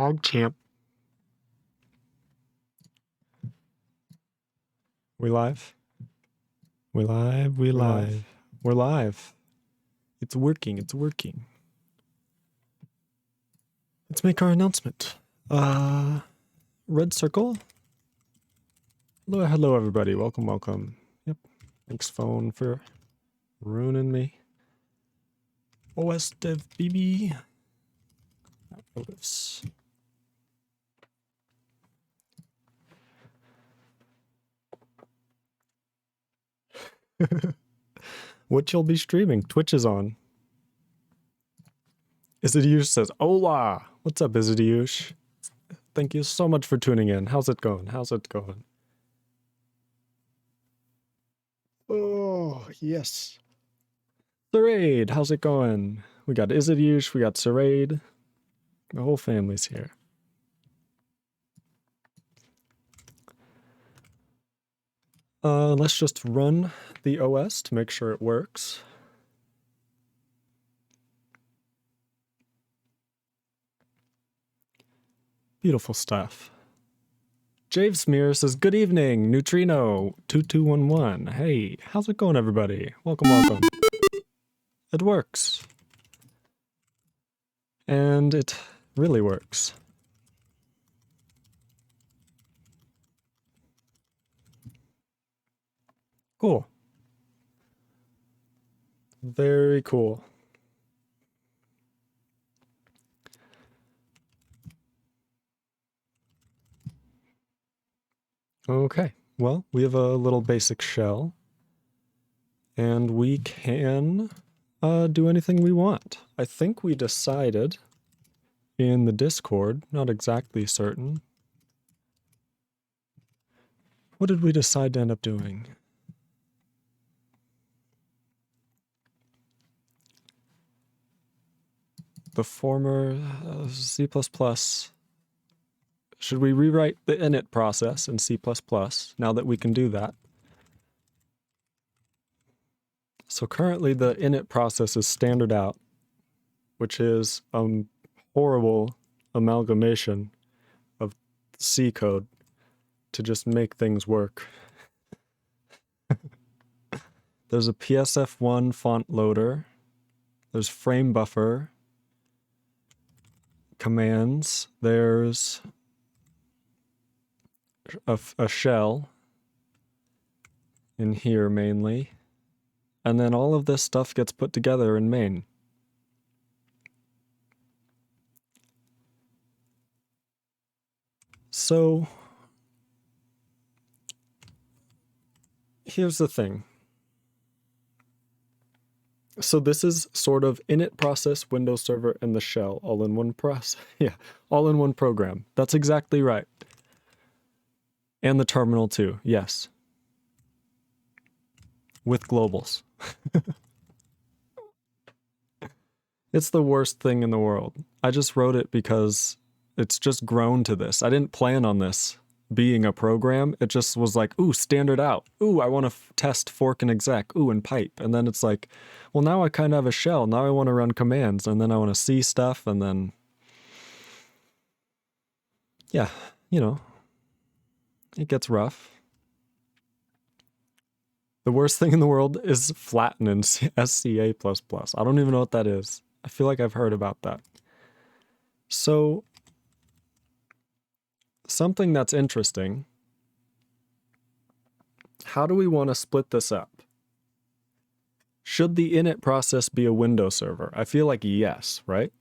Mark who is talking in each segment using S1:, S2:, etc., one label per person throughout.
S1: Hog champ.
S2: We live? We live, we live. We're live. It's working, it's working. Let's make our announcement. Red circle. Hello, hello everybody. Welcome, welcome. Yep. Thanks phone for ruining me. OS dev BB. Notice. What you'll be streaming? Twitch is on. Isideush says, hola! What's up, Isideush? Thank you so much for tuning in. How's it going? How's it going? Oh, yes. Sarade, how's it going? We got Isideush, we got Sarade. The whole family's here. Let's just run the OS to make sure it works. Beautiful stuff. Javesmear says, good evening, Neutrino2211. Hey, how's it going, everybody? Welcome, welcome. It works. And it really works. Cool. Very cool. Okay, well, we have a little basic shell, and we can do anything we want. I think we decided in the Discord, not exactly certain. What did we decide to end up doing? The former C++. Should we rewrite the init process in C++ now that we can do that? So currently the init process is standard out, which is a horrible amalgamation of C code to just make things work. There's a PSF1 font loader. There's frame buffer commands. There's a shell in here mainly. And then all of this stuff gets put together in main. So here's the thing. So this is sort of init process, Windows Server, and the shell all in one process. Yeah, all in one program. That's exactly right. And the terminal too, yes. With globals. It's the worst thing in the world. I just wrote it because it's just grown to this. I didn't plan on this being a program. It just was like, ooh, standard out. Ooh, I want to test fork and exec. Ooh, and pipe. And then it's like, well, now I kind of have a shell. Now I want to run commands. And then I want to see stuff. And then, yeah, you know, it gets rough. The worst thing in the world is flatten in SCA++. I don't even know what that is. I feel like I've heard about that. So, something that's interesting. How do we want to split this up? Should the init process be a Windows server? I feel like yes, right?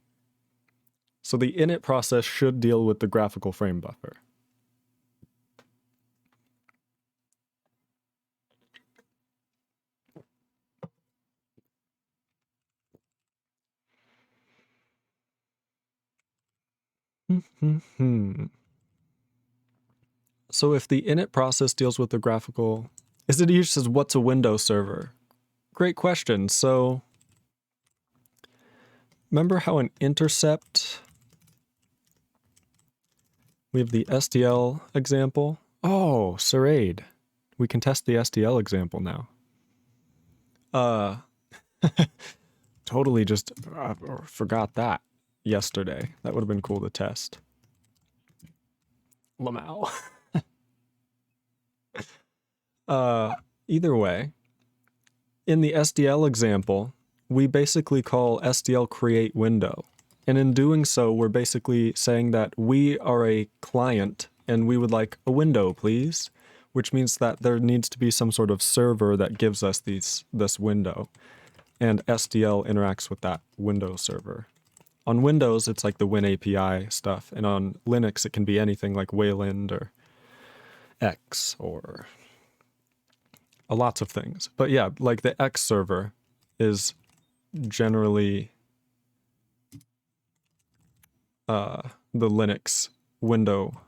S2: So the init process should deal with the graphical frame buffer. So if the init process deals with the graphical, Isideush says, what's a Windows server? Great question. So remember how an intercept, we have the STL example. Oh, Sarade. We can test the STL example now. Totally just forgot that yesterday. That would have been cool to test. Lamau. Either way, in the SDL example, we basically call SDL create window. And in doing so, we're basically saying that we are a client and we would like a window, please, which means that there needs to be some sort of server that gives us this window. And SDL interacts with that window server. On Windows, it's like the WinAPI stuff. And on Linux, it can be anything like Wayland or X or lots of things. But yeah, like the X server is generally the Linux window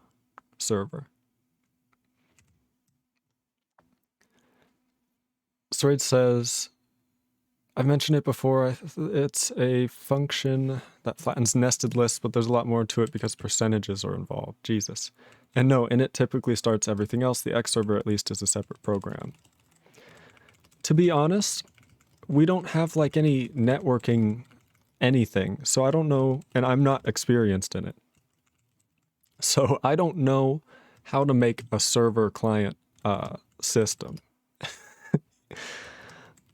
S2: server. Sroid says, I've mentioned it before, it's a function that flattens nested lists, but there's a lot more to it because percentages are involved. Jesus. And no, init typically starts everything else. The X server at least is a separate program. To be honest, we don't have like any networking anything, so I don't know, and I'm not experienced in it. So I don't know how to make a server client system.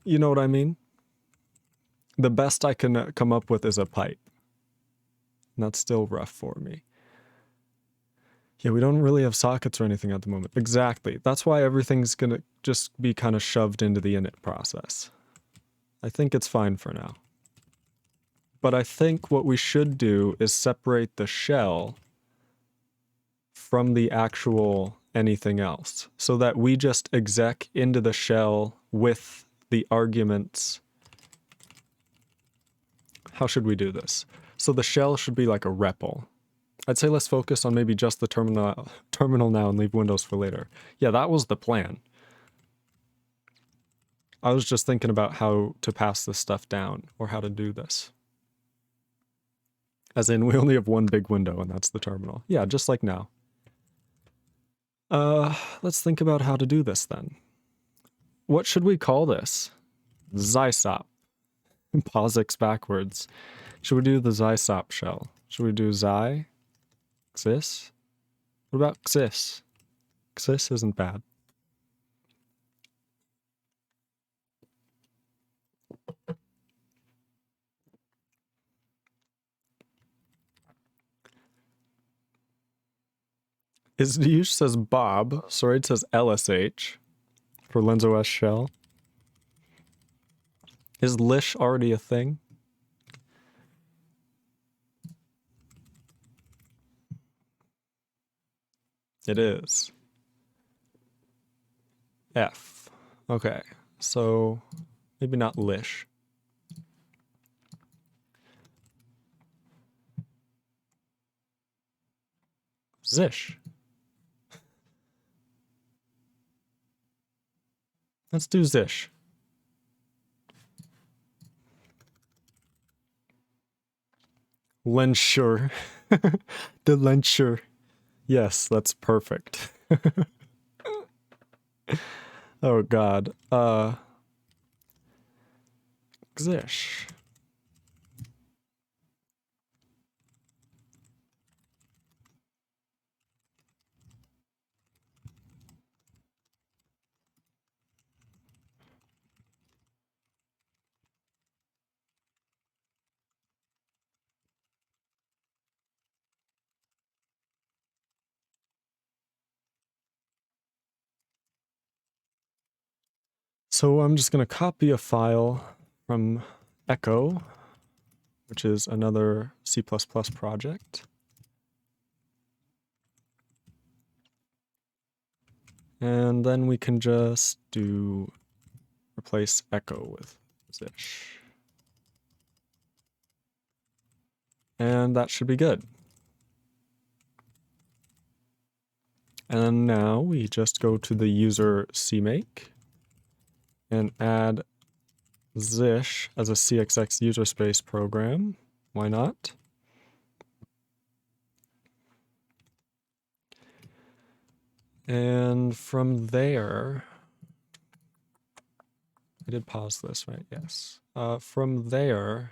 S2: You know what I mean? The best I can come up with is a pipe. And that's still rough for me. Yeah, we don't really have sockets or anything at the moment. Exactly. That's why everything's going to just be kind of shoved into the init process. I think it's fine for now. But I think what we should do is separate the shell from the actual anything else, so that we just exec into the shell with the arguments. How should we do this? So the shell should be like a REPL. I'd say let's focus on maybe just the terminal now and leave Windows for later. Yeah, that was the plan. I was just thinking about how to pass this stuff down or how to do this. As in, we only have one big window and that's the terminal. Yeah, just like now. Let's think about how to do this then. What should we call this? Zysop. POSIX backwards. Should we do the Zysop shell? Should we do Xy? Xys? What about Xys? Xys isn't bad. Isdeush says Bob. Sorry, it says LSH for LensorOS shell. Is Lish already a thing? It is. F. Okay, so maybe not Lish. Zish. Let's do Zish. Lensure. The Lensure. Yes, that's perfect. Oh god. Zish. So I'm just going to copy a file from Echo, which is another C++ project. And then we can just replace Echo with Zish. And that should be good. And now we just go to the user CMake and add Zish as a CXX user space program. Why not? And from there, I did pause this, right? Yes. From there,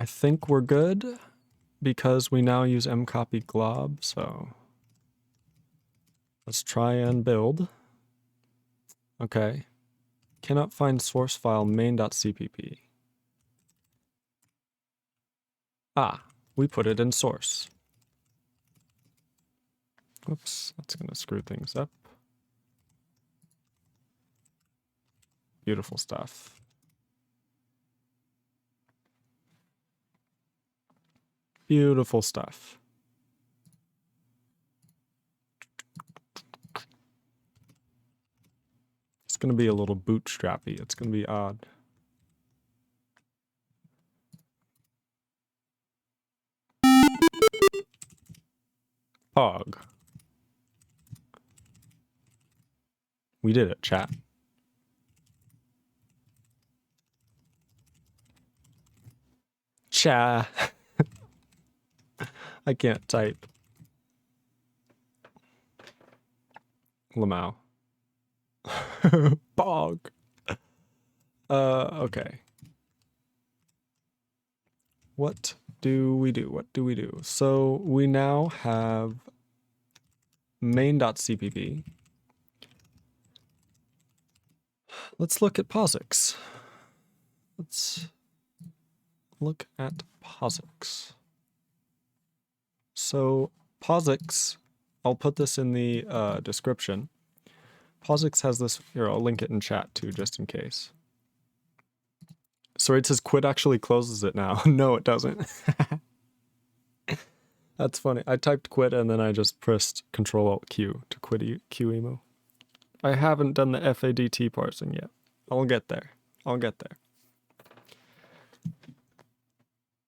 S2: I think we're good because we now use mcopy glob, so let's try and build. Okay. Cannot find source file main.cpp. Ah, we put it in source. Whoops, that's gonna screw things up. Beautiful stuff. Beautiful stuff. It's gonna be a little bootstrappy. It's gonna be odd. Pog. We did it, chat. Cha. I can't type. Lamau. Pog. Okay. What do we do? What do we do? So we now have main.cpp. Let's look at POSIX. Let's look at POSIX. So POSIX, I'll put this in the description. POSIX has this, here, I'll link it in chat too, just in case. So it says quit actually closes it now. No, it doesn't. That's funny. I typed quit and then I just pressed Control-Alt-Q to quit QEMO. I haven't done the FADT parsing yet. I'll get there. I'll get there.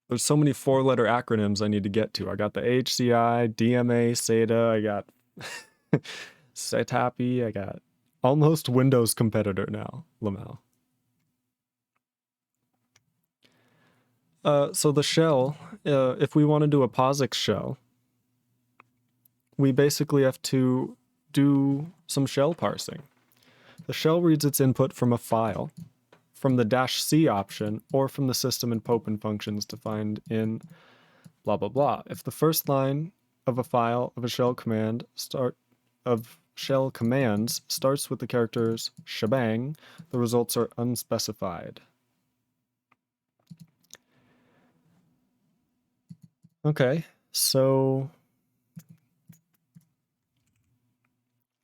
S2: There's so many 4-letter acronyms I need to get to. I got the HCI, DMA, SATA, I got SETAPI, I got almost Windows competitor now, Lamau. So the shell, if we want to do a POSIX shell, we basically have to do some shell parsing. The shell reads its input from a file, from the -c option, or from the system and popen functions defined in blah, blah, blah. If the first line of a file of a shell command shell commands starts with the characters shebang, the results are unspecified. Okay, so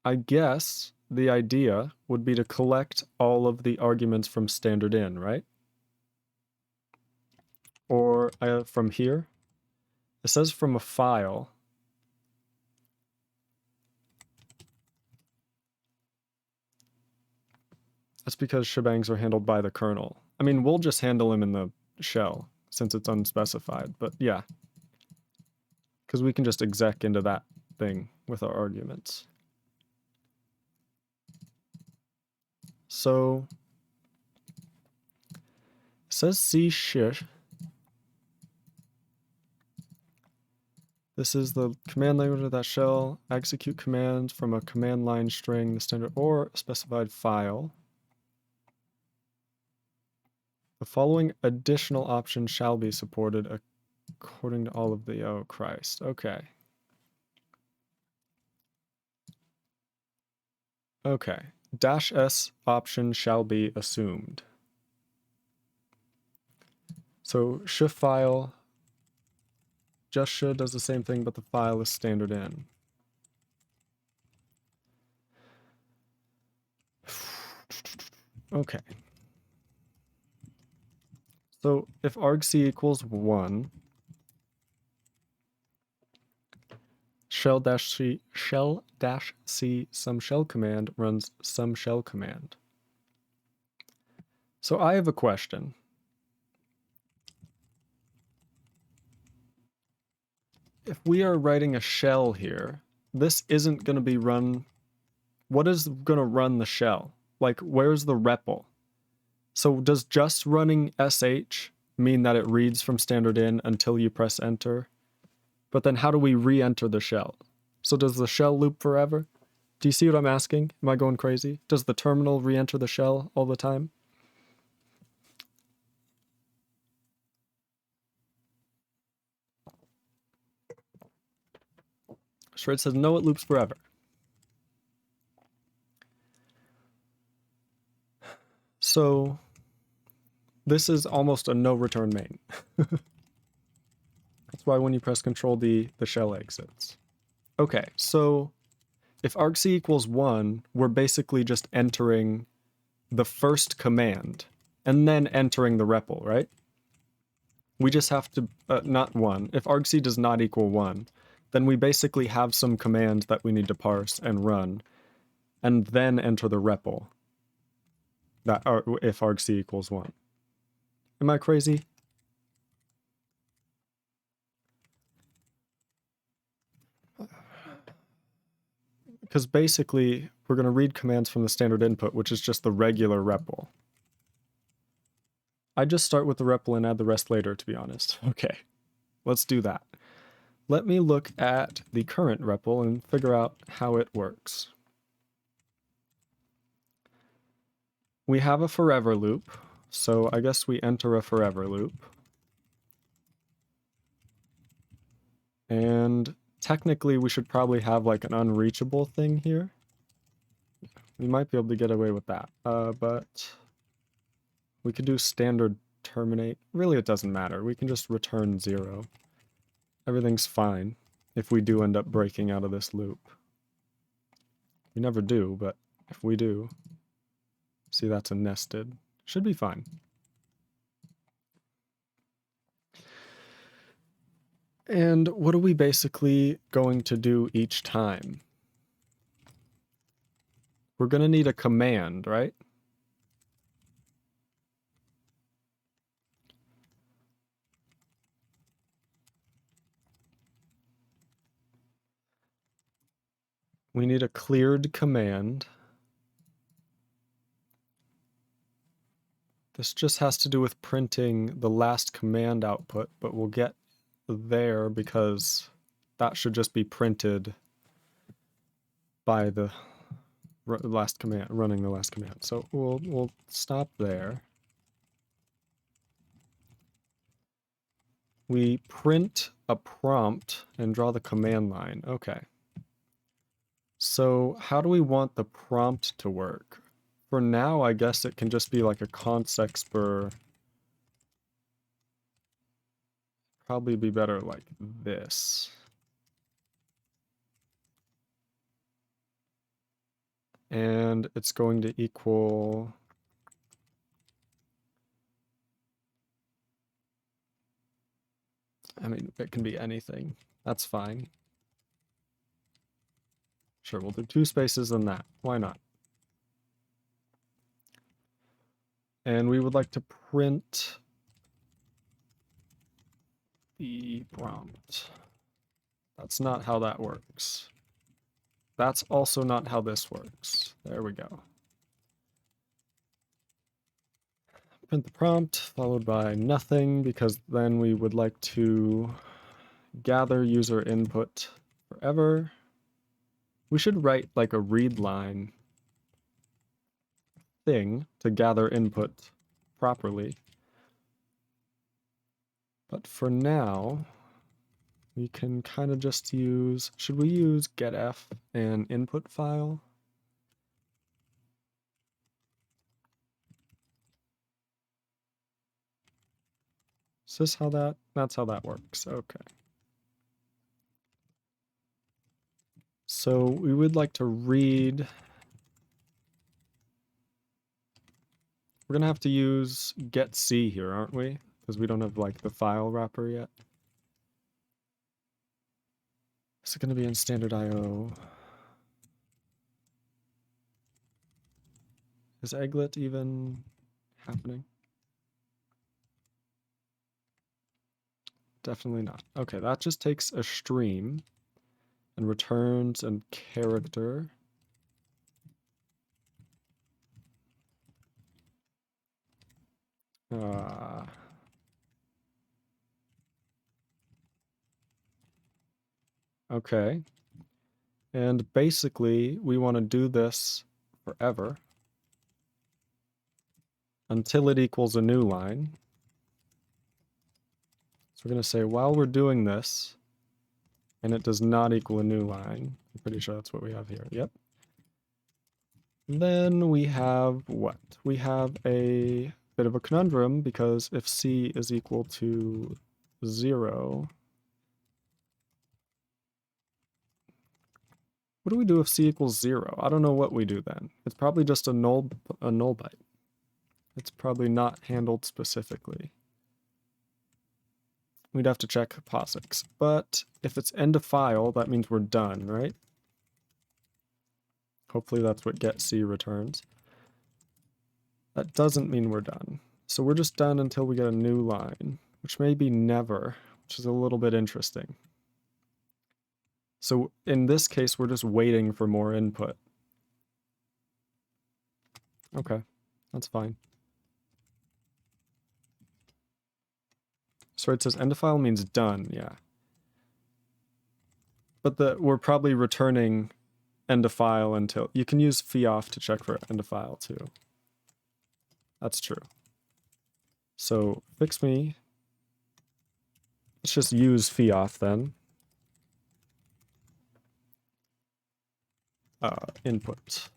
S2: I guess the idea would be to collect all of the arguments from standard in, right? Or from here. It says from a file. That's because shebangs are handled by the kernel. I mean, we'll just handle them in the shell since it's unspecified, but yeah. Because we can just exec into that thing with our arguments. So, it says C shish. This is the command language of that shell. Execute commands from a command line string, the standard or specified file. The following additional options shall be supported according to all of the, oh Christ, okay. Okay, -s option shall be assumed. So sh file, just sh does the same thing, but the file is standard in. Okay. So if argc equals 1, shell-c some shell command runs some shell command. So I have a question. If we are writing a shell here, this isn't going to be run. What is going to run the shell? Like, where's the REPL? So does just running sh mean that it reads from standard in until you press enter? But then how do we re-enter the shell? So does the shell loop forever? Do you see what I'm asking? Am I going crazy? Does the terminal re-enter the shell all the time? Shred says, no, it loops forever. So this is almost a no return main. That's why when you press Control D, the shell exits. Okay, so if argc equals 1, we're basically just entering the first command and then entering the REPL, right? We just have to, not 1. If argc does not equal 1, then we basically have some command that we need to parse and run, and then enter the REPL, that, if argc equals 1. Am I crazy? Because basically, we're going to read commands from the standard input, which is just the regular REPL. I just start with the REPL and add the rest later, to be honest. Okay, let's do that. Let me look at the current REPL and figure out how it works. We have a forever loop, so I guess we enter a forever loop. And technically, we should probably have like an unreachable thing here. We might be able to get away with that, but we could do standard terminate. Really, it doesn't matter. We can just return 0. Everything's fine if we do end up breaking out of this loop. We never do, but if we do, see, that's a nested. Should be fine. And what are we basically going to do each time? We're going to need a command, right? We need a cleared command. This just has to do with printing the last command output, but we'll get there because that should just be printed by the last command, running the last command. So we'll stop there. We print a prompt and draw the command line. Okay. So how do we want the prompt to work? For now, I guess it can just be like a const_expr. Probably be better like this. And it's going to equal... I mean, it can be anything. That's fine. Sure, we'll do 2 spaces and that. Why not? And we would like to print the prompt. That's not how that works. That's also not how this works. There we go. Print the prompt, followed by nothing, because then we would like to gather user input forever. We should write like a read line thing to gather input properly. But for now, we can kind of just use, should we use getF and input file? Is this how that's how that works, okay. So we would like to read, we're gonna have to use getC here, aren't we? Because we don't have like the file wrapper yet. Is it gonna be in standard IO? Is egglet even happening? Definitely not. Okay, that just takes a stream and returns a character. Okay. And basically, we want to do this forever until it equals a new line. So we're going to say, while we're doing this, And it does not equal a new line. I'm pretty sure that's what we have here. Yep. Then we have what? We have a bit of a conundrum, because if c is equal to 0, what do we do if c equals 0? I don't know what we do then. It's probably just a null byte. It's probably not handled specifically. We'd have to check POSIX. But if it's end of file, that means we're done, right? Hopefully that's what getC returns. That doesn't mean we're done. So we're just done until we get a new line, which may be never, which is a little bit interesting. So in this case, we're just waiting for more input. Okay, that's fine. So it says end of file means done, yeah. But we're probably returning end of file until, you can use off to check for end of file too. That's true. So fix me. Let's just use off then. Input.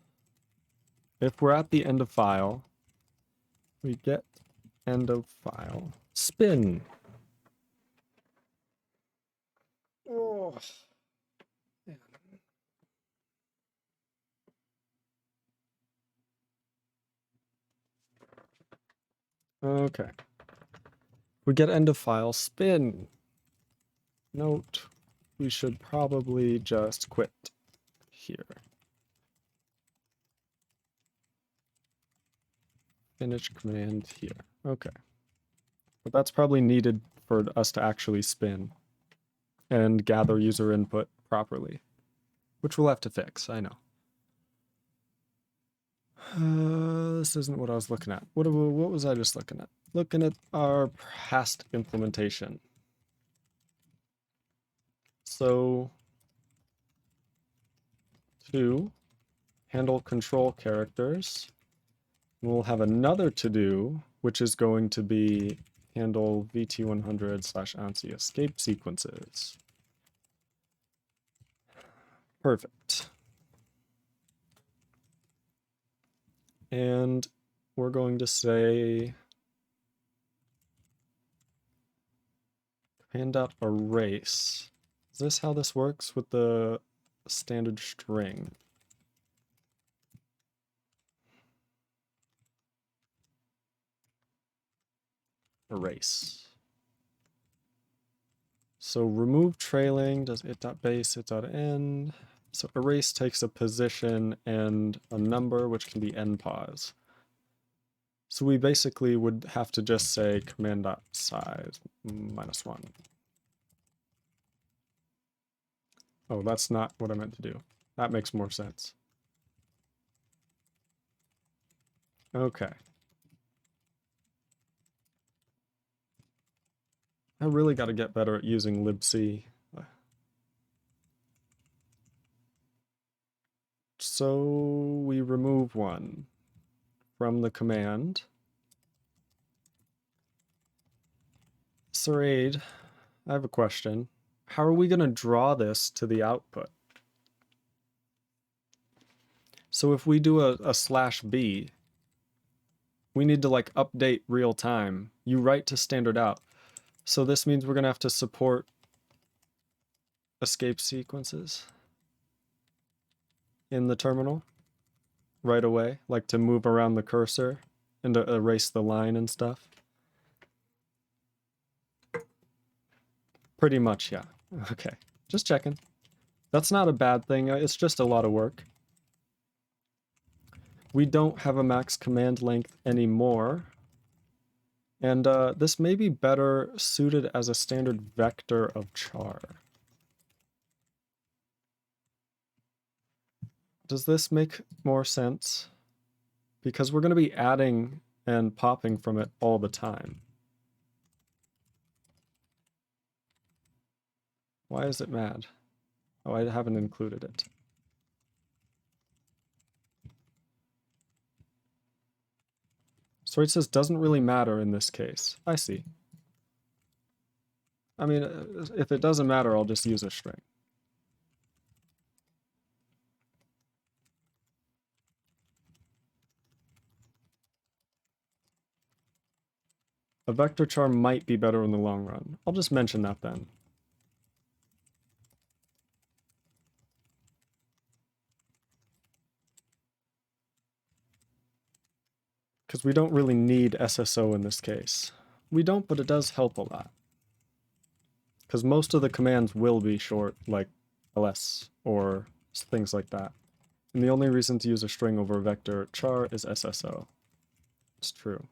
S2: If we're at the end of file, we get end of file. Spin. Oh. Man. Okay. We get end of file, spin. Note, we should probably just quit here. Finish command here. Okay. But that's probably needed for us to actually spin and gather user input properly, which we'll have to fix, I know. This isn't what I was looking at. What was I just looking at? Looking at our past implementation. So, to handle control characters, we'll have another to-do, which is going to be handle VT100/ANSI escape sequences. Perfect. And we're going to say command.erase. Is this how this works with the standard string? Erase. So remove trailing does it.base, it.end. So erase takes a position and a number, which can be npos. So we basically would have to just say command.size -1. Oh, that's not what I meant to do. That makes more sense. Okay. I really got to get better at using libc. So we remove one from the command. Sarade, I have a question. How are we going to draw this to the output? So if we do a /b, we need to like update real time. You write to standard out. So this means we're going to have to support escape sequences in the terminal right away, like to move around the cursor and to erase the line and stuff. Pretty much, yeah. Okay, just checking. That's not a bad thing, it's just a lot of work. We don't have a max command length anymore. And this may be better suited as a standard vector of char. Does this make more sense? Because we're going to be adding and popping from it all the time. Why is it mad? Oh, I haven't included it. So it says doesn't really matter in this case. I see. I mean, if it doesn't matter, I'll just use a string. A vector char might be better in the long run. I'll just mention that then. Because we don't really need SSO in this case. We don't, but it does help a lot. Because most of the commands will be short, like ls or things like that. And the only reason to use a string over a vector char is SSO. It's true.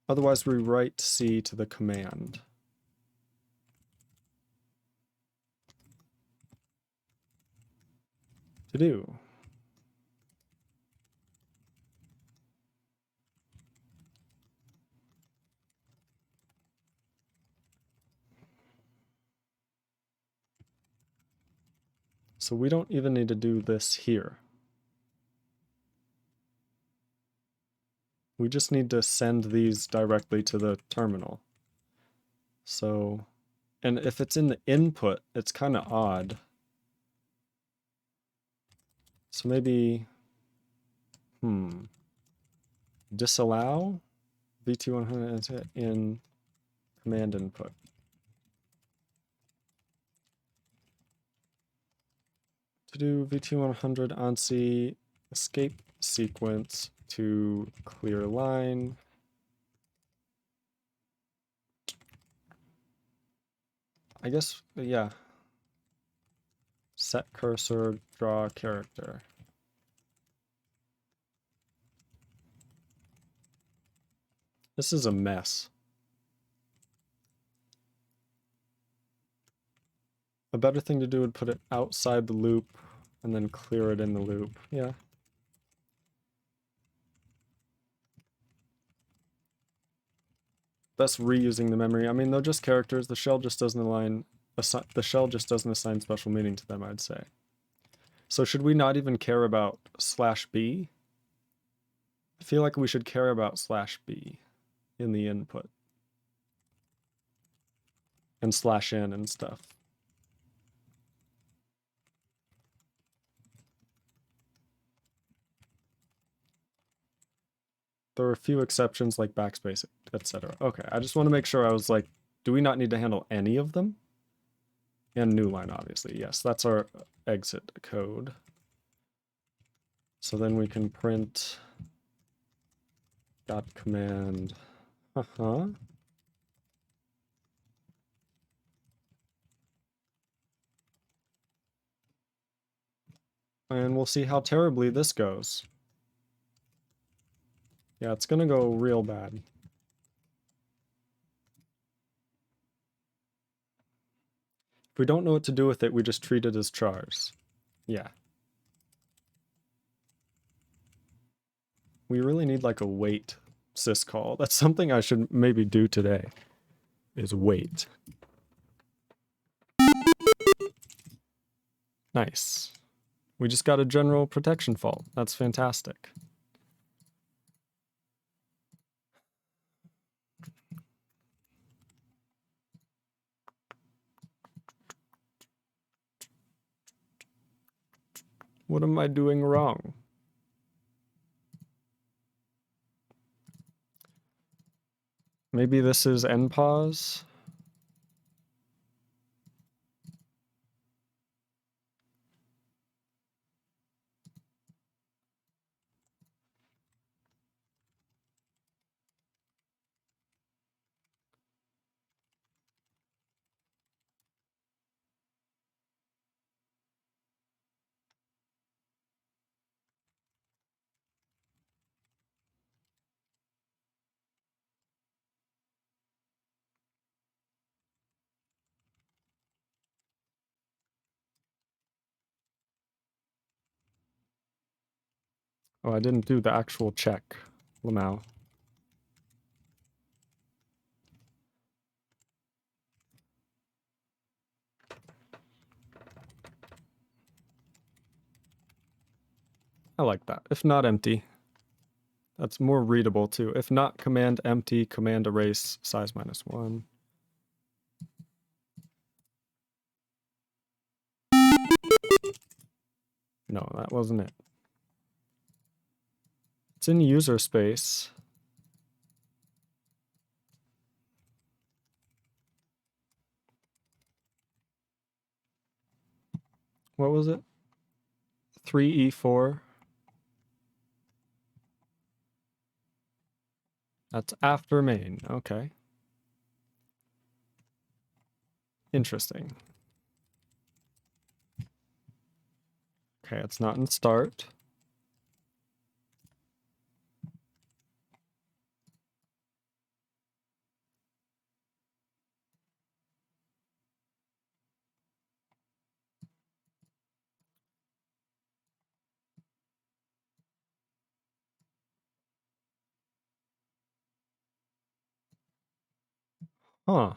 S2: Otherwise, we write C to the command. To do. So we don't even need to do this here. We just need to send these directly to the terminal. So, and if it's in the input, it's kind of odd. So maybe, disallow VT100 in command input. To do VT100 on C, escape sequence to clear line. I guess, yeah. Set cursor, draw character. This is a mess. A better thing to do would put it outside the loop and then clear it in the loop. Yeah. That's reusing the memory. I mean, they're just characters. The shell just doesn't assign special meaning to them, I'd say. So should we not even care about /b? I feel like we should care about /b in the input. And /n and stuff. There are a few exceptions like backspace, etc. Okay, I just want to make sure. I was like, do we not need to handle any of them? And new line, obviously. Yes, that's our exit code. So then we can print dot command. And we'll see how terribly this goes. Yeah, it's gonna go real bad. If we don't know what to do with it, we just treat it as chars. Yeah. We really need like a wait syscall. That's something I should maybe do today, is wait. Nice. We just got a general protection fault. That's fantastic. What am I doing wrong? Maybe this is npos. Oh, I didn't do the actual check, Lamau. I like that. If not empty. That's more readable too. If not command empty, command erase, size -1. No, that wasn't it. It's in user space. What was it? 3E4. That's after main. Okay. Interesting. Okay, it's not in start. Huh.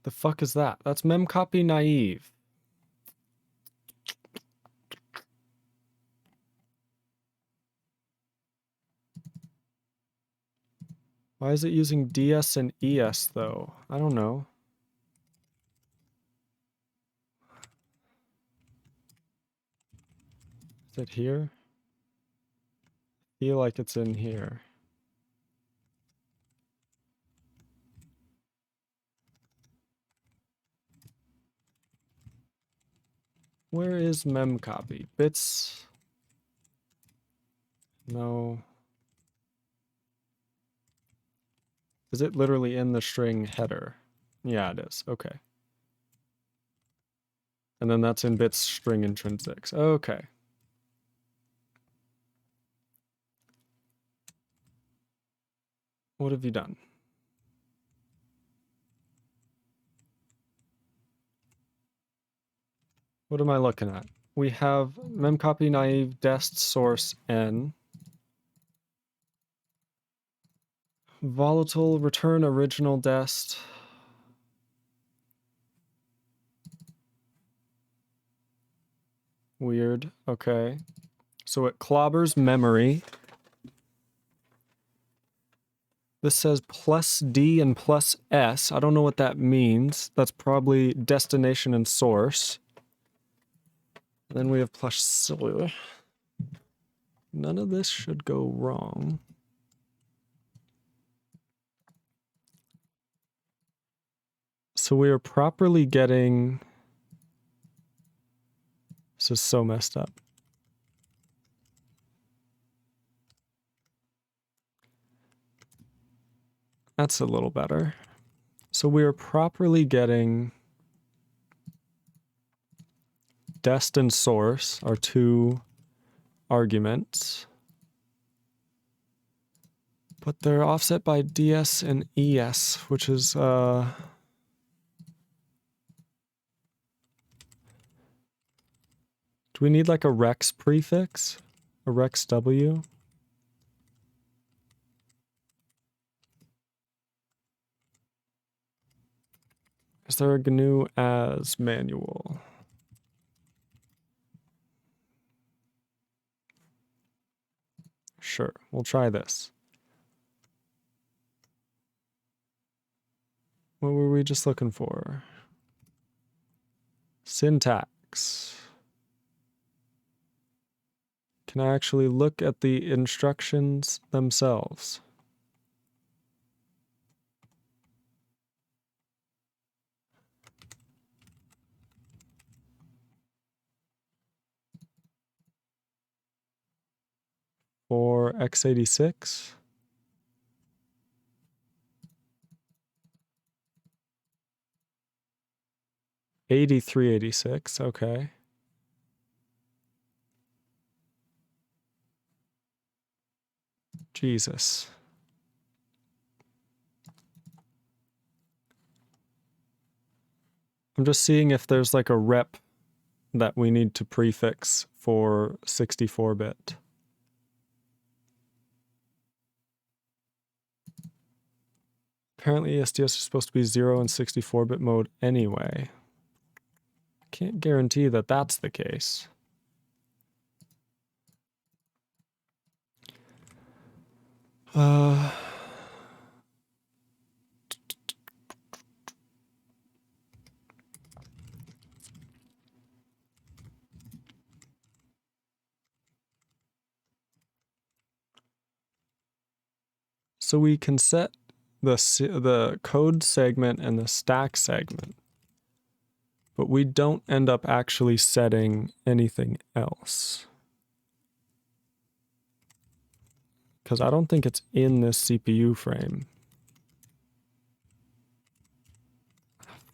S2: The fuck is that? That's memcopy naive. Why is it using DS and ES though? I don't know. Is it here? I feel like it's in here. Where is memcopy? Bits. No. Is it literally in the string header? Yeah, it is. Okay. And then that's in bits string intrinsics. Okay. What have you done? What am I looking at? We have memcopy naive dest source n. Volatile return original dest. Weird. Okay. So it clobbers memory. This says plus D and plus S. I don't know what that means. That's probably destination and source. And then we have plus C. None of this should go wrong. So we are properly getting... This is so messed up. That's a little better. So we are properly getting dest and source, our two arguments. But they're offset by DS and ES, which is... Do we need like a rex prefix? A rex W? Is there a GNU as manual? Sure, we'll try this. What were we just looking for? Syntax. Can I actually look at the instructions themselves? For x86? '8386, okay. Jesus. I'm just seeing if there's like a rep that we need to prefix for 64-bit. Apparently ESDS is supposed to be 0 in 64-bit mode anyway. Can't guarantee that that's the case. So we can set the code segment and the stack segment, but we don't end up actually setting anything else. Because I don't think it's in this CPU frame.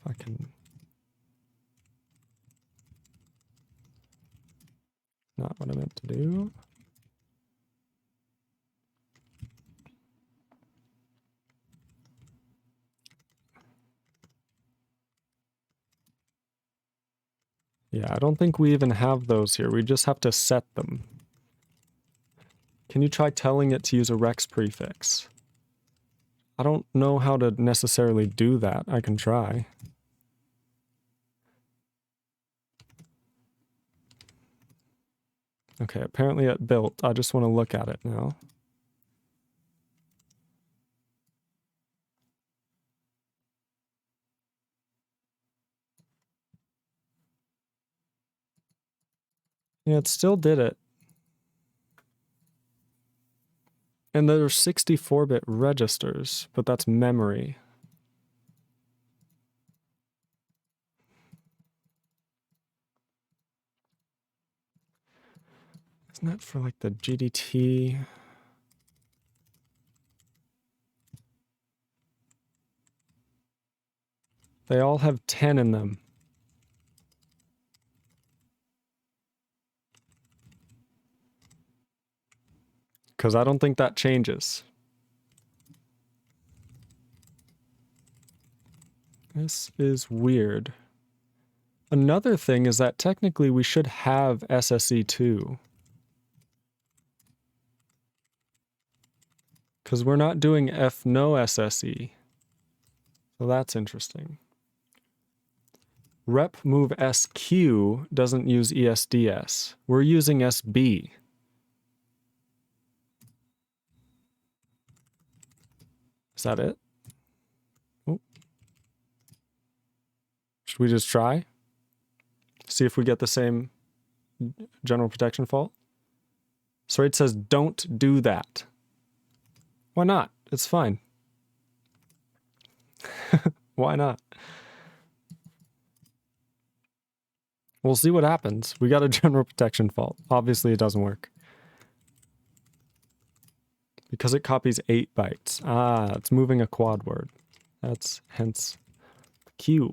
S2: Fucking... Not what I meant to do. Yeah, I don't think we even have those here. We just have to set them. Can you try telling it to use a Rex prefix? I don't know how to necessarily do that. I can try. Okay, apparently it built. I just want to look at it now. Yeah, it still did it. And there are 64-bit registers, but that's memory. Isn't that for like the GDT? They all have 10 in them. Because I don't think that changes. This is weird. Another thing is that technically we should have SSE2. Because we're not doing no SSE. So that's interesting. Rep move SQ doesn't use ESDS. We're using SB. Is that it? Oh. Should we just try? See if we get the same general protection fault? So it says don't do that. Why not? It's fine. Why not? We'll see what happens. We got a general protection fault. Obviously it doesn't work. Because it copies 8 bytes. Ah, it's moving a quad word. That's hence Q.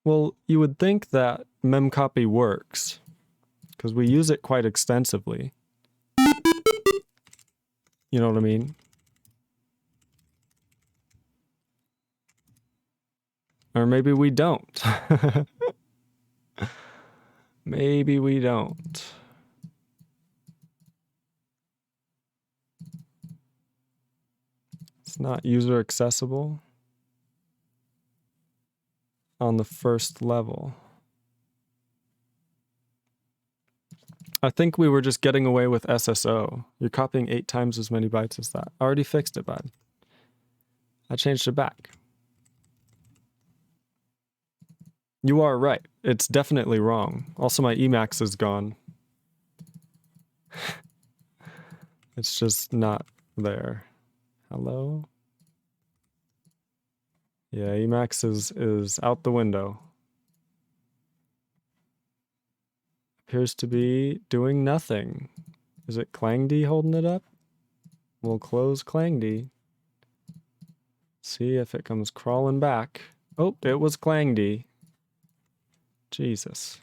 S2: Well, you would think that memcopy works, because we use it quite extensively. You know what I mean? Or maybe we don't. Maybe we don't. It's not user accessible on the first level. I think we were just getting away with SSO. You're copying 8 times as many bytes as that. I already fixed it, bud. I changed it back. You are right. It's definitely wrong. Also, my Emacs is gone. It's just not there. Hello? Yeah, Emacs is out the window. Appears to be doing nothing. Is it ClangD holding it up? We'll close ClangD. See if it comes crawling back. Oh, it was ClangD. Jesus.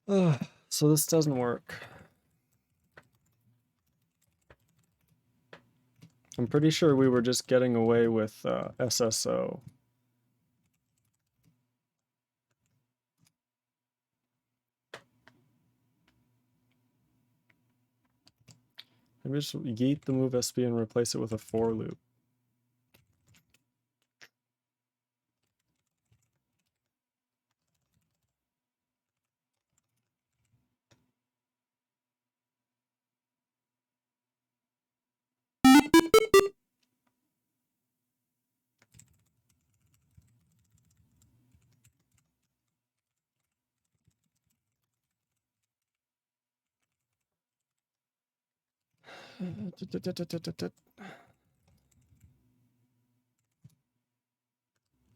S2: Ugh, so this doesn't work. I'm pretty sure we were just getting away with SSO. Maybe just yeet the move SB and replace it with a for loop.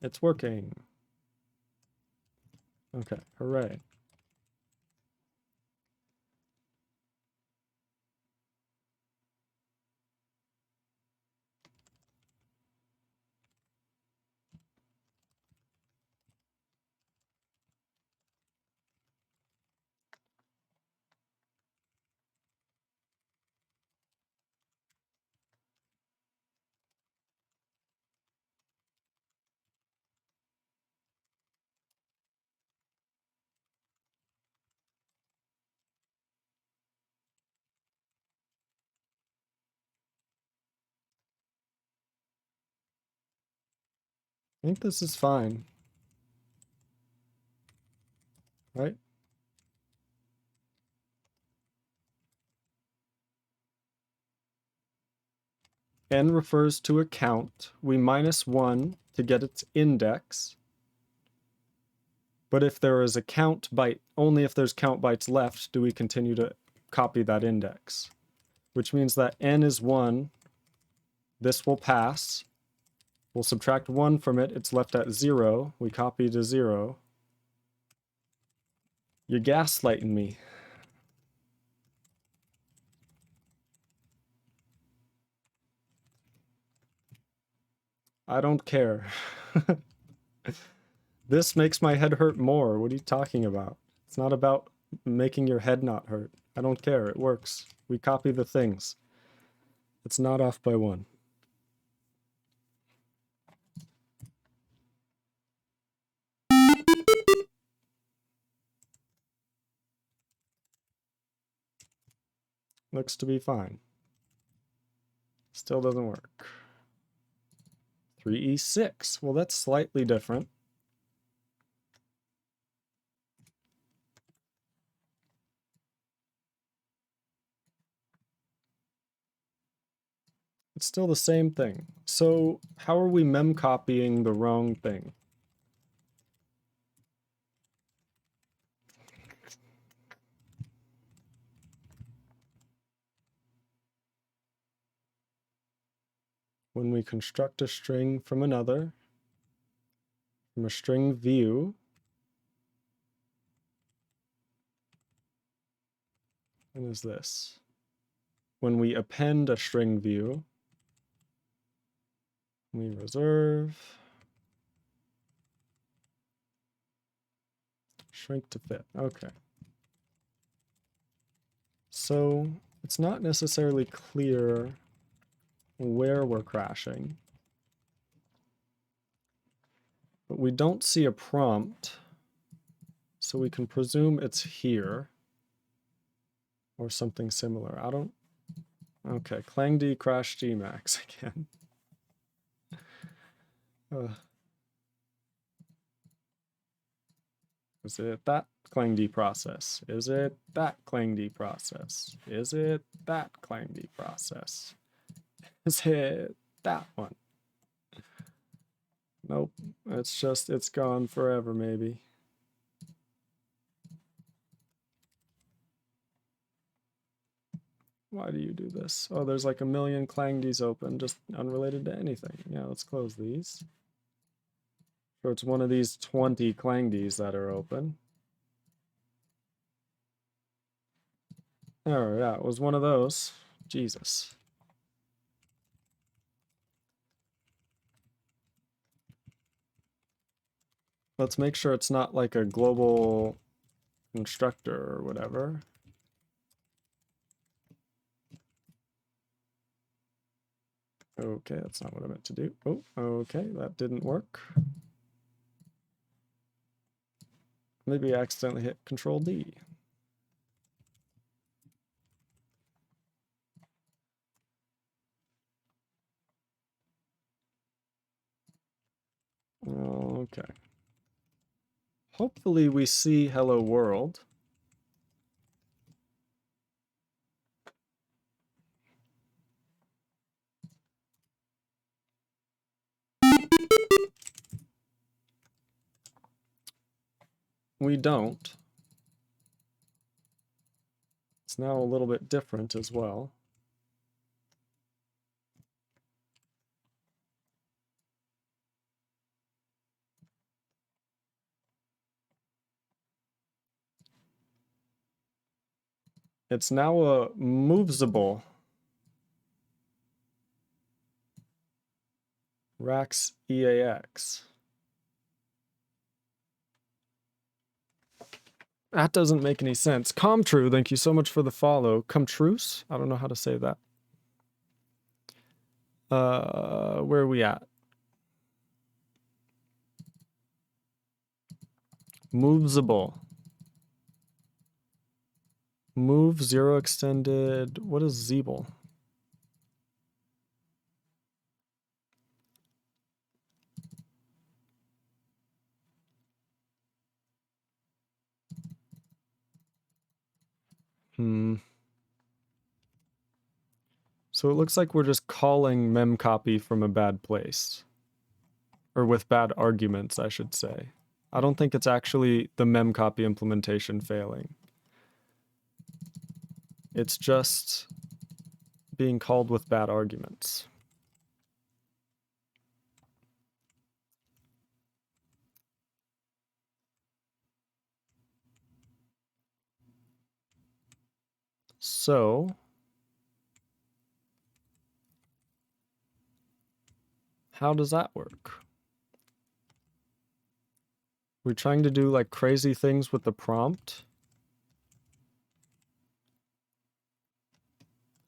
S2: It's working. Okay, hooray. I think this is fine. Right? N refers to a count. We minus 1 to get its index. But if there is a count byte, only if there's count bytes left do we continue to copy that index. Which means that N is 1. This will pass. We'll subtract 1 from it. It's left at 0. We copy to 0. You're gaslighting me. I don't care. This makes my head hurt more. What are you talking about? It's not about making your head not hurt. I don't care. It works. We copy the things. It's not off by 1. Looks to be fine. Still doesn't work. 3E6. Well, that's slightly different. It's still the same thing. So how are we mem copying the wrong thing? When we construct a string from another, from a string view, what is this? When we append a string view, we reserve, shrink to fit. Okay. So it's not necessarily clear where we're crashing, but we don't see a prompt, so we can presume it's here or something similar. I don't. Okay, ClangD crash Gmax again. Is it that ClangD process? Is it that ClangD process? Is it that ClangD process? Is it that one? Nope. It's just, it's gone forever, maybe. Why do you do this? Oh, there's like a million ClangDs open, just unrelated to anything. Yeah, let's close these. So it's one of these 20 ClangDs that are open. Oh, yeah, it was one of those. Jesus. Let's make sure it's not like a global constructor or whatever. Okay, that's not what I meant to do. Oh, okay, that didn't work. Maybe I accidentally hit Control D. Okay. Hopefully we see hello world. We don't. It's now a little bit different as well. It's now a movable. Rax EAX. That doesn't make any sense. Comtrue, thank you so much for the follow. Comtruce? I don't know how to say that. Where are we at? Movable. Move, zero extended. What is Zeeble? So it looks like we're just calling memcopy from a bad place. Or with bad arguments, I should say. I don't think it's actually the memcopy implementation failing. It's just being called with bad arguments. So how does that work? We're trying to do like crazy things with the prompt.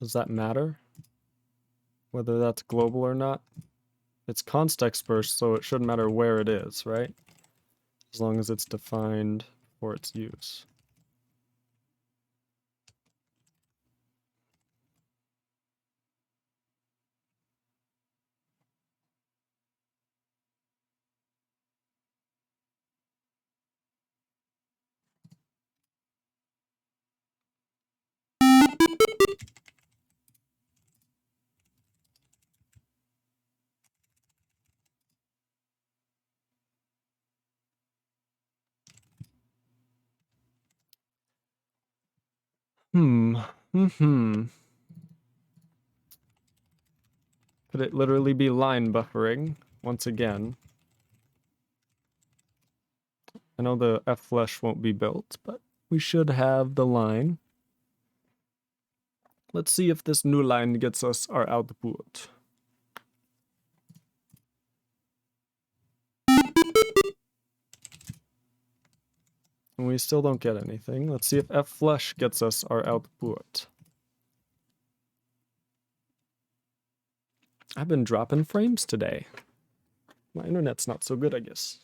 S2: Does that matter? Whether that's global or not? It's context burst, so it shouldn't matter where it is, right? As long as it's defined for its use. Could it literally be line buffering once again? I know the F-flush won't be built, but we should have the line. Let's see if this new line gets us our output. And we still don't get anything. Let's see if F-flush gets us our output. I've been dropping frames today. My internet's not so good, I guess.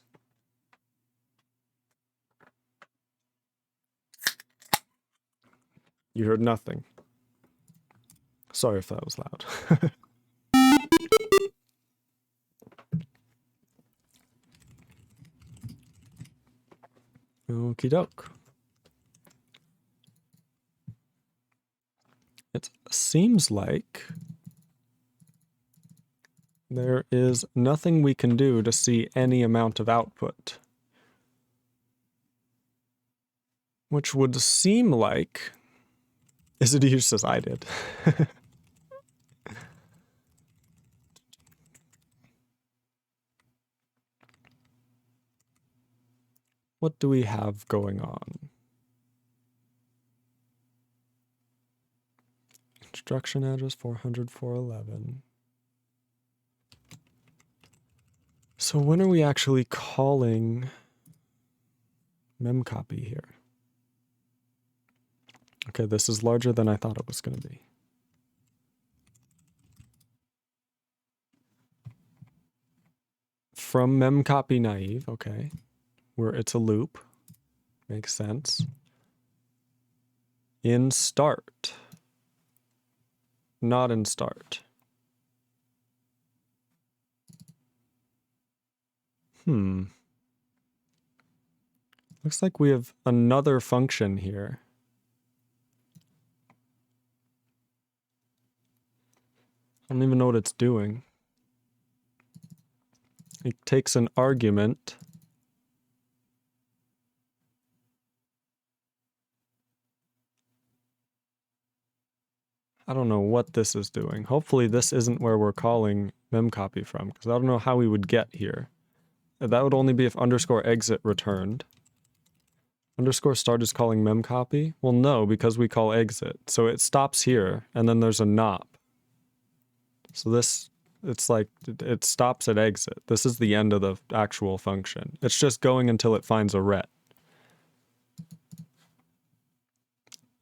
S2: You heard nothing. Sorry if that was loud. Okie doke. It seems like there is nothing we can do to see any amount of output. Which would seem like is it used as I did. What do we have going on? Instruction address 400, 411. So when are we actually calling memcopy here? Okay, this is larger than I thought it was going to be. From memcopy naive, okay. Where it's a loop. Makes sense. In start. Not in start. Looks like we have another function here. I don't even know what it's doing. It takes an argument. I don't know what this is doing. Hopefully this isn't where we're calling memcopy from, because I don't know how we would get here. That would only be if underscore exit returned. Underscore start is calling memcopy? Well, no, because we call exit. So it stops here, and then there's a nop. So this, it's like, it stops at exit. This is the end of the actual function. It's just going until it finds a ret.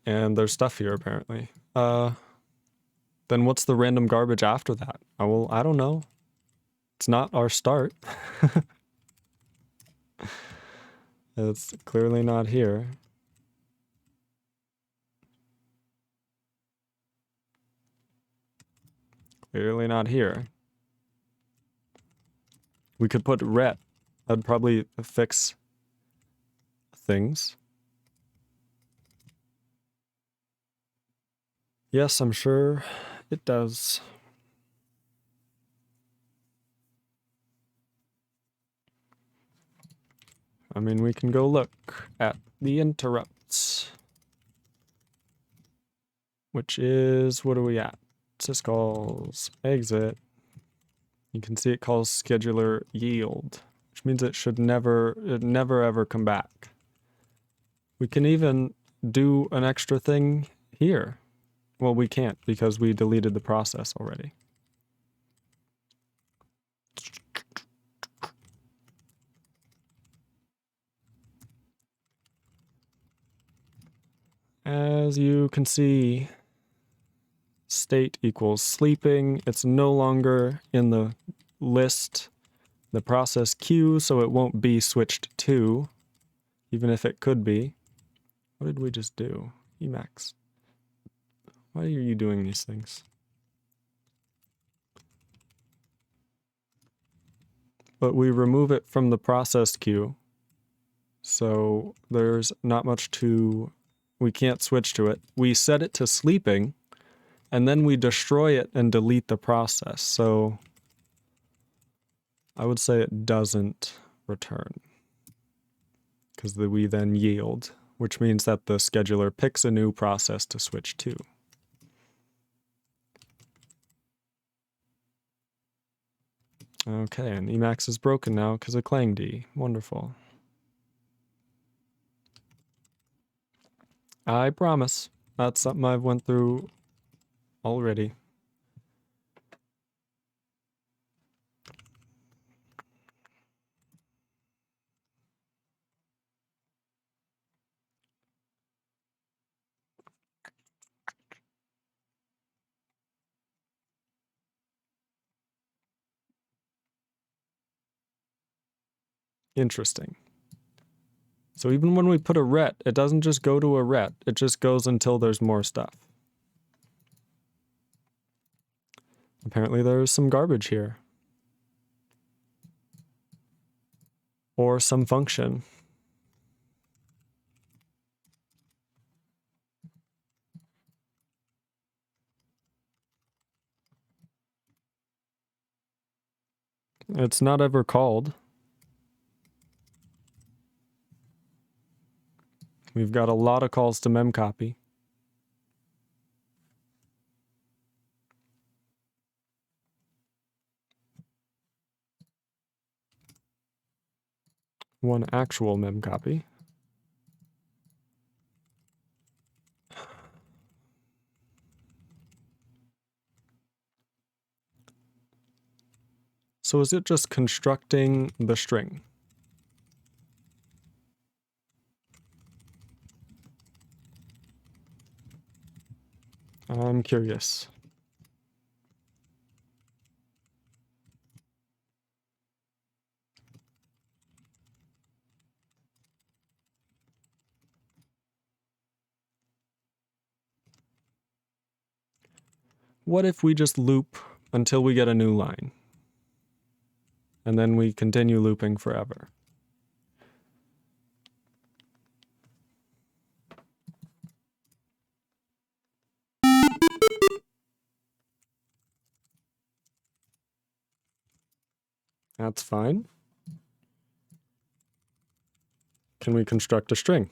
S2: And there's stuff here, apparently. Then what's the random garbage after that? Well, I don't know. It's not our start. It's clearly not here. Clearly not here. We could put ret. That'd probably fix things. Yes, I'm sure it does. I mean, we can go look at the interrupts. Which is, what are we at? This calls exit. You can see it calls scheduler yield, which means it should never ever come back. We can even do an extra thing here. Well, we can't because we deleted the process already. As you can see, state equals sleeping. It's no longer in the list, the process queue, so it won't be switched to, even if it could be. What did we just do? Emacs. Why are you doing these things? But we remove it from the process queue, so there's not much to, we can't switch to it. We set it to sleeping, and then we destroy it and delete the process. So I would say it doesn't return, because we then yield, which means that the scheduler picks a new process to switch to. Okay, and Emacs is broken now because of ClangD. Wonderful. I promise. That's something I've went through already. Interesting. So even when we put a ret, it doesn't just go to a ret, it just goes until there's more stuff. Apparently there's some garbage here. Or some function. It's not ever called. We've got a lot of calls to memcopy. One actual memcopy. So is it just constructing the string? I'm curious. What if we just loop until we get a new line? And then we continue looping forever. That's fine. Can we construct a string?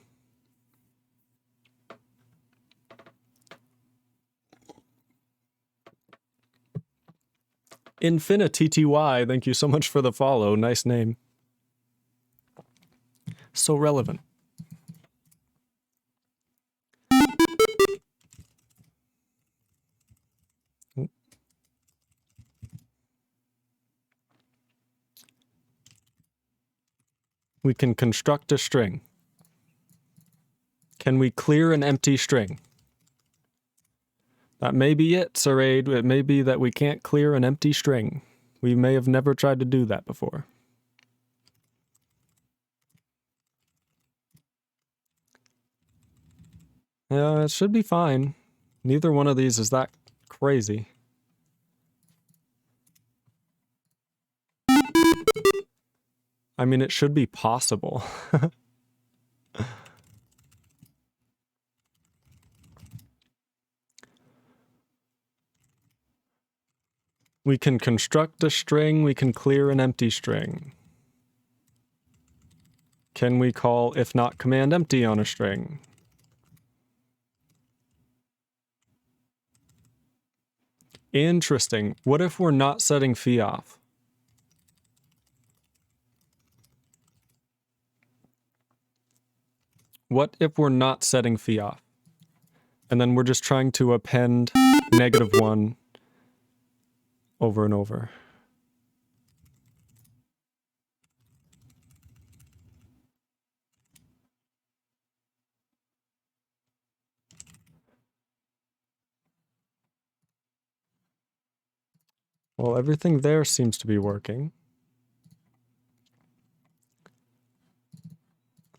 S2: Infinitty, thank you so much for the follow. Nice name. So relevant. We can construct a string. Can we clear an empty string? That may be it, Saraid. It may be that we can't clear an empty string. We may have never tried to do that before. Yeah, it should be fine. Neither one of these is that crazy. I mean, it should be possible. We can construct a string, we can clear an empty string. Can we call if not command empty on a string? Interesting. What if we're not setting phi off? What if we're not setting phi off? And then we're just trying to append -1 over and over. Well, everything there seems to be working.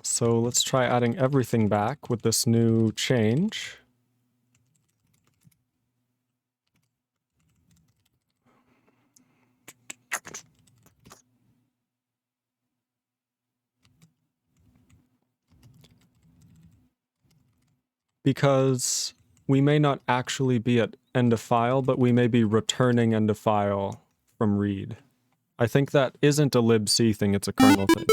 S2: So let's try adding everything back with this new change. Because we may not actually be at end of file, but we may be returning end of file from read. I think that isn't a libc thing, it's a kernel thing.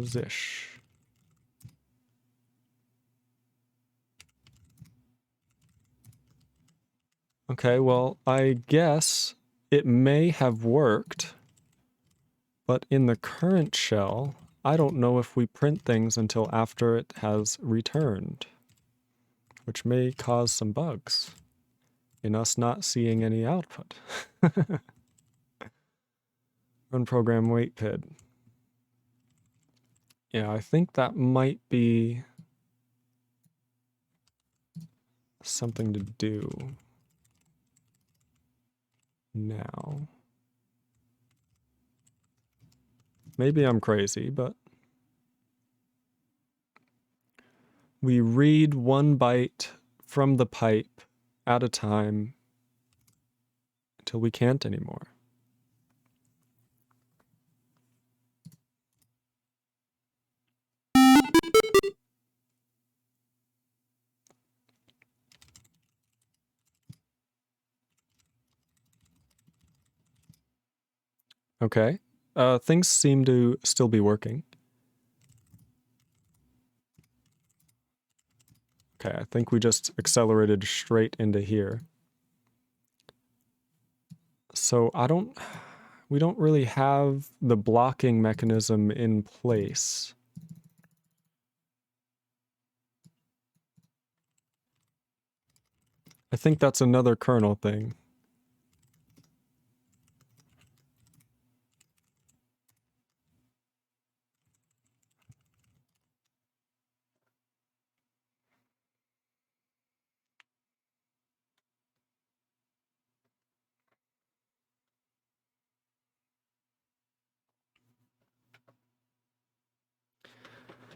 S2: Zish. Okay, well, I guess it may have worked, but in the current shell, I don't know if we print things until after it has returned, which may cause some bugs in us not seeing any output. Run program wait PID. Yeah, I think that might be something to do now. Maybe I'm crazy, but we read 1 byte from the pipe at a time until we can't anymore. Okay. Things seem to still be working. Okay, I think we just accelerated straight into here. So we don't really have the blocking mechanism in place. I think that's another kernel thing.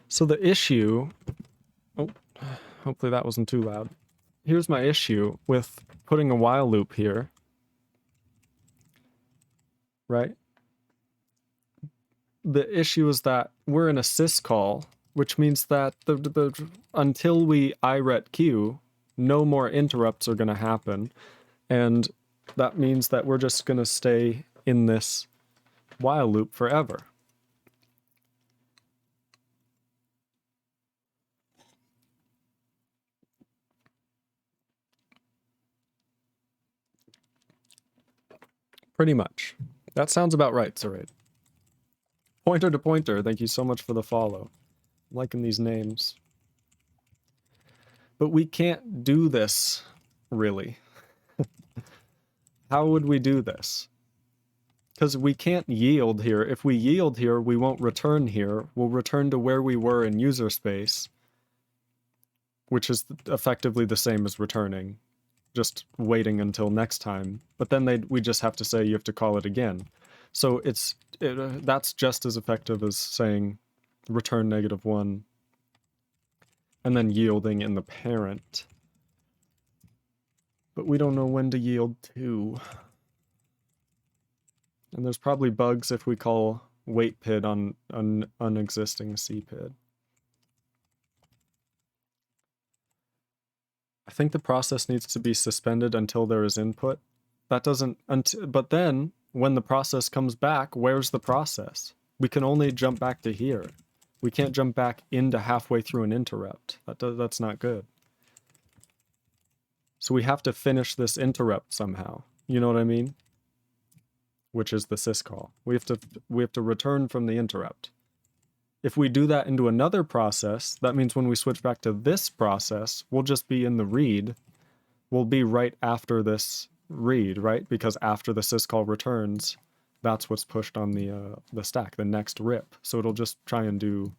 S2: So the issue, oh, hopefully that wasn't too loud. Here's my issue with putting a while loop here, right? The issue is that we're in a syscall, which means that until we iret queue, no more interrupts are going to happen. And that means that we're just going to stay in this while loop forever. Pretty much. That sounds about right, Saraid. Pointer to Pointer, thank you so much for the follow. I'm liking these names. But we can't do this, really. How would we do this? Because we can't yield here. If we yield here, we won't return here. We'll return to where we were in user space, which is effectively the same as returning, just waiting until next time. But then we just have to say you have to call it again. So that's just as effective as saying return -1 and then yielding in the parent. But we don't know when to yield to. And there's probably bugs if we call wait PID on an unexisting CPID. I think the process needs to be suspended until there is input. That doesn't, but then when the process comes back, where's the process? We can only jump back to here. We can't jump back into halfway through an interrupt. That's not good. So we have to finish this interrupt somehow. You know what I mean? Which is the syscall. We have to return from the interrupt. If we do that into another process, that means when we switch back to this process, we'll just be in the read. We'll be right after this read, right? Because after the syscall returns, that's what's pushed on the stack, the next rip. So it'll just try and do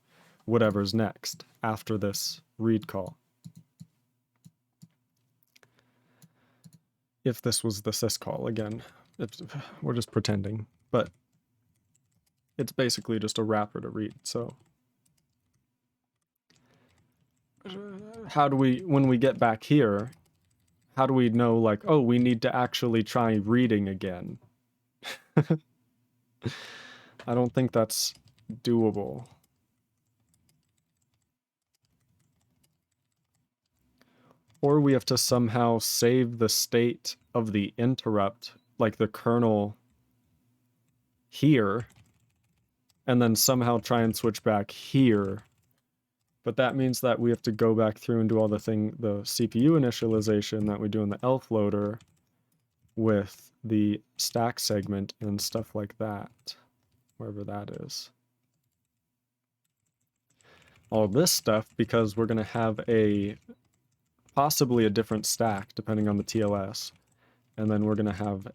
S2: whatever's next after this read call. If this was the syscall again, we're just pretending, but it's basically just a wrapper to read. So how do we, when we get back here, how do we know, like, oh, we need to actually try reading again? I don't think that's doable. Or we have to somehow save the state of the interrupt, like the kernel here, and then somehow try and switch back here. But that means that we have to go back through and do all the CPU initialization that we do in the elf loader with the stack segment and stuff like that, wherever that is. All this stuff because we're going to have possibly a different stack depending on the TLS, and then we're going to have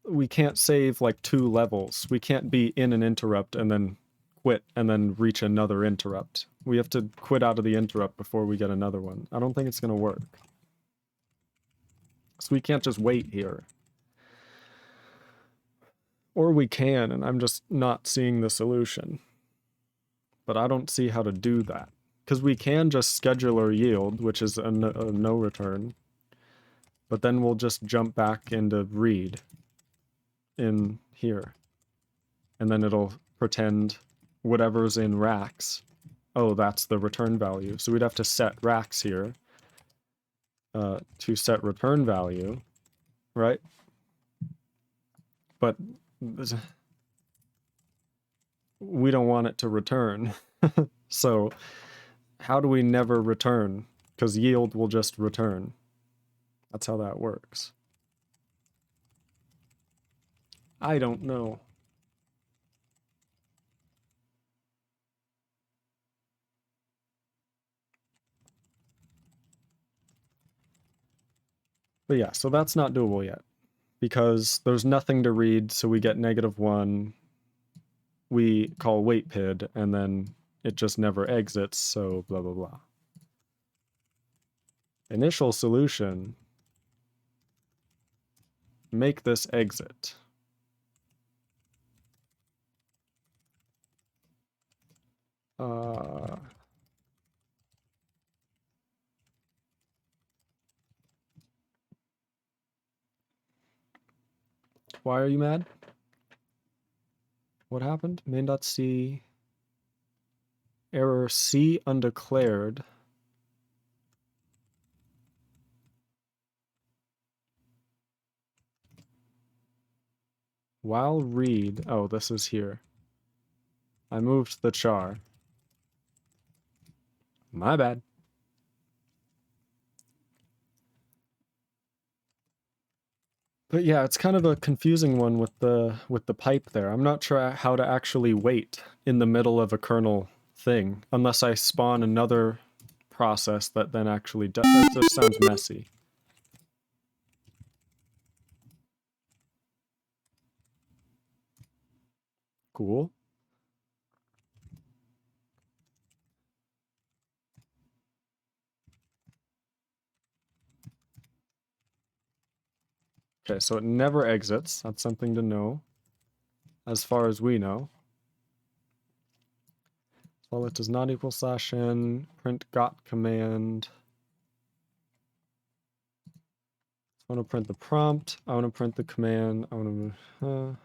S2: we can't save like 2 levels. We can't be in an interrupt and then quit and then reach another interrupt. We have to quit out of the interrupt before we get another one. I don't think it's going to work. So we can't just wait here. Or we can, and I'm just not seeing the solution. But I don't see how to do that. Because we can just scheduler yield, which is a no return. But then we'll just jump back into read in here. And then it'll pretend whatever's in racks. Oh, that's the return value. So we'd have to set racks here to set return value, right? But we don't want it to return. So how do we never return? Because yield will just return. That's how that works. I don't know. But yeah, so that's not doable yet. Because there's nothing to read, so we get -1. We call wait PID, and then it just never exits, so blah, blah, blah. Initial solution. Make this exit. Why are you mad? What happened? Main.c error C undeclared. While read, oh, this is here. I moved the char. My bad. But yeah, it's kind of a confusing one with the pipe there. I'm not sure how to actually wait in the middle of a kernel thing, unless I spawn another process that then actually does. That just sounds messy. Cool. Okay, so it never exits. That's something to know, as far as we know. Well, it does not equal /n, print got command. I want to print the prompt. I want to print the command. I want to...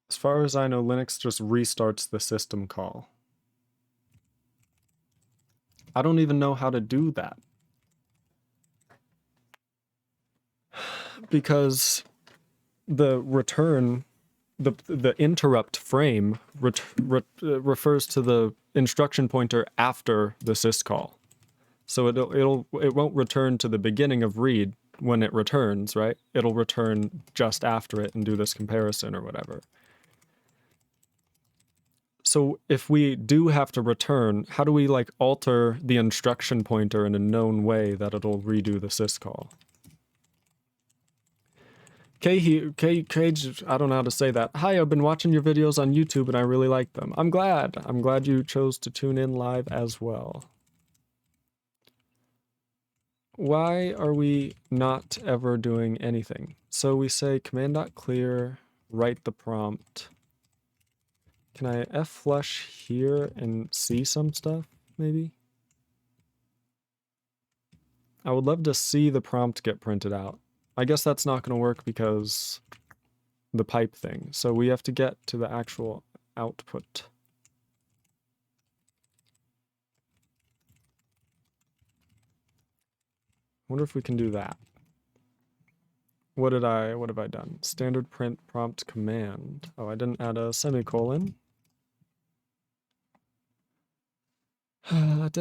S2: As far as I know, Linux just restarts the system call. I don't even know how to do that. Because the return, the interrupt frame refers to the instruction pointer after the syscall. So it won't return to the beginning of read when it returns, right? It'll return just after it and do this comparison or whatever. So if we do have to return, how do we like alter the instruction pointer in a known way that it'll redo the syscall? Cage, I don't know how to say that. Hi, I've been watching your videos on YouTube and I really like them. I'm glad. I'm glad you chose to tune in live as well. Why are we not ever doing anything? So we say command.clear, write the prompt. Can I f-flush here and see some stuff, maybe? I would love to see the prompt get printed out. I guess that's not going to work because the pipe thing. So we have to get to the actual output. Wonder if we can do that. What have I done? Standard print prompt command. Oh, I didn't add a semicolon. But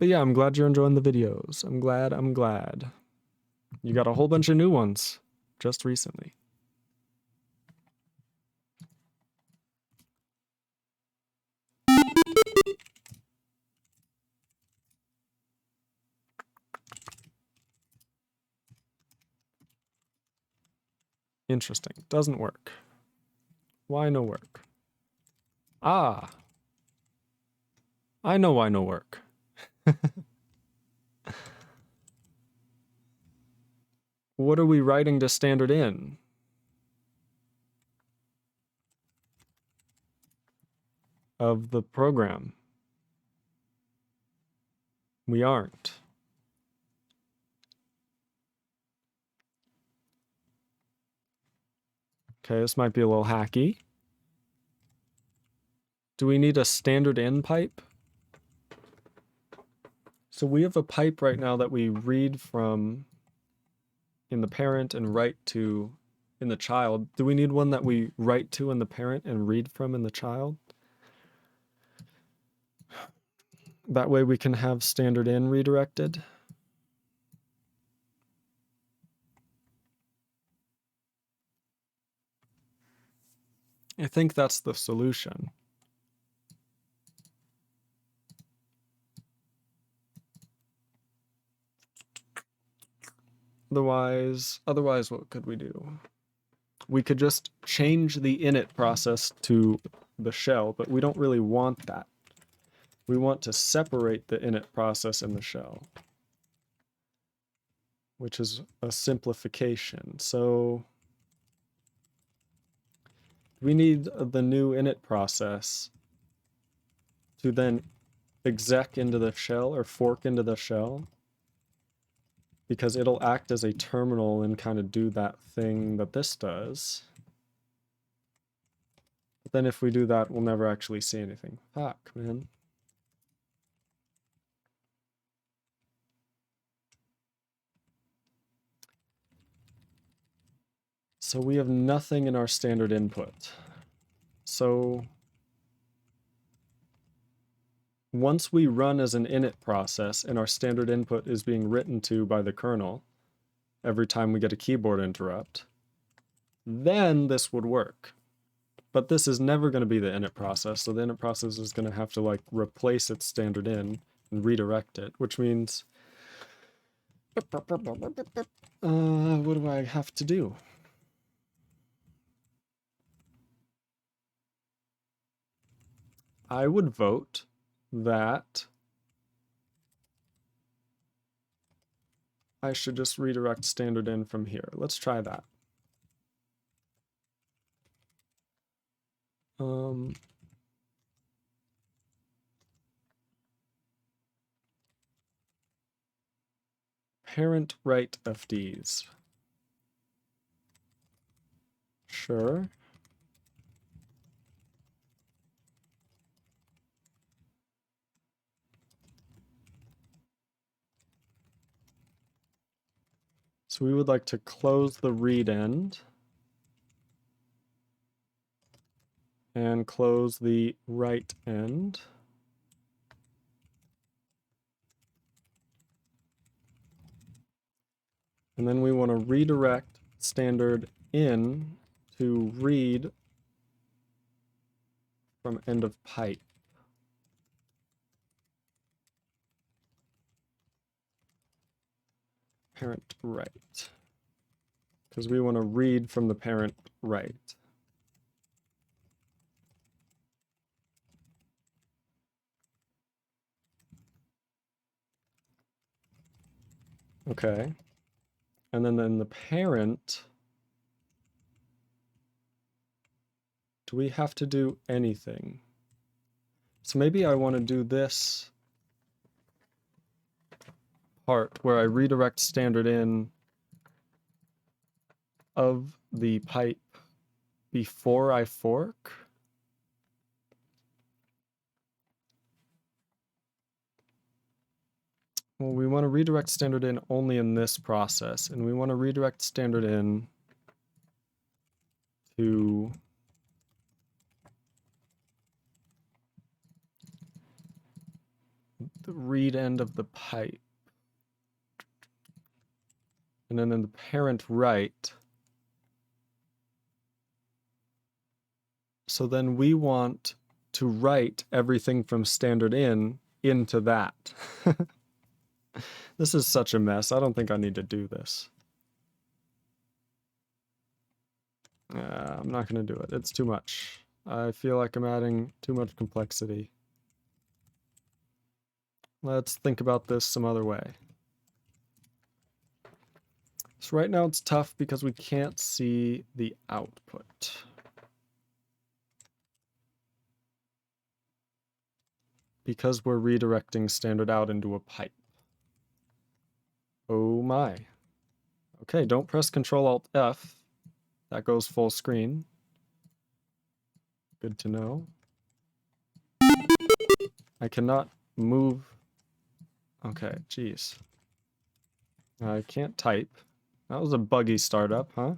S2: yeah, I'm glad you're enjoying the videos. I'm glad. You got a whole bunch of new ones just recently. Interesting. Doesn't work. Why no work? Ah. I know why no work. What are we writing to standard in? Of the program. We aren't. Okay, this might be a little hacky. Do we need a standard in pipe? So we have a pipe right now that we read from in the parent and write to in the child. Do we need one that we write to in the parent and read from in the child? That way we can have standard in redirected. I think that's the solution. Otherwise, what could we do? We could just change the init process to the shell, but we don't really want that. We want to separate the init process and the shell, which is a simplification. So we need the new init process to then exec into the shell or fork into the shell, because it'll act as a terminal and kind of do that thing that this does. But then if we do that, we'll never actually see anything. Fuck, man. So we have nothing in our standard input. So once we run as an init process and our standard input is being written to by the kernel every time we get a keyboard interrupt, then this would work. But this is never going to be the init process, so the init process is going to have to like replace its standard in and redirect it, which means what do I have to do? I would vote that I should just redirect standard in from here. Let's try that. Parent write FDs. Sure. So we would like to close the read end and close the write end. And then we want to redirect standard in to read from end of pipe. Parent write. Because we want to read from the parent write. Okay. And then in the parent, do we have to do anything? So maybe I want to do this part where I redirect standard in of the pipe before I fork. Well, we want to redirect standard in only in this process, and we want to redirect standard in to the read end of the pipe. And then in the parent write. So then we want to write everything from standard in into that. This is such a mess. I don't think I need to do this. I'm not going to do it. It's too much. I feel like I'm adding too much complexity. Let's think about this some other way. So right now it's tough because we can't see the output. Because we're redirecting standard out into a pipe. Oh my. Okay, don't press Control-Alt-F. That goes full screen. Good to know. I cannot move. Okay, geez. I can't type. That was a buggy startup, huh?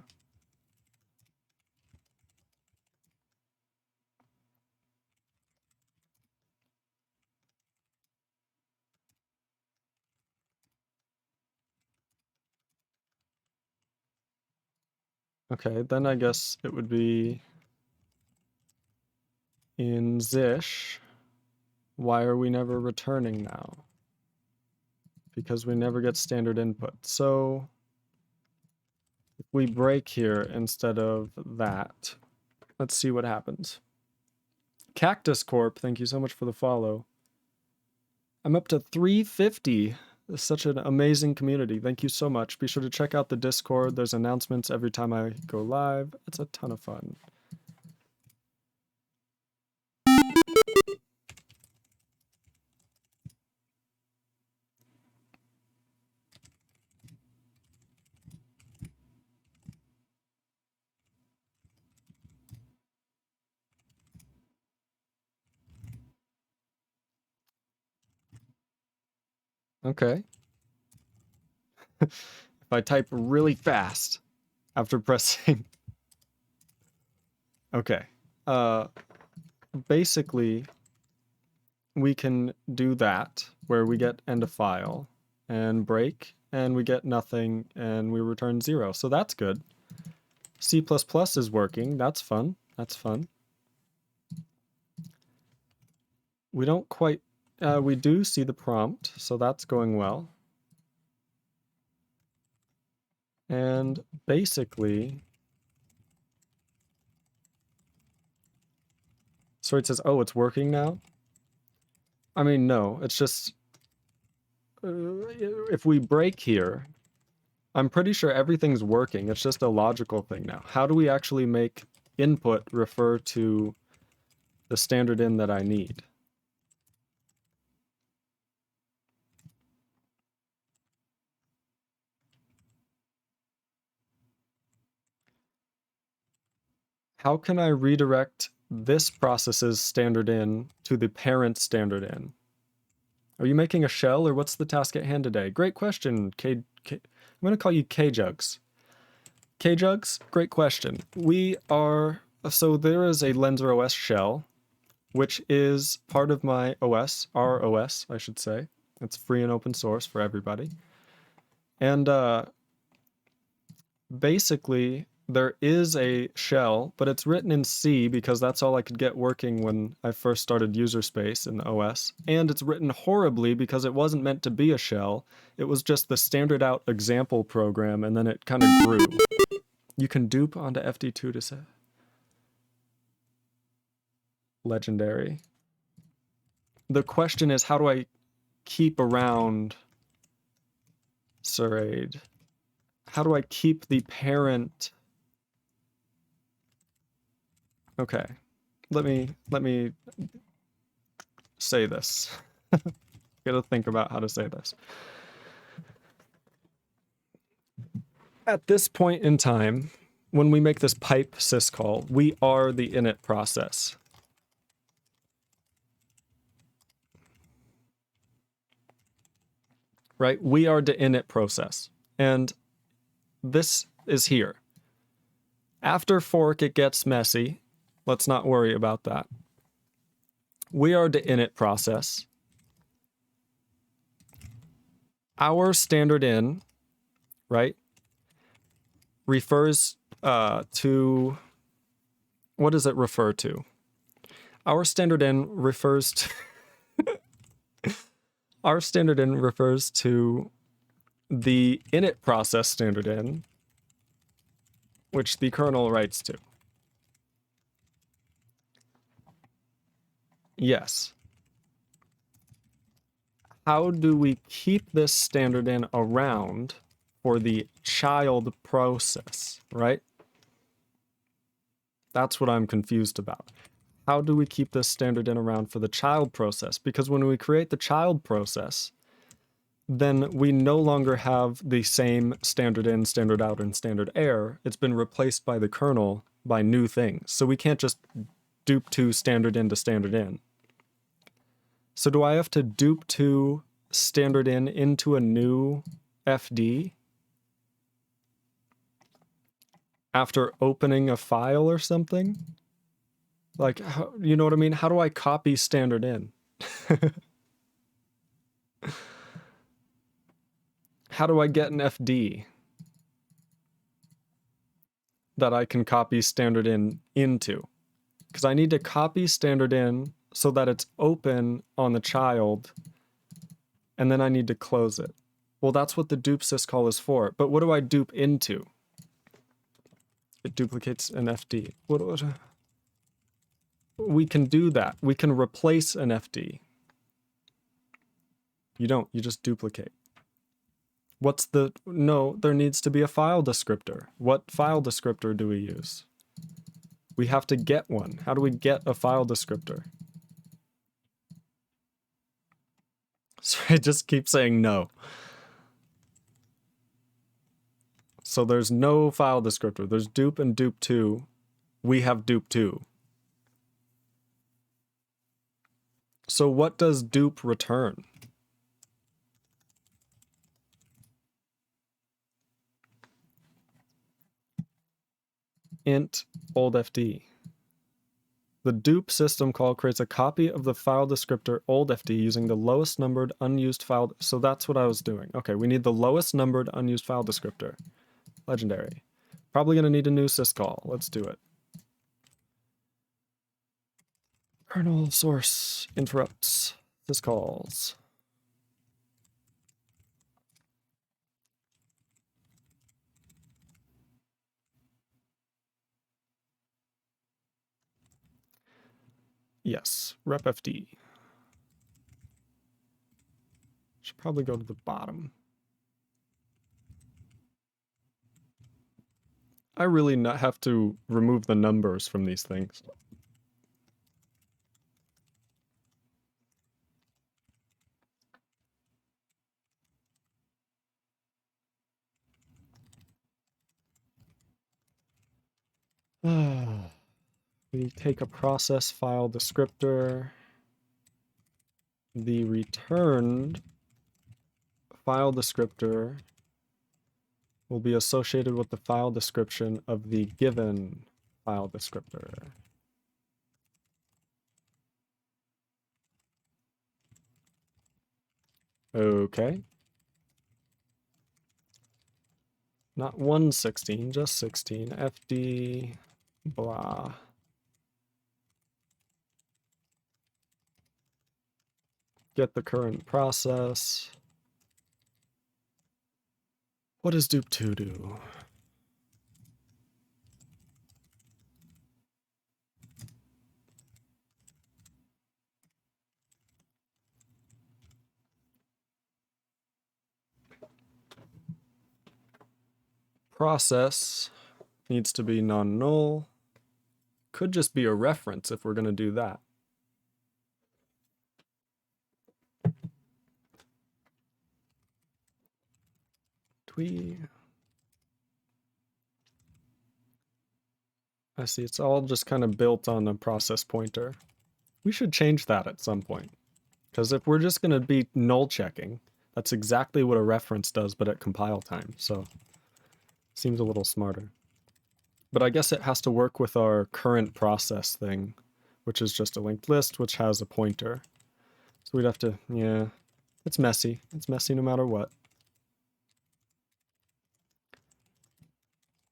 S2: Okay, then I guess it would be in Zish. Why are we never returning now? Because we never get standard input. So if we break here instead of that, let's see what happens. Cactus Corp, thank you so much for the follow. I'm up to 350. It's such an amazing community. Thank you so much. Be sure to check out the Discord. There's announcements every time I go live. It's a ton of fun. Okay. If I type really fast after pressing. Okay. Basically, we can do that, where we get end of file and break, and we get nothing, and we return 0. So that's good. C++ is working. That's fun. That's fun. We don't quite, we do see the prompt, so that's going well. And basically, so it says, oh, it's working now? I mean, no, it's just, if we break here, I'm pretty sure everything's working. It's just a logical thing now. How do we actually make input refer to the standard in that I need? How can I redirect this process's standard in to the parent standard in? Are you making a shell, or what's the task at hand today? Great question, I'm going to call you K-Jugs. K-Jugs, great question. So there is a LensorOS shell, which is part of my OS, our OS, I should say. It's free and open source for everybody. And basically, there is a shell, but it's written in C because that's all I could get working when I first started user space in the OS. And it's written horribly because it wasn't meant to be a shell. It was just the standard out example program, and then it kind of grew. You can dupe onto FD2 to say. Legendary. The question is, how do I keep around Surade? How do I keep the parent? Okay, let me say this. Gotta think about how to say this. At this point in time, when we make this pipe syscall, we are the init process. Right? We are the init process. And this is here. After fork, it gets messy. Let's not worry about that. We are the init process. Our standard in, right, refers to, what does it refer to? Our standard in refers to, our standard in refers to the init process standard in, which the kernel writes to. Yes. How do we keep this standard in around for the child process, right? That's what I'm confused about. How do we keep this standard in around for the child process? Because when we create the child process, then we no longer have the same standard in, standard out, and standard error. It's been replaced by the kernel by new things. So we can't just dupe to standard in to standard in. So do I have to dupe to standard in into a new FD after opening a file or something? Like, you know what I mean? How do I copy standard in? How do I get an FD that I can copy standard in into? Because I need to copy standard in so that it's open on the child, and then I need to close it. Well, that's what the dupe syscall is for. But what do I dupe into? It duplicates an FD. We can do that. We can replace an FD. You don't, you just duplicate. No, there needs to be a file descriptor. What file descriptor do we use? We have to get one. How do we get a file descriptor? Sorry, I just keep saying no. So there's no file descriptor. There's dupe and dupe2. We have dupe2. So what does dupe return? Int old FD. The dupe system call creates a copy of the file descriptor old FD using the lowest numbered unused file. So that's what I was doing. Okay, we need the lowest numbered unused file descriptor. Legendary. Probably going to need a new syscall. Let's do it. Kernel source interrupts syscalls. Yes, repfd. Should probably go to the bottom. I really not have to remove the numbers from these things. We take a process file descriptor. The returned file descriptor will be associated with the file description of the given file descriptor. Okay. Not 116, just 16. FD, blah. Get the current process. What does dupe2 do? Process needs to be non-null. Could just be a reference if we're going to do that. I see, it's all just kind of built on a process pointer. We should change that at some point. Because if we're just going to be null checking, that's exactly what a reference does, but at compile time. So seems a little smarter. But I guess it has to work with our current process thing, which is just a linked list, which has a pointer. So we'd have to, yeah, it's messy. It's messy no matter what.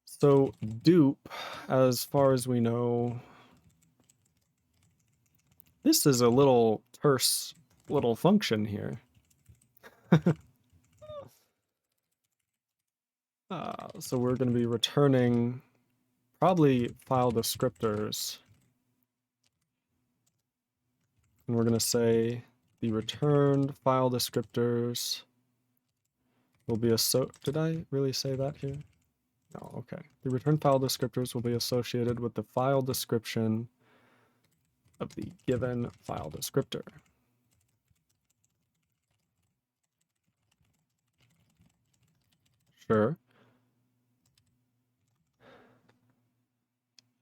S2: So dupe, as far as we know, this is a little terse little function here. So we're going to be returning probably file descriptors. And we're going to say the returned file descriptors will be did I really say that here? No, okay. The returned file descriptors will be associated with the file description of the given file descriptor. Sure.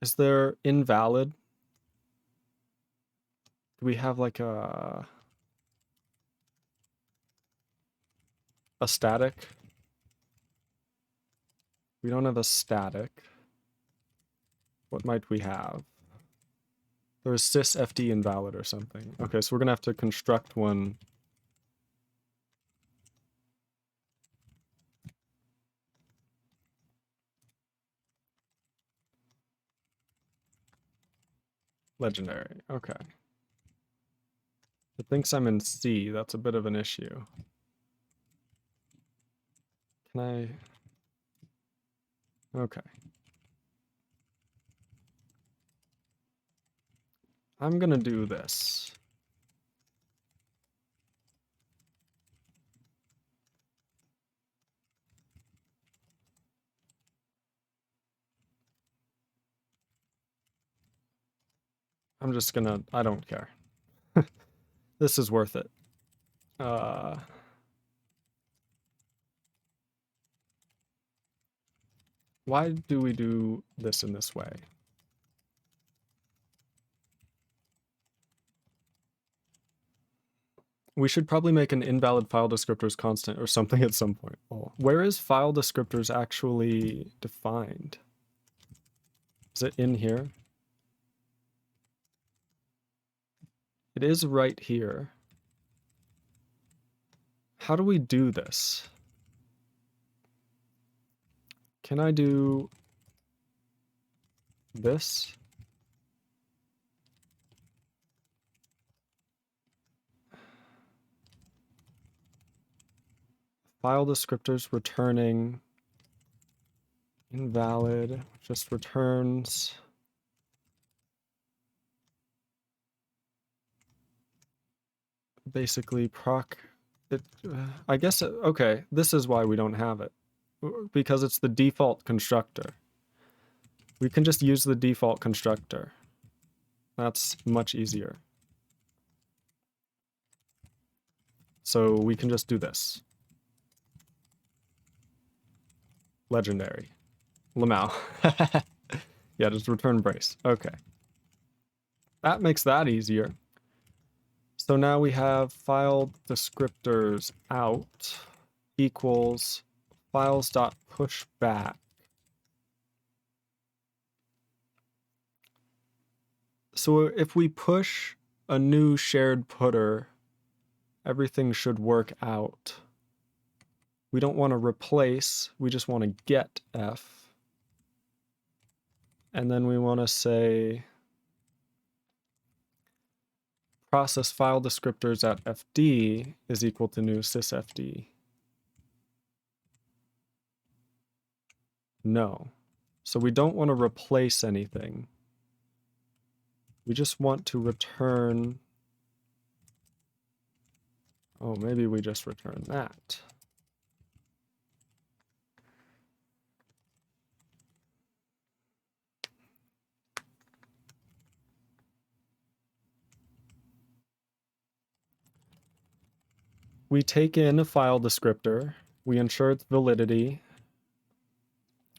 S2: Is there invalid? Do we have like a static? We don't have a static. What might we have? There's sysfd invalid or something. Okay, so we're gonna have to construct one. Legendary, okay. It thinks I'm in C, that's a bit of an issue. Can I? Okay. I'm gonna do this. I'm just gonna, I don't care. This is worth it. Why do we do this in this way? We should probably make an invalid file descriptors constant or something at some point. Oh, where is file descriptors actually defined? Is it in here? It is right here. How do we do this? Can I do this? File descriptors returning invalid, just returns. Basically proc it. I guess, okay, this is why we don't have it. Because it's the default constructor. We can just use the default constructor. That's much easier. So we can just do this. Legendary. Lamau. Yeah, just return brace. Okay. That makes that easier. So now we have file descriptors out equals files.pushback. So if we push a new shared putter, everything should work out. We don't want to replace, we just want to get F. And then we want to say process file descriptors at fd is equal to new sysfd. No. So we don't want to replace anything. We just want to return. Oh, maybe we just return that. We take in a file descriptor, we ensure its validity,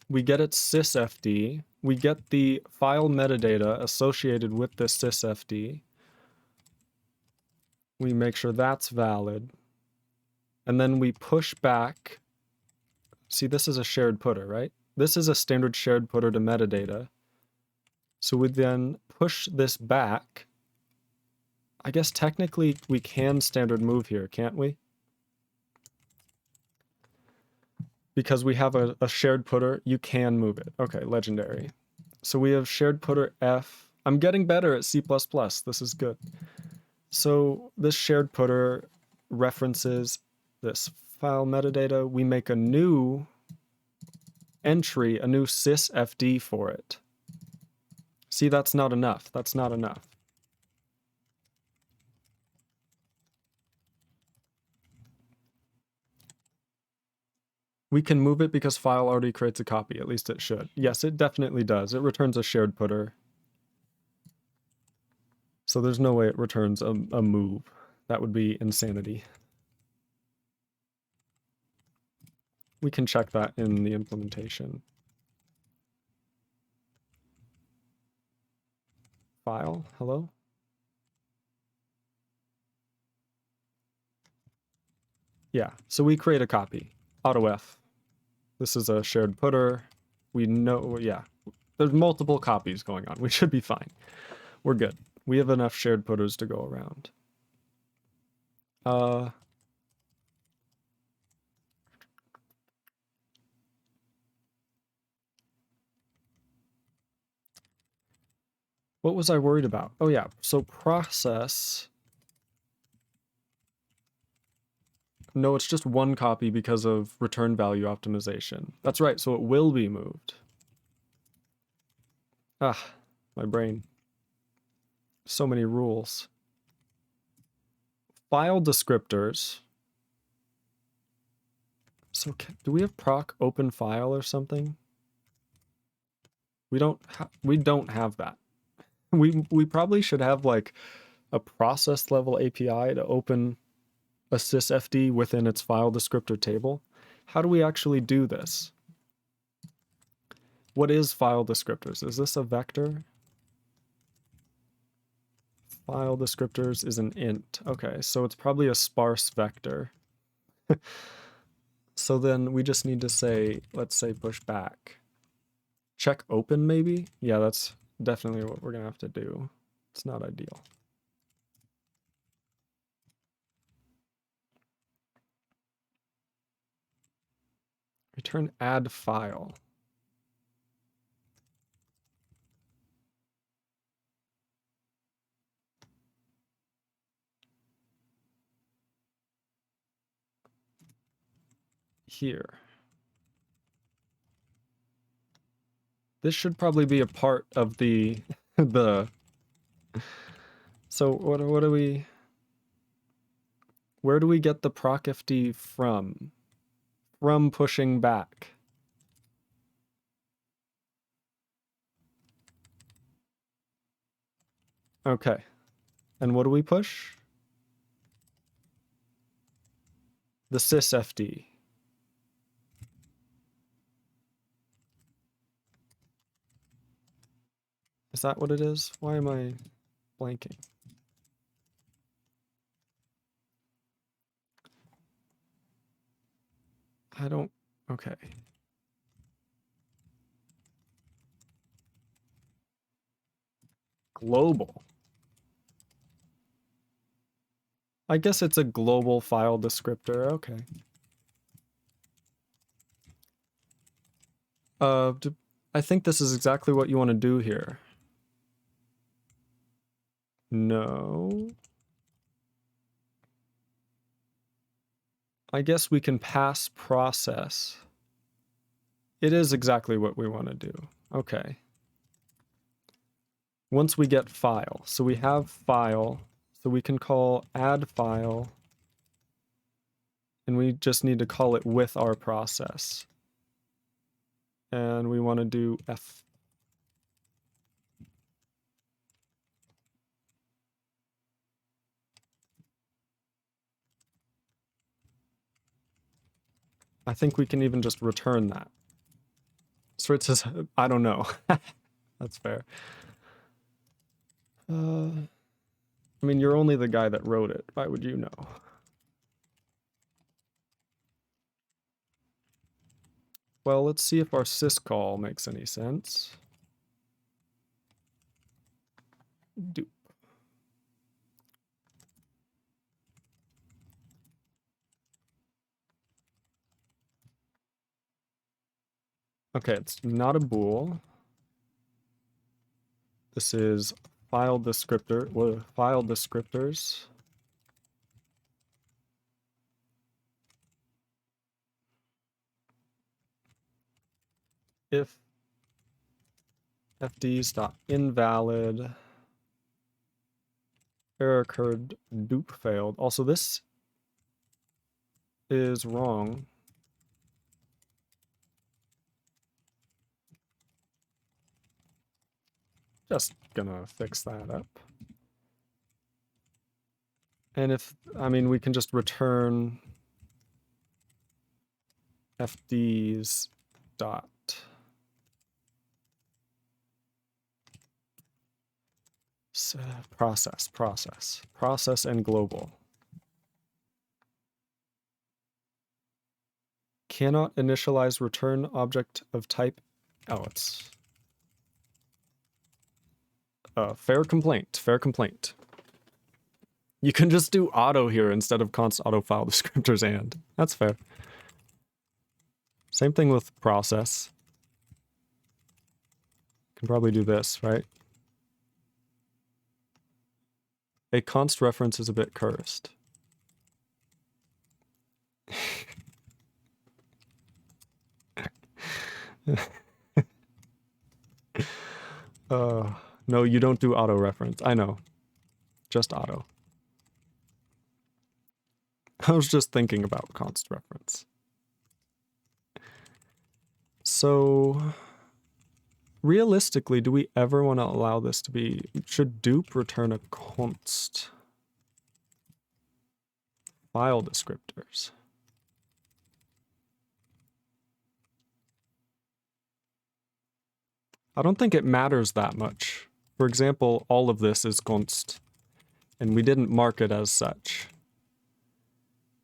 S2: we get its sysfd, we get the file metadata associated with this sysfd, we make sure that's valid, and then we push back. See, this is a shared putter, right? This is a standard shared putter to metadata. So we then push this back. I guess technically we can standard move here, can't we? Because we have a shared putter, you can move it. Okay, legendary. So we have shared putter F. I'm getting better at C++. This is good. So this shared putter references this file metadata. We make a new entry, a new sysfd for it. See, that's not enough. That's not enough. We can move it because file already creates a copy. At least it should. Yes, it definitely does. It returns a shared putter. So there's no way it returns a move. That would be insanity. We can check that in the implementation. File, hello? Yeah, so we create a copy. AutoF. This is a shared putter. We know, yeah, there's multiple copies going on. We should be fine. We're good. We have enough shared putters to go around. What was I worried about? Oh yeah, so process. No, it's just one copy because of return value optimization. That's right, so it will be moved. Ah, my brain. So many rules. File descriptors. So do we have proc open file or something? We don't have that. We probably should have like a process level API to open a sysfd within its file descriptor table. How do we actually do this? What is file descriptors? Is this a vector? File descriptors is an int. Okay, so it's probably a sparse vector. So then we just need to say, let's say push back. Check open maybe? Yeah, that's definitely what we're gonna have to do. It's not ideal. return add file. Here. This should probably be a part of the So what do we, where do we get the procfd from? From pushing back. Okay. And what do we push? The sysfd. Is that what it is? Why am I blanking? I don't, okay. Global. I guess it's a global file descriptor, okay. I think this is exactly what you want to do here. No. I guess we can pass process. It is exactly what we want to do. Okay. Once we get file, so we have file, so we can call add file, and we just need to call it with our process. And we want to do F. I think we can even just return that. So it says, I don't know. That's fair. I mean, you're only the guy that wrote it. Why would you know? Well, let's see if our syscall makes any sense. Dupe. Okay, it's not a bool. This is file descriptor. What are file descriptors? If fds.invalid error occurred, dupe failed. Also, this is wrong. Just gonna fix that up. And if, I mean, we can just return fds dot process and global. Cannot initialize return object of type. Oh, it's fair complaint. You can just do auto here instead of const auto file descriptors and. That's fair. Same thing with process. Can probably do this, right? A const reference is a bit cursed. No, you don't do auto reference. I know. Just auto. I was just thinking about const reference. So realistically, do we ever want to allow this to be, should dupe return a const file descriptors? I don't think it matters that much. For example, all of this is const, and we didn't mark it as such.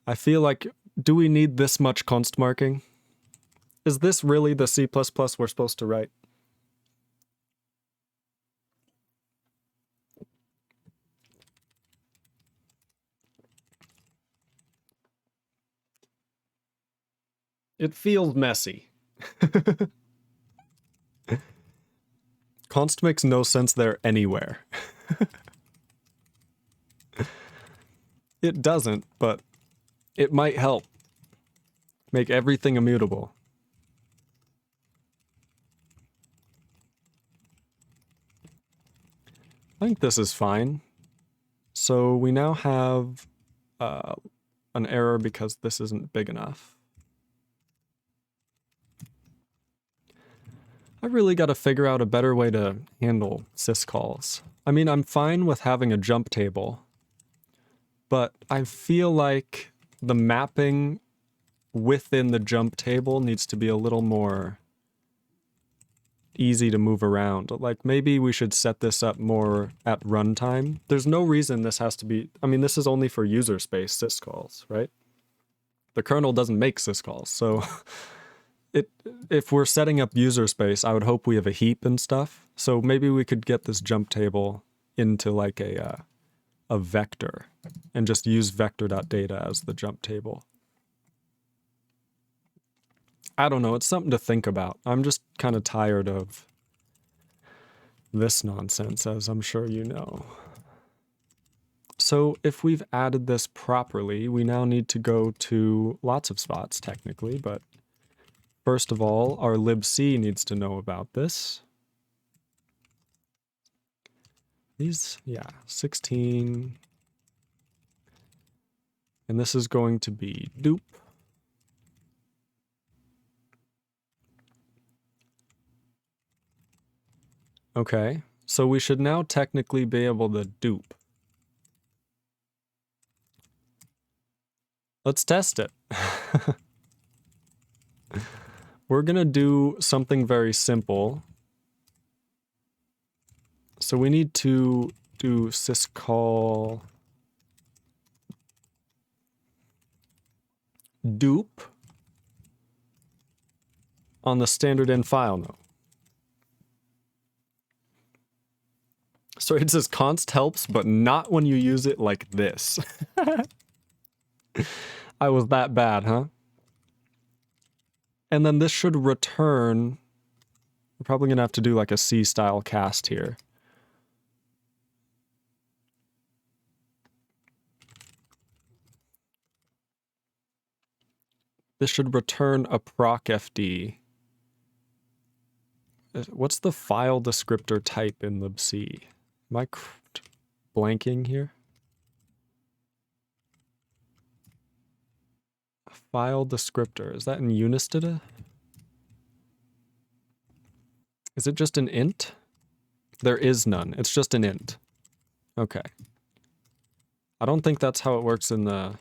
S2: I feel like, do we need this much const marking? Is this really the C++ we're supposed to write? It feels messy. Const makes no sense there anywhere. It doesn't, but it might help. Make everything immutable. I think this is fine. So we now have an error because this isn't big enough. I really got to figure out a better way to handle syscalls. I mean, I'm fine with having a jump table, but I feel like the mapping within the jump table needs to be a little more easy to move around. Like maybe we should set this up more at runtime. There's no reason this has to be, I mean, this is only for user space syscalls, right? The kernel doesn't make syscalls, so if we're setting up user space, I would hope we have a heap and stuff. So maybe we could get this jump table into like a vector and just use vector.data as the jump table. I don't know, it's something to think about. I'm just kind of tired of this nonsense, as I'm sure you know. So if we've added this properly, we now need to go to lots of spots technically, but first of all, our libc needs to know about this. These, yeah, 16. And this is going to be dupe. Okay, so we should now technically be able to dupe. Let's test it. We're gonna do something very simple. So we need to do syscall dupe on the standard in file node. So it says const helps, but not when you use it like this. I was that bad, huh? And then this should return. We're probably gonna have to do like a C-style cast here. This should return a procfd. What's the file descriptor type in libc? Am I blanking here? File descriptor, is that in Unistd? Is it just an int? There is none, it's just an int. Okay. I don't think that's how it works in the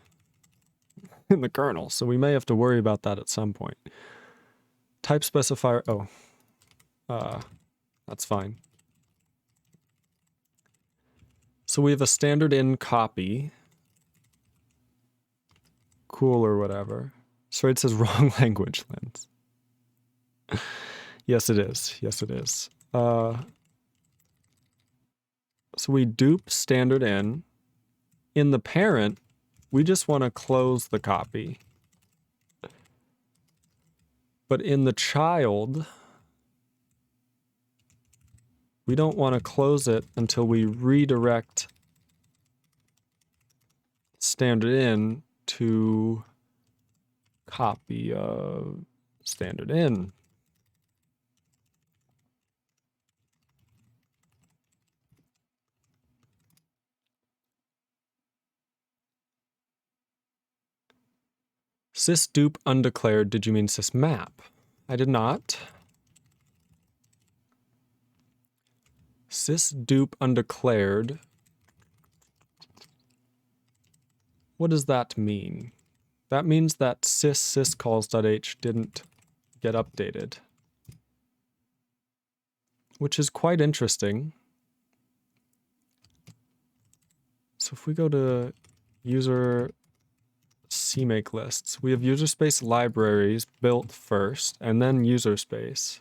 S2: kernel, so we may have to worry about that at some point. Type specifier, that's fine. So we have a standard in copy. Cool or whatever. Sorry, it says wrong language, Lens. Yes, it is. Yes, it is. So we dupe standard in. In the parent, we just want to close the copy. But in the child, we don't want to close it until we redirect standard in to copy of standard in. Sysdupe undeclared, did you mean sysmap? I did not. Sysdupe undeclared. What does that mean? That means that syscalls.h didn't get updated. Which is quite interesting. So if we go to user CMake lists, we have user space libraries built first, and then user space.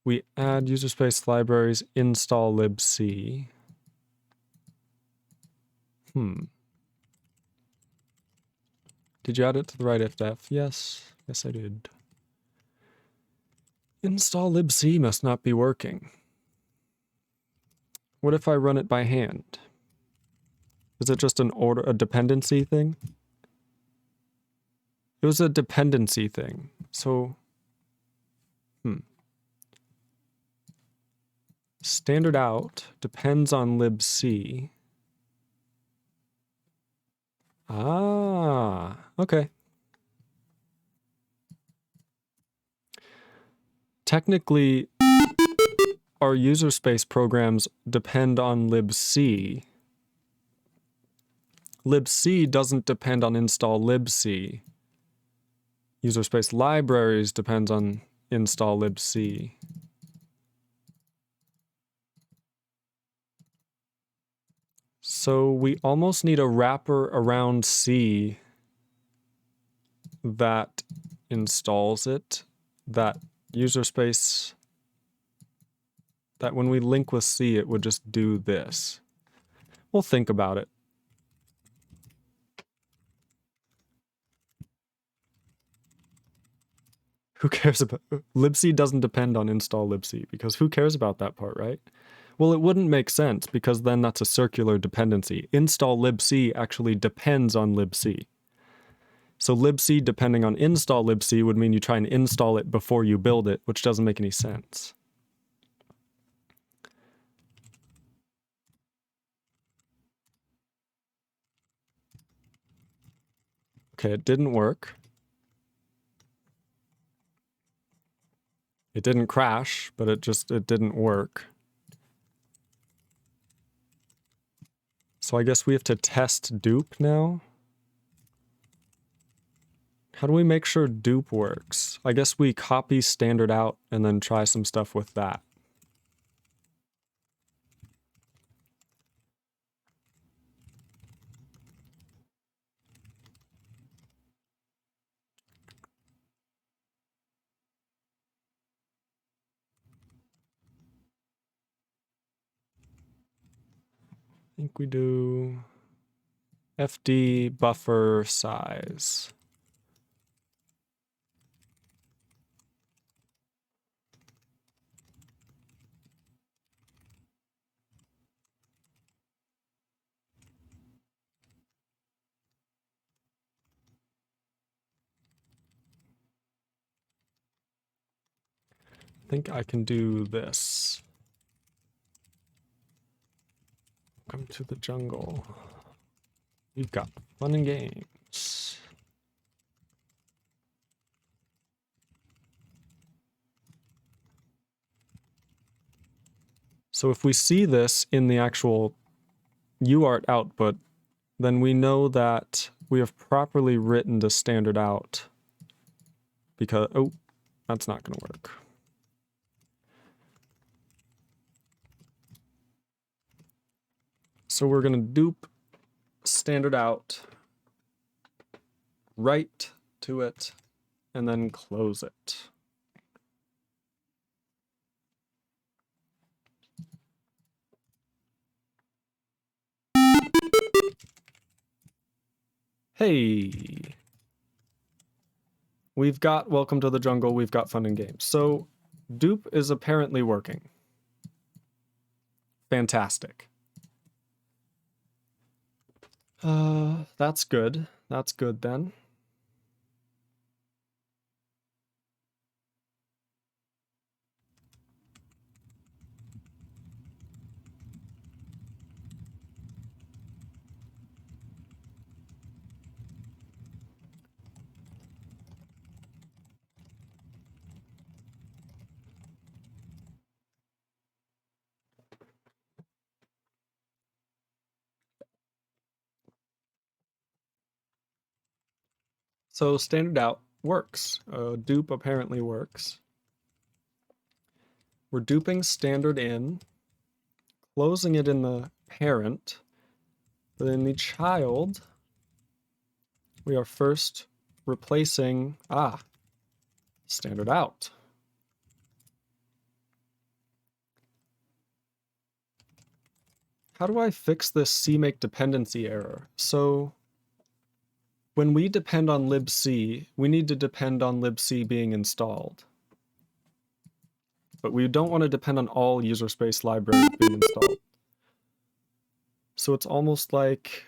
S2: We add user space libraries, install libc. Did you add it to the right ifdef? Yes. Yes, I did. Install libc must not be working. What if I run it by hand? Is it just a dependency thing? It was a dependency thing. So, standard out depends on libc. Ah, okay. Technically, our user space programs depend on libc. Libc doesn't depend on install libc. User space libraries depends on install libc. So we almost need a wrapper around C that installs it, that user space, that when we link with C, it would just do this. We'll think about it. Who cares about libc doesn't depend on install libc, because who cares about that part, right? Well, it wouldn't make sense, because then that's a circular dependency. Install libc actually depends on libc. So libc depending on install libc would mean you try and install it before you build it, which doesn't make any sense. Okay, it didn't work. It didn't crash, but it didn't work. So I guess we have to test dupe now. How do we make sure dupe works? I guess we copy standard out and then try some stuff with that. I think we do FD buffer size. I think I can do this. Welcome to the jungle. We've got fun and games. So if we see this in the actual UART output, then we know that we have properly written the standard out. Because, oh, that's not going to work. So we're going to dupe standard out, write to it, and then close it. Hey, we've got welcome to the jungle, we've got fun and games. So dupe is apparently working. Fantastic. That's good. That's good then. So standard out works. Dupe apparently works. We're duping standard in, closing it in the parent, but in the child, we are first replacing, standard out. How do I fix this CMake dependency error? So when we depend on libc, we need to depend on libc being installed. But we don't want to depend on all user space libraries being installed. So it's almost like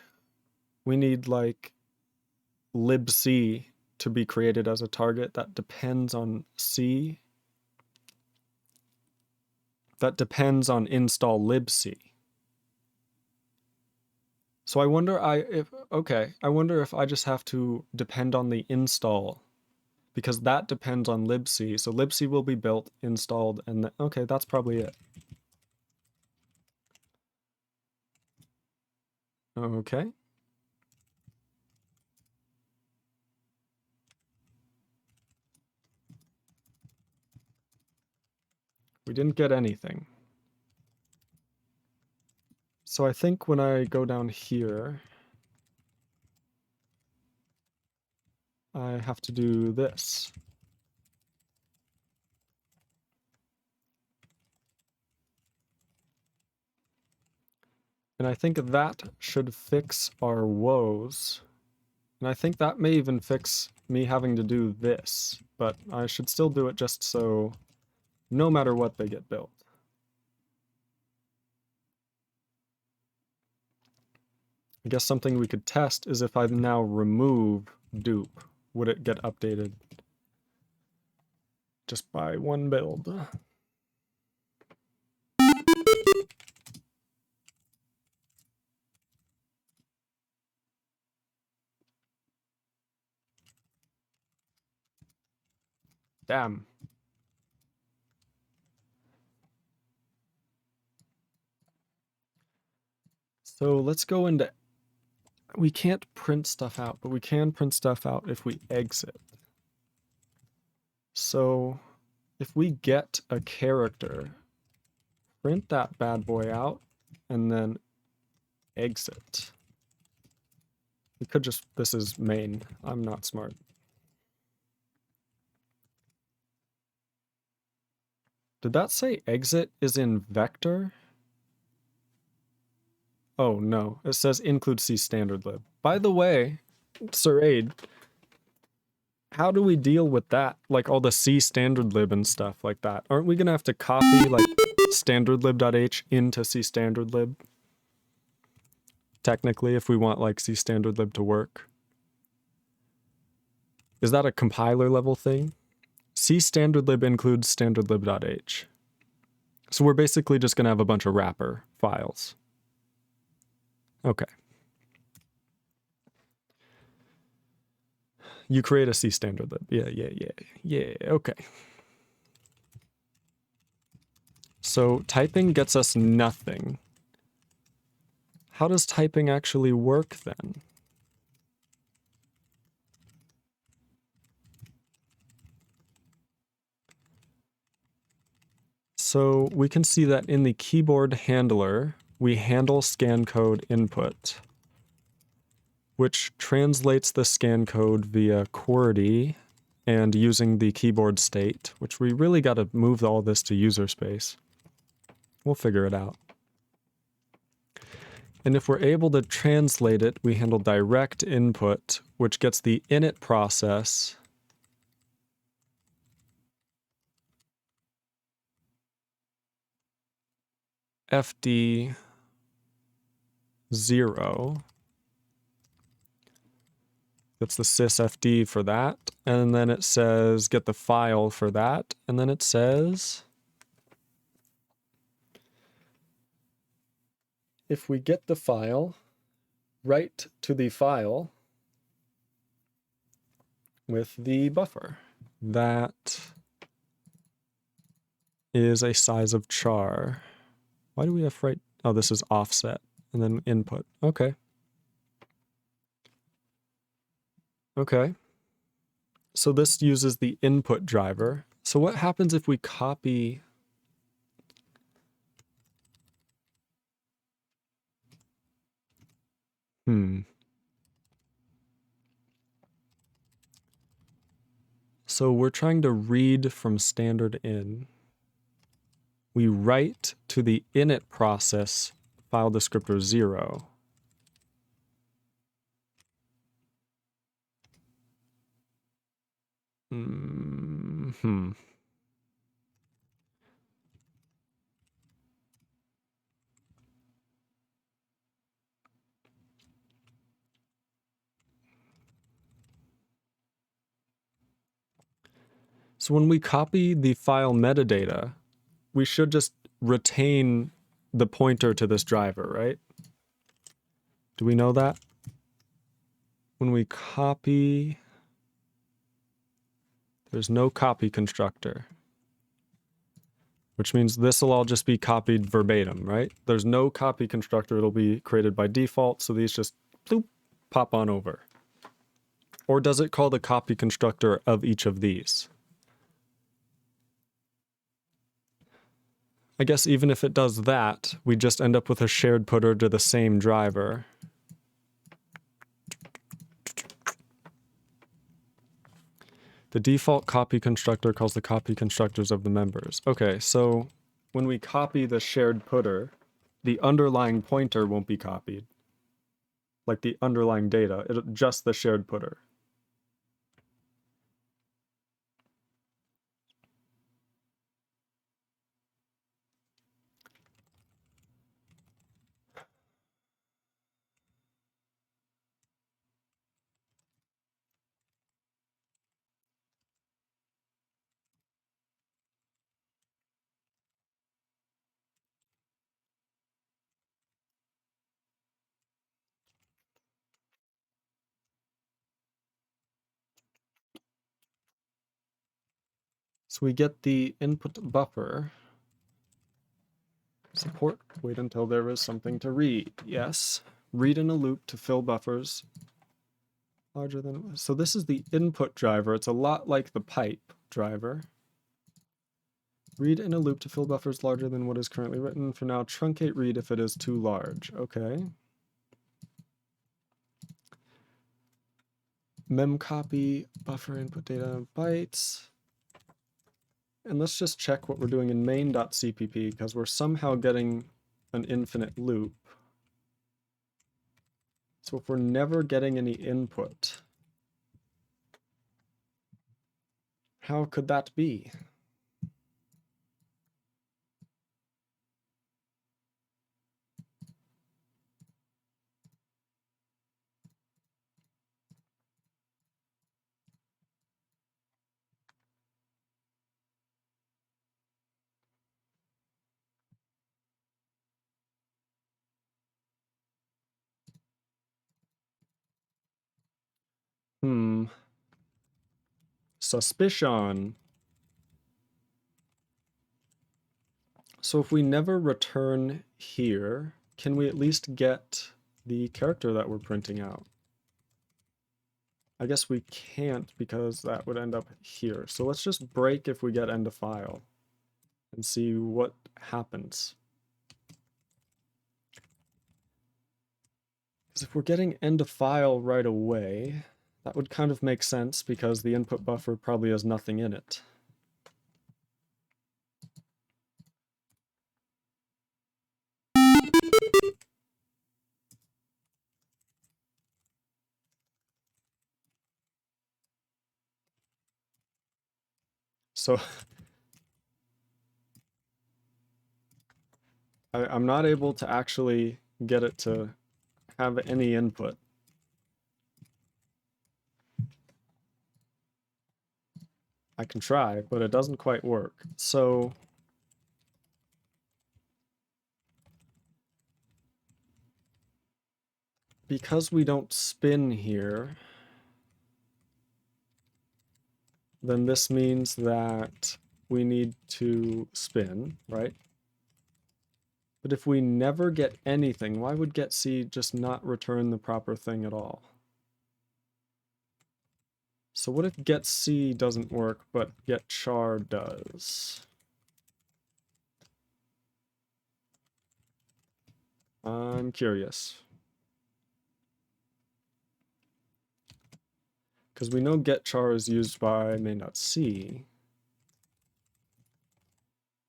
S2: we need like libc to be created as a target that depends on C, that depends on install libc. So I wonder I wonder if I just have to depend on the install, because that depends on libc. So libc will be built, installed, and then, okay, that's probably it. Okay. We didn't get anything. So I think when I go down here, I have to do this. And I think that should fix our woes. And I think that may even fix me having to do this, but I should still do it just so no matter what they get built. I guess something we could test is if I now remove dupe, would it get updated just by one build? Damn. So let's go into, we can't print stuff out, but we can print stuff out if we exit. So if we get a character, print that bad boy out and then exit. We could just, this is main. I'm not smart. Did that say exit is in vector? Oh no, it says include C standard lib. By the way, Sir Aid, how do we deal with that? Like all the C standard lib and stuff like that. Aren't we gonna have to copy like standardlib.h into C standard lib? Technically, if we want like C standard lib to work. Is that a compiler level thing? C standard lib includes standardlib.h. So we're basically just gonna have a bunch of wrapper files. Okay. You create a C standard lib. Yeah, okay. So typing gets us nothing. How does typing actually work then? So we can see that in the keyboard handler, we handle scan code input, which translates the scan code via QWERTY and using the keyboard state, which we really got to move all this to user space. We'll figure it out. And if we're able to translate it, we handle direct input, which gets the init process fd 0. That's the sysfd for that. And then it says get the file for that. And then it says if we get the file, write to the file with the buffer. That is a size of char. Why do we have write? Oh, this is offset and then input. Okay. Okay. So this uses the input driver. So what happens if we copy? So we're trying to read from standard in. We write to the init process file descriptor 0. Hmm. So when we copy the file metadata, we should just retain the pointer to this driver, right? Do we know that? When we copy, there's no copy constructor, which means this will all just be copied verbatim, right? There's no copy constructor. It'll be created by default. So these just bloop, pop on over. Or does it call the copy constructor of each of these? I guess even if it does that, we just end up with a shared putter to the same driver. The default copy constructor calls the copy constructors of the members. Okay, so when we copy the shared putter, the underlying pointer won't be copied. Like the underlying data, just the shared putter. So we get the input buffer. Support, wait until there is something to read. Yes, read in a loop to fill buffers larger than, so this is the input driver. It's a lot like the pipe driver. Read in a loop to fill buffers larger than what is currently written. For now, truncate read if it is too large. Okay. Memcopy, buffer input data bytes. And let's just check what we're doing in main.cpp because we're somehow getting an infinite loop. So if we're never getting any input, how could that be? Suspicion. So if we never return here, can we at least get the character that we're printing out? I guess we can't because that would end up here. So let's just break if we get end of file and see what happens. Because if we're getting end of file right away, that would kind of make sense because the input buffer probably has nothing in it. So I'm not able to actually get it to have any input. I can try, but it doesn't quite work. So because we don't spin here, then this means that we need to spin, right? But if we never get anything, why would getC just not return the proper thing at all? So what if getC doesn't work, but getChar does? I'm curious. Because we know getChar is used by main.c,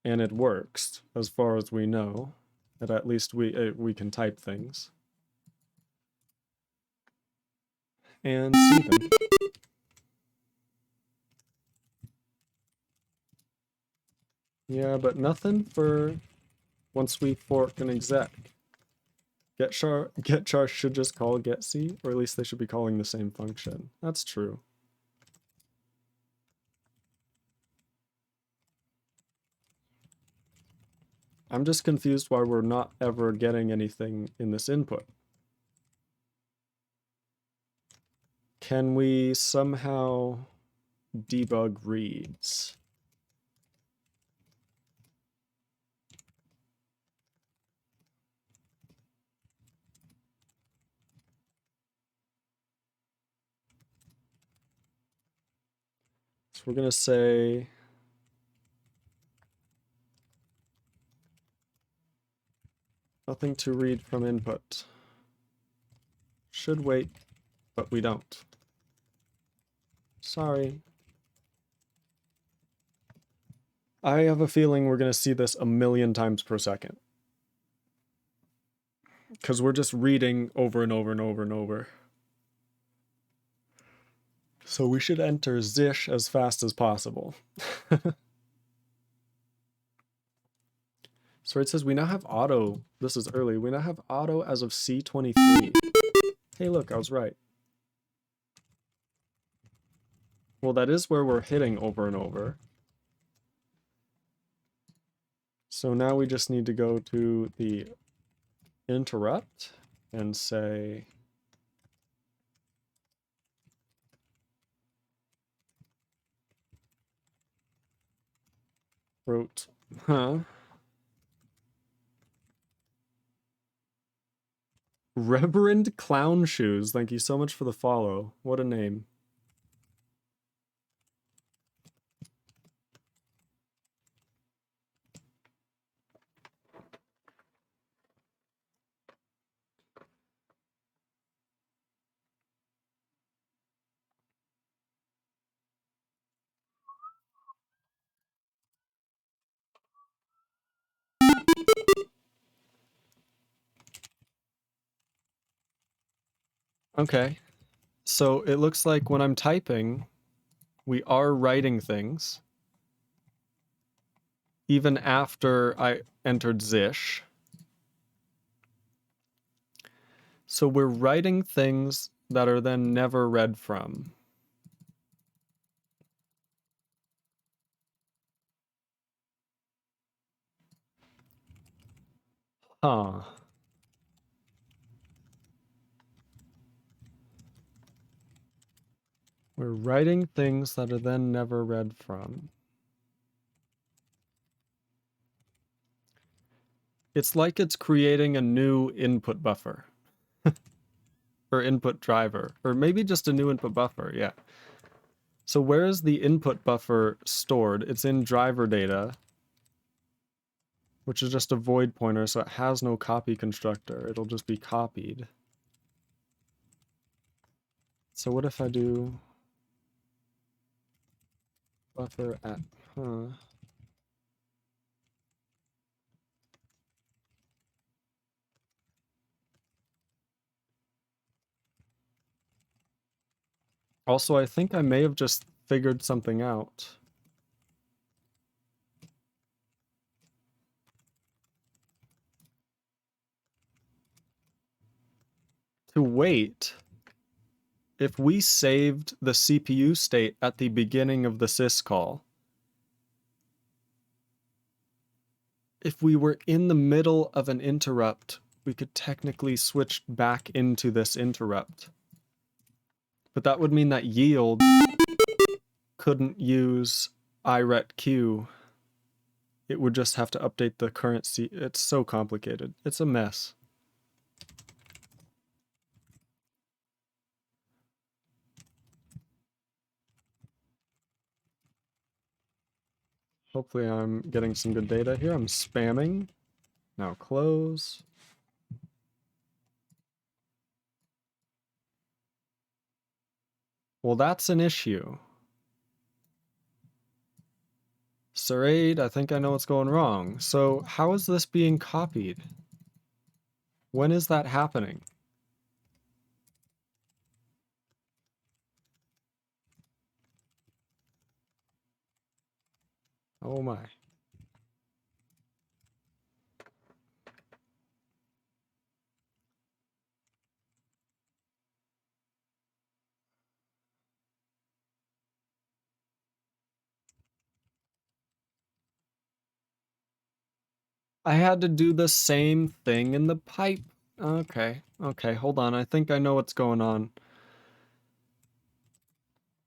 S2: and it works, as far as we know, that at least we can type things. And see them. Yeah, but nothing for once we fork an exec. Getchar should just call getC, or at least they should be calling the same function. That's true. I'm just confused why we're not ever getting anything in this input. Can we somehow debug reads? So we're going to say nothing to read from input. Should wait, but we don't. Sorry. I have a feeling we're going to see this a million times per second. Because we're just reading over and over and over and over. So we should enter zish as fast as possible. So it says we now have auto. This is early. We now have auto as of C23. Hey, look, I was right. Well, that is where we're hitting over and over. So now we just need to go to the interrupt and say wrote, Reverend Clown Shoes. Thank you so much for the follow. What a name. Okay. So it looks like when I'm typing, we are writing things. Even after I entered zish. So we're writing things that are then never read from. Huh. We're writing things that are then never read from. It's like it's creating a new input buffer. Or input driver. Or maybe just a new input buffer, yeah. So where is the input buffer stored? It's in driver data, which is just a void pointer, so it has no copy constructor. It'll just be copied. So what if I do buffer at, Also, I think I may have just figured something out. To wait, if we saved the CPU state at the beginning of the syscall, if we were in the middle of an interrupt, we could technically switch back into this interrupt. But that would mean that yield couldn't use iretq. It would just have to update the current C. It's so complicated. It's a mess. Hopefully I'm getting some good data here. I'm spamming. Now close. Well, that's an issue. Saraid, I think I know what's going wrong. So how is this being copied? When is that happening? Oh my. I had to do the same thing in the pipe. Okay, hold on. I think I know what's going on.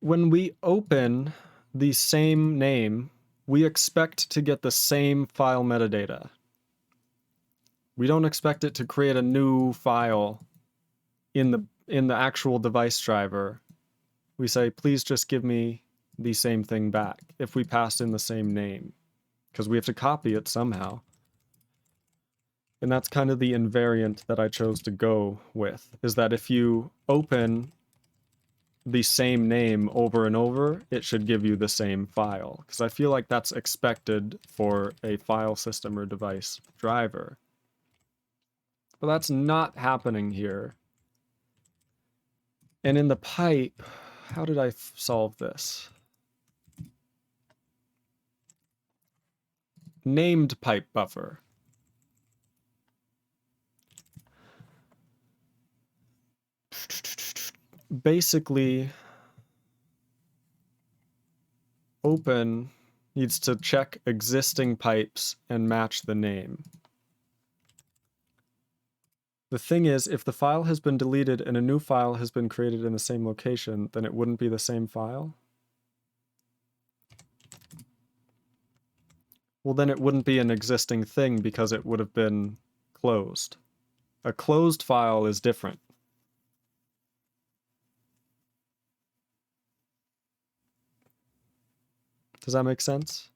S2: When we open the same name, we expect to get the same file metadata. We don't expect it to create a new file in the actual device driver. We say, please just give me the same thing back if we pass in the same name, because we have to copy it somehow. And that's kind of the invariant that I chose to go with, is that if you open the same name over and over, it should give you the same file, because I feel like that's expected for a file system or device driver. But that's not happening here. And in the pipe, how did I solve this? Named pipe buffer. Basically, open needs to check existing pipes and match the name. The thing is, if the file has been deleted and a new file has been created in the same location, then it wouldn't be the same file. Well, then it wouldn't be an existing thing because it would have been closed. A closed file is different. Does that make sense?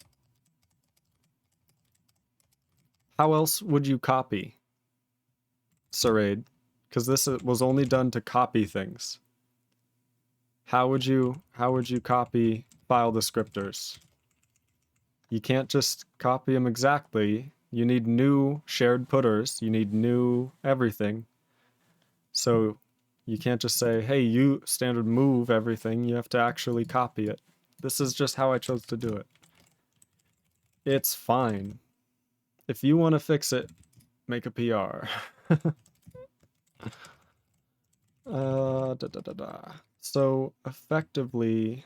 S2: How else would you copy Sarade? Because this was only done to copy things. How would you copy file descriptors? You can't just copy them exactly. You need new shared putters. You need new everything. So you can't just say, hey, you standard move everything. You have to actually copy it. This is just how I chose to do it. It's fine. If you want to fix it, make a PR. So effectively,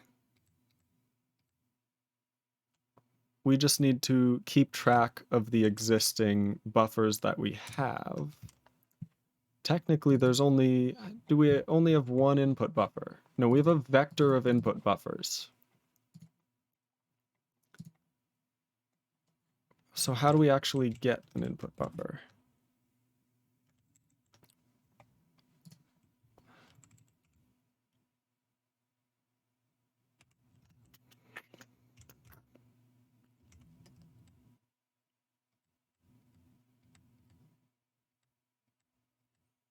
S2: we just need to keep track of the existing buffers that we have. Technically, there's only, do we only have one input buffer? No, we have a vector of input buffers. So how do we actually get an input buffer?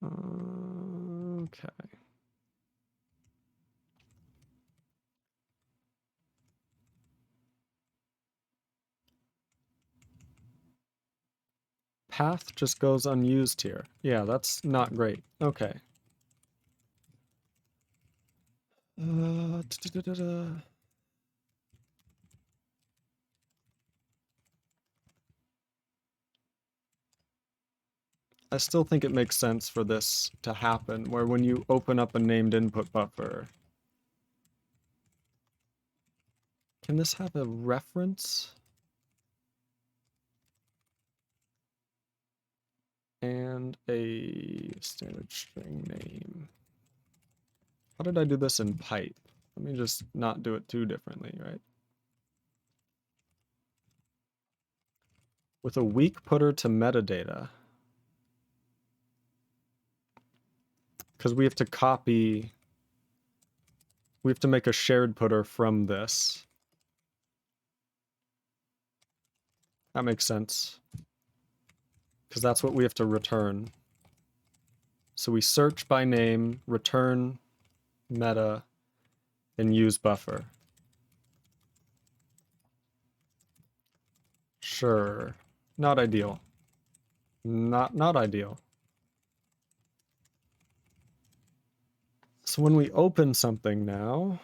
S2: Okay. Path just goes unused here. Yeah, that's not great. Okay. I still think it makes sense for this to happen, where when you open up a named input buffer, can this have a reference? And a standard string name. How did I do this in pipe? Let me just not do it too differently, right? With a weak putter to metadata. Because we have to copy, we have to make a shared putter from this. That makes sense. Because that's what we have to return. So we search by name, return meta, and use buffer. Sure. Not ideal. Not ideal. So when we open something now,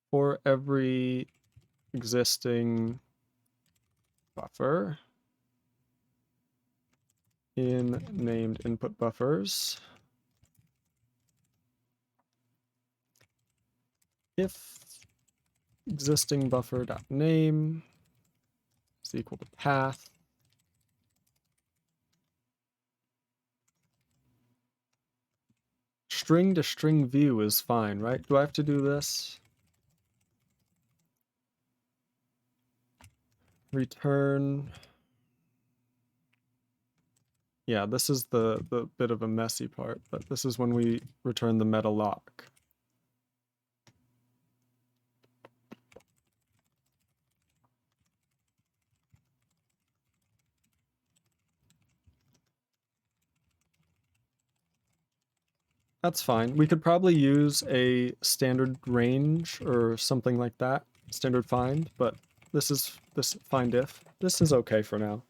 S2: for every existing buffer in named input buffers, if existing buffer dot name is equal to path. String to string view is fine, right? Do I have to do this? Return. Yeah, this is the bit of a messy part, but this is when we return the meta lock. That's fine. We could probably use a standard range or something like that, standard find, but this find if. This is okay for now.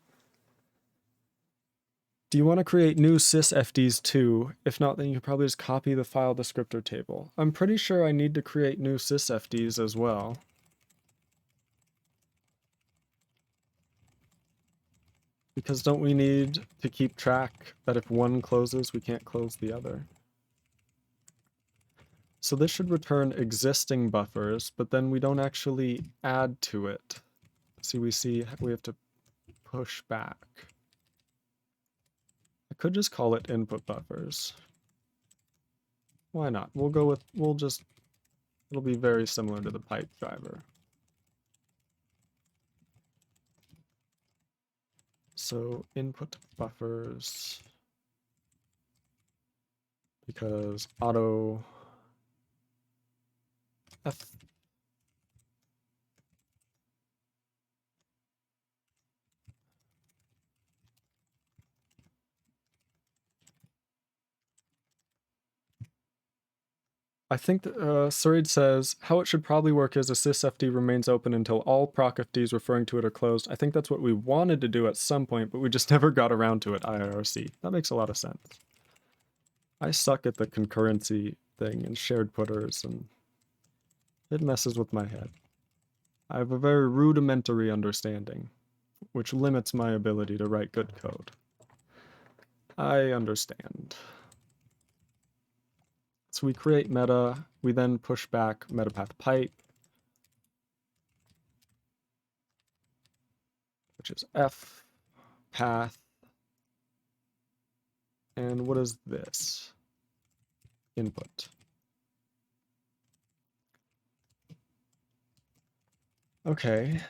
S2: Do you want to create new sysfds too? If not, then you could probably just copy the file descriptor table. I'm pretty sure I need to create new sysfds as well. Because don't we need to keep track that if one closes, we can't close the other? So this should return existing buffers, but then we don't actually add to it. See we have to push back. I could just call it input buffers. Why not? It'll be very similar to the pipe driver. So input buffers, because auto F. I think Surid says how it should probably work is a sysfd remains open until all procfds referring to it are closed. I think that's what we wanted to do at some point, but we just never got around to it, IRC. That makes a lot of sense. I suck at the concurrency thing and shared putters, and it messes with my head. I have a very rudimentary understanding, which limits my ability to write good code. I understand. So we create meta, we then push back metapath pipe, which is F path. And what is this? Input. Okay.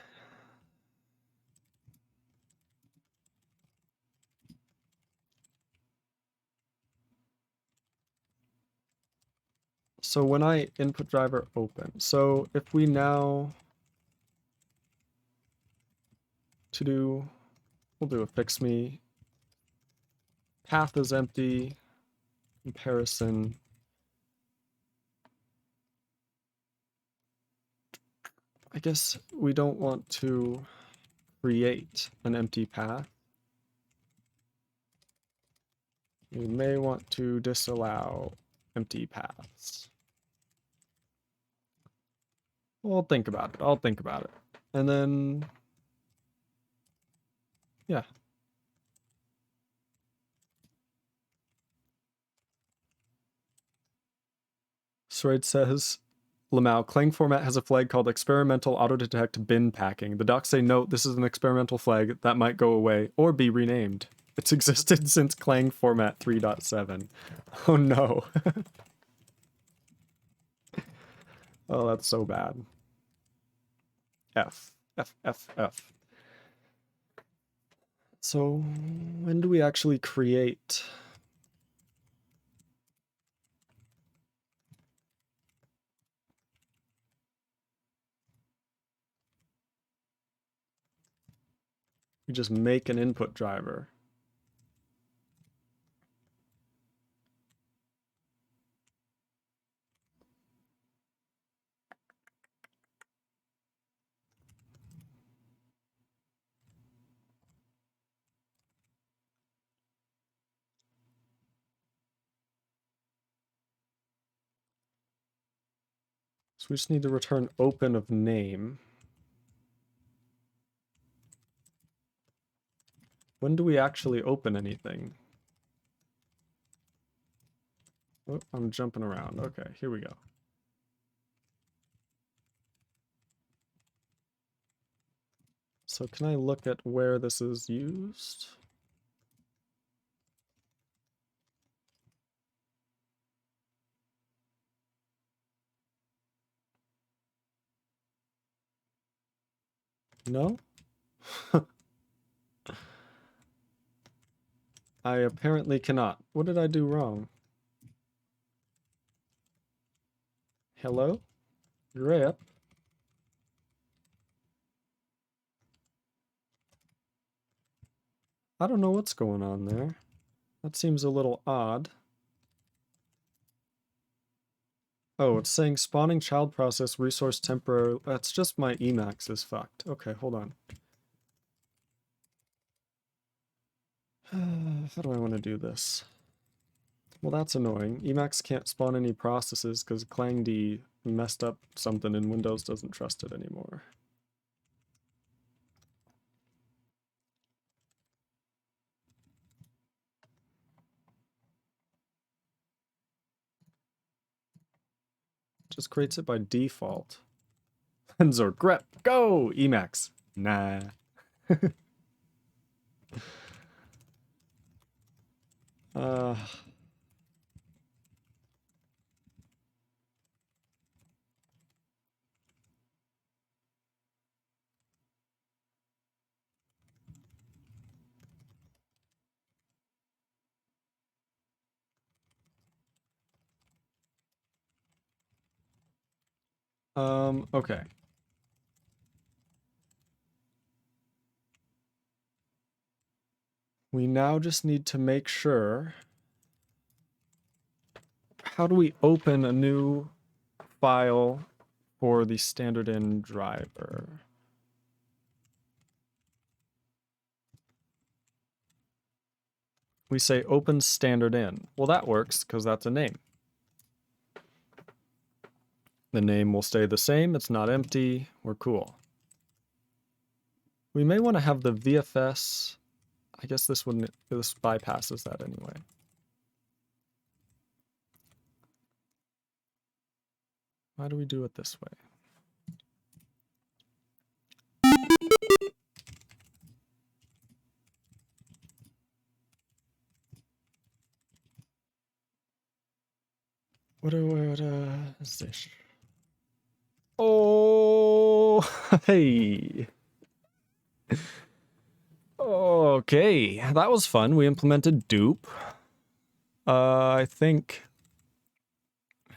S2: So when I input driver open, so if we now we'll do a fix me. Path is empty. Comparison. I guess we don't want to create an empty path. We may want to disallow empty paths. We'll think about it. I'll think about it. And then, yeah. Sroid says, Lamau, Clang format has a flag called experimental auto-detect bin packing. The docs say, note, this is an experimental flag that might go away or be renamed. It's existed since Clang format 3.7. Oh no. Oh, that's so bad. F. F, F, F. So, when do we actually create? We just make an input driver. So we just need to return open of name. When do we actually open anything? Oh, I'm jumping around. Okay, here we go. So can I look at where this is used? No? I apparently cannot. What did I do wrong? Hello? Grip? I don't know what's going on there. That seems a little odd. Oh, it's saying spawning child process resource temporary. That's just my Emacs is fucked. Okay, hold on. How do I want to do this? Well, that's annoying. Emacs can't spawn any processes because ClangD messed up something and Windows doesn't trust it anymore. Just creates it by default. Lensor, grep, go! Emacs. Nah. uh... Okay. We now just need to make sure. How do we open a new file for the standard in driver? We say open standard in. Well, that works because that's a name. The name will stay the same. It's not empty. We're cool. We may want to have the VFS. I guess this bypasses that anyway. Why do we do it this way? What is this? Oh, hey. Okay, that was fun. We implemented dupe. I think.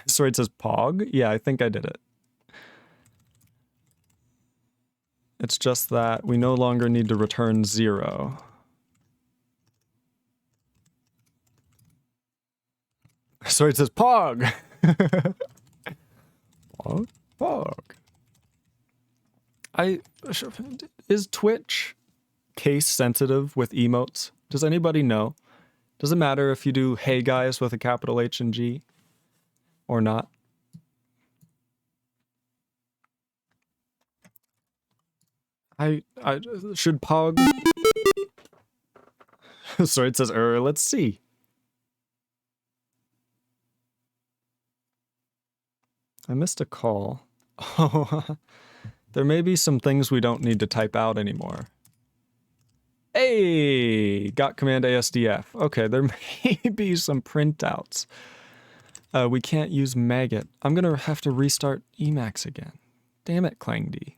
S2: Sorry, it says pog. Yeah, I think I did it. It's just that we no longer need to return 0. Sorry, it says pog. Pog. Is Twitch case sensitive with emotes? Does anybody know? Does it matter if you do hey guys with a capital H and G or not? I should pog. Sorry, it says let's see. I missed a call. Oh, there may be some things we don't need to type out anymore. Hey, got command ASDF. Okay, there may be some printouts. We can't use maggot. I'm gonna have to restart Emacs again. Damn it, ClangD.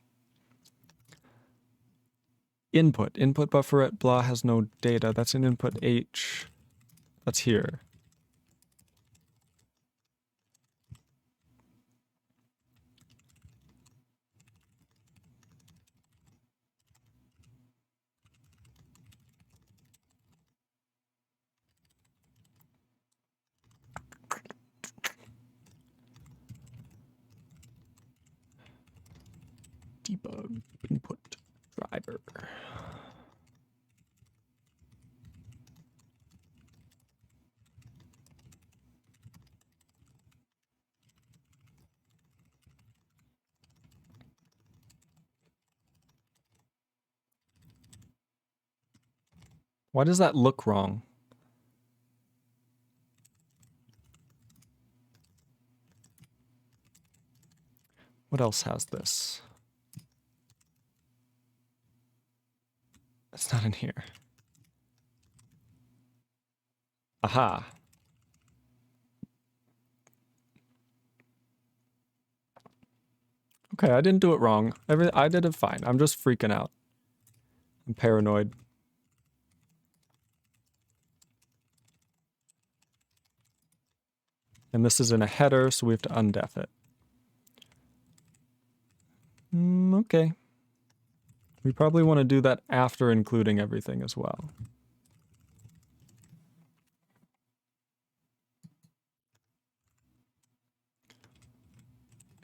S2: Input bufferette blah has no data. That's an input H. That's here. Debug input driver. Why does that look wrong? What else has this? It's not in here. Aha. Okay, I didn't do it wrong. I did it fine. I'm just freaking out. I'm paranoid. And this is in a header, so we have to undef it. Okay. We probably want to do that after including everything as well.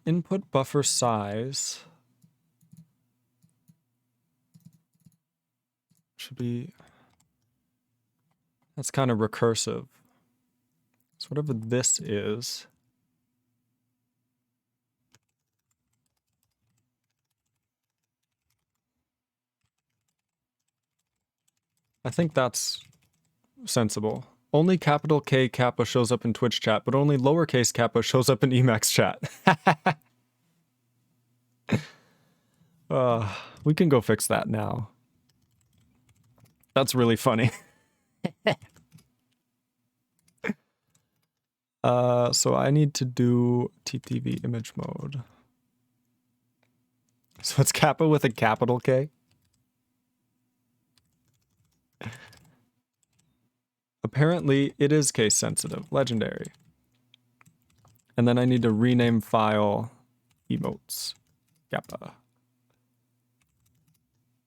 S2: Input buffer size should be, that's kind of recursive. So whatever this is, I think that's sensible. Only capital K kappa shows up in Twitch chat, but only lowercase kappa shows up in Emacs chat. We can go fix that now. That's really funny. So I need to do TTV image mode. So it's kappa with a capital K? Apparently it is case sensitive. Legendary. And then I need to rename file emotes kappa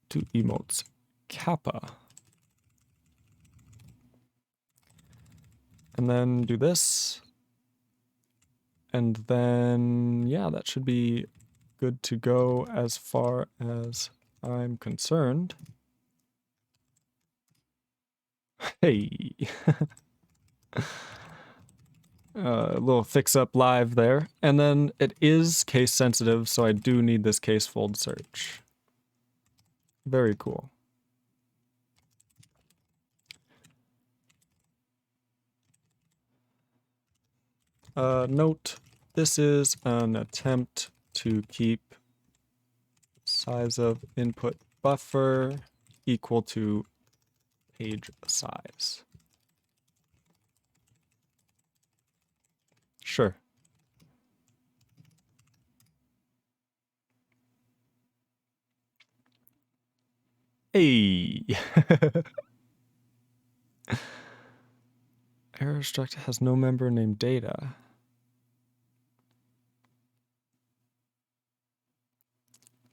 S2: to emotes kappa. And then do this. And then, yeah, that should be good to go as far as I'm concerned. Hey. A little fix up live there. And then it is case sensitive, so I do need this case fold search. Very cool. Note, this is an attempt to keep size of input buffer equal to page size. Sure. Hey. Error struct has no member named data.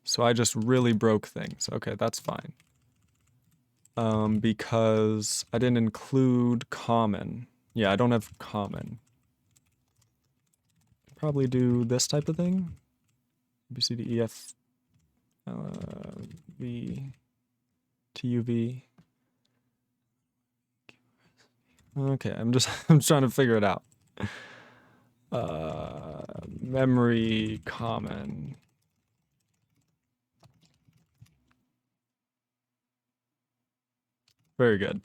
S2: So I just really broke things. Okay, that's fine. Because I didn't include common. Yeah, I don't have common. Probably do this type of thing. B, C, D, E, F, V, T, U, V. Okay, I'm trying to figure it out. Memory common. Very good.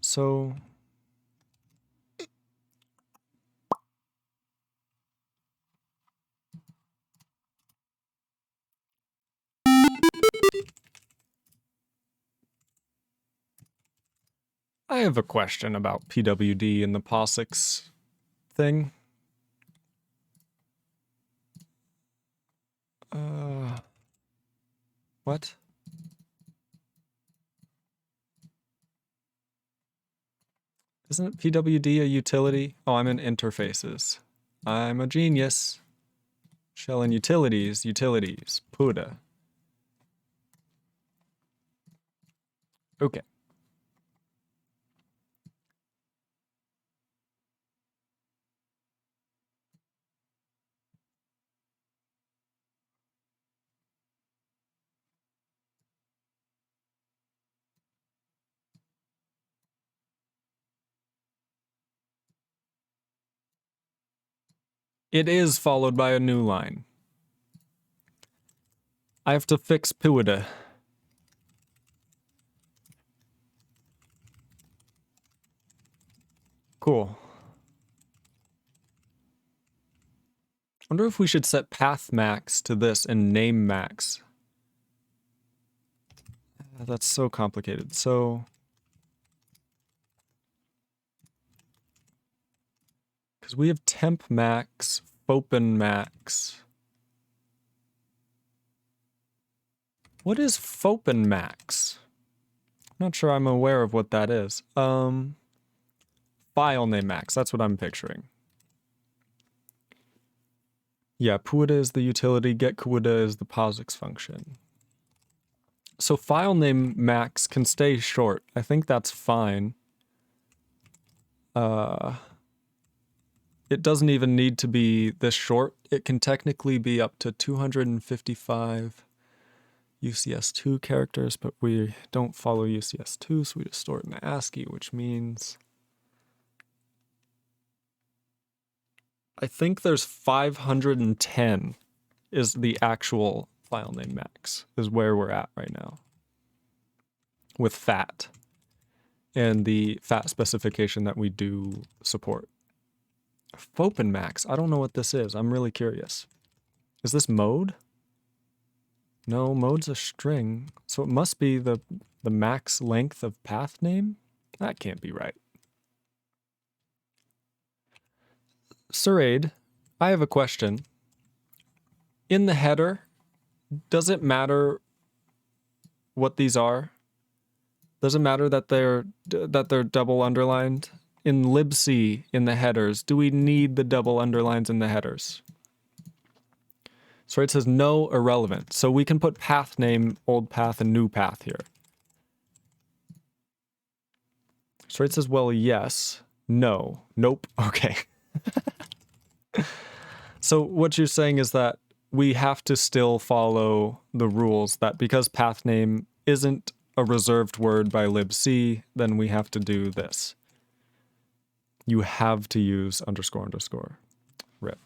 S2: So I have a question about PWD and the POSIX thing. What? Isn't PWD a utility? Oh, I'm in interfaces. I'm a genius. Shell and utilities, utilities, PUDA. Okay. It is followed by a new line. I have to fix PUDA. Cool. Wonder if we should set path max to this and name max. That's so complicated. So, because we have temp max, fopen max. What is fopen max? Not sure I'm aware of what that is. File name max, that's what I'm picturing. Yeah, puida is the utility, get cuida is the POSIX function. So file name max can stay short. I think that's fine. It doesn't even need to be this short. It can technically be up to 255 UCS2 characters, but we don't follow UCS2, so we just store it in ASCII, which means I think there's 510 is the actual file name max, is where we're at right now with FAT and the FAT specification that we do support. Fopen max, I don't know what this is. I'm really curious. Is this mode? No, mode's a string, so it must be the max length of path name? That can't be right. Suraid, I have a question. In the header, does it matter what these are? Does it matter that they're double underlined? In libc, in the headers, do we need the double underlines in the headers? So it says no, irrelevant. So we can put path name, old path, and new path here. So it says, well, yes, no, nope, okay. So what you're saying is that we have to still follow the rules that because path name isn't a reserved word by libc, then we have to do this. You have to use underscore underscore. Rip.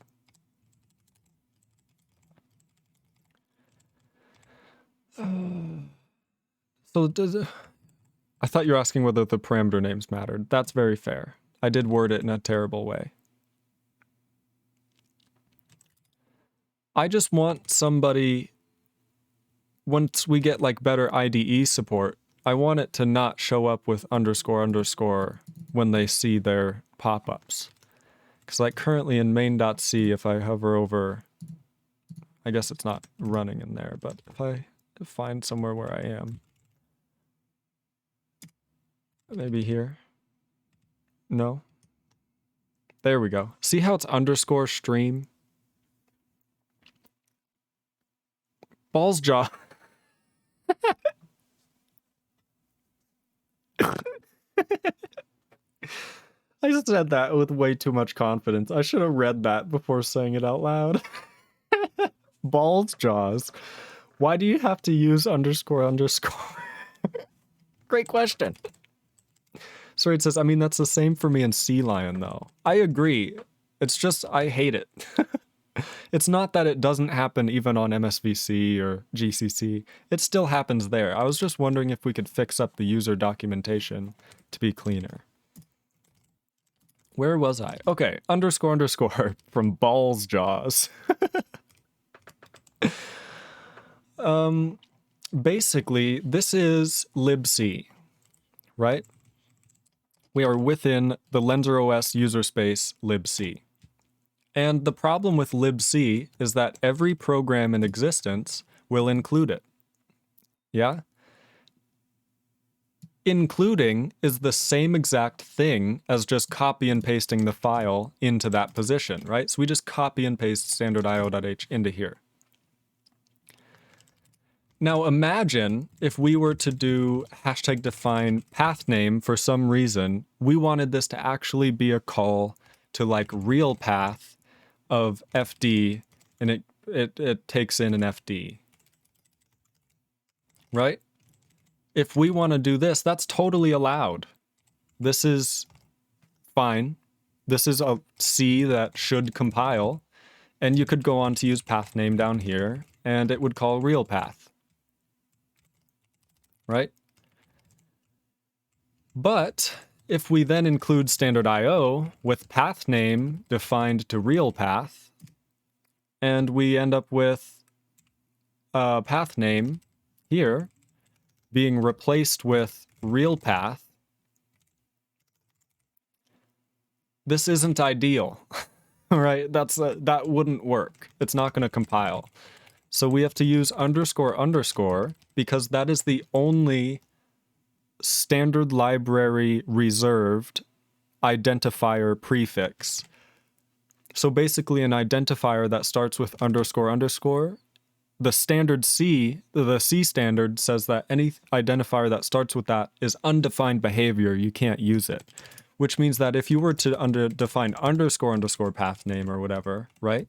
S2: So I thought you were asking whether the parameter names mattered. That's very fair. I did word it in a terrible way. I just want somebody, once we get like better IDE support, I want it to not show up with underscore underscore when they see their pop-ups. Because like currently in main.c, if I hover over, I guess it's not running in there, but if I find somewhere where I am, maybe here. No. There we go. See how it's underscore stream? Balls jaw. I just said that with way too much confidence. I should have read that before saying it out loud. Balls jaws. Why do you have to use underscore underscore? Great question. Sorry, it says, I mean, that's the same for me in Sea Lion, though. I agree. It's just, I hate it. It's not that it doesn't happen even on MSVC or GCC. It still happens there. I was just wondering if we could fix up the user documentation to be cleaner. Where was I? Okay, underscore underscore from Balls Jaws. Basically, this is libc, right? We are within the LensorOS user space libc. And the problem with libc is that every program in existence will include it. Yeah? Including is the same exact thing as just copy and pasting the file into that position, right? So we just copy and paste standard.io.h into here. Now imagine if we were to do hashtag define path name for some reason, we wanted this to actually be a call to like real path of FD, and it takes in an FD, right? If we want to do this, that's totally allowed. This is fine. This is a C that should compile, and you could go on to use path name down here, and it would call real path, right? But if we then include standard IO with path name defined to real path, And we end up with a path name here being replaced with real path. This isn't ideal, right? That wouldn't work. It's not going to compile. So we have to use underscore underscore because that is the only standard library reserved identifier prefix. So basically an identifier that starts with underscore underscore, the standard C, the C standard says that any identifier that starts with that is undefined behavior. You can't use it, which means that if you were to define underscore underscore path name or whatever, right?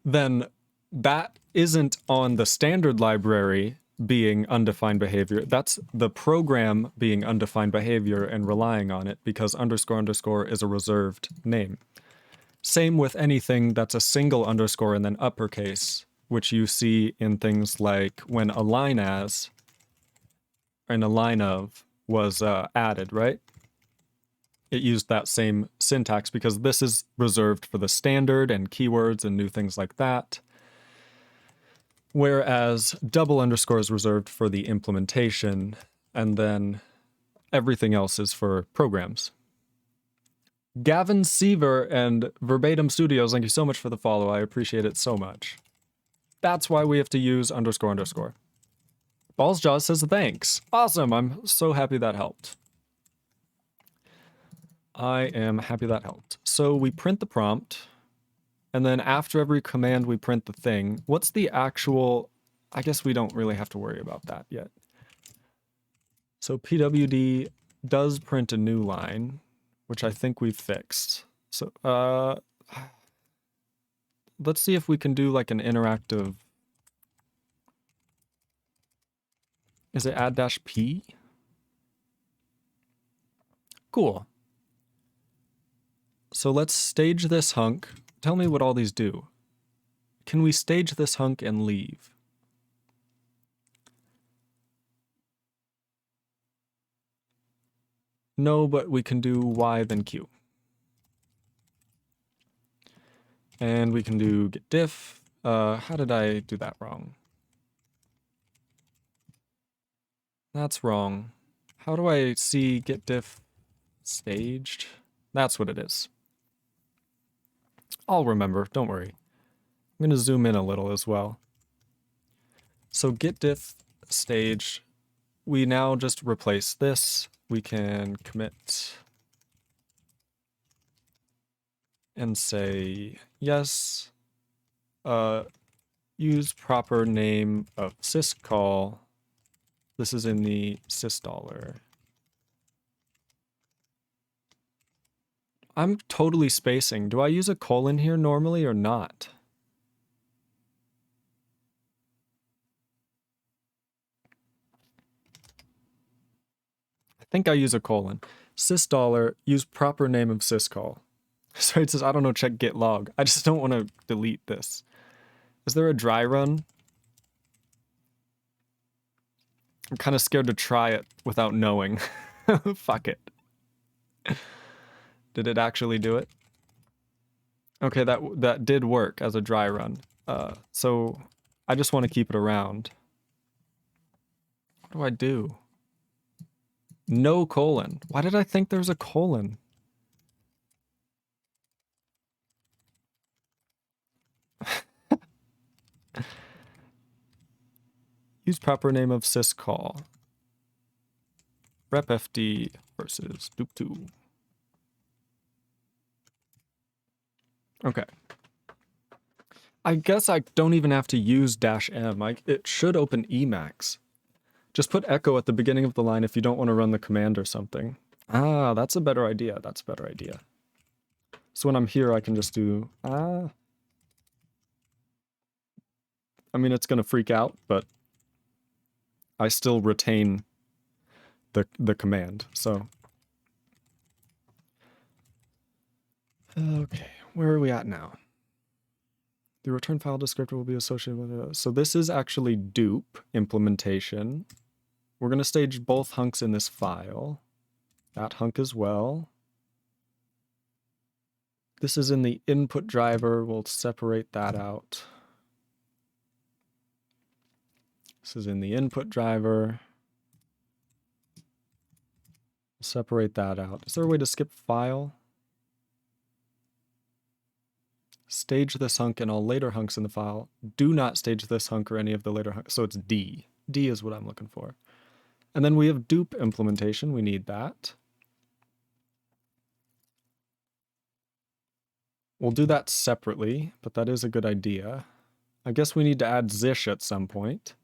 S2: Then that isn't on the standard library being undefined behavior. That's the program being undefined behavior and relying on it because underscore underscore is a reserved name. Same with anything that's a single underscore and then uppercase, which you see in things like when a line as and a line of was added, right? It used that same syntax because this is reserved for the standard and keywords and new things like that. Whereas double underscore is reserved for the implementation, and then everything else is for programs. Gavin Seaver and Verbatim Studios, thank you so much for the follow. I appreciate it so much. That's why we have to use underscore underscore. Ballsjaw says thanks. Awesome. I'm so happy that helped. I am happy that helped. So we print the prompt. And then after every command, we print the thing. What's the actual... I guess we don't really have to worry about that yet. So pwd does print a new line, which I think we've fixed. So let's see if we can do like an interactive... Is it add-p? Cool. So let's stage this hunk. Tell me what all these do. Can we stage this hunk and leave? No, but we can do Y then Q. And we can do get diff. How did I do that wrong? That's wrong. How do I see get diff staged? That's what it is. I'll remember, don't worry. I'm going to zoom in a little as well. So get diff staged. We now just replace this. We can commit and say yes. Use proper name of syscall. This is in the sysdollar. I'm totally spacing. Do I use a colon here normally or not? I think I use a colon. Sysdollar, use proper name of syscall. Sorry, it says, I don't know, check git log. I just don't want to delete this. Is there a dry run? I'm kind of scared to try it without knowing. Fuck it. Did it actually do it? Okay, that did work as a dry run. So I just want to keep it around. What do I do? No colon. Why did I think there was a colon? Use proper name of syscall. repfd versus doop2. Okay. I guess I don't even have to use -m. It should open Emacs. Just put echo at the beginning of the line if you don't want to run the command or something. Ah, that's a better idea. That's a better idea. So when I'm here, I can just do, I mean, it's going to freak out, but I still retain the command, so. Okay, where are we at now? The return file descriptor will be associated with it. So this is actually dupe implementation. We're going to stage both hunks in this file. That hunk as well. This is in the input driver. We'll separate that out. This is in the input driver. Separate that out. Is there a way to skip file? Stage this hunk and all later hunks in the file. Do not stage this hunk or any of the later hunks. So it's D. D is what I'm looking for. And then we have dupe implementation. We need that. We'll do that separately, but that is a good idea. I guess we need to add zish at some point.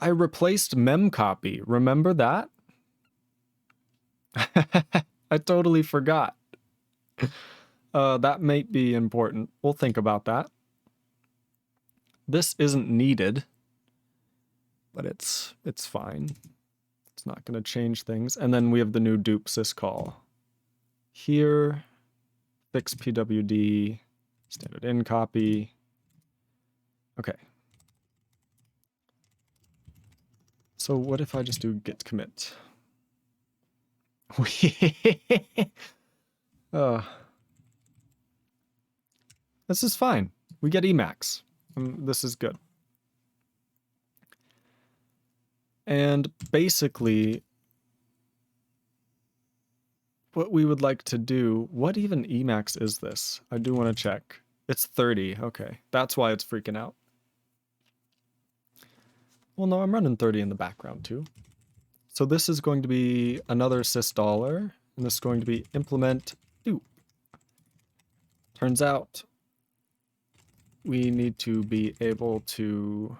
S2: I replaced memcopy. Remember that? I totally forgot. That might be important. We'll think about that. This isn't needed, but it's fine. It's not going to change things. And then we have the new dupe syscall. Here, fix pwd, standard in copy. Okay. So what if I just do git commit? This is fine. We get Emacs. This is good. And basically, what we would like to do, what even Emacs is this? I do want to check. It's 30, okay. That's why it's freaking out. Well, no, I'm running 30 in the background too. So this is going to be another sysdaller, and this is going to be implement dupe. Turns out we need to be able to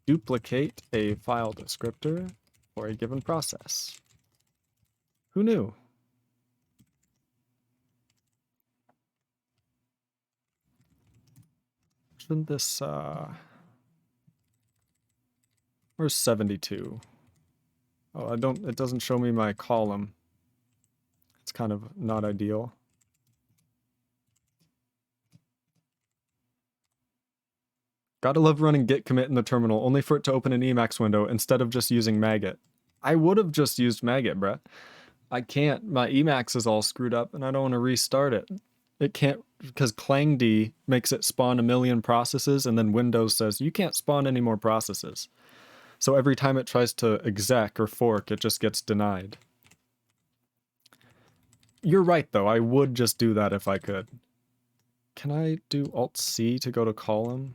S2: duplicate a file descriptor for a given process. Who knew? Shouldn't this, where's 72? Oh, it doesn't show me my column. It's kind of not ideal. Gotta love running git commit in the terminal, only for it to open an Emacs window instead of just using maggot. I would have just used maggot, bruh. I can't. My Emacs is all screwed up, and I don't want to restart it. It can't, because clangd makes it spawn a million processes, and then Windows says, you can't spawn any more processes. So every time it tries to exec or fork, it just gets denied. You're right, though. I would just do that if I could. Can I do Alt-C to go to column?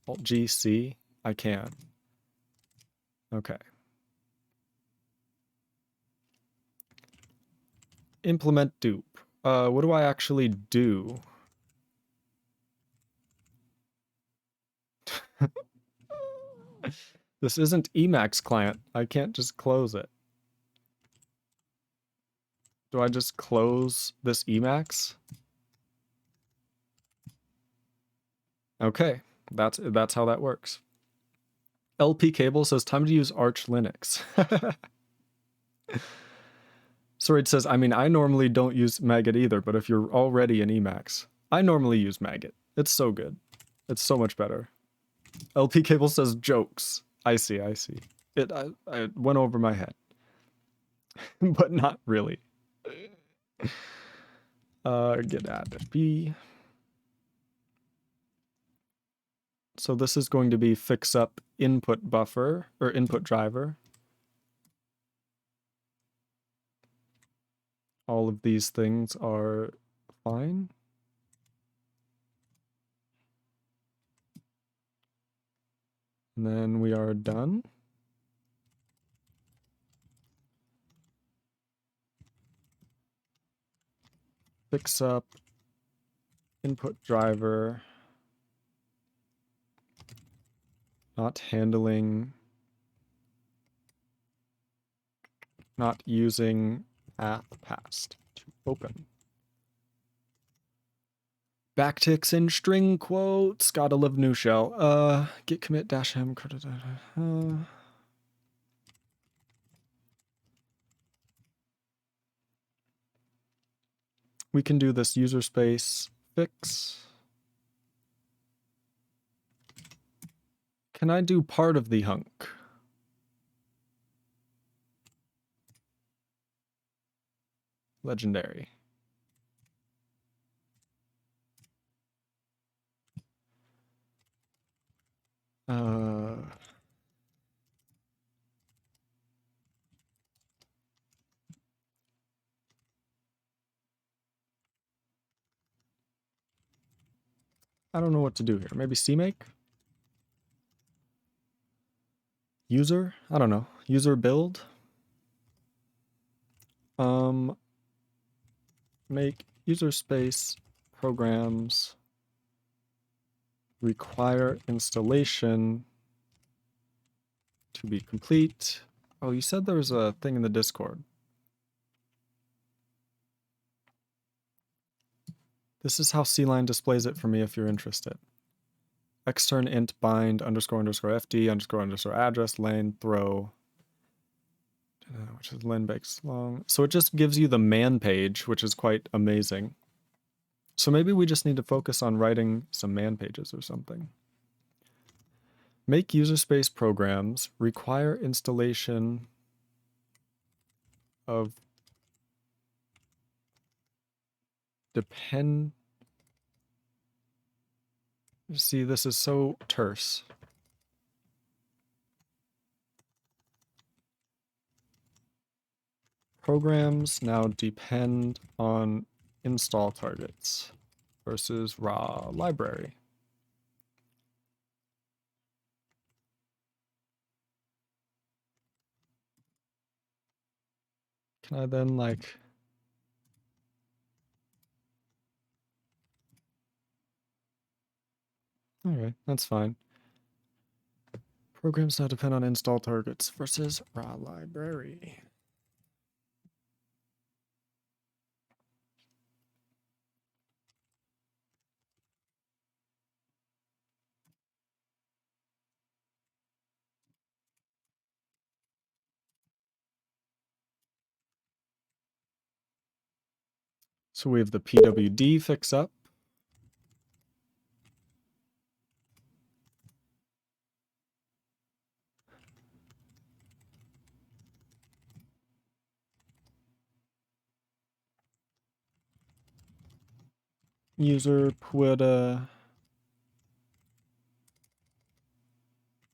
S2: Alt-G-C? I can. Okay. Implement dupe. What do I actually do? This isn't Emacs client. I can't just close it. Do I just close this Emacs? Okay, that's how that works. LP Cable says, time to use Arch Linux. Sorry, it says, I mean, I normally don't use maggot either, but if you're already in Emacs, I normally use maggot. It's so good. It's so much better. LP Cable says, jokes. I see. I went over my head. But not really. Git add b. So this is going to be fix up input buffer, or input driver. All of these things are fine. And then we are done. Fix up input driver. Not handling, not using path passed to open. Backticks in string quotes. Gotta love new shell. Git commit dash m. We can do this user space fix. Can I do part of the hunk? Legendary. I don't know what to do here. Maybe CMake? User? I don't know. User build? Make user space programs require installation to be complete. Oh, you said there was a thing in the Discord. This is how C-Line displays it for me if you're interested. Extern int bind underscore underscore fd underscore underscore address lane throw, which is len bakes long. So it just gives you the man page, which is quite amazing. So maybe we just need to focus on writing some man pages or something. Make user space programs require installation of depend. See, this is so terse. Programs now depend on install targets versus raw library. Can I then like... Okay, that's fine. Programs now depend on install targets versus raw library. So we have the PWD fix up. User would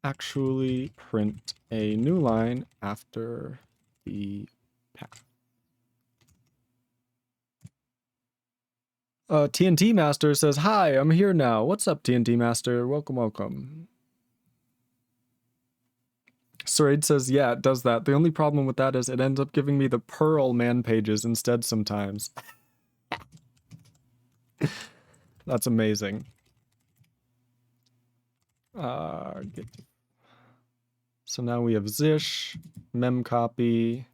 S2: actually print a new line after the path. TNT Master says, hi, I'm here now. What's up, TNT Master? Welcome, welcome. Saraid says, yeah, it does that. The only problem with that is it ends up giving me the Perl man pages instead sometimes. That's amazing. So now we have Zish, memcopy,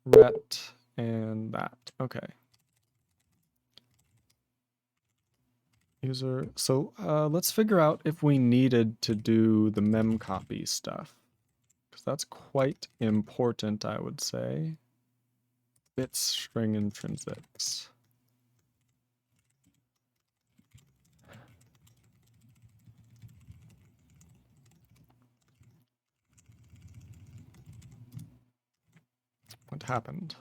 S2: ret, and that. Okay. User. So let's figure out if we needed to do the memcopy stuff, because that's quite important, I would say. Bits, string intrinsics. What happened?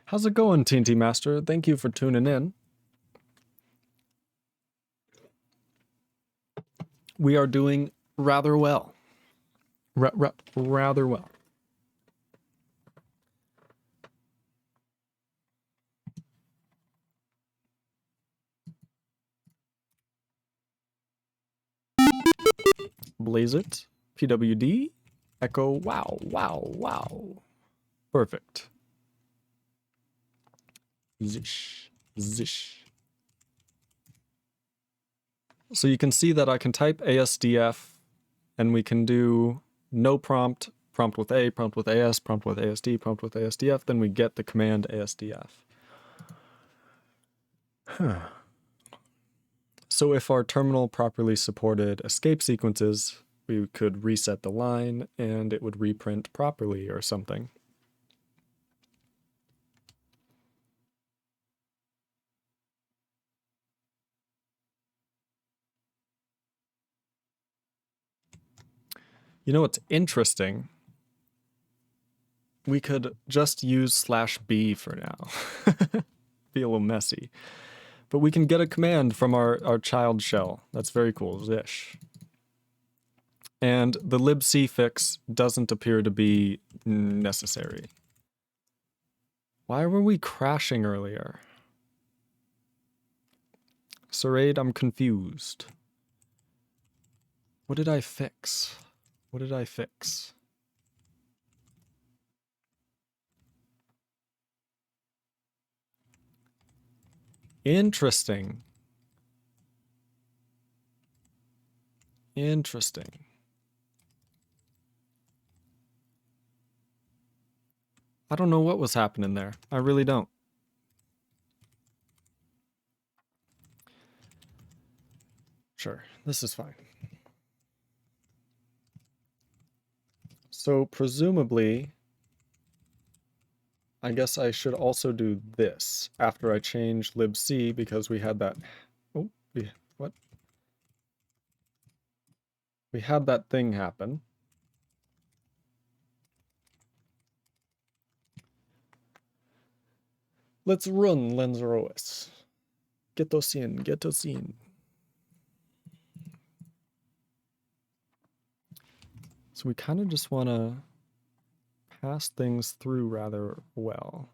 S2: How's it going, TNT Master? Thank you for tuning in. We are doing rather well. Rather well. Blaze it. PWD. Echo. Wow, wow, wow. Perfect. Zish. Zish. So you can see that I can type ASDF and we can do no prompt, prompt with A, prompt with AS, prompt with ASD, prompt with ASDF, then we get the command ASDF. Huh. So if our terminal properly supported escape sequences, we could reset the line and it would reprint properly or something. You know what's interesting we could just use /b for now. Be a little messy. But we can get a command from our child shell. That's very cool, zish. And the libc fix doesn't appear to be necessary. Why were we crashing earlier? Sarade, I'm confused. What did I fix? What did I fix? Interesting. Interesting. I don't know what was happening there. I really don't. Sure, this is fine. So presumably, I guess I should also do this after I change libc because we had that. Oh, what? We had that thing happen. Let's run LensorOS. Get us in, get us in. So we kind of just want to pass things through rather well.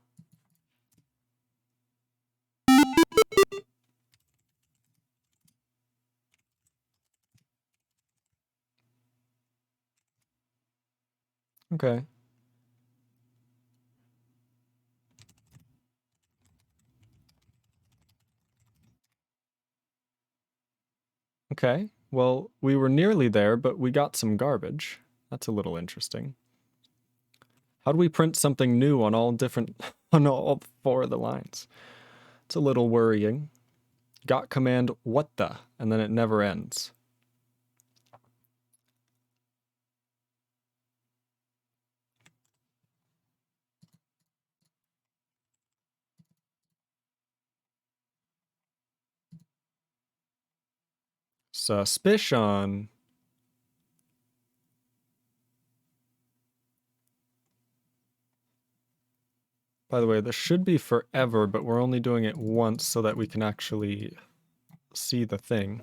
S2: Okay. Okay, well, we were nearly there, but we got some garbage. That's a little interesting. How do we print something new on all different, on all 4 of the lines? It's a little worrying. Got command what the, and then it never ends. Suspicion. By the way, this should be forever, but we're only doing it once so that we can actually see the thing.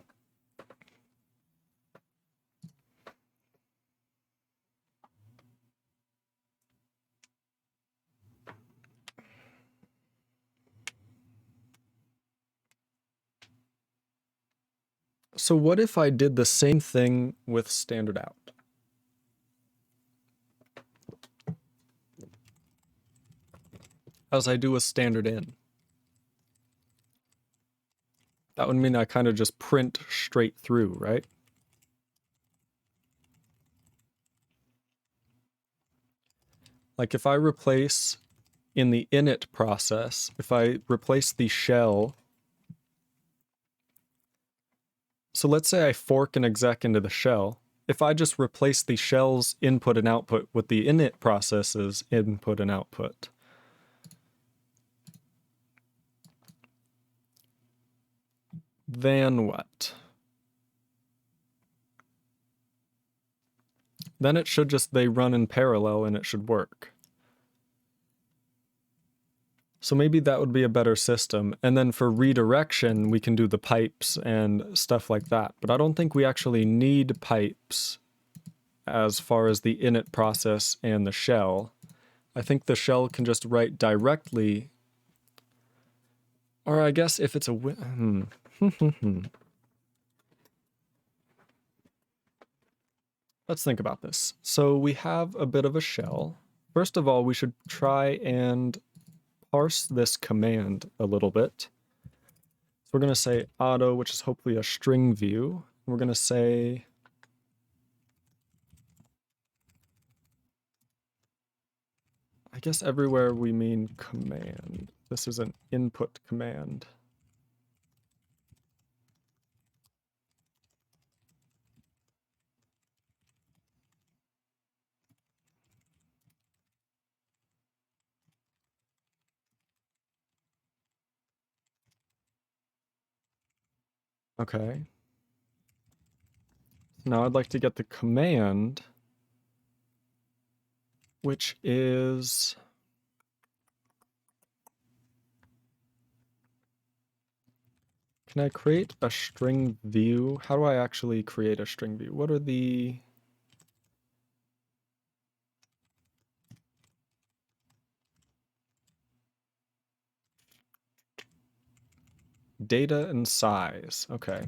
S2: So what if I did the same thing with standard out? As I do with standard in? That would mean I kind of just print straight through, right? Like if I replace in the init process, if I replace the shell, so let's say I fork an exec into the shell. If I just replace the shell's input and output with the init process's input and output, then what? Then it should just, they run in parallel and it should work. So maybe that would be a better system. And then for redirection, we can do the pipes and stuff like that. But I don't think we actually need pipes as far as the init process and the shell. I think the shell can just write directly. Or I guess if it's a... Let's think about this. So we have a bit of a shell. First of all, we should try and parse this command a little bit. So we're going to say auto, which is hopefully a string view. We're going to say I guess everywhere we mean command. This is an input command. Okay. Now I'd like to get the command which is can I create a string view? How do I actually create a string view? What are the data and size? Okay.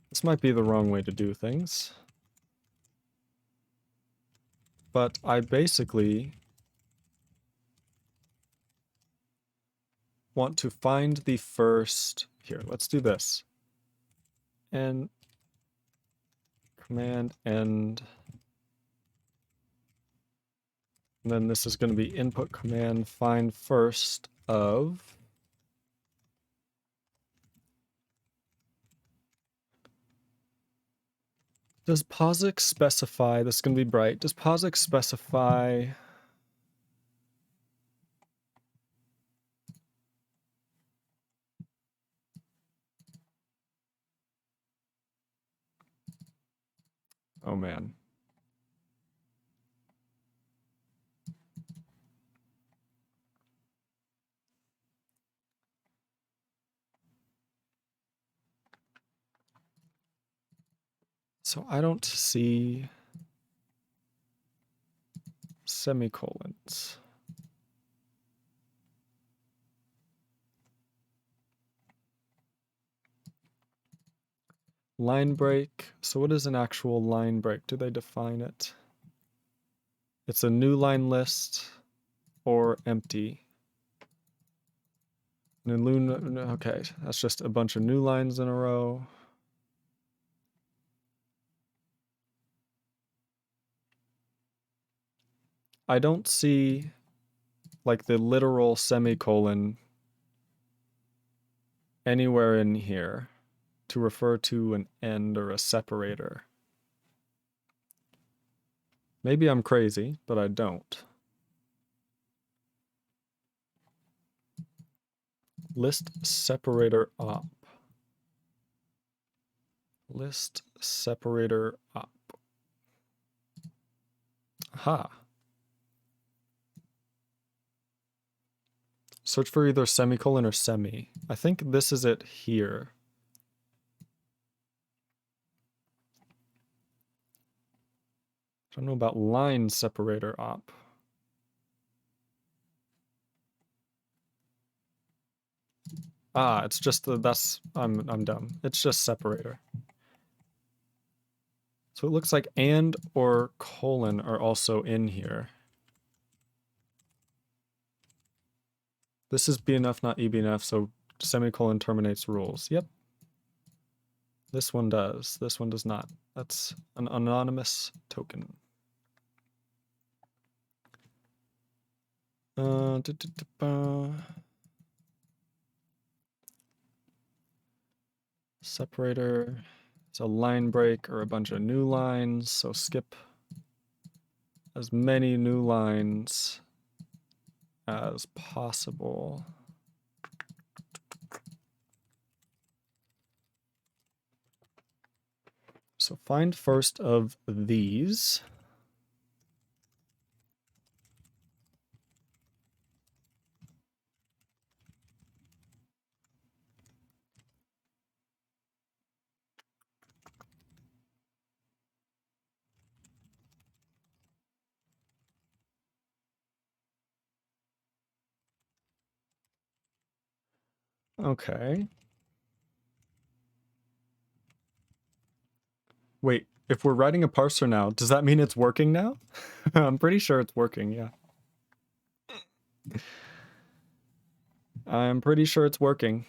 S2: This might be the wrong way to do things. But I basically want to find the first, here, let's do this. And command end. And then this is going to be input command find first of. Does POSIX specify, this is going to be bright, does POSIX specify oh man. So I don't see semicolons. Line break. So what is an actual line break? Do they define it? It's a new line list or empty. Okay, that's just a bunch of new lines in a row. I don't see like the literal semicolon anywhere in here to refer to an end or a separator. Maybe I'm crazy, but I don't. List separator op. List separator op. Aha. Search for either semicolon or semi. I think this is it here. I don't know about line separator op. Ah, it's just that's I'm dumb. It's just separator. So it looks like and or colon are also in here. This is BNF, not eBNF, so semicolon terminates rules. Yep. This one does. This one does not. That's an anonymous token. Separator. It's a line break or a bunch of new lines, so skip as many new lines as possible. So find first of these. Okay. Wait, if we're writing a parser now, does that mean it's working now? I'm pretty sure it's working, yeah. I'm pretty sure it's working.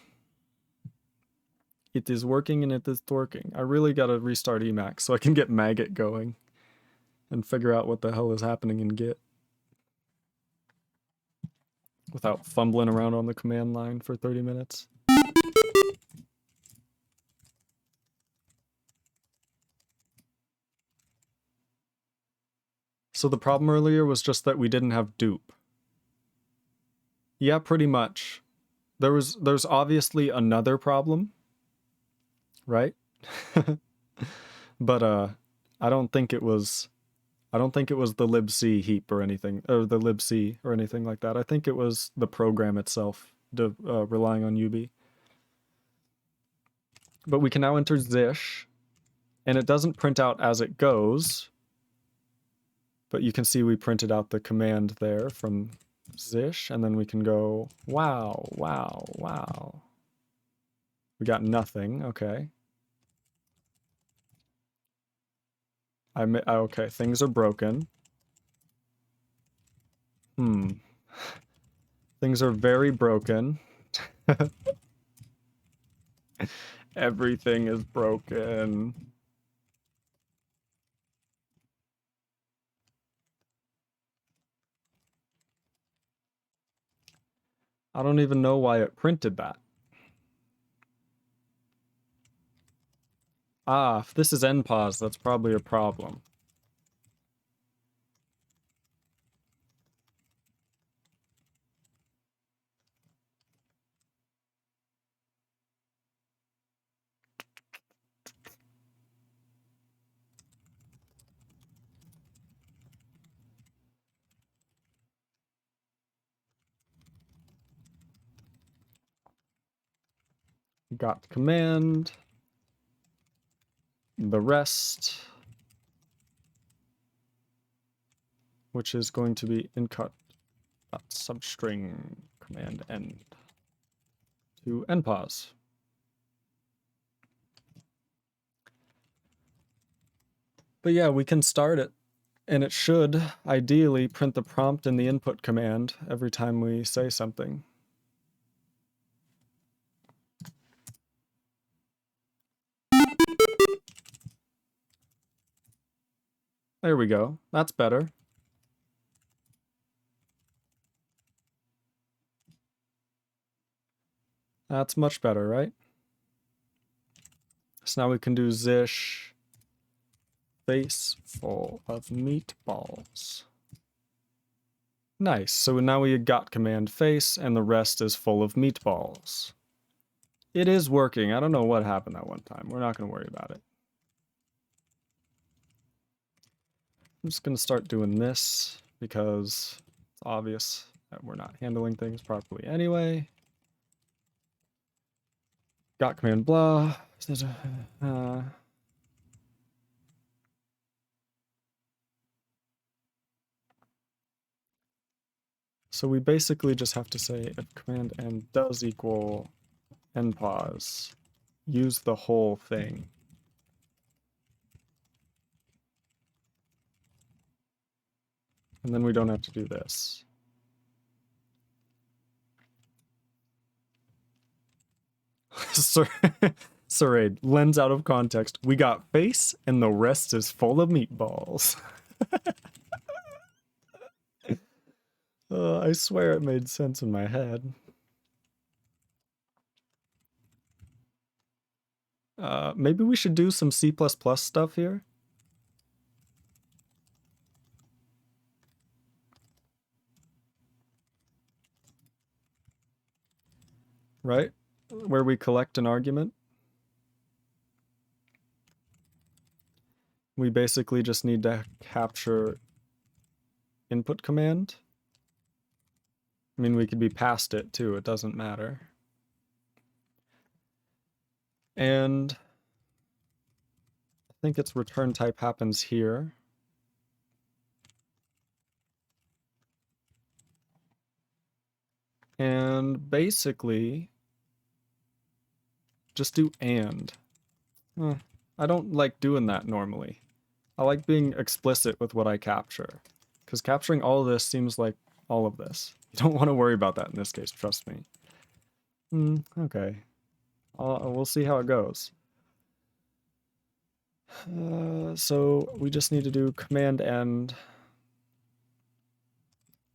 S2: It is working and it is working. I really gotta restart Emacs so I can get maggot going and figure out what the hell is happening in Git without fumbling around on the command line for 30 minutes. So the problem earlier was just that we didn't have dupe. Yeah, pretty much. There's obviously another problem, right? But I don't think it was I don't think it was the libc heap or anything, or the libc or anything like that. I think it was the program itself relying on UB. But we can now enter zish, and it doesn't print out as it goes, but you can see we printed out the command there from zish, and then we can go, wow, wow, wow. We got nothing, okay. Okay, things are broken. Things are very broken. Everything is broken. I don't even know why it printed that. Ah, if this is npos, that's probably a problem. Got command. The rest, which is going to be incut.substring command end to npos. But yeah, we can start it, and it should ideally print the prompt and the input command every time we say something. There we go. That's better. That's much better, right? So now we can do zish face full of meatballs. Nice. So now we got command face, and the rest is full of meatballs. It is working. I don't know what happened that one time. We're not going to worry about it. I'm just going to start doing this because it's obvious that we're not handling things properly anyway. Got command blah. So we basically just have to say if command end does equal npos, use the whole thing. And then we don't have to do this. Sarade, lens out of context. We got face and the rest is full of meatballs. I swear it made sense in my head. Maybe we should do some C++ stuff here. Right? Where we collect an argument. We basically just need to capture input command. I mean, we could be past it too, it doesn't matter. And I think its return type happens here. And basically, just do and. I don't like doing that normally. I like being explicit with what I capture, because capturing all of this seems like all of this. You don't want to worry about that in this case, trust me. Okay. We'll see how it goes. So we just need to do command end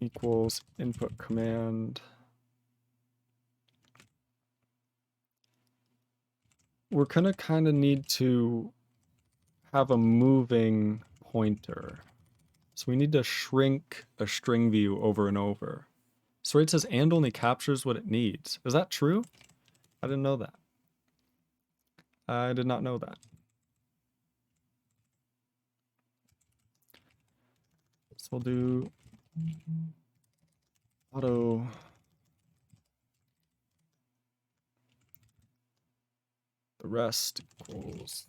S2: equals input command. We're gonna kind of need to have a moving pointer. So we need to shrink a string view over and over. So it says and only captures what it needs. Is that true? I didn't know that. I did not know that. rest. We'll do auto the rest equals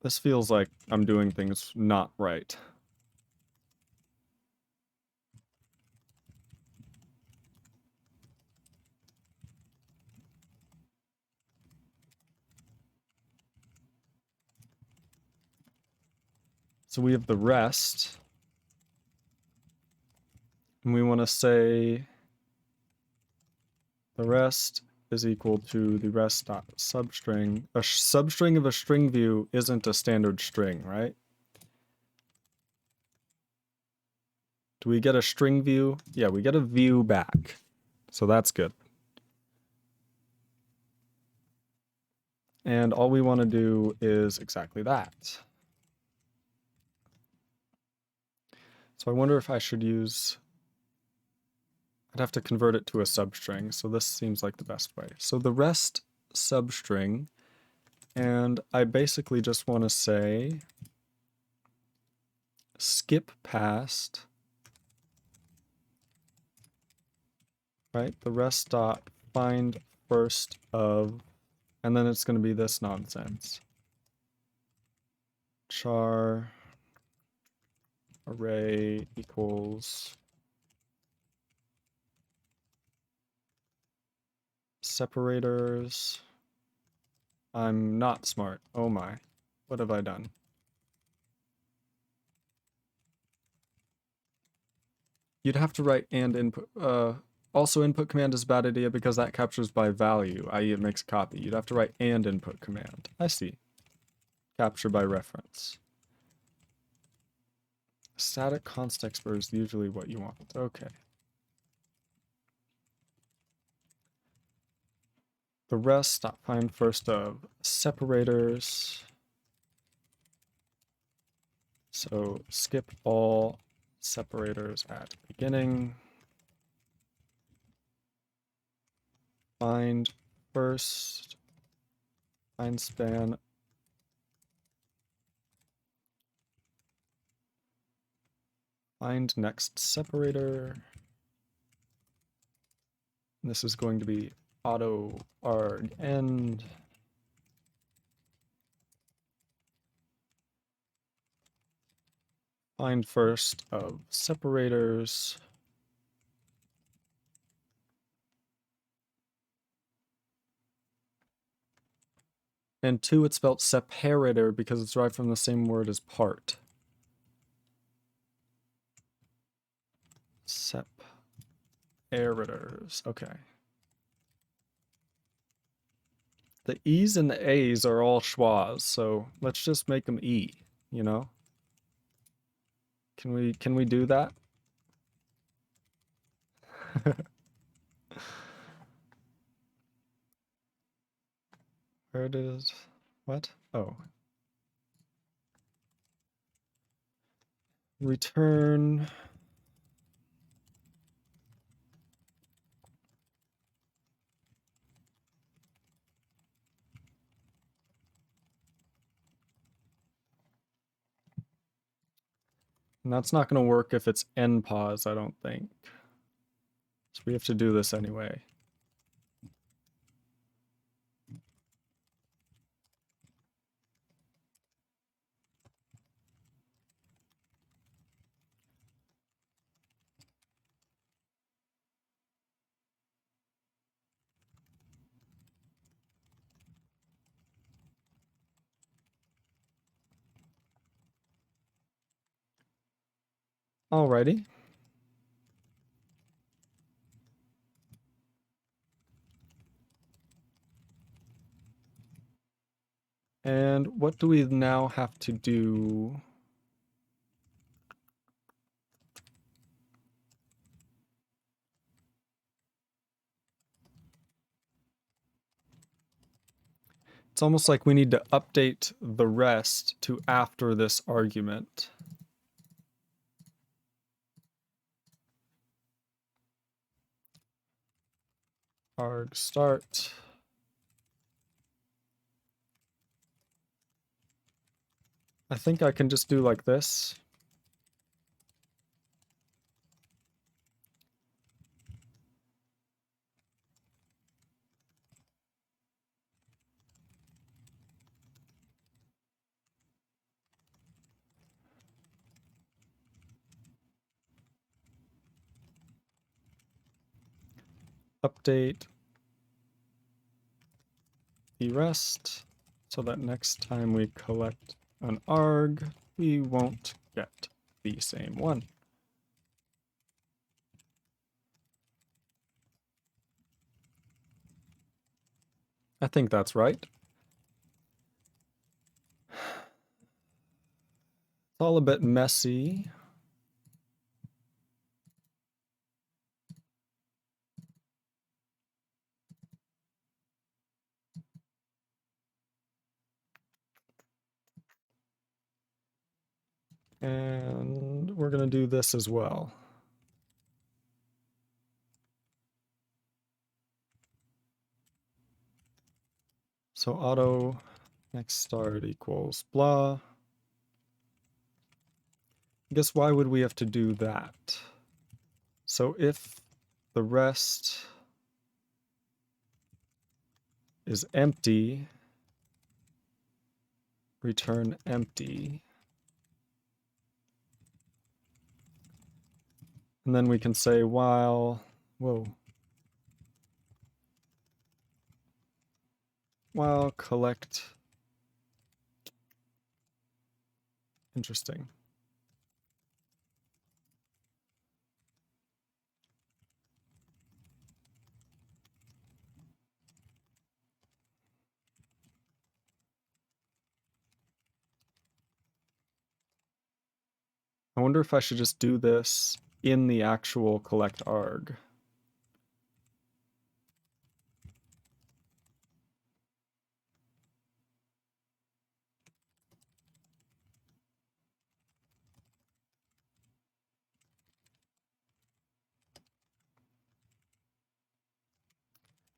S2: this feels like I'm doing things not right. So we have the rest, and we want to say the rest is equal to the rest dot substring. A substring of a string view isn't a standard string, right? Do we get a string view? Yeah, we get a view back. So that's good. And all we want to do is exactly that. So I wonder if I should use, I'd have to convert it to a substring. So this seems like the best way. So the rest substring, and I basically just want to say skip past, right? The rest dot find first of, and then it's going to be this nonsense. Char array equals separators. I'm not smart. Oh my. What have I done? You'd have to write and input. Also, input command is a bad idea because that captures by value, i.e. it makes a copy. You'd have to write and input command. I see. Capture by reference. Static const expert is usually what you want. Okay. The rest, find first of separators. So skip all separators at beginning. Find first, find span. Find next separator. And this is going to be auto arg end. Find first of separators. And two, it's spelled separator because it's derived from the same word as part. Separators, okay. The E's and the A's are all schwas, so let's just make them E, you know? Can we do that? Where it is? What? Oh. Return. And that's not going to work if it's npos, I don't think. So we have to do this anyway. Alrighty. And what do we now have to do? It's almost like we need to update the rest to after this argument. Arg start. I think I can just do like this. Update the rest so that next time we collect an arg, we won't get the same one. I think that's right. It's all a bit messy. And we're going to do this as well. So auto next start equals blah. I guess why would we have to do that? So if the rest is empty, return empty. And then we can say while collect. Interesting. I wonder if I should just do this in the actual collect arg.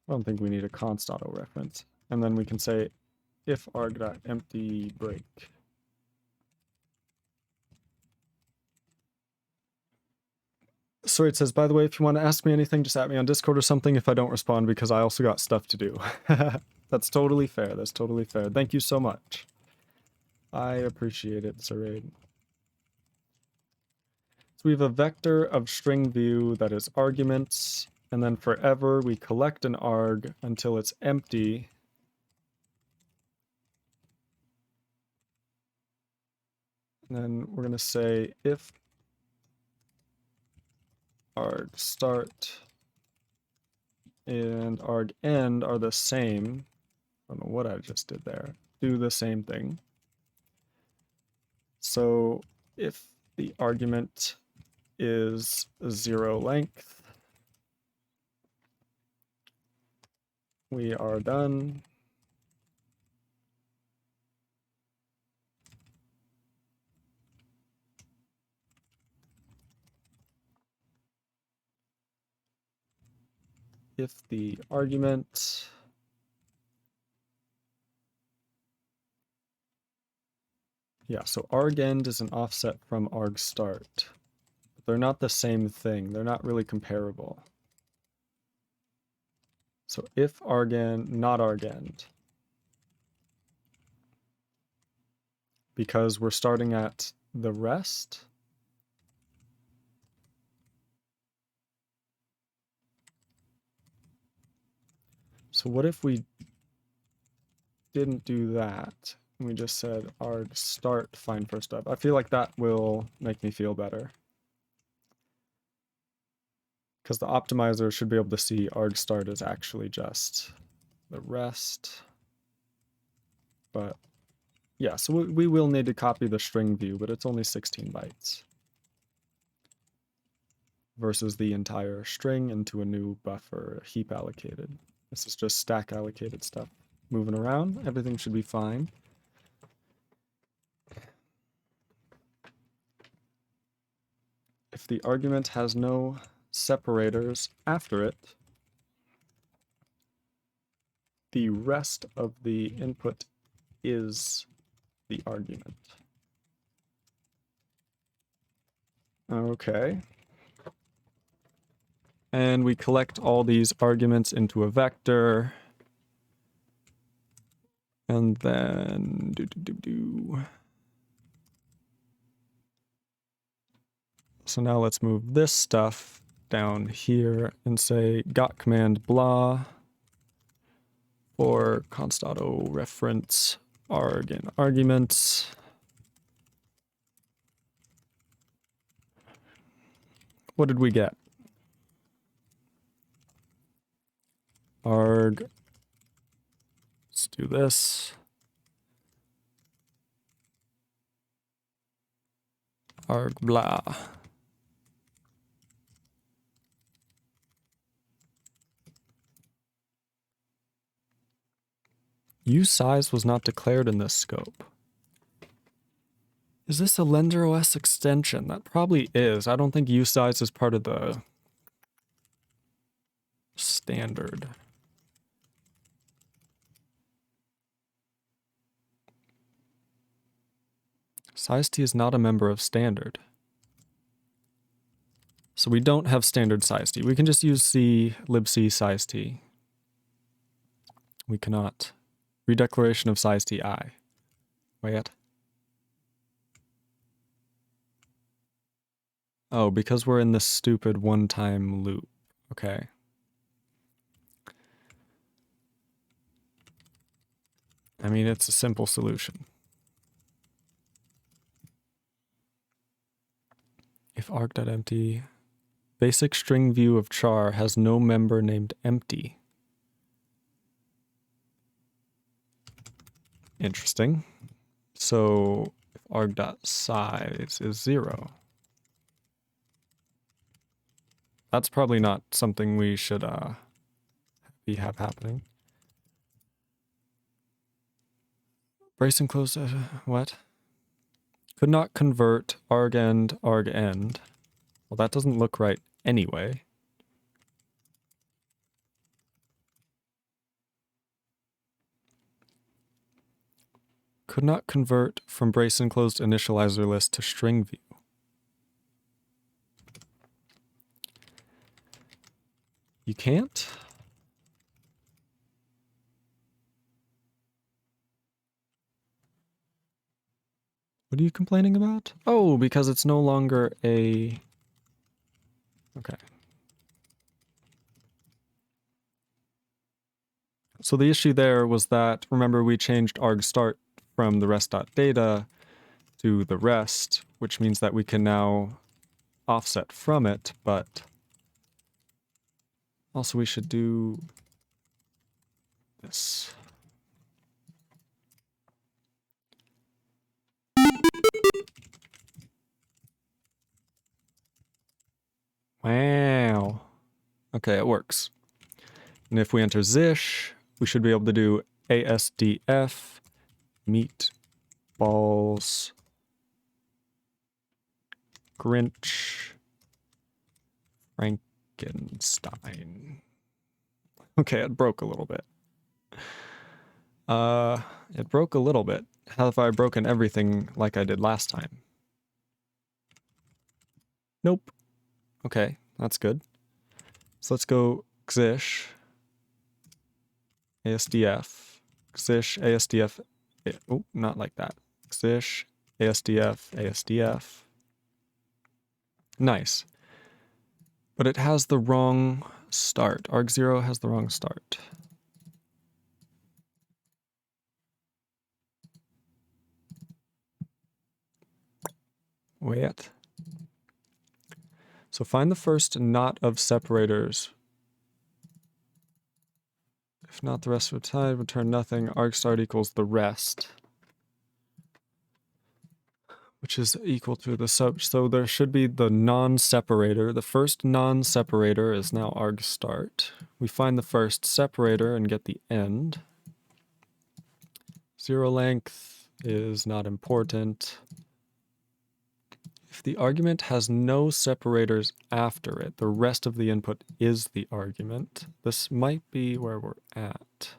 S2: I don't think we need a const auto reference. And then we can say if arg.empty break. Sorry, it says, by the way, if you want to ask me anything, just at me on Discord or something if I don't respond, because I also got stuff to do. That's totally fair. That's totally fair. Thank you so much. I appreciate it, Saraid. So we have a vector of string view that is arguments, and then forever we collect an arg until it's empty. And then we're going to say if arg start and arg end are the same. I don't know what I just did there. Do the same thing. So if the argument is 0 length, we are done. If the argument so argend is an offset from argstart. But they're not the same thing. They're not really comparable. So if argend, not argend. Because we're starting at the rest. So what if we didn't do that? And we just said arg start find first up. I feel like that will make me feel better. Because the optimizer should be able to see arg start is actually just the rest. But yeah, so we will need to copy the string view, but it's only 16 bytes. Versus the entire string into a new buffer heap allocated. This is just stack allocated stuff. Moving around, everything should be fine. If the argument has no separators after it, the rest of the input is the argument. Okay. And we collect all these arguments into a vector. And then So now let's move this stuff down here and say got command blah for const auto reference arg and arguments. What did we get? Arg. Let's do this. Arg blah. USize was not declared in this scope. Is this a LensorOS extension? That probably is. I don't think USize is part of the standard. SizeT is not a member of standard. So we don't have standard SizeT. We can just use C libc SizeT. We cannot. Redeclaration of SizeT I. Wait. Oh, because we're in this stupid one-time loop. Okay. I mean, it's a simple solution. If arg.empty, basic string view of char has no member named empty. Interesting. So if arg.size is 0, that's probably not something we should have happening. Brace and close, what? Could not convert argend, argend. Well, that doesn't look right anyway. Could not convert from brace and closed initializer list to string view. You can't? What are you complaining about? Oh, because it's no longer a... Okay. So the issue there was that, remember, we changed arg_start from the rest.data to the rest, which means that we can now offset from it, but also we should do this. Wow. Okay, it works. And if we enter zish, we should be able to do ASDF meatballs Grinch Frankenstein. Okay, it broke a little bit. It broke a little bit. How have I broken everything like I did last time? Nope. Okay, that's good. So let's go xish ASDF xish ASDF. Oh, not like that. Xish ASDF ASDF. Nice. But it has the wrong start. arg0 has the wrong start. Wait. So find the first not of separators. If not, the rest of the time, return nothing. arg_start equals the rest, which is equal to the sub. So there should be the non-separator. The first non-separator is now arg_start. We find the first separator and get the end. Zero length is not important. If the argument has no separators after it, the rest of the input is the argument. This might be where we're at.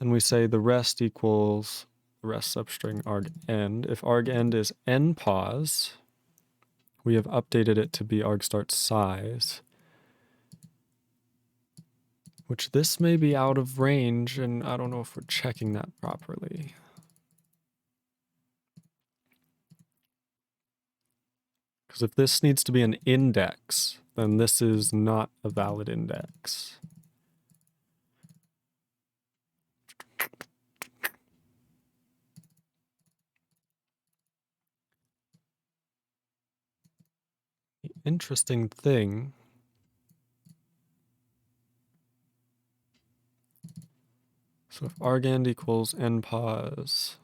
S2: And we say the rest equals the rest substring argend. If argend is npos, We have updated it to be argstart size, which this may be out of range, and I don't know if we're checking that properly. Because if this needs to be an index, then this is not a valid index. The interesting thing so if argand equals npos,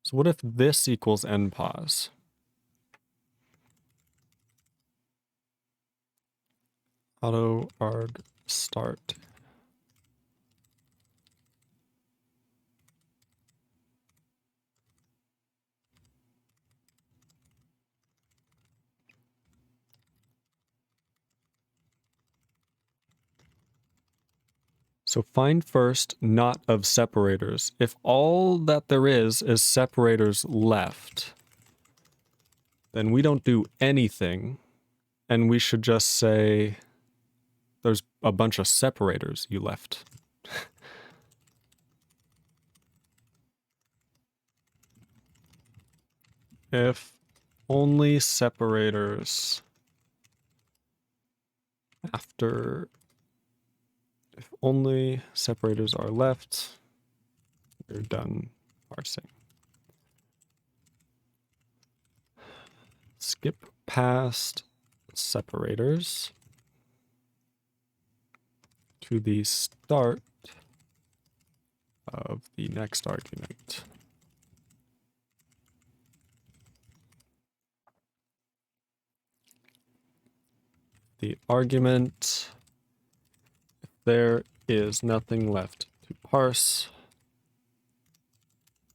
S2: so what if this equals npos? Auto arg start. So find first not of separators. If all that there is separators left, then we don't do anything, and we should just say there's a bunch of separators you left. If only separators after, if only separators are left, we're done parsing. Skip past separators to the start of the next argument. The argument, if there is nothing left to parse,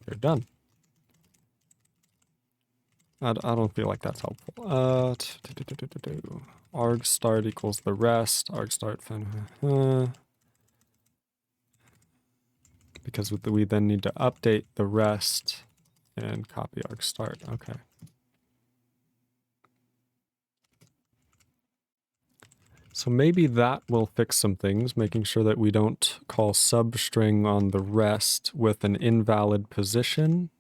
S2: we're done. I don't feel like that's helpful. Arg start equals the rest. Arg start because we then need to update the rest and copy arg start. Okay. So maybe that will fix some things, making sure that we don't call substring on the rest with an invalid position.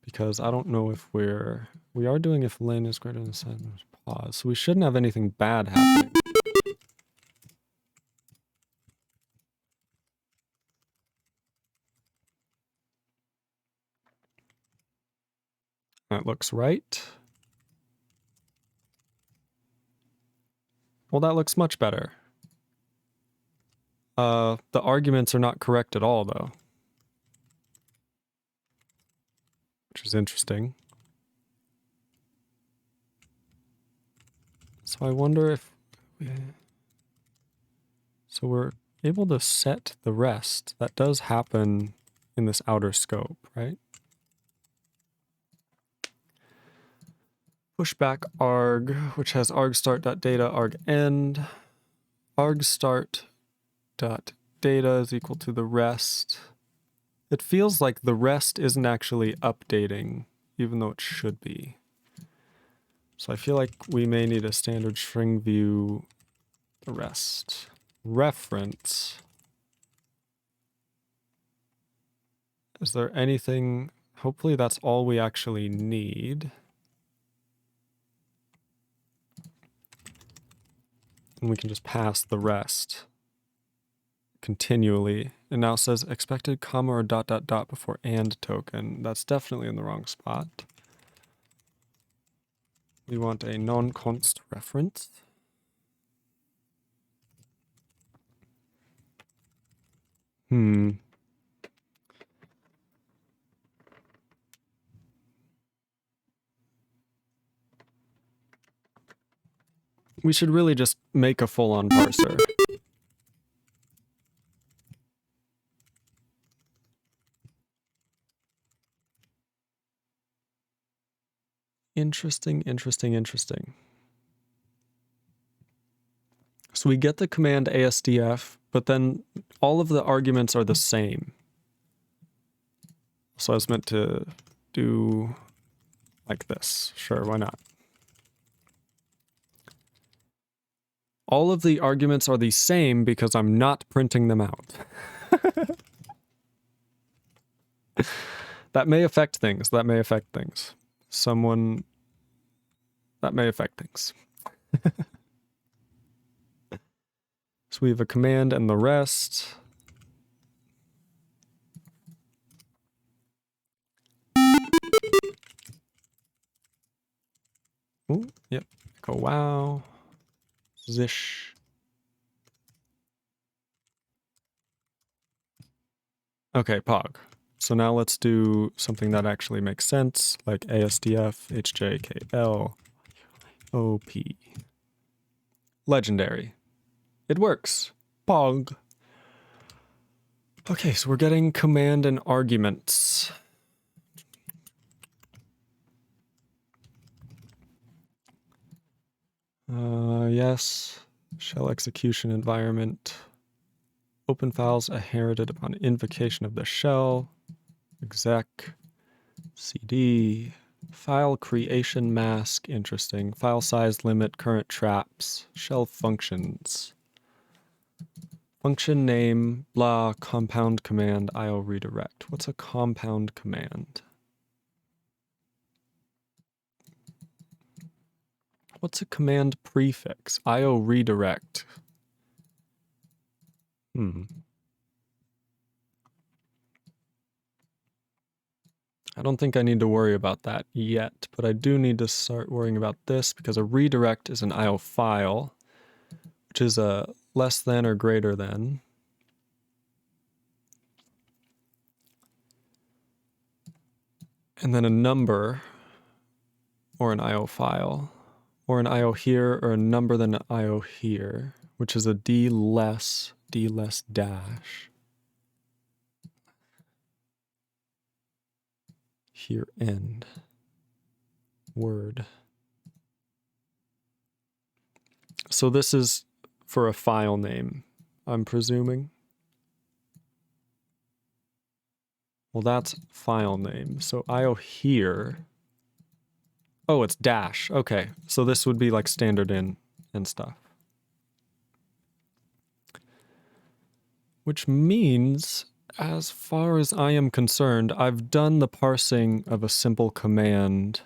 S2: Because I don't know if we are doing if len is greater than size pause, so we shouldn't have anything bad happening. That looks right. Well, that looks much better. The arguments are not correct at all, though. Which is interesting. So I wonder if so we're able to set the rest. That does happen in this outer scope, right? Pushback arg, which has argstart.data argend. Argstart.data is equal to the rest. It feels like the rest isn't actually updating, even though it should be. So I feel like we may need a standard string view the rest. Reference. Is there anything? Hopefully that's all we actually need. And we can just pass the rest continually. It now says expected comma or dot dot dot before and token. That's definitely in the wrong spot. We want a non-const reference. We should really just make a full-on parser. Interesting, interesting, interesting. So we get the command ASDF, but then all of the arguments are the same. So I was meant to do like this. Sure, why not? All of the arguments are the same because I'm not printing them out. That may affect things. That may affect things. That may affect things. So we have a command and the rest. Ooh, yep. Go wow. Zish. Okay, pog. So now let's do something that actually makes sense, like ASDF, HJKL, OP. Legendary. It works. Pog. Okay, so we're getting command and arguments. Yes. Shell execution environment. Open files inherited upon invocation of the shell. Exec. CD. File creation mask. Interesting. File size limit, current traps. Shell functions. Function name, blah, compound command, IO redirect. What's a compound command? What's a command prefix? IO redirect. I don't think I need to worry about that yet, but I do need to start worrying about this because a redirect is an IO file, which is a less than or greater than. And then a number, or an IO file, or an IO here, or a number than an IO here, which is a D less dash. Here end. Word. So this is for a file name, I'm presuming. Well, that's file name. So IO here. Oh, it's dash. Okay. So this would be like standard in and stuff. Which means, as far as I am concerned, I've done the parsing of a simple command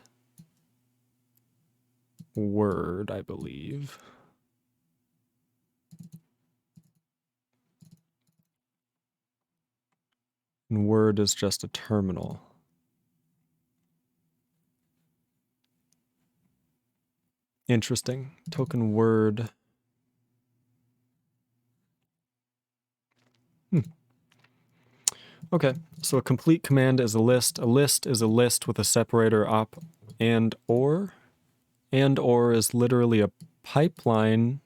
S2: word, I believe. And word is just a terminal. Interesting. Token word. Okay, so a complete command is a list. A list is a list with a separator op and or. And or is literally a pipeline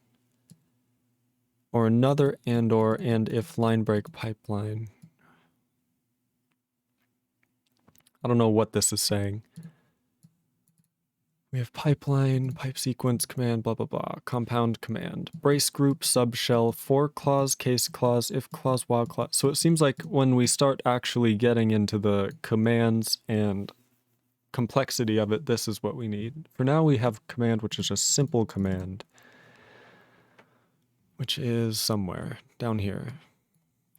S2: or another and or and if line break pipeline. I don't know what this is saying. We have pipeline, pipe sequence command, blah, blah, blah, compound command, brace group, subshell, for clause, case clause, if clause, while clause. So it seems like when we start actually getting into the commands and complexity of it, this is what we need. For now, we have command, which is a simple command, which is somewhere down here,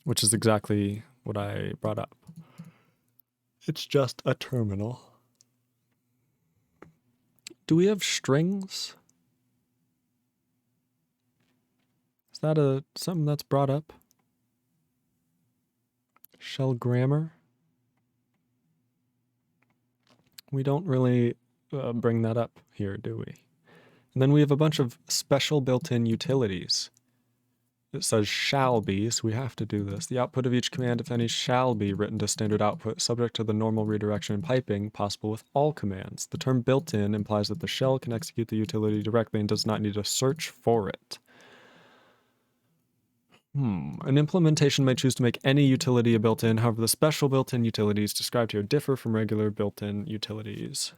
S2: which is exactly what I brought up. It's just a terminal. Do we have strings? Is that something that's brought up? Shell grammar? We don't really bring that up here, do we? And then we have a bunch of special built-in utilities. It says shall be, so we have to do this. The output of each command, if any, shall be written to standard output, subject to the normal redirection and piping, possible with all commands. The term built-in implies that the shell can execute the utility directly and does not need to search for it. An implementation may choose to make any utility a built-in, however, the special built-in utilities described here differ from regular built-in utilities.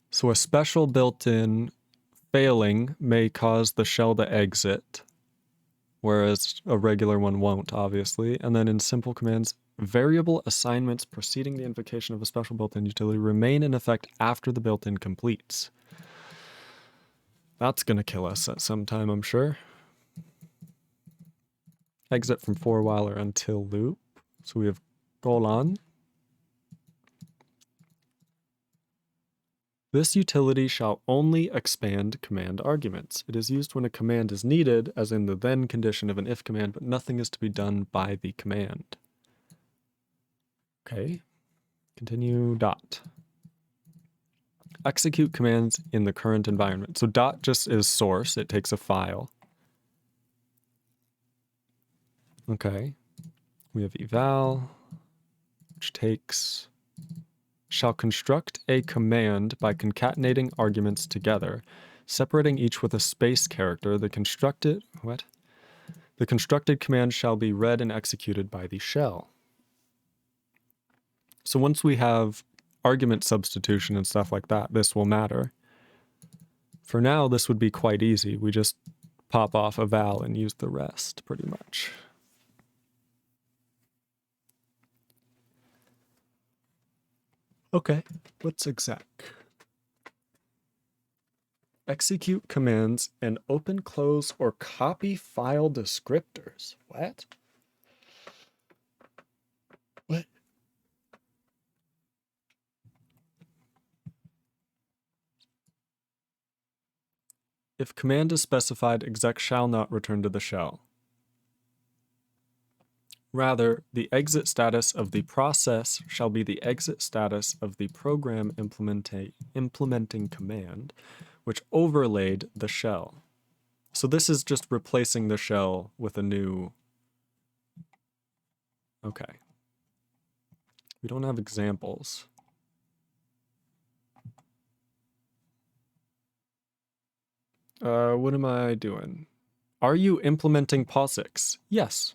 S2: So a special built-in failing may cause the shell to exit, whereas a regular one won't, obviously. And then in simple commands, variable assignments preceding the invocation of a special built-in utility remain in effect after the built-in completes. That's going to kill us at some time, I'm sure. Exit from for while or until loop. So we have colon. This utility shall only expand command arguments. It is used when a command is needed, as in the then condition of an if command, but nothing is to be done by the command. Okay, continue dot. Execute commands in the current environment. So dot just is source, it takes a file. Okay, we have eval, which takes, shall construct a command by concatenating arguments together, separating each with a space character. The constructed command shall be read and executed by the shell. So once we have argument substitution and stuff like that, this will matter. For now, this would be quite easy. We just pop off eval and use the rest, pretty much. Okay, what's exec? Execute commands and open, close, or copy file descriptors. What? What? If command is specified, exec shall not return to the shell. Rather, the exit status of the process shall be the exit status of the program implementing command, which overlaid the shell. So this is just replacing the shell with a new... Okay. We don't have examples. What am I doing? Are you implementing POSIX? Yes.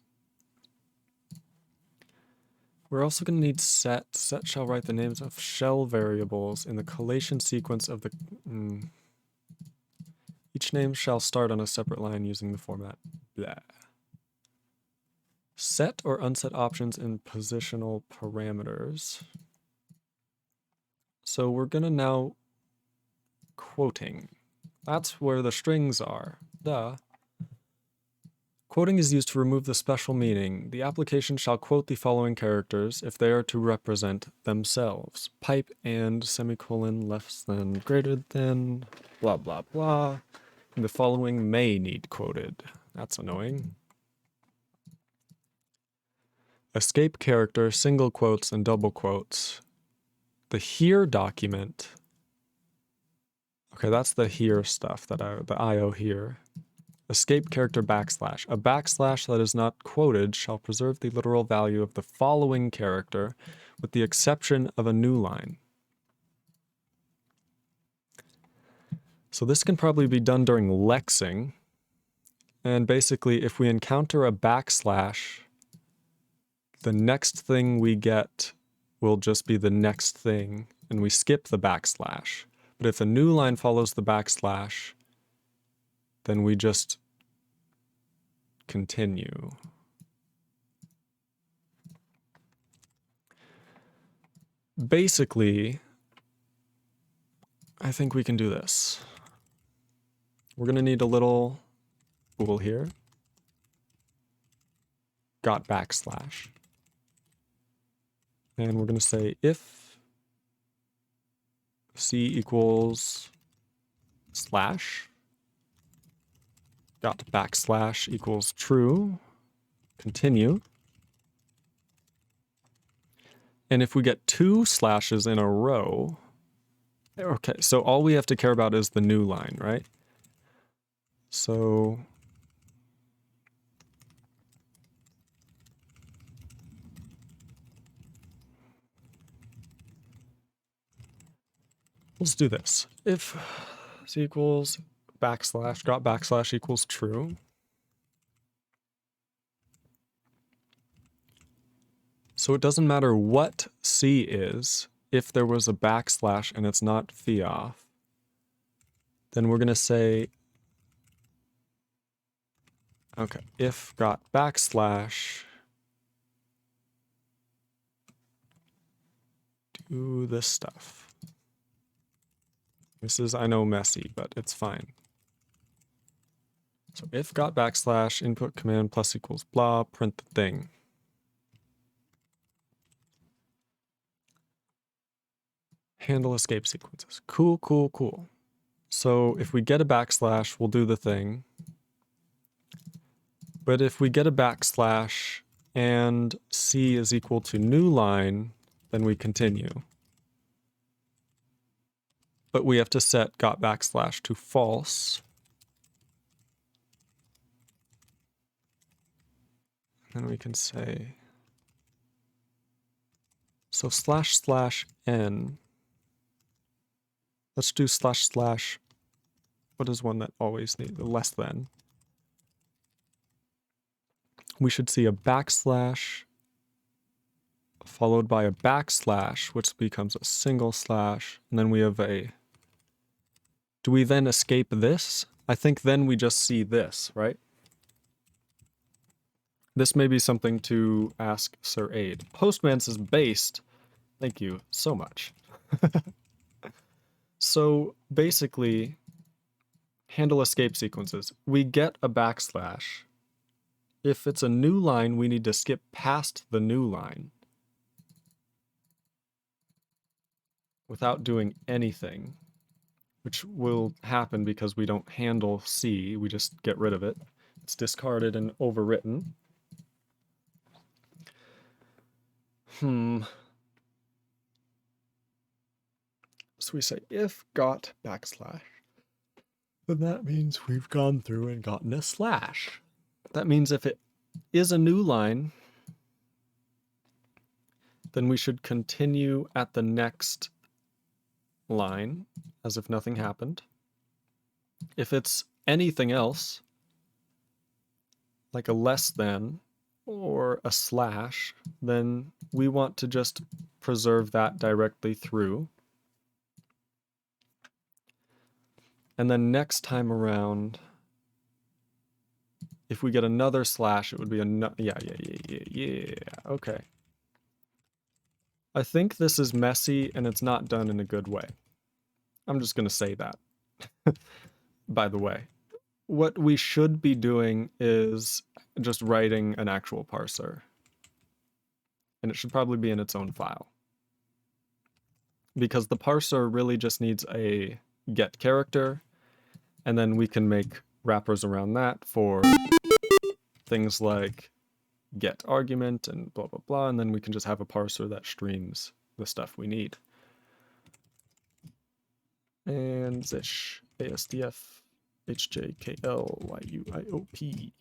S2: We're also going to need set. Set shall write the names of shell variables in the collation sequence of the... Each name shall start on a separate line using the format blah. Set or unset options in positional parameters. So we're going to now quoting. That's where the strings are. Duh. Quoting is used to remove the special meaning. The application shall quote the following characters if they are to represent themselves. Pipe and semicolon less than greater than blah blah blah. And the following may need quoted. That's annoying. Escape character, single quotes, and double quotes. The here document. Okay, that's the here stuff, the IO here. Escape character backslash. A backslash that is not quoted shall preserve the literal value of the following character with the exception of a new line. So this can probably be done during lexing. And basically, if we encounter a backslash, the next thing we get will just be the next thing, and we skip the backslash. But if a new line follows the backslash, then we just continue. Basically, I think we can do this. We're going to need a little bool here. Got backslash. And we're going to say if C equals slash, got backslash equals true, continue. And if we get 2 slashes in a row, okay, so all we have to care about is the new line, right? So let's do this. If C equals backslash, got backslash equals true. So it doesn't matter what C is, if there was a backslash and it's not theof, then we're going to say, okay, if got backslash, do this stuff. This is, I know, messy, but it's fine. So if got backslash input command plus equals blah, print the thing. Handle escape sequences. Cool, cool, cool. So if we get a backslash, we'll do the thing. But if we get a backslash and C is equal to new line, then we continue. But we have to set got backslash to false. And we can say, so slash slash n. Let's do slash slash, what is one that always needs, less than. We should see a backslash followed by a backslash, which becomes a single slash, and then we have a, do we then escape this? I think then we just see this, right? This may be something to ask Sir Aid. Postman's is based. Thank you so much. So basically, handle escape sequences. We get a backslash. If it's a new line, we need to skip past the new line without doing anything, which will happen because we don't handle C. We just get rid of it. It's discarded and overwritten. So we say if got backslash, then that means we've gone through and gotten a slash. That means if it is a new line, then we should continue at the next line as if nothing happened. If it's anything else, like a less than or a slash, then we want to just preserve that directly through. And then next time around, if we get another slash, it would be yeah, okay. I think this is messy and it's not done in a good way. I'm just going to say that, by the way. What we should be doing is just writing an actual parser. And it should probably be in its own file. Because the parser really just needs a get character, and then we can make wrappers around that for things like get argument and blah, blah, blah, and then we can just have a parser that streams the stuff we need. And zish, ASDF, HJKL, YUIOP.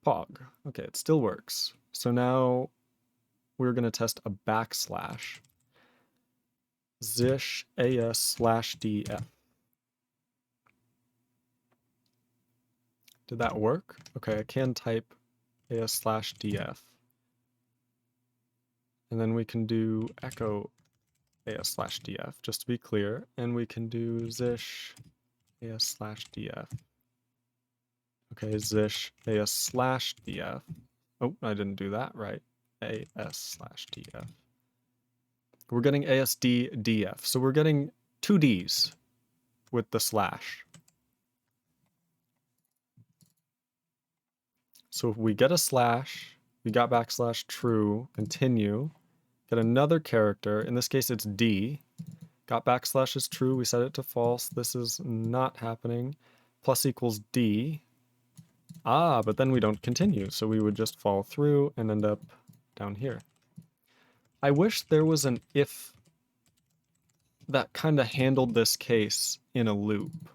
S2: POG. Okay, it still works. So now we're going to test a backslash. Zish AS/DF. Did that work? Okay, I can type AS/DF. And then we can do echo AS/DF, just to be clear. And we can do zish AS/DF. Okay, zish AS/DF. Oh, I didn't do that right. AS/DF. We're getting ASD/DF. So we're getting two Ds with the slash. So if we get a slash, we got backslash true, continue, get another character. In this case, it's D. Got backslash is true. We set it to false. This is not happening. Plus equals D. Ah, but then we don't continue. So we would just fall through and end up down here. I wish there was an if that kind of handled this case in a loop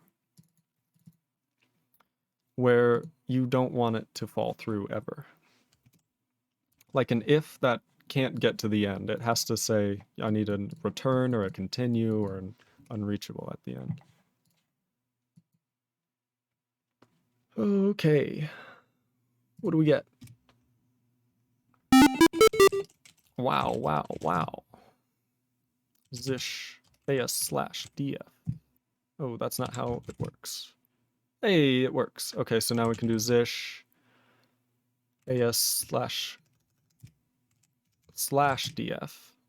S2: where you don't want it to fall through ever. Like an if that can't get to the end. It has to say, I need a return or a continue or an unreachable at the end. Okay. What do we get? Wow, wow, wow. Zish AS/DF. Oh, that's not how it works. Hey, it works. Okay, so now we can do zish AS/DF.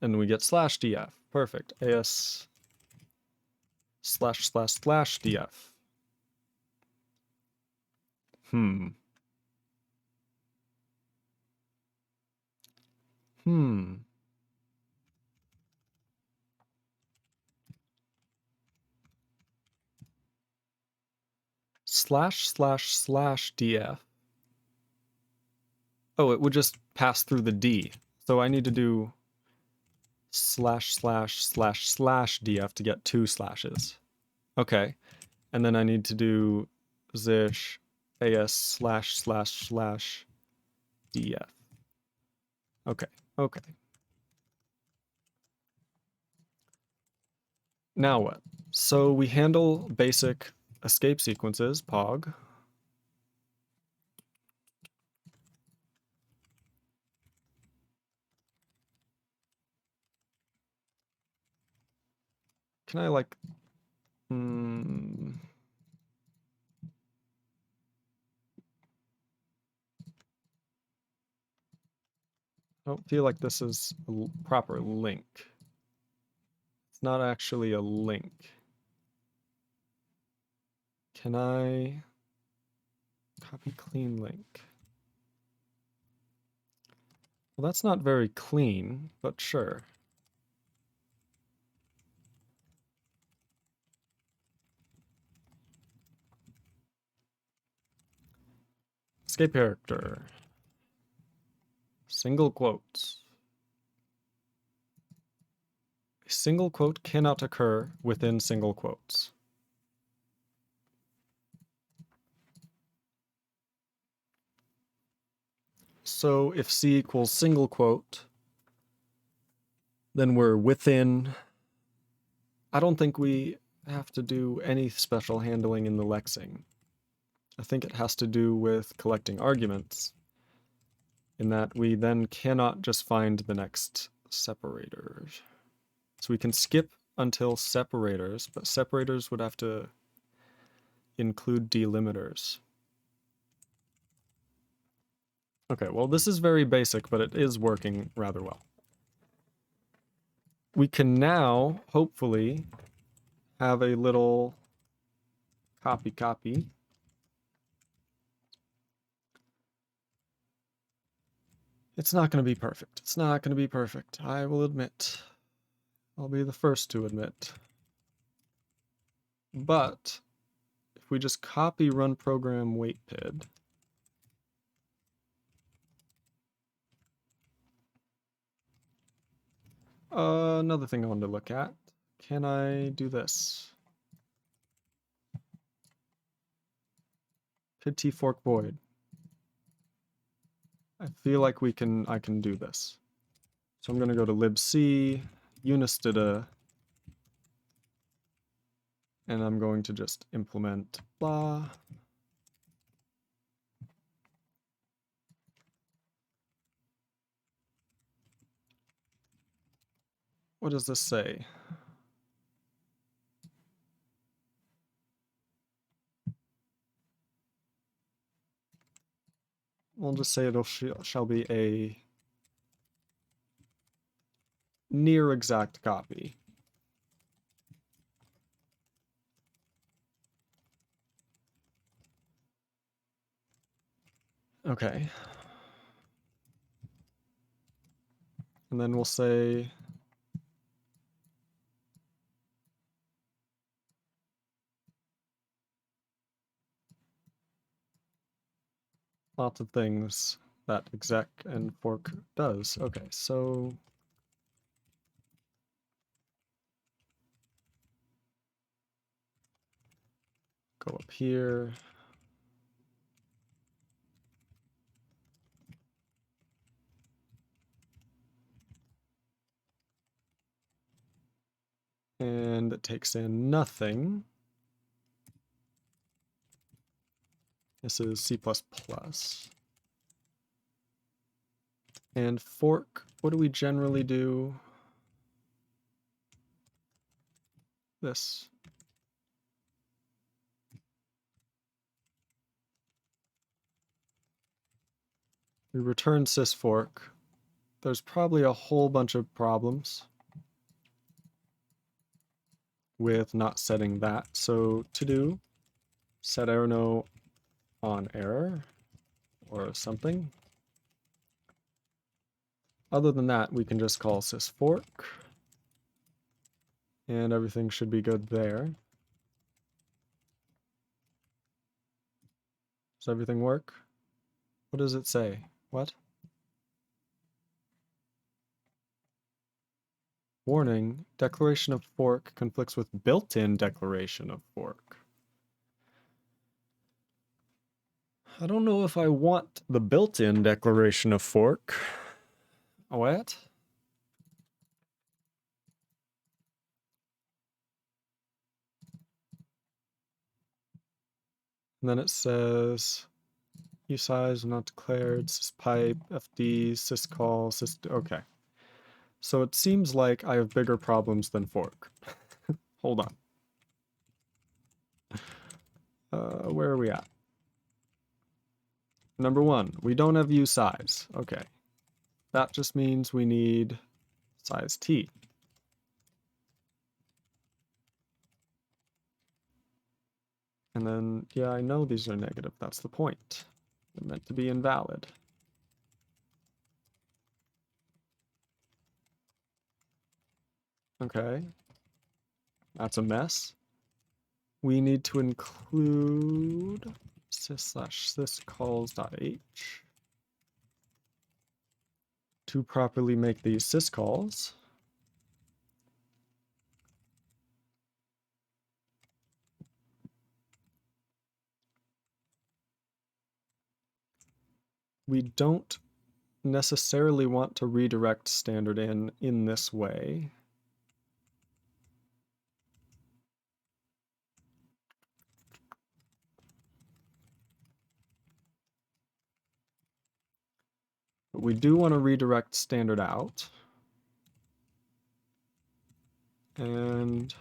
S2: and we get /df. Perfect. AS ///df. Hmm. ///df. Oh, it would just pass through the D. So I need to do ////df to get 2 slashes. Okay. And then I need to do zish as ///df. Okay. Okay. Now what? So we handle basic escape sequences, POG. Can I like, I don't feel like this is a proper link. It's not actually a link. Can I copy clean link? Well, that's not very clean, but sure. Escape character. Single quotes. A single quote cannot occur within single quotes. So if C equals single quote, then we're within. I don't think we have to do any special handling in the lexing. I think it has to do with collecting arguments, in that we then cannot just find the next separators. So we can skip until separators, but separators would have to include delimiters. Okay, well, this is very basic, but it is working rather well. We can now, hopefully, have a little copy. It's not going to be perfect. It's not going to be perfect. I will admit. I'll be the first to admit. But if we just copy run program waitpid, another thing I wanted to look at. Can I do this? Pid t fork void. I feel like I can do this. So I'm going to go to libc, unistd, and I'm going to just implement blah. What does this say? We'll just say it shall be a near exact copy. Okay. And then we'll say lots of things that exec and fork does. Okay, so go up here. And it takes in nothing. This is C++. And fork, what do we generally do? This. We return sysfork. there's probably a whole bunch of problems with not setting that. So to do, set error no on error or something. Other than that, we can just call sysfork and everything should be good there. Does everything work? What does it say? What? Warning, declaration of fork conflicts with built-in declaration of fork. I don't know if I want the built-in declaration of fork. What? And then it says usize not declared, syspipe, fd, syscall, okay. So it seems like I have bigger problems than fork. Hold on. Where are we at? Number one, we don't have usize. Okay. That just means we need size t. And then, yeah, I know these are negative. That's the point. They're meant to be invalid. Okay. That's a mess. We need to include sys/syscalls.h to properly make these syscalls. We don't necessarily want to redirect standard in this way. But we do want to redirect standard out. And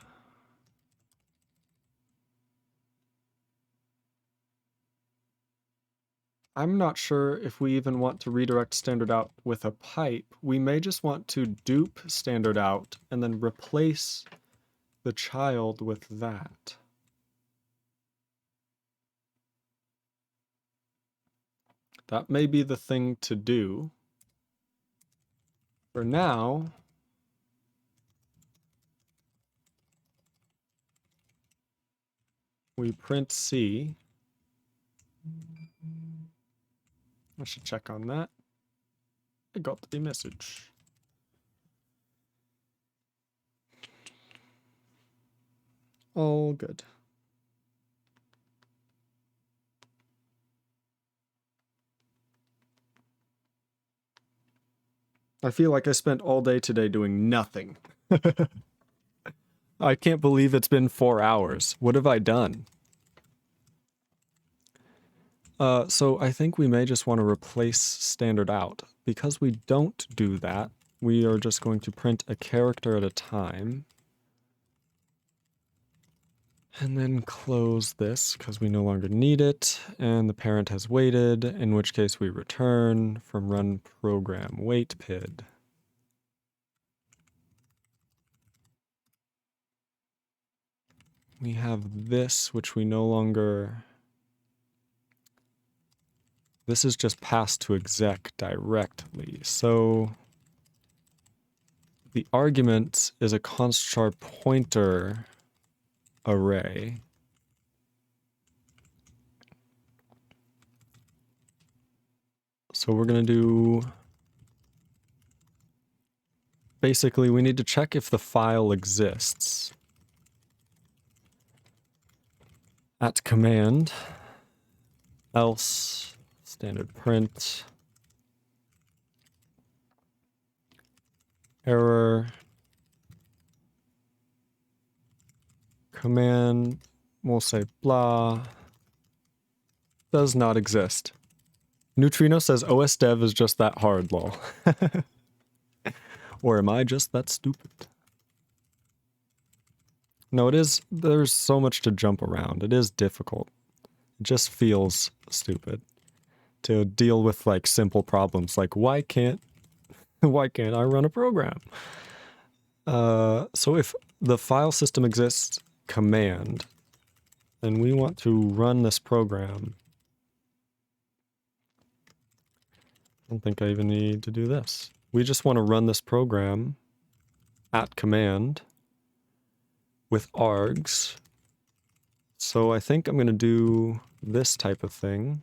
S2: I'm not sure if we even want to redirect standard out with a pipe. We may just want to dupe standard out and then replace the child with that. That may be the thing to do. For now, we print C. I should check on that. I got the message. All good. I feel like I spent all day today doing nothing. I can't believe it's been 4 hours. What have I done? So I think we may just want to replace standard out. Because we don't do that, we are just going to print a character at a time. And then close this because we no longer need it. And the parent has waited, in which case we return from run program wait PID. We have this, which we no longer... This is just passed to exec directly. So the argument is a const pointer array. So we're going to do... Basically, we need to check if the file exists. At command, else... Standard print, error, command, we'll say blah, does not exist. Neutrino says OS dev is just that hard, lol. Or am I just that stupid? No, it is, there's so much to jump around. It is difficult. It just feels stupid to deal with like simple problems like why can't Why can't I run a program? So if the file system exists command, and we want to run this program, I don't think I even need to do this. We just want to run this program at command with args. So I think I'm going to do this type of thing.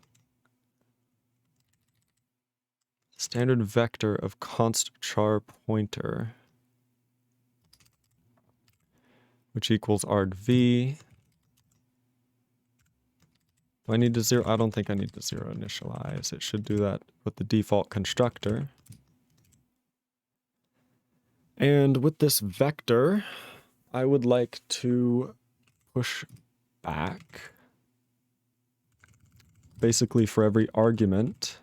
S2: Standard vector of const char pointer, which equals argv. Do I need to zero? I don't think I need to zero initialize. It should do that with the default constructor. And with this vector, I would like to push back. Basically for every argument.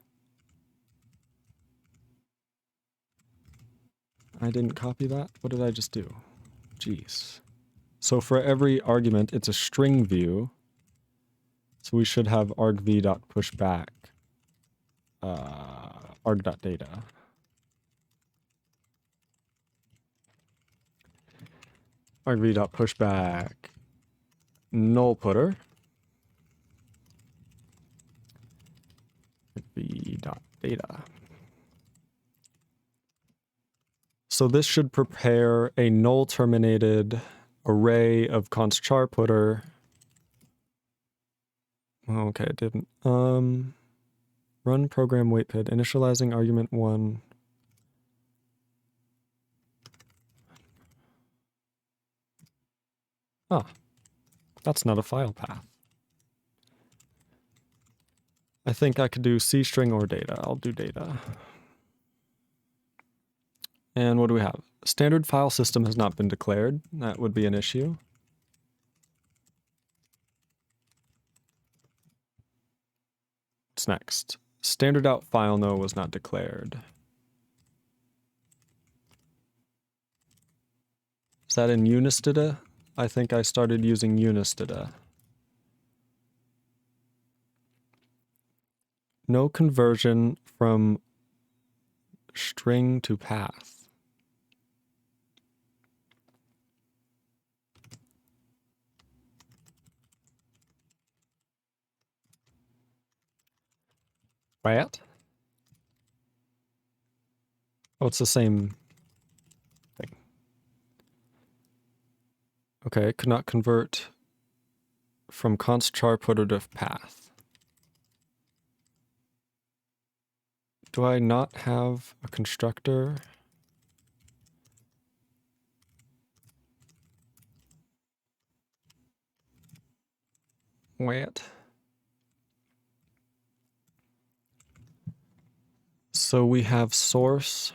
S2: I didn't copy that? What did I just do? Jeez. So for every argument, it's a string view. So we should have argv.pushback arg.data. argv.pushback null putter. argv.data. So this should prepare a null terminated array of const char putter. Okay, it didn't. Run program waitpid, initializing argument 1. Ah, that's not a file path. I think I could do C string or data. I'll do data. And what do we have? Standard file system has not been declared. That would be an issue. What's next? Standard out file no was not declared. Is that in Unistida? I think I started using Unistida. No conversion from string to path. What? Oh, it's the same thing. Okay, could not convert from const char putter to path. Do I not have a constructor? Wait. So we have source.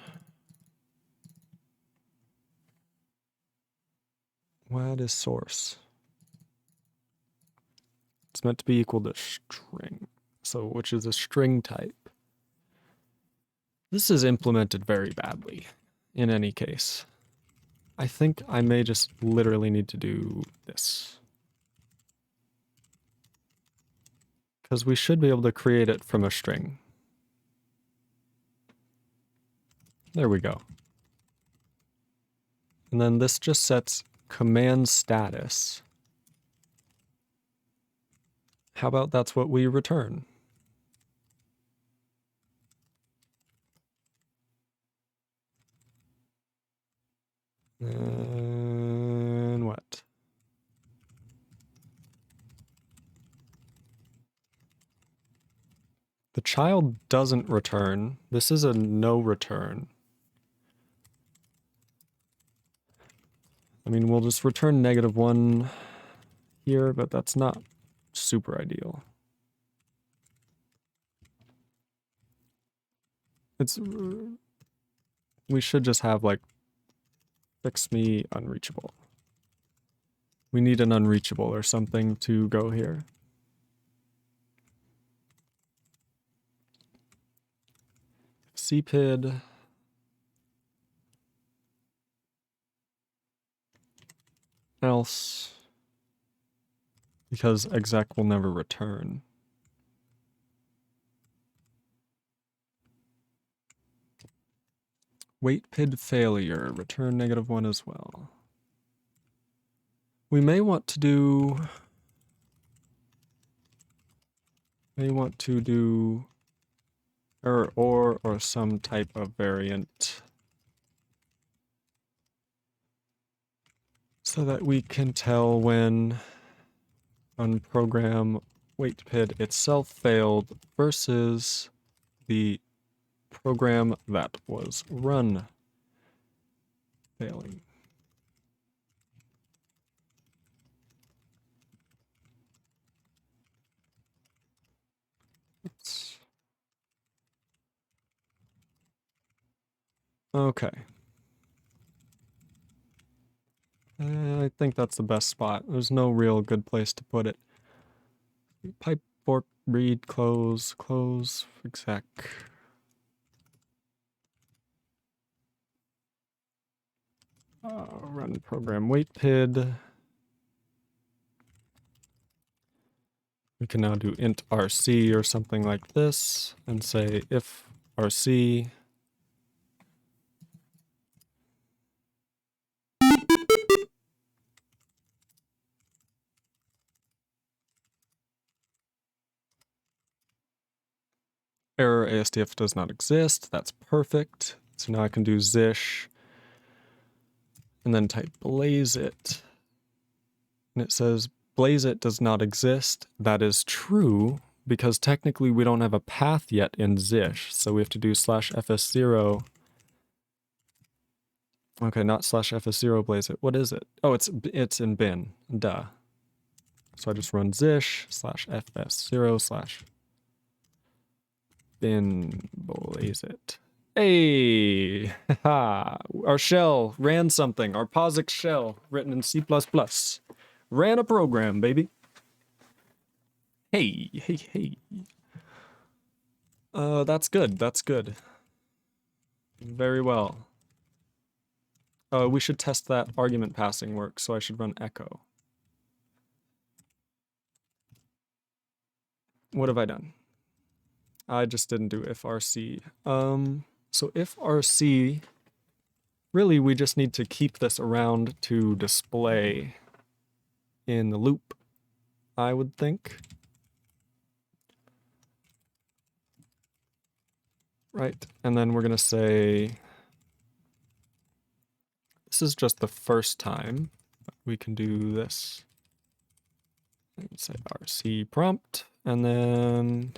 S2: What is source? It's meant to be equal to string. So which is a string type. This is implemented very badly in any case. I think I may just literally need to do this. Because we should be able to create it from a string. There we go. And then this just sets command status. How about that's what we return? And what? The child doesn't return. This is a no return. I mean, we'll just return -1 here, but that's not super ideal. We should just have like fix me unreachable. We need an unreachable or something to go here. cpid else, because exec will never return. Wait PID failure, return -1 as well. We may want to do error or some type of variant so that we can tell when program wait PID itself failed versus the program that was run failing. Oops. Okay. I think that's the best spot. There's no real good place to put it. Pipe fork read close exec. Run program wait PID. We can now do int rc or something like this and say if rc error ASDF does not exist. That's perfect. So now I can do zish and then type blaze it. And it says blaze it does not exist. That is true because technically we don't have a path yet in zish. So we have to do /fs0. Okay, not /fs0 blaze it. What is it? Oh, it's in bin. Duh. So I just run zish /fs0 bin blaze it. Hey, our shell ran something. Our POSIX shell written in C++ ran a program, baby. Hey. That's good. That's good. Very well. We should test that argument passing works, so I should run echo. What have I done? I just didn't do if rc. So if rc, really we just need to keep this around to display in the loop, I would think. Right, and then we're gonna say, this is just the first time we can do this. And say rc prompt, and then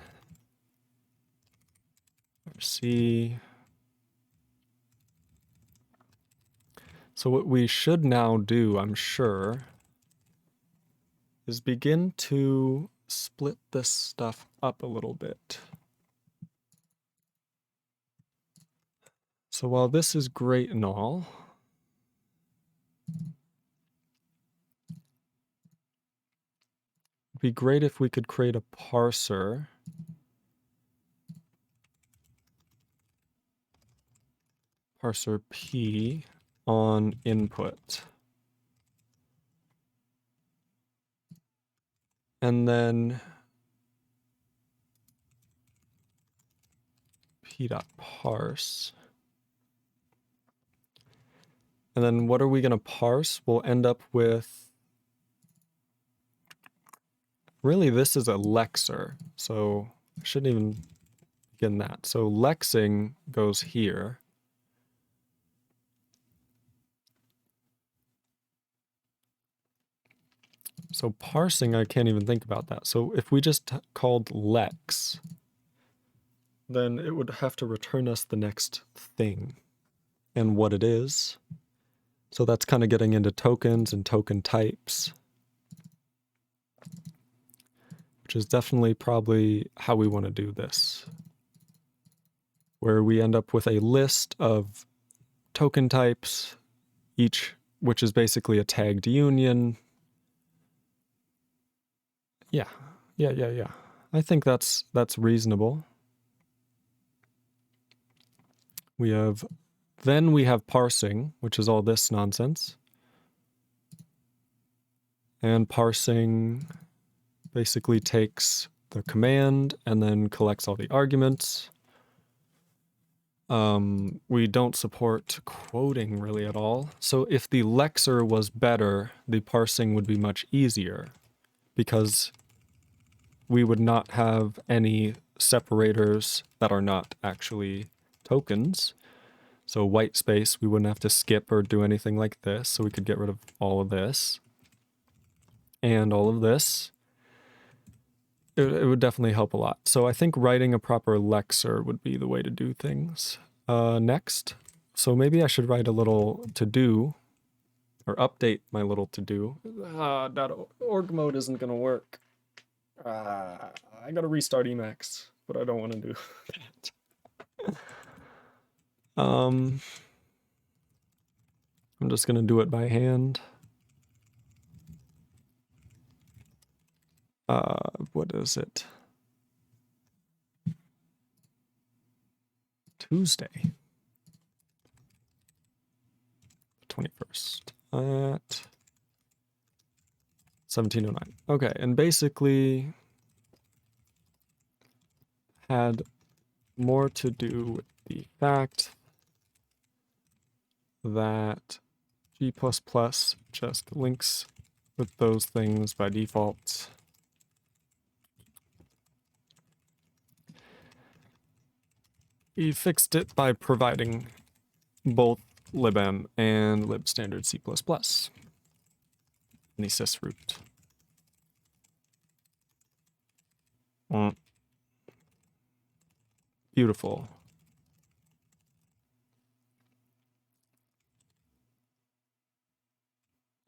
S2: rc. So what we should now do, I'm sure, is begin to split this stuff up a little bit. So while this is great and all, it'd be great if we could create a parser P on input. And then p.parse. And then what are we going to parse? We'll end up with, really this is a lexer, so I shouldn't even begin that. So lexing goes here. So parsing, I can't even think about that. So if we just called lex, then it would have to return us the next thing and what it is. So that's kind of getting into tokens and token types, which is definitely probably how we want to do this, where we end up with a list of token types, each which is basically a tagged union. Yeah. I think that's reasonable. Then we have parsing, which is all this nonsense. And parsing basically takes the command and then collects all the arguments. We don't support quoting really at all. So if the lexer was better, the parsing would be much easier because we would not have any separators that are not actually tokens. So white space, we wouldn't have to skip or do anything like this. So we could get rid of all of this and all of this. It would definitely help a lot. So I think writing a proper lexer would be the way to do things. Next. So maybe I should write a little to-do or update my little to-do. That org mode isn't going to work. I got to restart Emacs, but I don't want to do that. I'm just going to do it by hand. What is it? Tuesday. 21st at 17:09. Okay, and basically had more to do with the fact that G++ just links with those things by default. We fixed it by providing both libm and libstandard C++ in the sys root. Beautiful.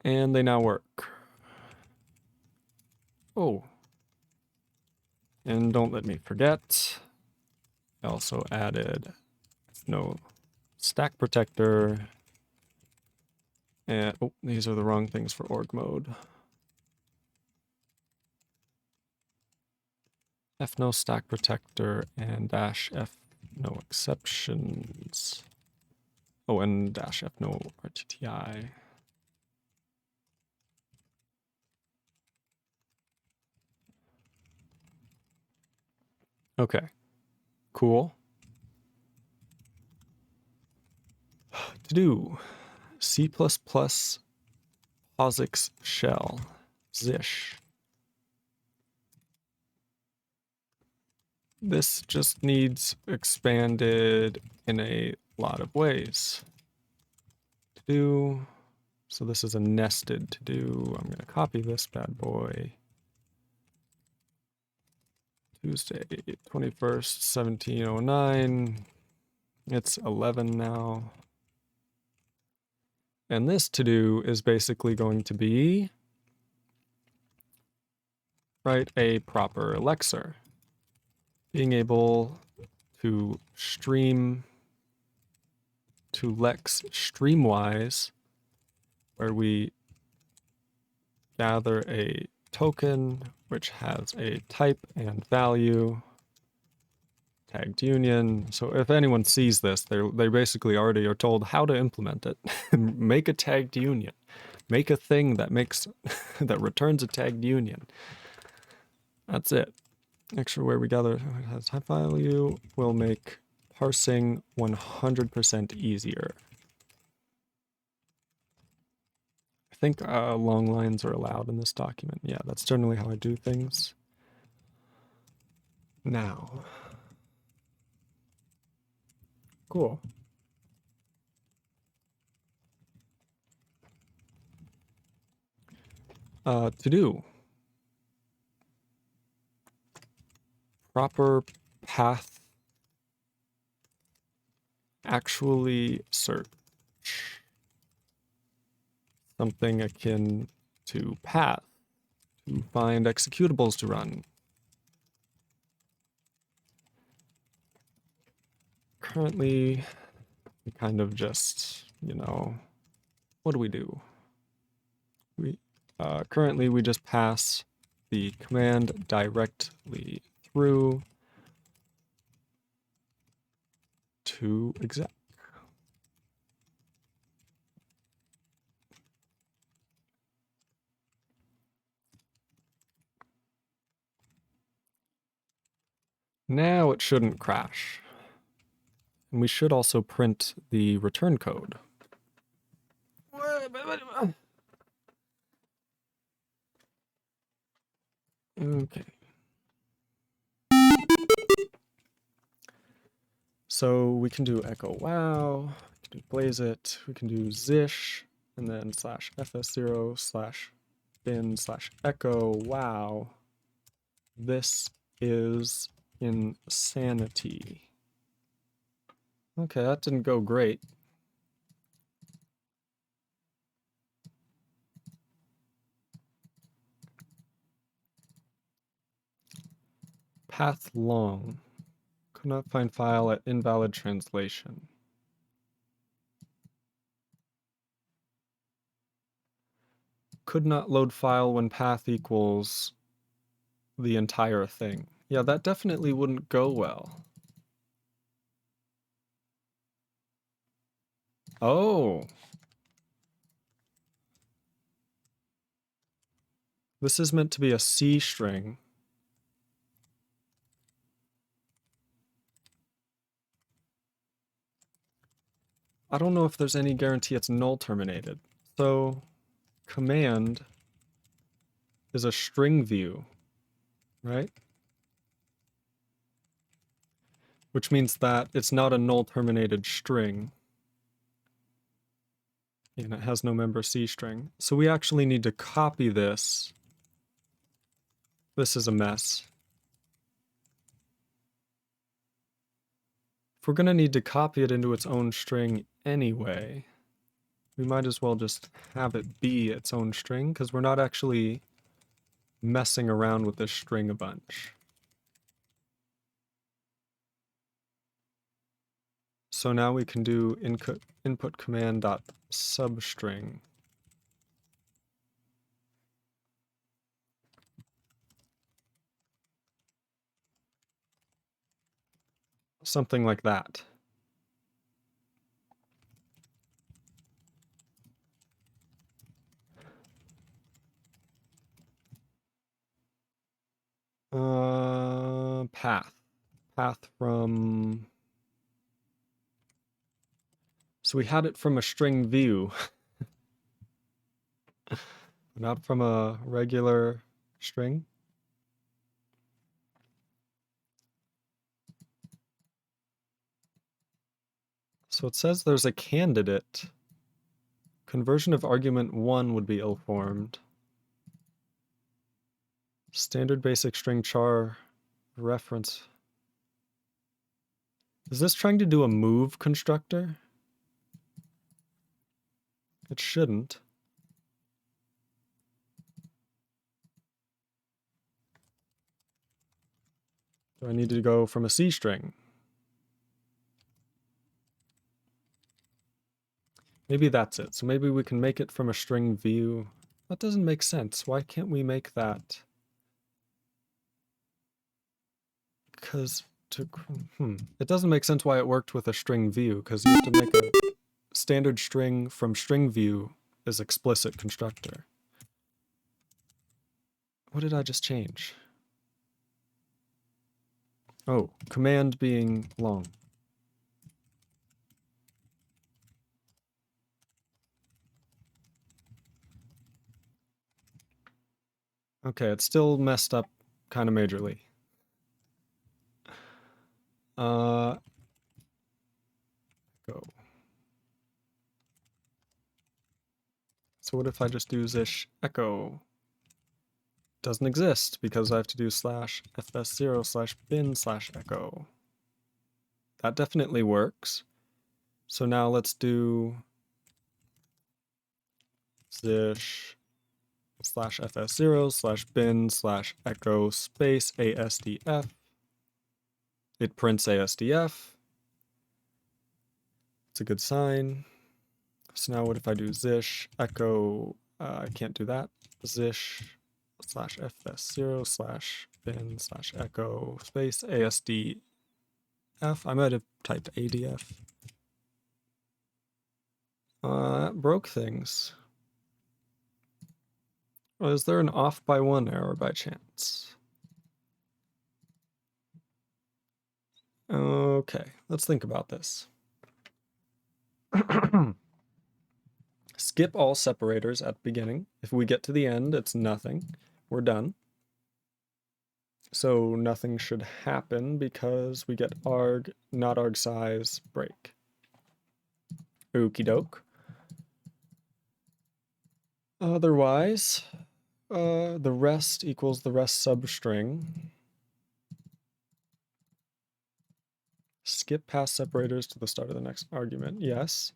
S2: And they now work. Oh. And don't let me forget, I also added no stack protector. And oh, these are the wrong things for org mode. F no stack protector and -f no exceptions. Oh, and -f no RTTI. Okay, cool. To do C++ POSIX shell, zish. This just needs expanded in a lot of ways. To do, so this is a nested to do. I'm gonna copy this bad boy. Tuesday, 21st, 17:09. It's 11 now. And this to do is basically going to be write a proper lexer. Being able to stream to lex streamwise, where we gather a token which has a type and value, tagged union. So if anyone sees this, they basically already are told how to implement it. Make a tagged union. Make a thing that makes that returns a tagged union. That's it. Extra where we gather has type value will make parsing 100% easier. I think long lines are allowed in this document. Yeah, that's generally how I do things. Now. Cool. To do. Proper path actually search. Something akin to path to find executables to run. Currently, we kind of just, you know, what do? Currently, we just pass the command directly through to exec. Now it shouldn't crash. And we should also print the return code. Okay. So we can do echo wow, we can do blaze it, we can do zish, and then slash fs0 slash bin slash echo wow. This is insanity. Okay, that didn't go great. Path long. Could not find file at invalid translation. Could not load file when path equals the entire thing. Yeah, that definitely wouldn't go well. Oh. This is meant to be a C string. I don't know if there's any guarantee it's null terminated. So command is a string view, right? Which means that it's not a null terminated string. And it has no member C string. So we actually need to copy this. This is a mess. If we're gonna need to copy it into its own string anyway, we might as well just have it be its own string, because we're not actually messing around with this string a bunch. So now we can do input command dot substring. Something like that. Path. Path from... So we had it from a string view. Not from a regular string. So it says there's a candidate. Conversion of argument 1 would be ill-formed. Standard basic string char reference. Is this trying to do a move constructor? It shouldn't. Do I need to go from a C string? Maybe that's it. So maybe we can make it from a string view. That doesn't make sense. Why can't we make that? Because it doesn't make sense why it worked with a string view, because you have to make a standard string from string view is explicit constructor. What did I just change? Oh, command being long. Okay, it's still messed up kind of majorly. Go. So what if I just do zish echo? Doesn't exist because I have to do slash fs0 slash bin slash echo. That definitely works. So now let's do zish slash fs0 slash bin slash echo space asdf. It prints asdf. It's a good sign. So now what if I do zish echo, I can't do that, zish slash fs0 slash bin slash echo space asdf. I might have typed adf. That broke things. Oh, is there an off by 1 error by chance? Okay, let's think about this. Skip all separators at the beginning. If we get to the end, it's nothing. We're done. So nothing should happen because we get arg, not arg size, break. Okie doke. Otherwise, the rest equals the rest substring. Skip past separators to the start of the next argument. Yes.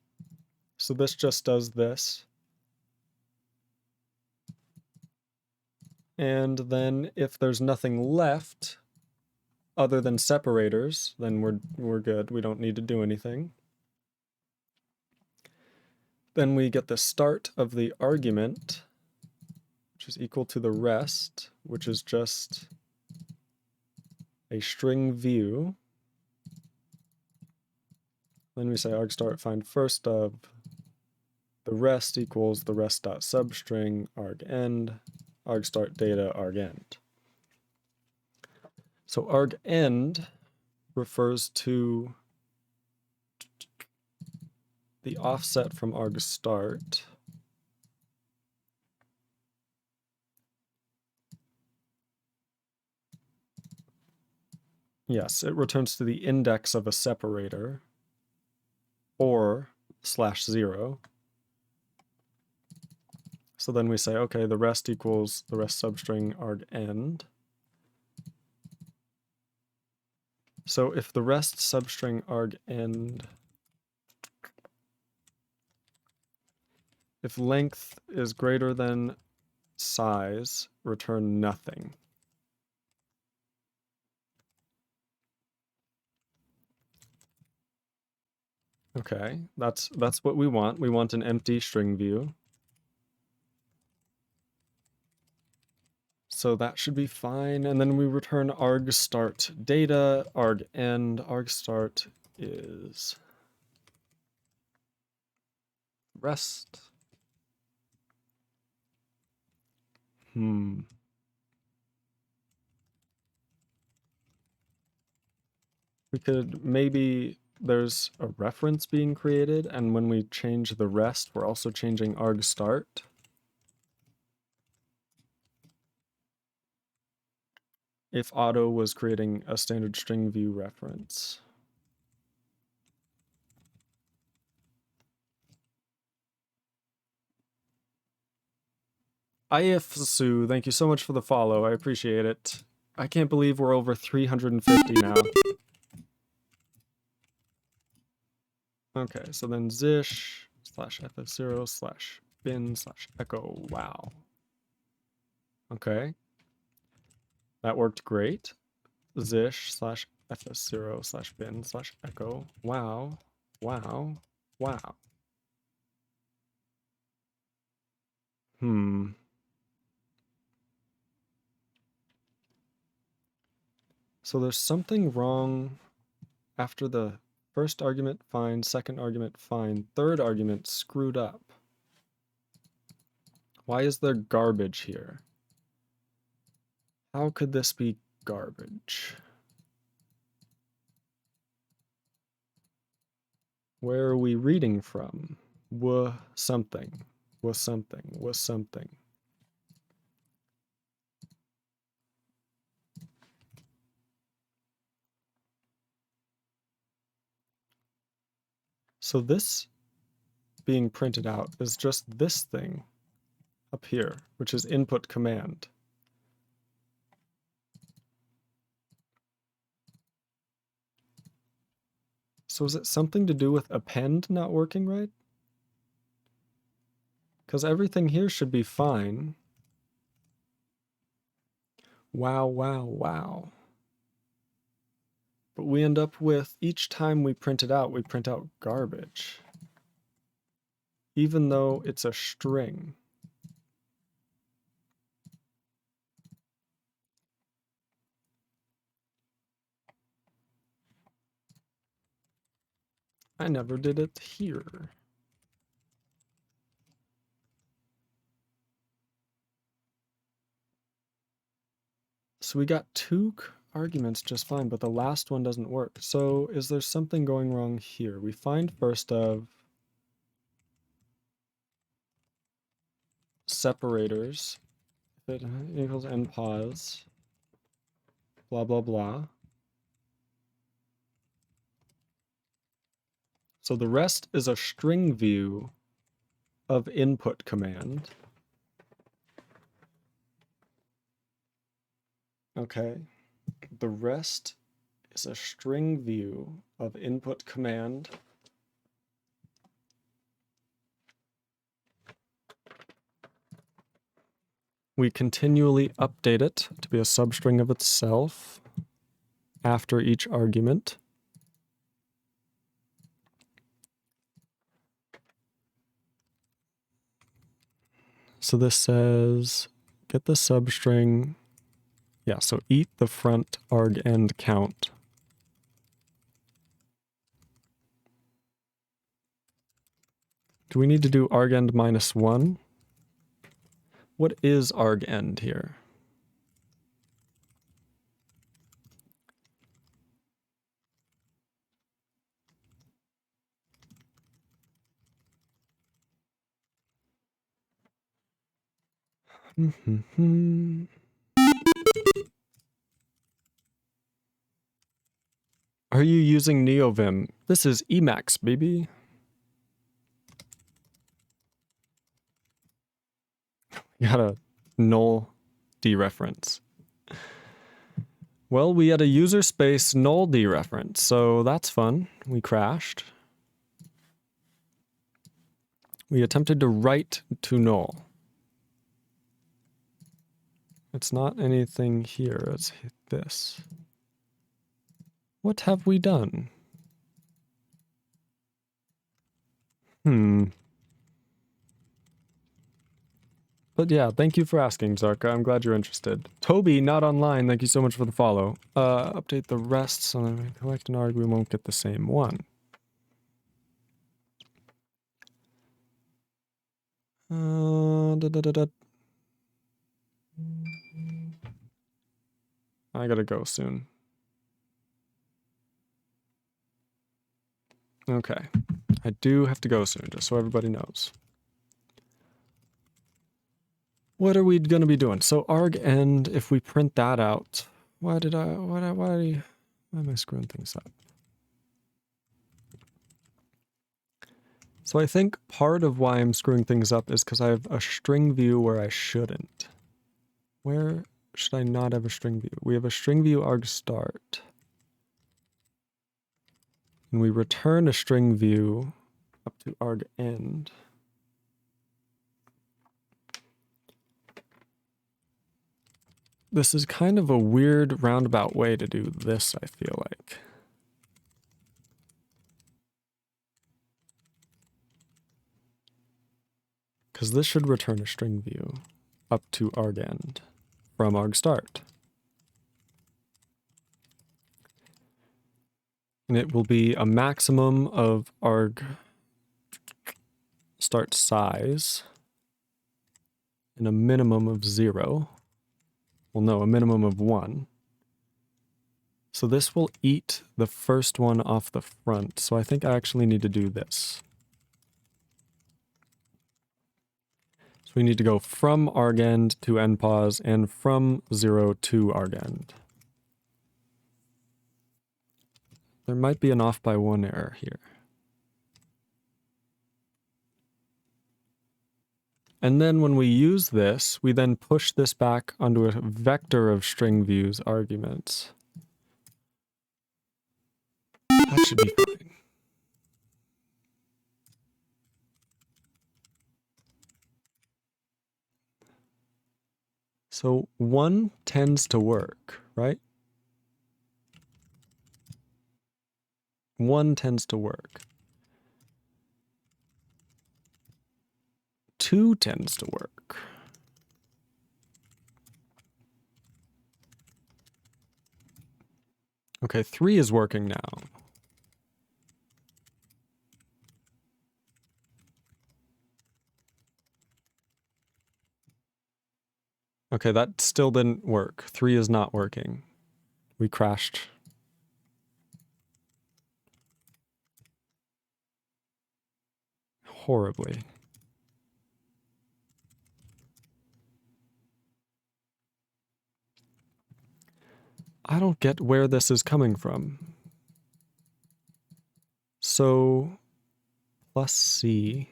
S2: So this just does this. And then if there's nothing left other than separators, then we're good. We don't need to do anything. Then we get the start of the argument, which is equal to the rest, which is just a string view. Then we say argstart find first of the rest equals the rest.substring argend, argstart data argend. So argend refers to the offset from argstart. Yes, it returns to the index of a separator or /0. So then we say, okay, the rest equals the rest substring argend. So if the rest substring argend, if length is greater than size, return nothing. Okay, that's what we want. We want an empty string view. So that should be fine. And then we return argstart data, argend. Argstart is rest. We could maybe there's a reference being created, and when we change the rest, we're also changing argstart. If auto was creating a standard string view reference. IFSU, thank you so much for the follow. I appreciate it. I can't believe we're over 350 now. Okay, so then zish /fs0/bin/echo. Wow. Okay. That worked great. Zish /fs0/bin/echo. Wow. Wow. Wow. So there's something wrong after the first argument, fine, second argument, fine, third argument screwed up. Why is there garbage here? How could this be garbage? Where are we reading from? Something. So this being printed out is just this thing up here, which is input command. So is it something to do with append not working right? Because everything here should be fine. Wow, wow, wow. But we end up with, each time we print it out, we print out garbage. Even though it's a string. I never did it here. So we got two, arguments just fine, but the last one doesn't work. So is there something going wrong here? We find first of separators, if it equals npos, blah, blah, blah. So the rest is a string view of input command. Okay, the rest is a string view of input command. We continually update it to be a substring of itself after each argument. So this says, get the substring. Yeah, so eat the front arg end count. Do we need to do arg end -1? What is arg end here? Are you using NeoVim? This is Emacs, baby. You got a null dereference. Well, we had a user space null dereference, so that's fun. We crashed. We attempted to write to null. It's not anything here, it's this. What have we done? But yeah, thank you for asking, Zarka. I'm glad you're interested. Toby, not online, thank you so much for the follow. Update the rest so that we collect an arg, we won't get the same one. I gotta go soon. Okay, I do have to go soon, just so everybody knows. What are we gonna be doing? So arg end, if we print that out, why am I screwing things up? So I think part of why I'm screwing things up is because I have a string view where I shouldn't. Where should I not have a string view? We have a string view arg start. And we return a string view up to arg end. This is kind of a weird roundabout way to do this, I feel like. Because this should return a string view up to arg end from arg start. And it will be a maximum of arg start size and a minimum of 0. Well, no, a minimum of 1. So this will eat the first one off the front. So I think I actually need to do this. So we need to go from arg end to npos and from 0 to arg end. There might be an off by 1 error here. And then when we use this, we then push this back onto a vector of string views arguments. That should be fine. So 1 tends to work, right? 1 tends to work. 2 tends to work. Okay, 3 is working now. Okay, that still didn't work. 3 is not working. We crashed. Horribly. I don't get where this is coming from. So, plus C.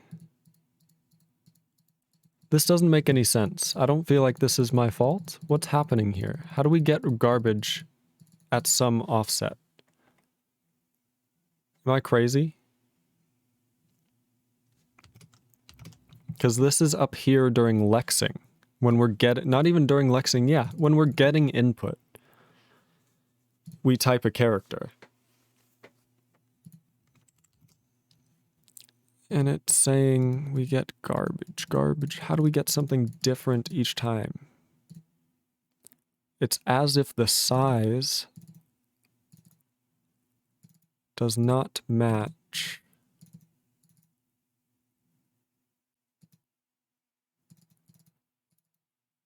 S2: This doesn't make any sense. I don't feel like this is my fault. What's happening here? How do we get garbage at some offset? Am I crazy? Because this is up here during lexing. When we're getting, not even during lexing, yeah, when we're getting input, we type a character. And it's saying we get garbage, garbage. How do we get something different each time? It's as if the size does not match.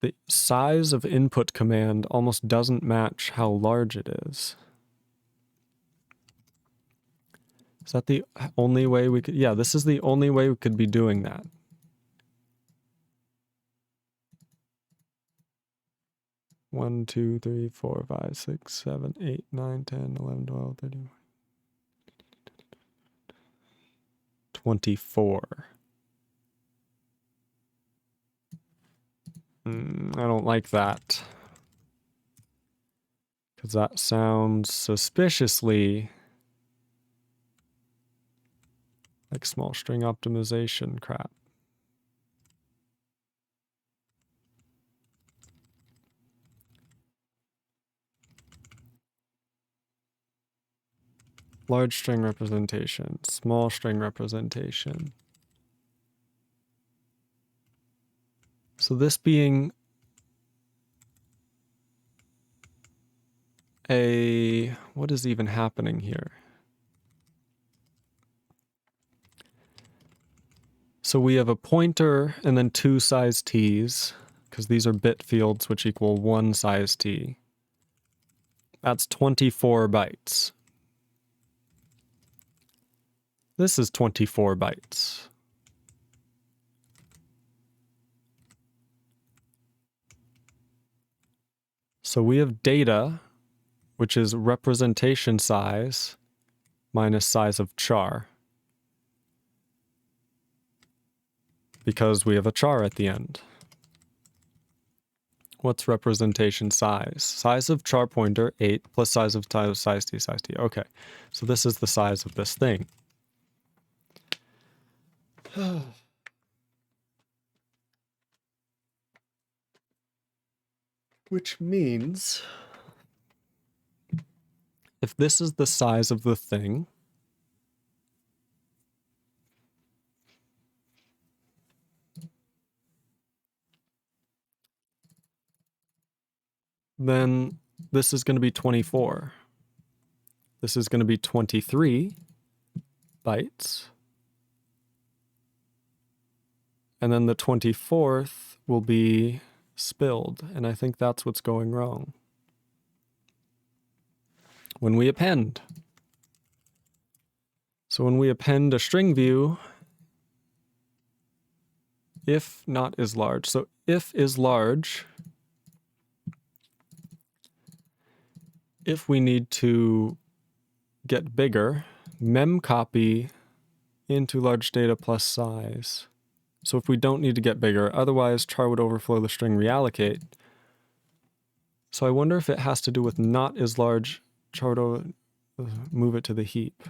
S2: The size of input command almost doesn't match how large it is. Is that the only way we could? Yeah, this is the only way we could be doing that. One, 2, 3, 4, 5, 6, 7, 8, 9, 10, 11, 12, 13, 24. I don't like that. Because that sounds suspiciously like small string optimization crap. Large string representation, small string representation. So this being a, what is even happening here? So we have a pointer and then 2 size t's, because these are bit fields which equal 1 size t. That's 24 bytes. This is 24 bytes. So we have data, which is representation size minus size of char, because we have a char at the end. What's representation size? Size of char pointer, 8, plus size of size t, size t. Okay, so this is the size of this thing. Which means, if this is the size of the thing, then this is going to be 24. This is going to be 23 bytes. And then the 24th will be spilled. And I think that's what's going wrong. When we append. So when we append a string view, if not is large. So if is large, if we need to get bigger, memcopy into large data plus size. So if we don't need to get bigger, otherwise char would overflow the string reallocate. So I wonder if it has to do with not is large, char would move it to the heap.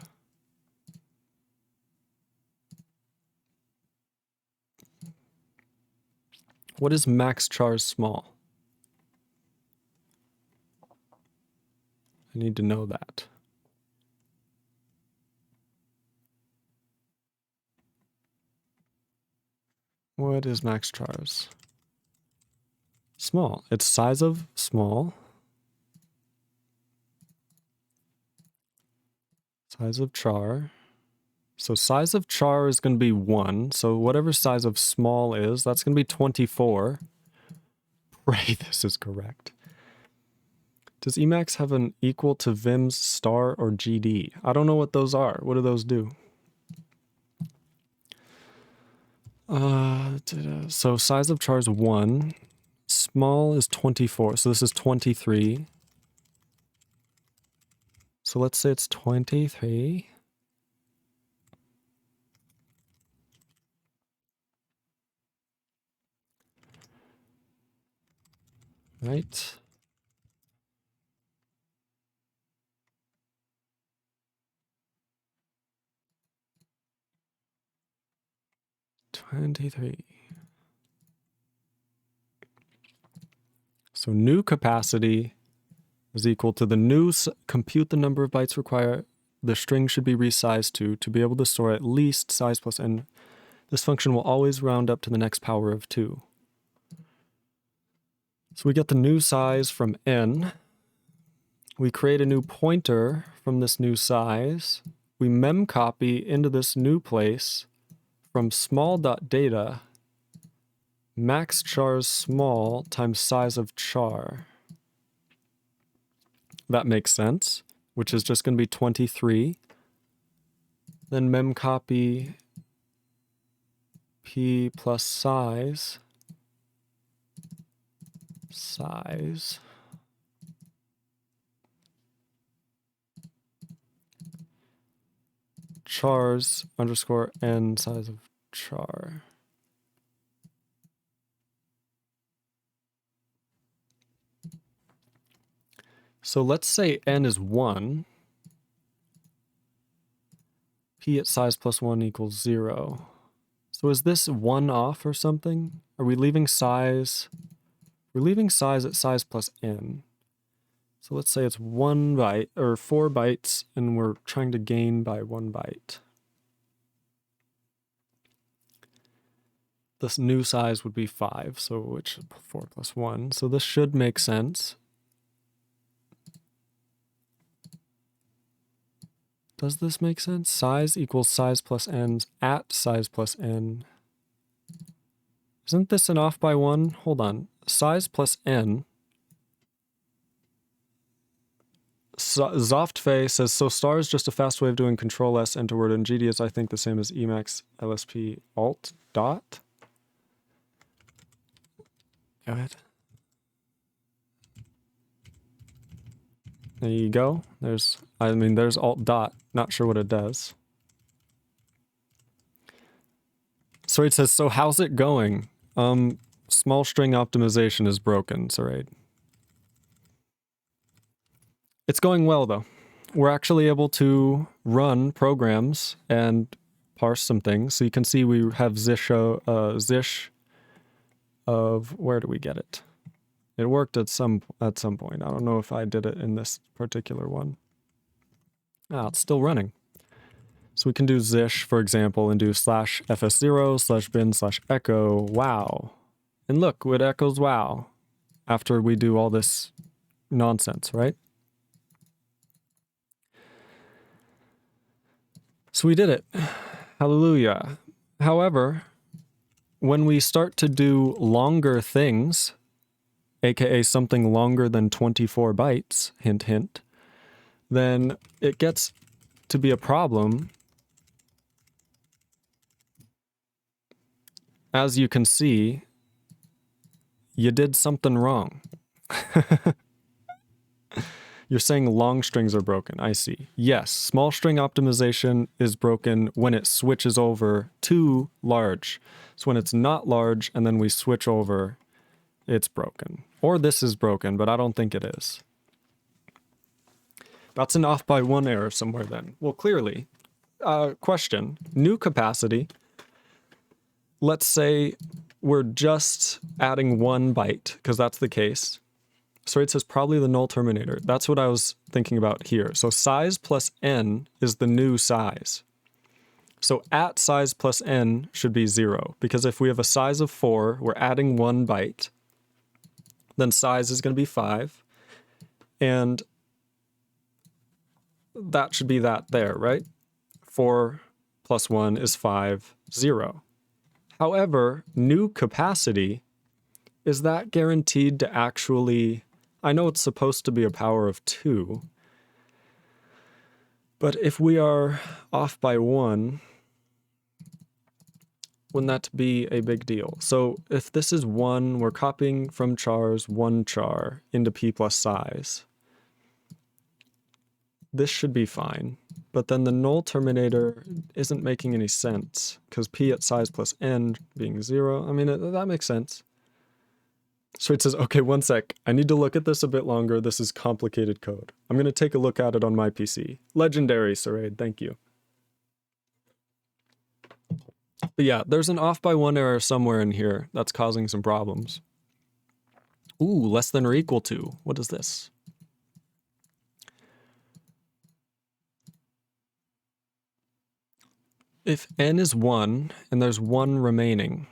S2: What is max char small? I need to know that. What is max chars? Small. It's size of small. Size of char. So size of char is going to be 1. So whatever size of small is, that's going to be 24. Pray this is correct. Does Emacs have an equal to Vim's star or GD? I don't know what those are. What do those do? So size of char is 1. Small is 24. So this is 23. So let's say it's 23. Right. So new capacity is equal to the new compute the number of bytes required. The string should be resized to be able to store at least size plus n. This function will always round up to the next power of 2. So we get the new size from n. We create a new pointer from this new size. We memcopy into this new place from small.data max char's small times size of char. That makes sense, which is just going to be 23. Then memcopy p plus size chars underscore n size of char. So let's say n is 1. P at size plus 1 equals 0. So is this 1 off or something? Are we leaving size? We're leaving size at size plus n. So let's say it's 1 byte or 4 bytes and we're trying to gain by 1 byte. This new size would be 5, so which 4 plus 1. So this should make sense. Does this make sense? Size equals size plus n at size plus n. Isn't this an off by 1? Hold on. Size plus n. Zoftfei says, so star is just a fast way of doing control S enter word, and GD is, I think, the same as Emacs LSP alt dot. Go ahead. There you go. There's alt dot. Not sure what it does. So it says, so how's it going? Small string optimization is broken, Sarade. It's going well, though. We're actually able to run programs and parse some things. So you can see we have zish of, where do we get it? It worked at some point. I don't know if I did it in this particular one. Ah, it's still running. So we can do zish, for example, and do /fs0/bin/echo wow. And look, it echoes wow after we do all this nonsense, right? So we did it. Hallelujah. However, when we start to do longer things, aka something longer than 24 bytes, hint, hint, then it gets to be a problem. As you can see, you did something wrong. You're saying long strings are broken. I see. Yes, small string optimization is broken when it switches over to large. So when it's not large and then we switch over, it's broken. Or this is broken, but I don't think it is. That's an off by 1 error somewhere then. Well, clearly. Question. New capacity. Let's say we're just adding 1 byte, because that's the case. So it says probably the null terminator. That's what I was thinking about here. So size plus n is the new size. So at size plus n should be 0, because if we have a size of 4, we're adding 1 byte. Then size is going to be 5. And that should be that there, right? 4 plus 1 is 5, 0. However, new capacity, is that guaranteed to actually... I know it's supposed to be a power of 2, but if we are off by 1, wouldn't that be a big deal? So if this is 1, we're copying from chars 1 char into p plus size. This should be fine, but then the null terminator isn't making any sense because p at size plus n being 0. I mean, that makes sense. So it says, okay, one sec. I need to look at this a bit longer. This is complicated code. I'm going to take a look at it on my PC. Legendary, Saraid. Thank you. But yeah, there's an off by 1 error somewhere in here that's causing some problems. Ooh, less than or equal to. What is this? If n is 1 and there's 1 remaining,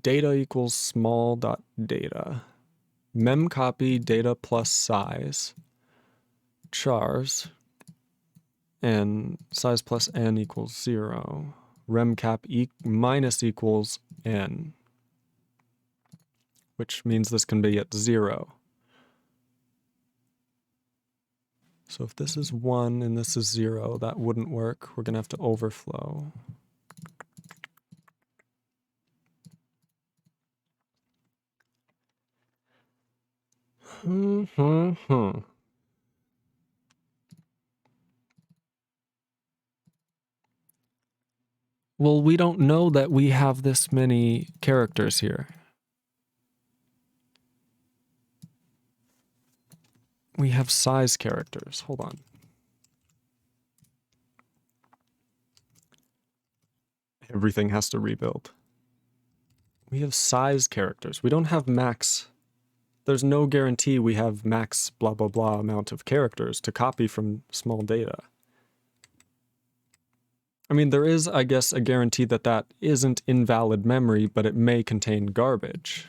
S2: data equals small dot data. Mem copy data plus size chars and size plus n equals 0. Rem cap minus equals n, which means this can be at 0. So if this is 1 and this is 0, that wouldn't work. We're going to have to overflow. Well, we don't know that we have this many characters here. We have size characters. Hold on. Everything has to rebuild. We have size characters. We don't have max. There's no guarantee we have max blah blah blah amount of characters to copy from small data. I mean, there is, I guess, a guarantee that that isn't invalid memory, but it may contain garbage.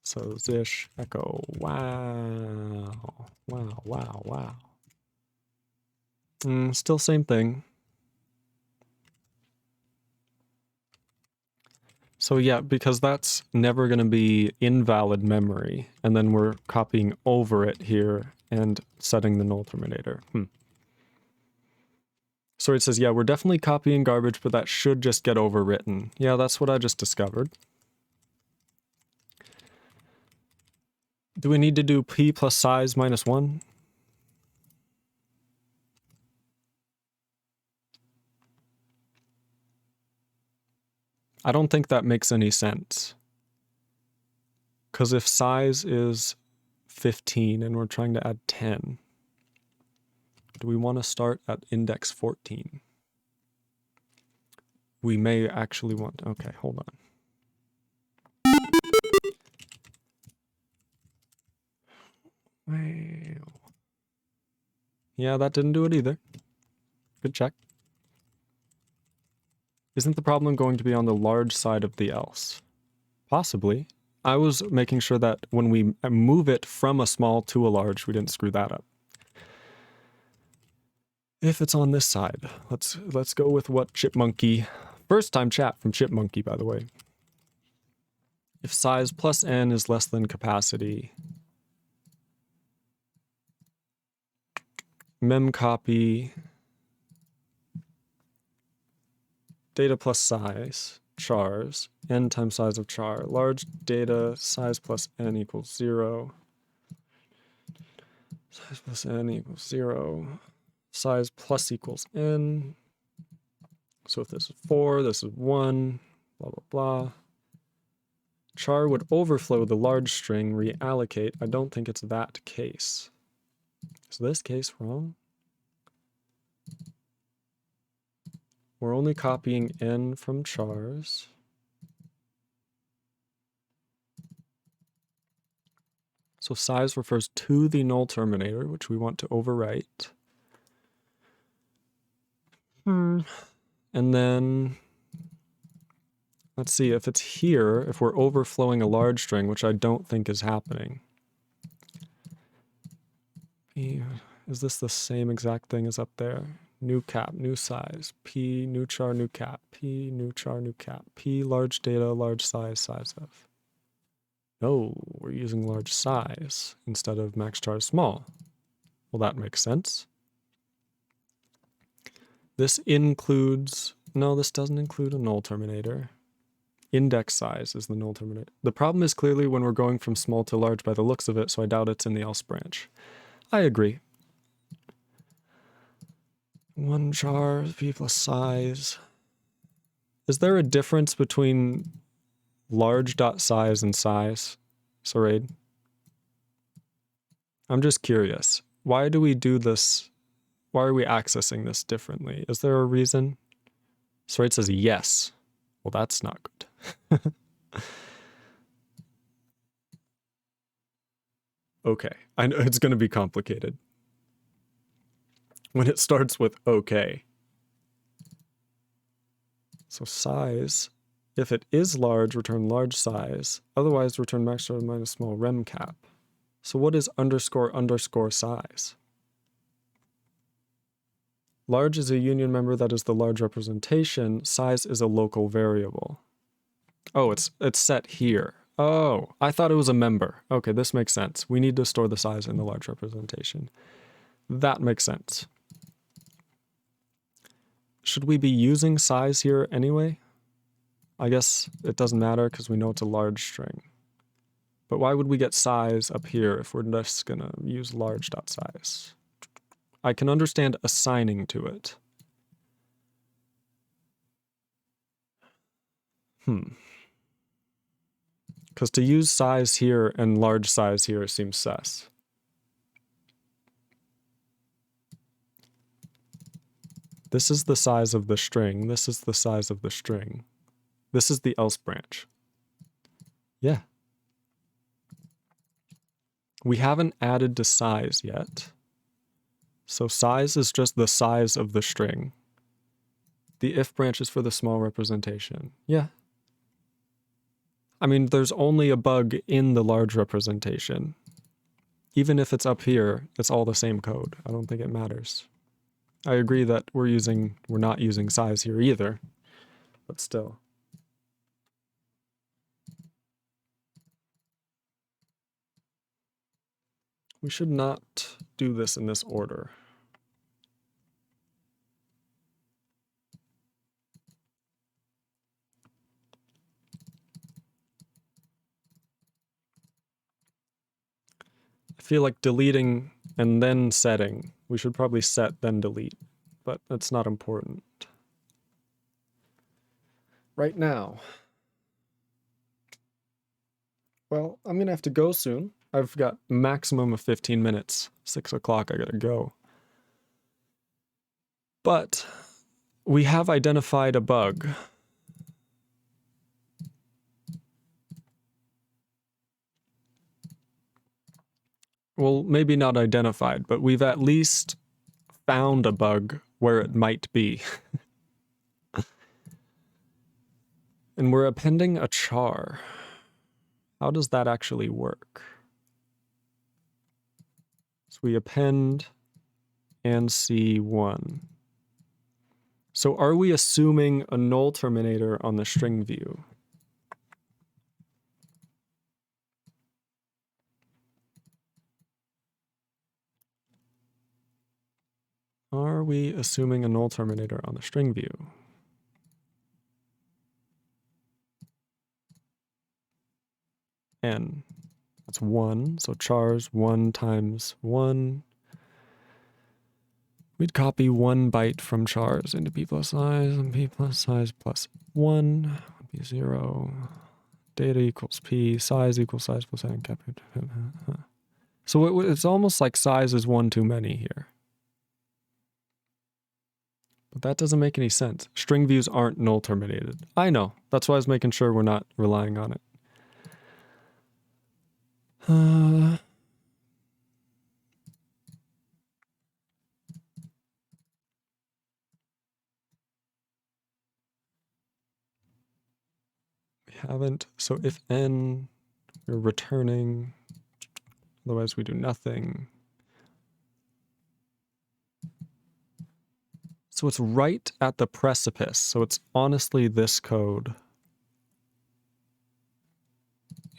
S2: So Zish, echo, wow, wow, wow, wow. Still same thing. So yeah, because that's never going to be invalid memory, and then we're copying over it here and setting the null terminator. So it says, yeah, we're definitely copying garbage, but that should just get overwritten. Yeah, that's what I just discovered. Do we need to do p plus size minus 1? I don't think that makes any sense. Because if size is 15 and we're trying to add 10, do we want to start at index 14? We may actually want... Okay, hold on. Wow. Yeah, that didn't do it either. Good check. Isn't the problem going to be on the large side of the else? Possibly. I was making sure that when we move it from a small to a large, we didn't screw that up. If it's on this side, let's go with what Chipmonkey... First time chat from Chipmonkey, by the way. If size plus n is less than capacity, mem copy data plus size chars, n times size of char, large data size plus n equals 0, size plus n equals 0, size plus equals n. So if this is 4, this is 1, blah, blah, blah. Char would overflow the large string, reallocate. I don't think it's that case. Is this case wrong? We're only copying n from chars. So size refers to the null terminator, which we want to overwrite. And then, let's see, if it's here, if we're overflowing a large string, which I don't think is happening. Is this the same exact thing as up there? new cap, new size, P, new char, new cap, P, new char, new cap, P, large data, large size, size of. No, we're using large size instead of max char small. Well, that makes sense. This includes, no, this doesn't include a null terminator. Index size is the null terminator. The problem is clearly when we're going from small to large by the looks of it, so I doubt it's in the else branch. I agree. 1 char, P plus size. Is there a difference between large.size and size, Sarade? I'm just curious. Why do we do this? Why are we accessing this differently? Is there a reason? Sarade says yes. Well, that's not good. Okay, I know it's going to be complicated. When it starts with okay. So size, if it is large, return large size. Otherwise, return max char minus small rem cap. So what is underscore underscore size? Large is a union member that is the large representation. Size is a local variable. Oh, it's set here. Oh, I thought it was a member. Okay, this makes sense. We need to store the size in the large representation. That makes sense. Should we be using size here anyway? I guess it doesn't matter because we know it's a large string. But why would we get size up here if we're just going to use large.size? I can understand assigning to it. Because to use size here and large size here seems sus. This is the size of the string. This is the size of the string. This is the else branch. Yeah. We haven't added to size yet. So size is just the size of the string. The if branch is for the small representation. Yeah. I mean, there's only a bug in the large representation. Even if it's up here, it's all the same code. I don't think it matters. I agree that we're not using size here either, but still. We should not do this in this order. I feel like deleting and then setting. We should probably set, then delete, but that's not important. Right now. Well, I'm gonna have to go soon. I've got maximum of 15 minutes. 6 o'clock, I gotta go. But we have identified a bug. Well, maybe not identified, but we've at least found a bug where it might be. And we're appending a char. How does that actually work? So we append and C1. So are we assuming a null terminator on the string view? Are we assuming a null terminator on the string view? N. That's 1, so chars 1 times 1. We'd copy 1 byte from chars into p plus size, and p plus size plus 1 would be 0. Data equals p, size equals size plus n cap. So it's almost like size is 1 too many here. But that doesn't make any sense. String views aren't null terminated. I know. That's why I was making sure we're not relying on it. We haven't. So if n, we're returning. Otherwise we do nothing. So it's right at the precipice. So it's honestly this code.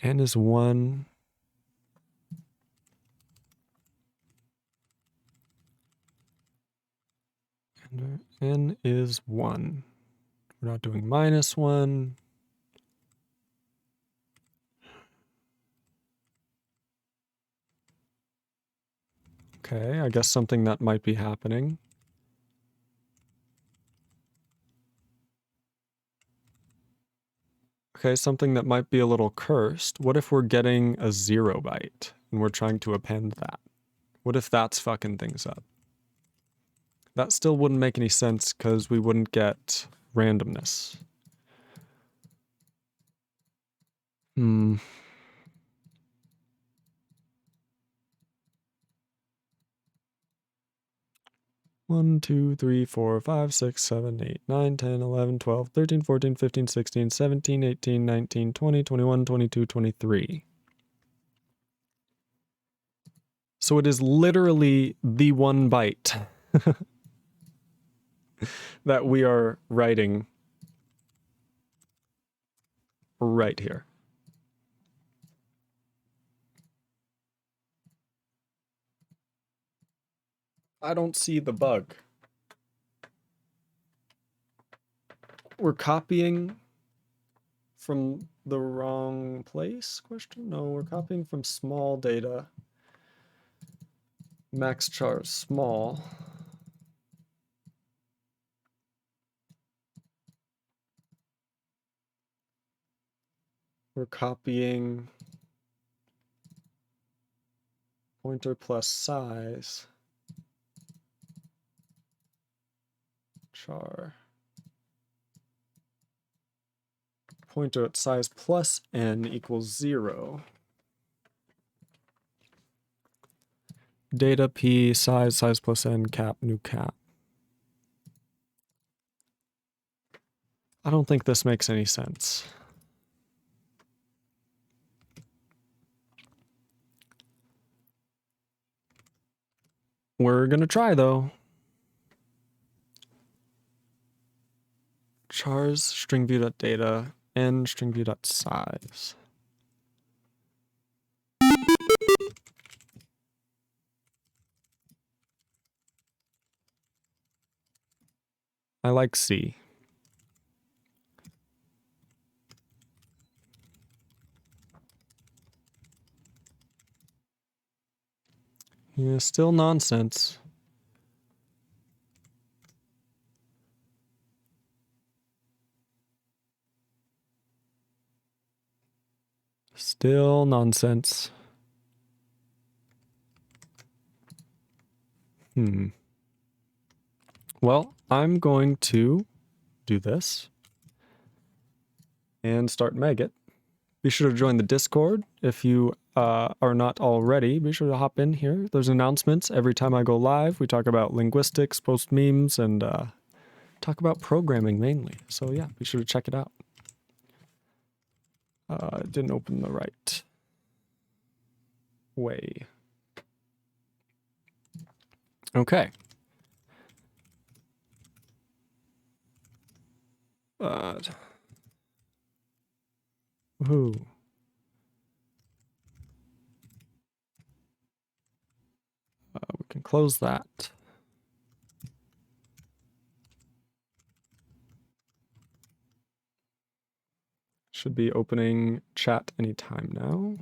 S2: N is 1. And N is 1. We're not doing -1. Okay, I guess something that might be happening. Okay, something that might be a little cursed. What if we're getting a 0 byte and we're trying to append that? What if that's fucking things up? That still wouldn't make any sense because we wouldn't get randomness. 1, 2, 3, 4, 5, 6, 7, 8, 9, 10, 11, 12, 13, 14, 15, 16, 17, 18, 19, 20, 21, 22, 23. So it is literally the 1 byte that we are writing right here. I don't see the bug. We're copying from the wrong place? Question? No, we're copying from small data. Max char small. We're copying pointer plus size. Char. Pointer at size plus n equals 0. Data p size plus n cap new cap. I don't think this makes any sense. We're gonna try though. Chars string view.data n string view.size. I like C. Yeah, still nonsense. Still nonsense. Well, I'm going to do this and start Maggot. Be sure to join the Discord if you are not already. Be sure to hop in here. There's announcements every time I go live. We talk about linguistics, post memes, and talk about programming mainly. So yeah, be sure to check it out. It didn't open the right way. Okay. Woohoo. We can close that. Should be opening chat anytime now.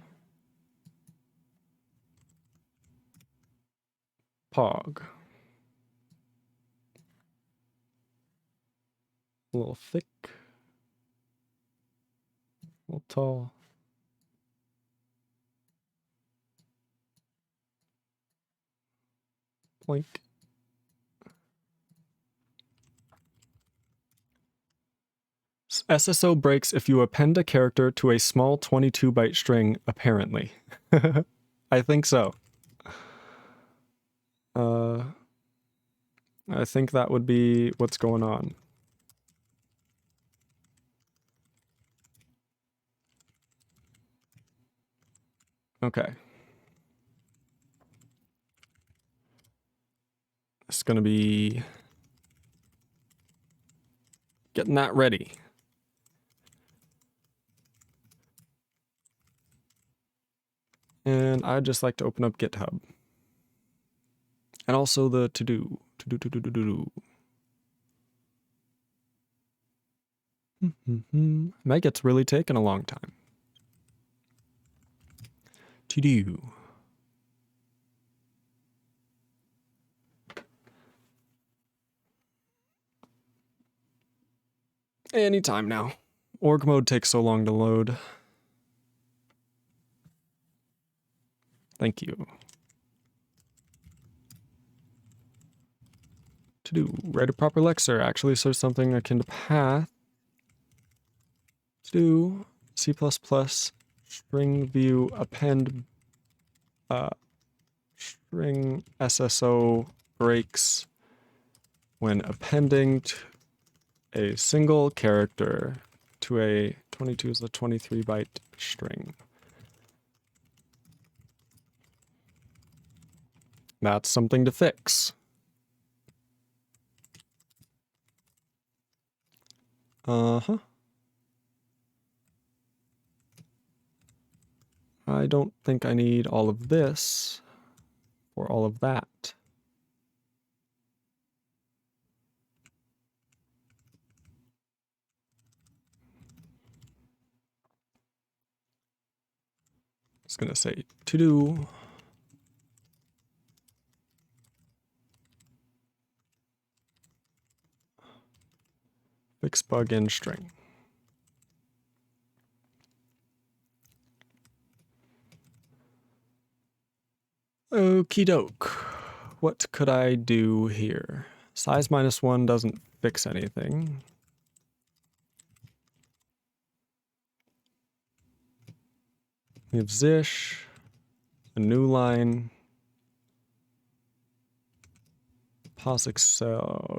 S2: Pog. A little thick. A little tall. Blink. SSO breaks if you append a character to a small 22-byte string, apparently. I think so. I think that would be what's going on. Okay. It's going to be Getting that ready. And I'd just like to open up GitHub. And also the to-do. That gets really taken a long time. To-do. Anytime now. Org mode takes so long to load. Thank you. To do. Write a proper lexer. Actually search something akin to path. To do. C++ string view append string SSO breaks when appending to a single character to a 22 is a 23 byte string. That's something to fix. Uh-huh. I don't think I need all of this for all of that. I was gonna say to do. Fix bug in string. Okie doke. What could I do here? Size -1 doesn't fix anything. We have zish, a new line, POSIX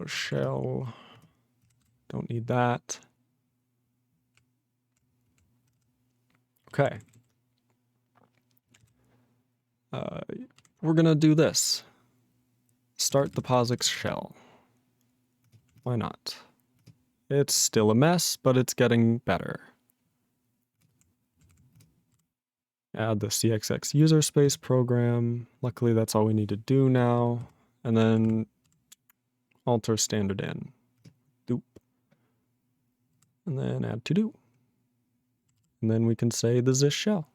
S2: shell. Don't need that. Okay. We're gonna do this. Start the POSIX shell. Why not? It's still a mess, but it's getting better. Add the CXX user space program. Luckily, that's all we need to do now. And then alter standard in. Doop. And then add to do. And then we can say the zish shell.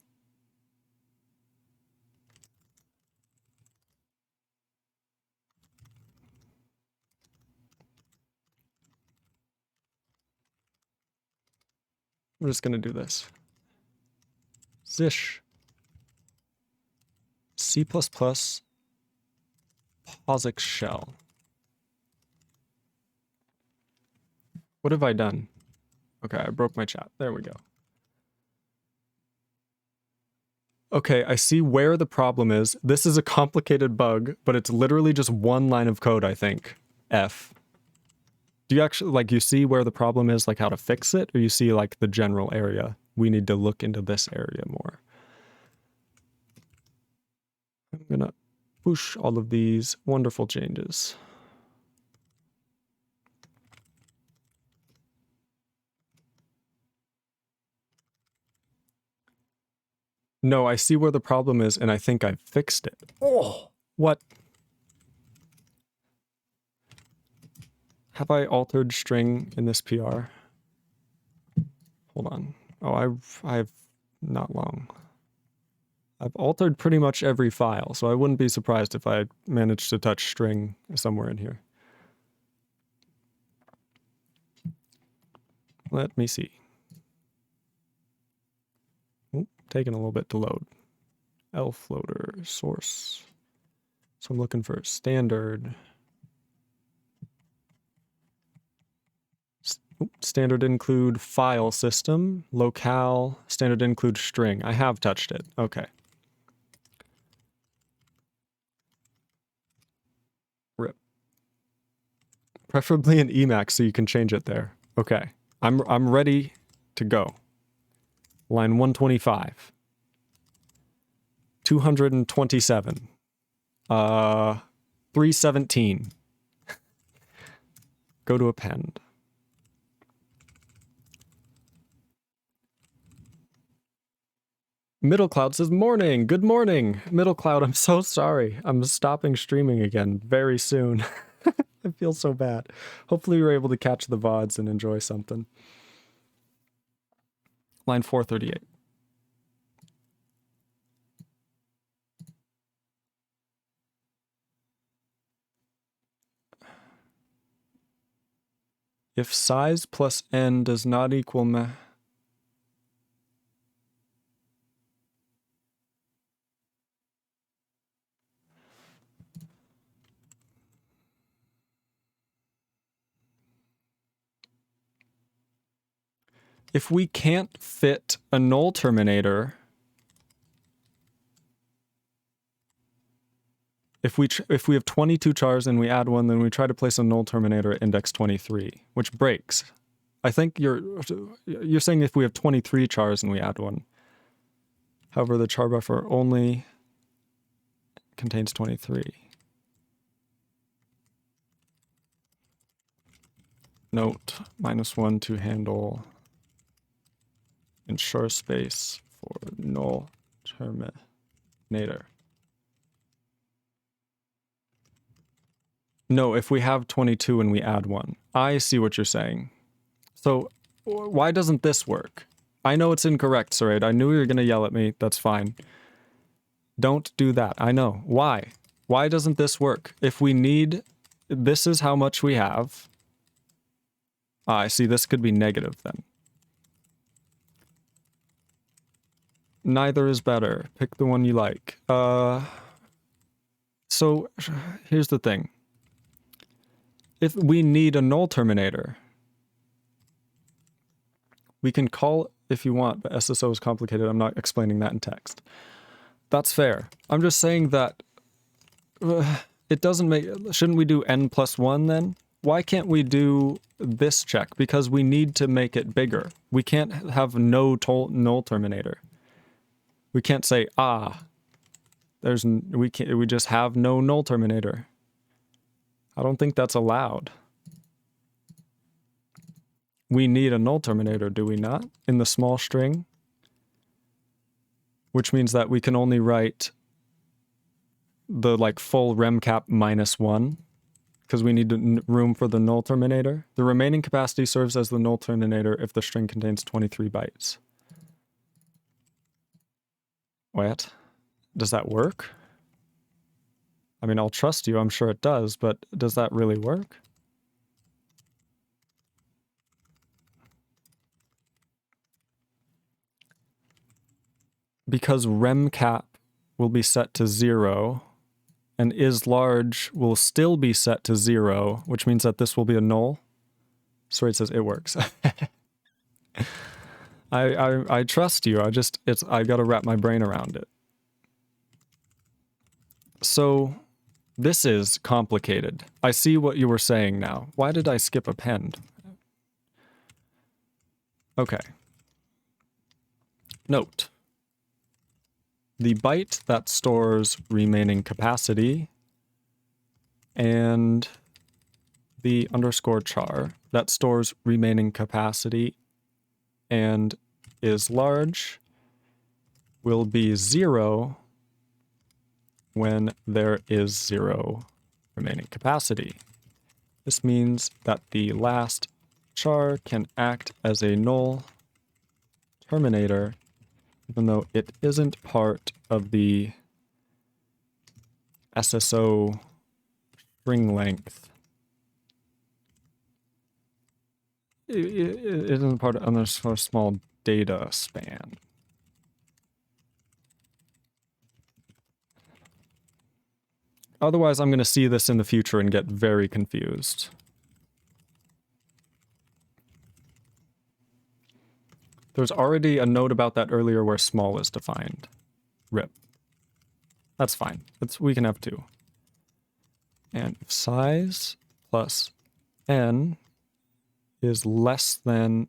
S2: We're just going to do this. Zish. C++ POSIX shell. What have I done? Okay, I broke my chat. There we go. Okay, I see where the problem is. This is a complicated bug, but it's literally just one line of code, I think. F. Do you actually, like, you see where the problem is, like how to fix it, or you see like the general area? We need to look into this area more. I'm gonna push all of these wonderful changes. No, I see where the problem is, and I think I've fixed it. Oh, what? Have I altered string in this PR? Hold on. Oh, I've not long. I've altered pretty much every file, so I wouldn't be surprised if I managed to touch string somewhere in here. Let me see. Oop, taking a little bit to load. Elf loader source. So I'm looking for standard. Standard include file system, locale, standard include string. I have touched it. Okay. RIP. Preferably an Emacs so you can change it there. Okay. I'm ready to go. Line 125. 227. 317. Go to append. Middle Cloud says, morning, good morning. Middle Cloud, I'm so sorry. I'm stopping streaming again very soon. I feel so bad. Hopefully you're able to catch the VODs and enjoy something. Line 438. If size plus n does not equal if we can't fit a null terminator, if we have 22 chars and we add one, then we try to place a null terminator at index 23, which breaks. I think you're saying if we have 23 chars and we add one. However, the char buffer only contains 23. Note, -1 to handle ensure space for null terminator. No, if we have 22 and we add one. I see what you're saying. So why doesn't this work? I know it's incorrect, Sarade. I knew you were going to yell at me. That's fine. Don't do that. I know. Why? Why doesn't this work? If we need... This is how much we have. I see. This could be negative then. Neither is better. Pick the one you like. So here's the thing. If we need a null terminator, we can call if you want, but SSO is complicated. I'm not explaining that in text. That's fair. I'm just saying that it doesn't make... Shouldn't we do n+1 then? Why can't we do this check? Because we need to make it bigger. We can't have no null terminator. We can't say, we just have no null terminator. I don't think that's allowed. We need a null terminator, do we not? In the small string? Which means that we can only write the full remcap -1 because we need room for the null terminator. The remaining capacity serves as the null terminator if the string contains 23 bytes. What? Does that work? I mean, I'll trust you, I'm sure it does, but does that really work? Because remcap will be set to 0, and isLarge will still be set to 0, which means that this will be a null. Sorry, it says it works. I trust you. I gotta wrap my brain around it. So this is complicated. I see what you were saying now. Why did I skip append? Okay. Note. The byte that stores remaining capacity and the _char that stores remaining capacity and isLarge will be 0 when there is 0 remaining capacity. This means that the last char can act as a null terminator even though it isn't part of the SSO string length. It isn't part of a small data span. Otherwise, I'm going to see this in the future and get very confused. There's already a note about that earlier where small is defined. RIP. That's fine. We can have 2. And if size plus n is less than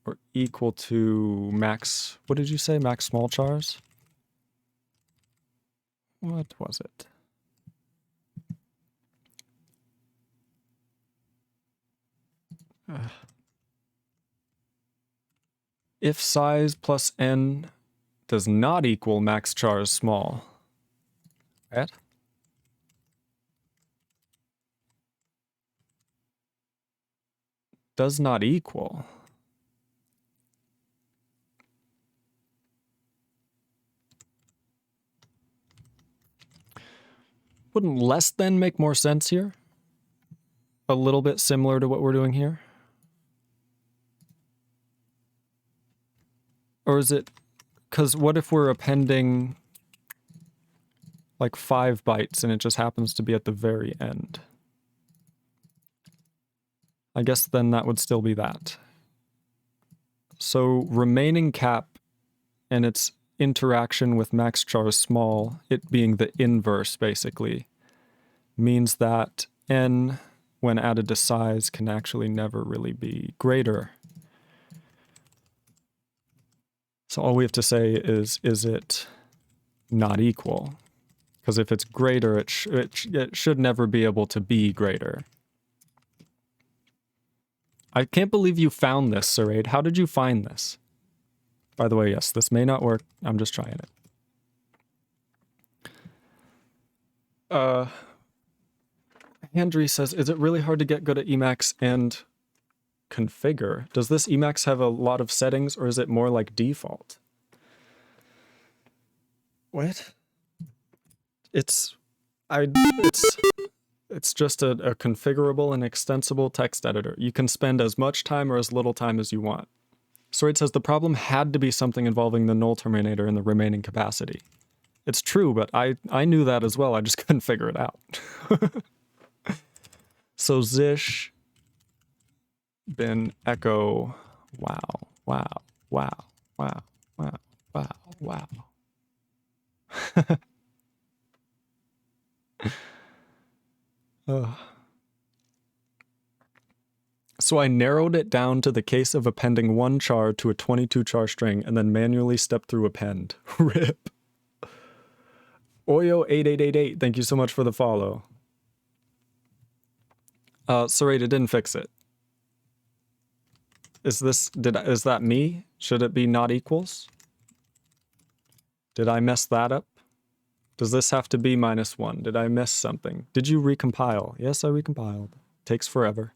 S2: or equal to max, what did you say? Max small chars? What was it? If size plus n does not equal max char is small. Right? Does not equal. Wouldn't less than make more sense here? A little bit similar to what we're doing here? Or is it, because what if we're appending like 5 bytes and it just happens to be at the very end? I guess then that would still be that. So remaining cap and its interaction with max char small, it being the inverse basically, means that n, when added to size, can actually never really be greater. So all we have to say is it not equal? Because if it's greater, it should never be able to be greater. I can't believe you found this, Saraid. How did you find this? By the way, yes, this may not work. I'm just trying it. Andrew says, is it really hard to get good at Emacs and configure? Does this Emacs have a lot of settings, or is it more like default? What? It's just a configurable and extensible text editor. You can spend as much time or as little time as you want. So it says the problem had to be something involving the null terminator and the remaining capacity. It's true, but I knew that as well. I just couldn't figure it out. So Zish bin echo, wow, wow, wow, wow, wow, wow, wow. So I narrowed it down to the case of appending 1 char to a 22 char string and then manually stepped through append. RIP. Oyo8888, thank you so much for the follow. Sorry, it didn't fix it. Is that me? Should it be not equals? Did I mess that up? Does this have to be -1? Did I miss something? Did you recompile? Yes, I recompiled. Takes forever.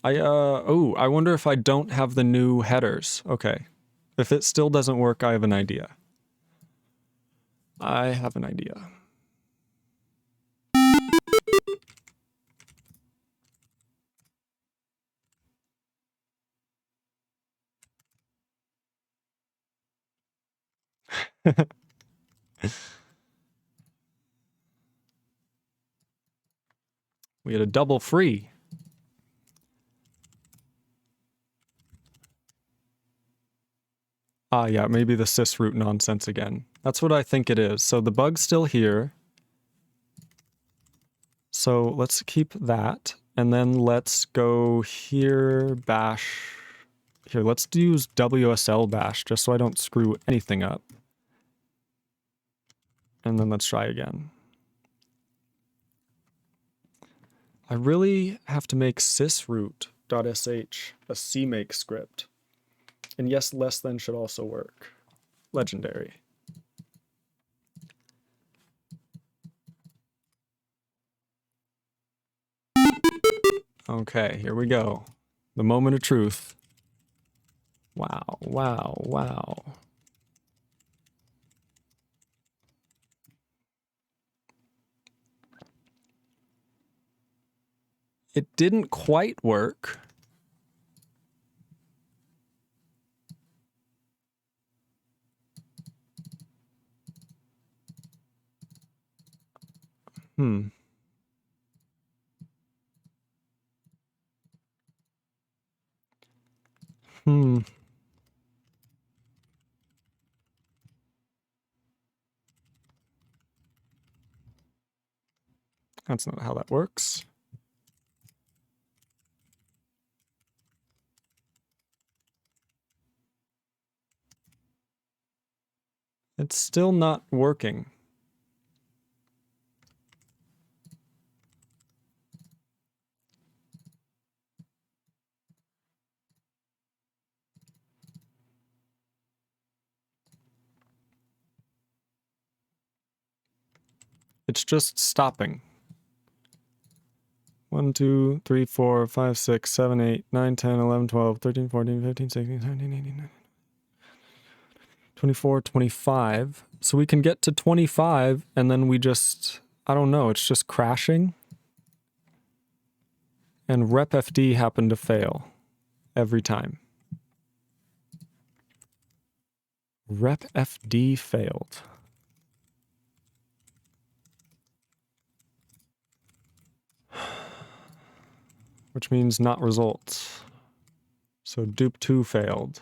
S2: I wonder if I don't have the new headers. Okay. If it still doesn't work, I have an idea. I have an idea. We had a double free. Ah, yeah, maybe the sysroot nonsense again. That's what I think it is. So the bug's still here. So let's keep that. And then let's go here, bash. Here, let's use WSL bash just so I don't screw anything up. And then let's try again. I really have to make sysroot.sh a cmake script. And yes, less than should also work. Legendary. Okay, here we go. The moment of truth. Wow, wow, wow. It didn't quite work. Hmm. That's not how that works. It's still not working. It's just stopping. 1, 2, 3, 4, 5, 6, 7, 8, 9, 10, 11, 12, 13, 14, 15, 16, 17, 18, 19, 24, 25. So we can get to 25 and then we just, I don't know, it's just crashing. And repfd happened to fail every time. Repfd failed. Which means not results. So dupe 2 failed.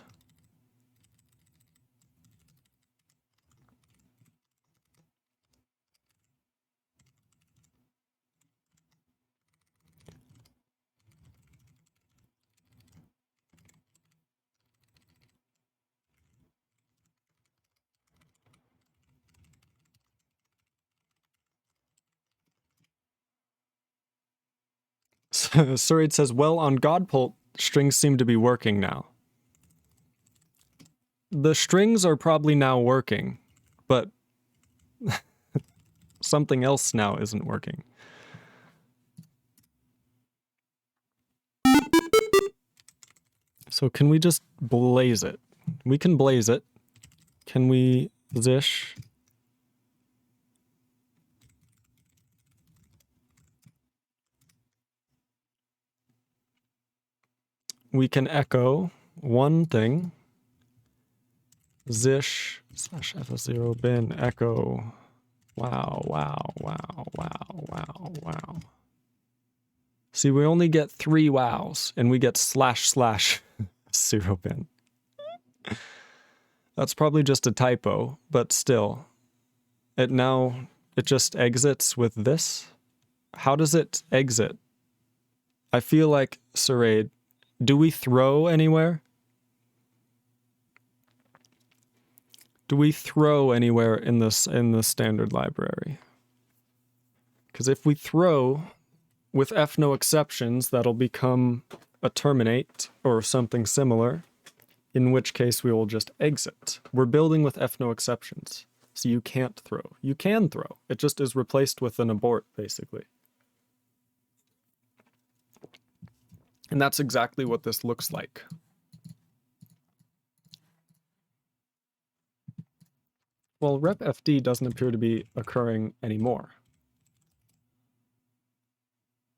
S2: Surreyed says, well, on Godpult, strings seem to be working now. The strings are probably now working, but something else now isn't working. So can we just blaze it? We can blaze it. Can we zish? We can echo one thing. Zish slash fs0 bin echo. Wow, wow, wow, wow, wow, wow. See, we only get 3 wows, and we get slash slash 0 bin. That's probably just a typo, but still. It just exits with this. How does it exit? I feel like, Sarade, do we throw anywhere? Do we throw anywhere in the standard library? Because if we throw with f no exceptions, that'll become a terminate or something similar, in which case we will just exit. We're building with f no exceptions, so you can't throw. You can throw. It just is replaced with an abort, basically. And that's exactly what this looks like. Well, repfd doesn't appear to be occurring anymore.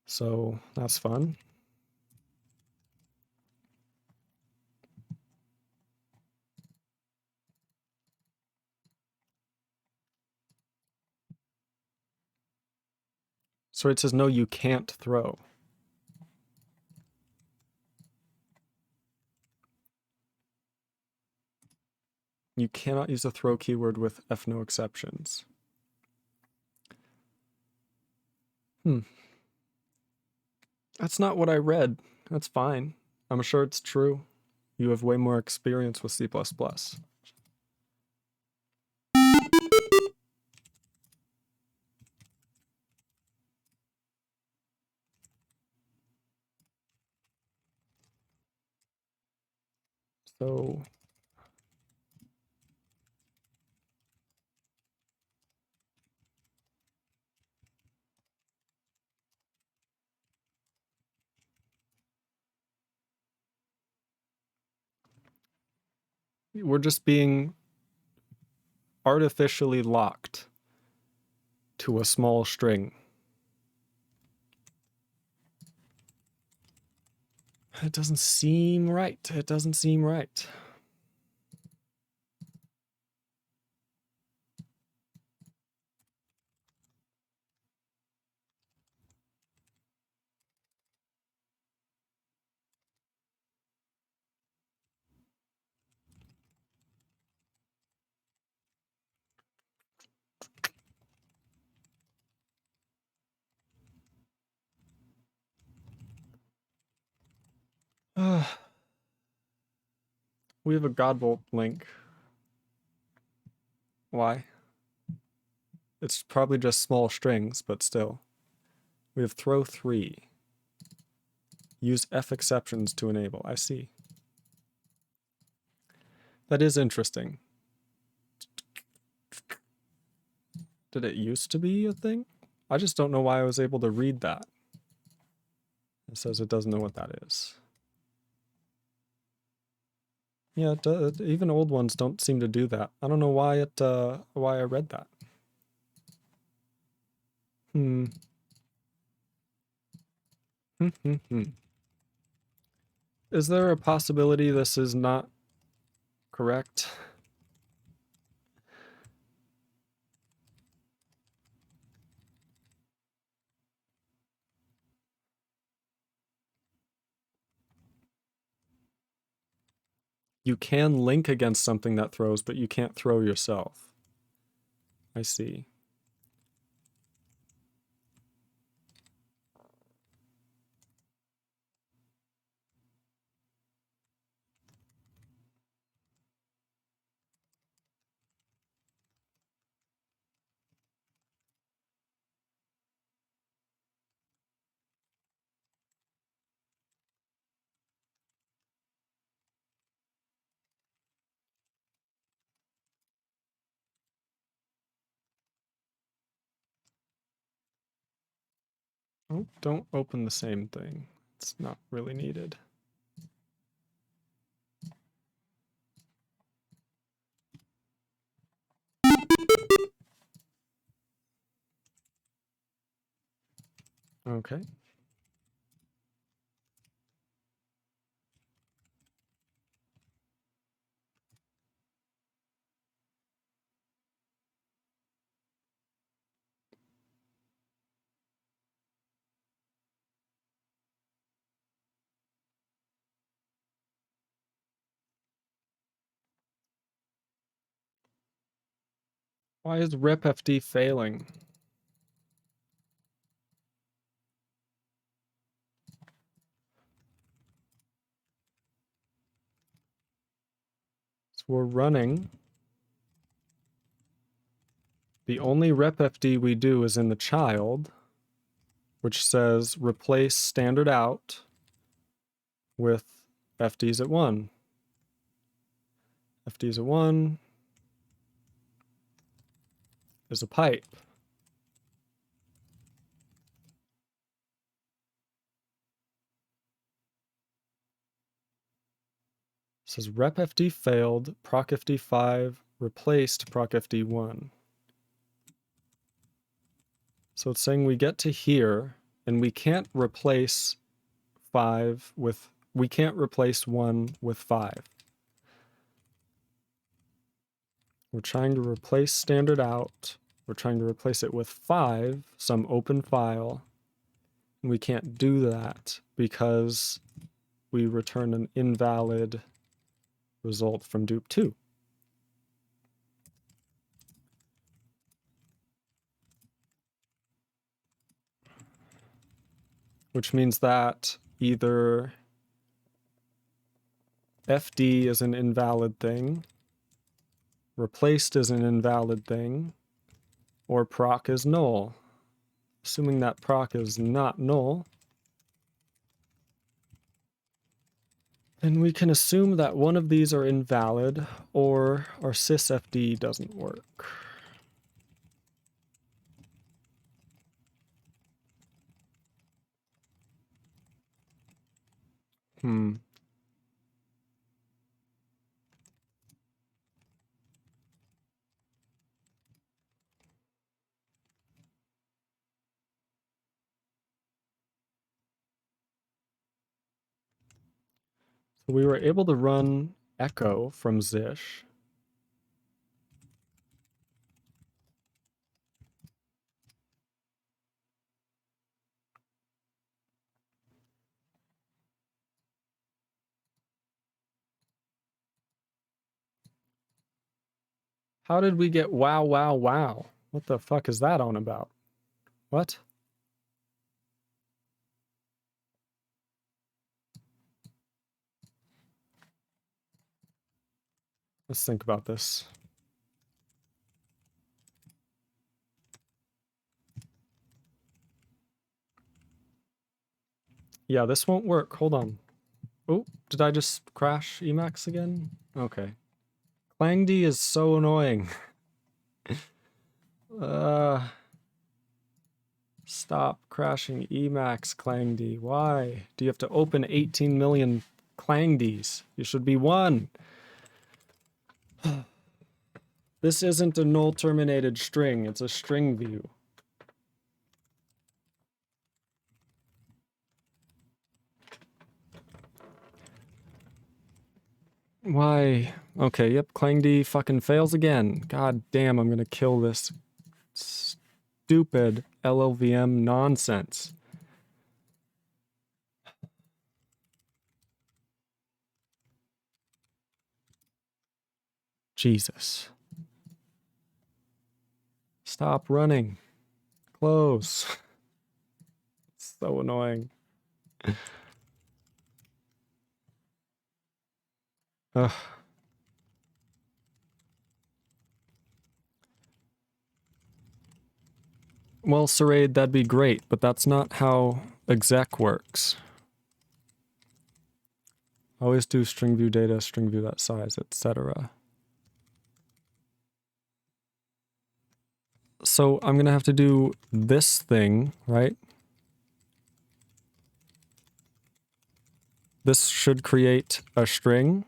S2: So that's fun. So it says, no, you can't throw. You cannot use a throw keyword with f no exceptions. That's not what I read. That's fine. I'm sure it's true. You have way more experience with C++. So we're just being artificially locked to a small string. It doesn't seem right. It doesn't seem right. We have a Godbolt link. Why? It's probably just small strings, but still. We have throw 3. Use F exceptions to enable. I see. That is interesting. Did it used to be a thing? I just don't know why I was able to read that. It says it doesn't know what that is. Yeah, even old ones don't seem to do that. I don't know why why I read that. Is there a possibility this is not correct? You can link against something that throws, but you can't throw yourself. I see. Oh, don't open the same thing. It's not really needed. Okay. Why is repfd failing? So we're running. The only repfd we do is in the child, which says replace standard out with FDs at 1. FDs at 1 is a pipe. It says repfd failed, procfd5 replaced procfd1. So it's saying we get to here and we can't replace 5 with, we can't replace 1 with 5. We're trying to replace standard out. We're trying to replace it with 5, some open file. And we can't do that because we return an invalid result from dupe 2. Which means that either FD is an invalid thing, replaced is an invalid thing, or proc is null. Assuming that proc is not null, then we can assume that one of these are invalid or our sysfd doesn't work. So we were able to run echo from Zish. How did we get wow, wow, wow? What the fuck is that on about? What? Let's think about this. Yeah, this won't work. Hold on. Oh, did I just crash Emacs again? Okay. ClangD is so annoying. Stop crashing Emacs, ClangD. Why? Do you have to open 18 million ClangDs? You should be one. This isn't a null terminated string, it's a string view. Why? Okay, yep, ClangD fucking fails again. God damn, I'm gonna kill this stupid LLVM nonsense. Jesus. Stop running. Close. It's so annoying. Ugh. Well, Sarade, that'd be great, but that's not how exec works. Always do string view data, string view that size, etc. So I'm gonna have to do this thing, right? This should create a string.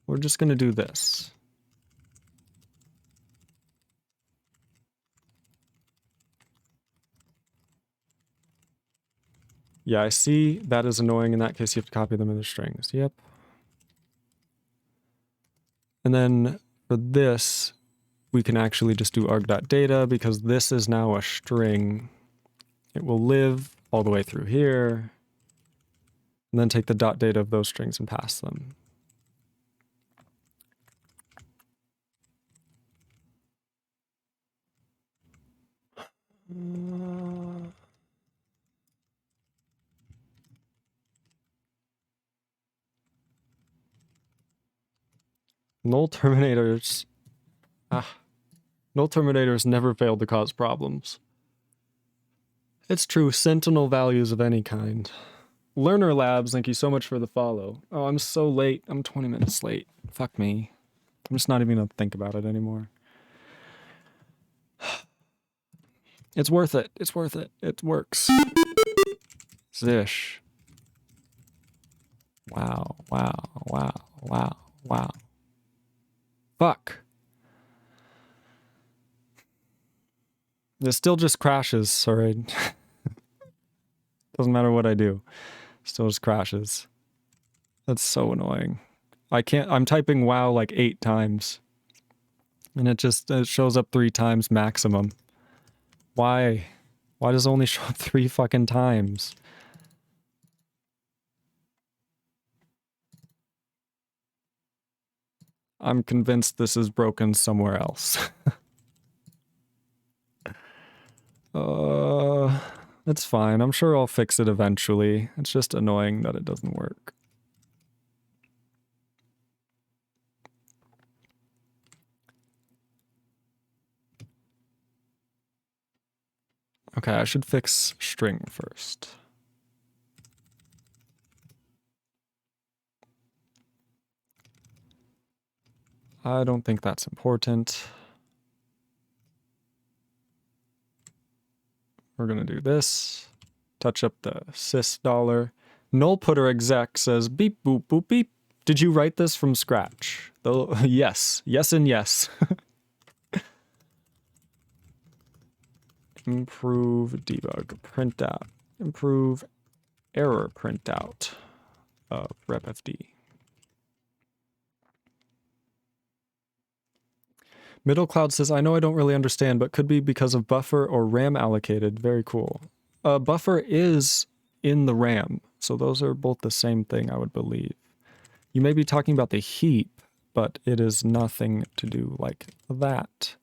S2: We're just gonna do this. Yeah, I see that is annoying. In that case, you have to copy them into strings. Yep. And then for this, we can actually just do arg.data because this is now a string. It will live all the way through here, and then take the dot data of those strings and pass them. Null terminators. Null terminators never fail to cause problems. It's true, sentinel values of any kind. Learner Labs, thank you so much for the follow. Oh, I'm so late. I'm 20 minutes late. Fuck me. I'm just not even gonna think about it anymore. It's worth it. It's worth it. It works. Zish. Wow, wow, wow, wow, wow. Fuck. It still just crashes, sorry. Doesn't matter what I do. Still just crashes. That's so annoying. I'm typing wow like 8 times. And it shows up 3 times maximum. Why? Why does it only show up 3 fucking times? I'm convinced this is broken somewhere else. It's fine. I'm sure I'll fix it eventually. It's just annoying that it doesn't work. Okay, I should fix string first. I don't think that's important. We're gonna do this. Touch up the sys dollar. Null putter exec says beep boop boop beep. Did you write this from scratch? Yes. Yes and yes. Improve debug printout. Improve error printout of repfd. Middle Cloud says, I know I don't really understand, but could be because of buffer or RAM allocated. Very cool. Buffer is in the RAM, so those are both the same thing, I would believe. You may be talking about the heap, but it is nothing to do like that.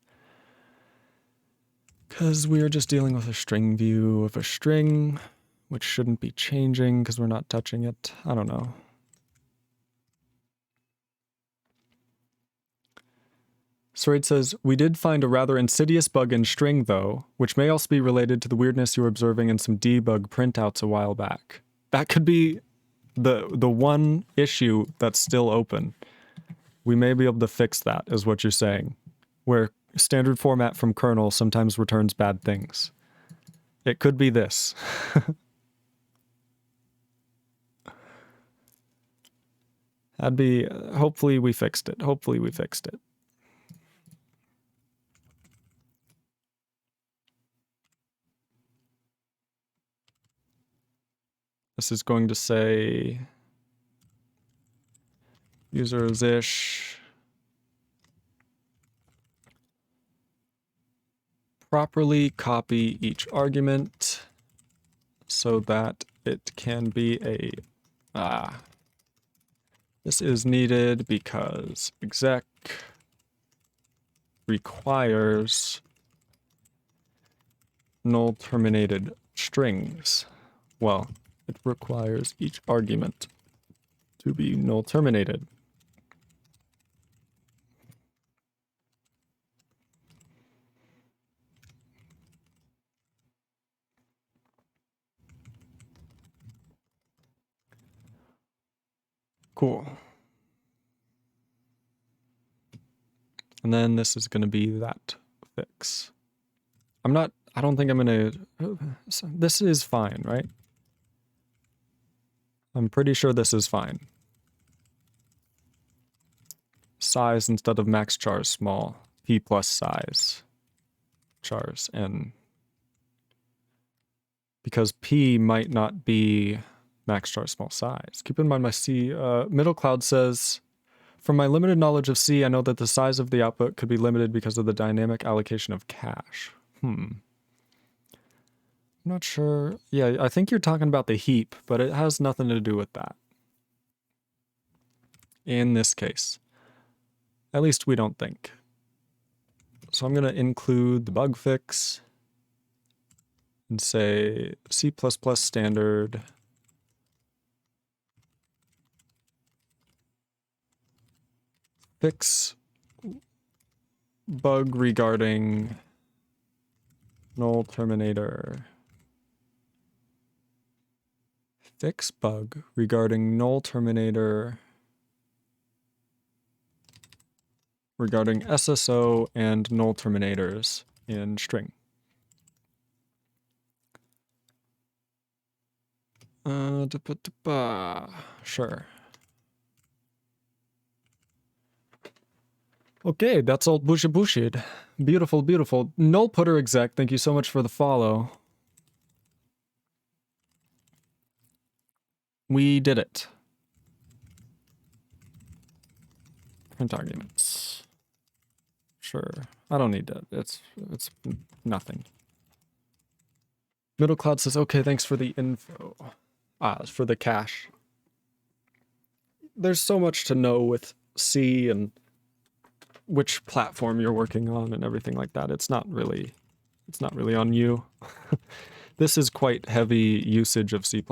S2: Because we are just dealing with a string view of a string, which shouldn't be changing because we're not touching it. I don't know. Sraid says, we did find a rather insidious bug in string, though, which may also be related to the weirdness you were observing in some debug printouts a while back. That could be the one issue that's still open. We may be able to fix that, is what you're saying, where standard format from kernel sometimes returns bad things. It could be this. That'd be, hopefully we fixed it. Hopefully we fixed it. This is going to say user is ish. Properly copy each argument so that it can be a this is needed because exec requires null terminated strings. Well, it requires each argument to be null terminated. Cool. And then this is going to be that fix. I don't think I'm going to, this is fine, right? I'm pretty sure this is fine. Size instead of max chars small, p plus size chars n. Because p might not be max char small size. Keep in mind my C, Middle Cloud says, from my limited knowledge of C, I know that the size of the output could be limited because of the dynamic allocation of cache. I'm not sure. Yeah, I think you're talking about the heap, but it has nothing to do with that. In this case. At least we don't think. So I'm going to include the bug fix and say C++ standard fix bug regarding null terminator. Fix bug regarding null terminator regarding SSO and null terminators in string. Sure. Okay, that's all bushid. Beautiful, beautiful. Null putter exec, thank you so much for the follow. We did it. Print arguments. Sure. I don't need that. It's nothing. Middle Cloud says, okay, thanks for the info. For the cache. There's so much to know with C and which platform you're working on and everything like that. It's not really on you. This is quite heavy usage of C++.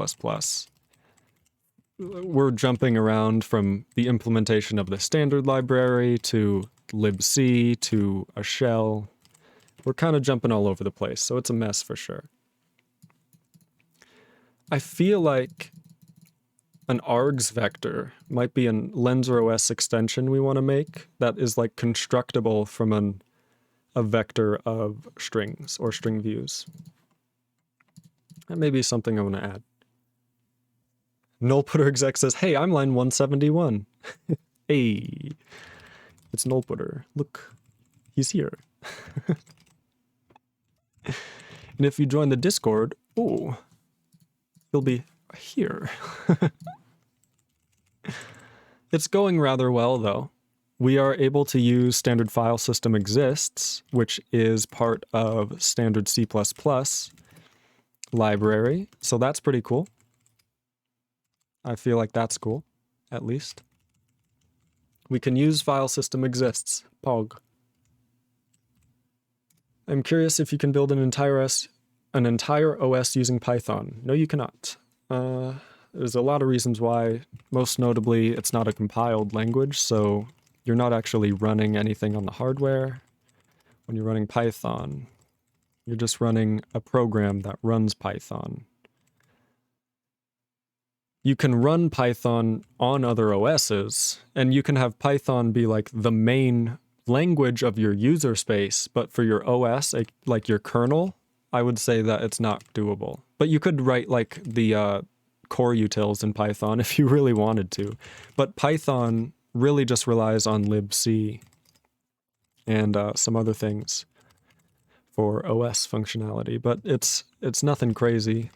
S2: We're jumping around from the implementation of the standard library to libc to a shell. We're kind of jumping all over the place, so it's a mess for sure. I feel like an args vector might be an LensorOS extension we want to make that is like constructible from a vector of strings or string views. That may be something I want to add. Nullputter exec says, hey, I'm line 171. Hey, it's Nullputter. Look, he's here. And if you join the Discord, oh, he'll be here. It's going rather well, though. We are able to use standard file system exists, which is part of standard C++ library. So that's pretty cool. I feel like that's cool, at least. We can use file system exists, POG. I'm curious if you can build an entire OS using Python. No, you cannot. There's a lot of reasons why. Most notably, it's not a compiled language, so You're not actually running anything on the hardware. When you're running Python, you're just running a program that runs Python. You can run Python on other OSs, and you can have Python be like the main language of your user space, but for your OS, like your kernel, I would say that it's not doable. But you could write like the core utils in Python if you really wanted to. But Python really just relies on libc and some other things for OS functionality, but it's nothing crazy.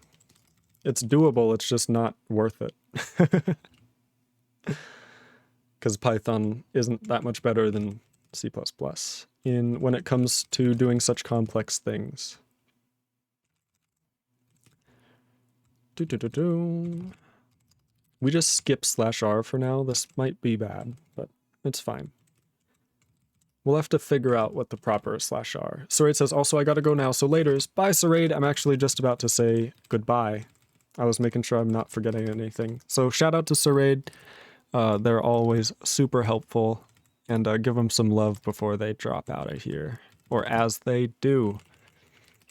S2: It's doable, it's just not worth it. Because Python isn't that much better than C++ when it comes to doing such complex things. We just skip /r for now. This might be bad, but it's fine. We'll have to figure out what the proper /r. Sarade says, also, I gotta go now, so laters. Bye, Sarade. I'm actually just about to say goodbye. I was making sure I'm not forgetting anything. So shout out to Sarade. They're always super helpful. And give them some love before they drop out of here. Or as they do.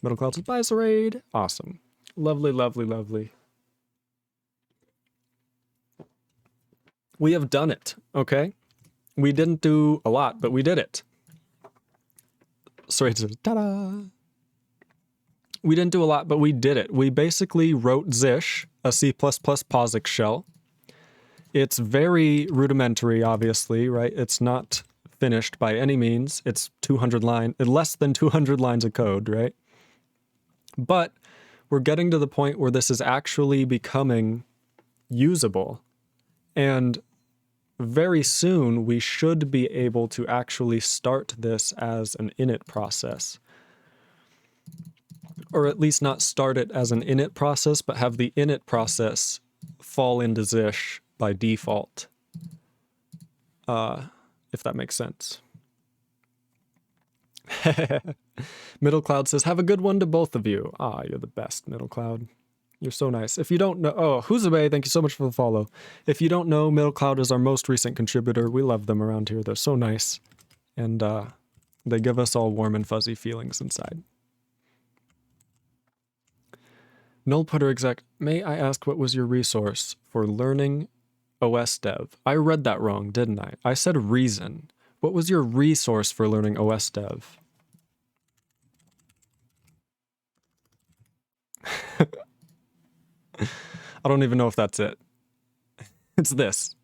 S2: Middle Cloud says, bye, Sarade. Awesome. Lovely, lovely, lovely. We have done it, okay? We didn't do a lot, but we did it. Sarade says, ta-da! We didn't do a lot, but we did it. We basically wrote Zish, a C++ POSIX shell. It's very rudimentary, obviously, right? It's not finished by any means. It's less than 200 lines of code, right? But we're getting to the point where this is actually becoming usable. And very soon, we should be able to actually start this as an init process. Or at least not start it as an init process, but have the init process fall into Zish by default. If that makes sense. Middle Cloud says, have a good one to both of you. Ah, you're the best, Middle Cloud. You're so nice. If you don't know, Huzabe, thank you so much for the follow. If you don't know, Middle Cloud is our most recent contributor. We love them around here. They're so nice. And they give us all warm and fuzzy feelings inside. Null Putter exec, may I ask what was your resource for learning OS dev? I read that wrong, didn't I? I said reason. What was your resource for learning OS dev? I don't even know if that's it. It's this.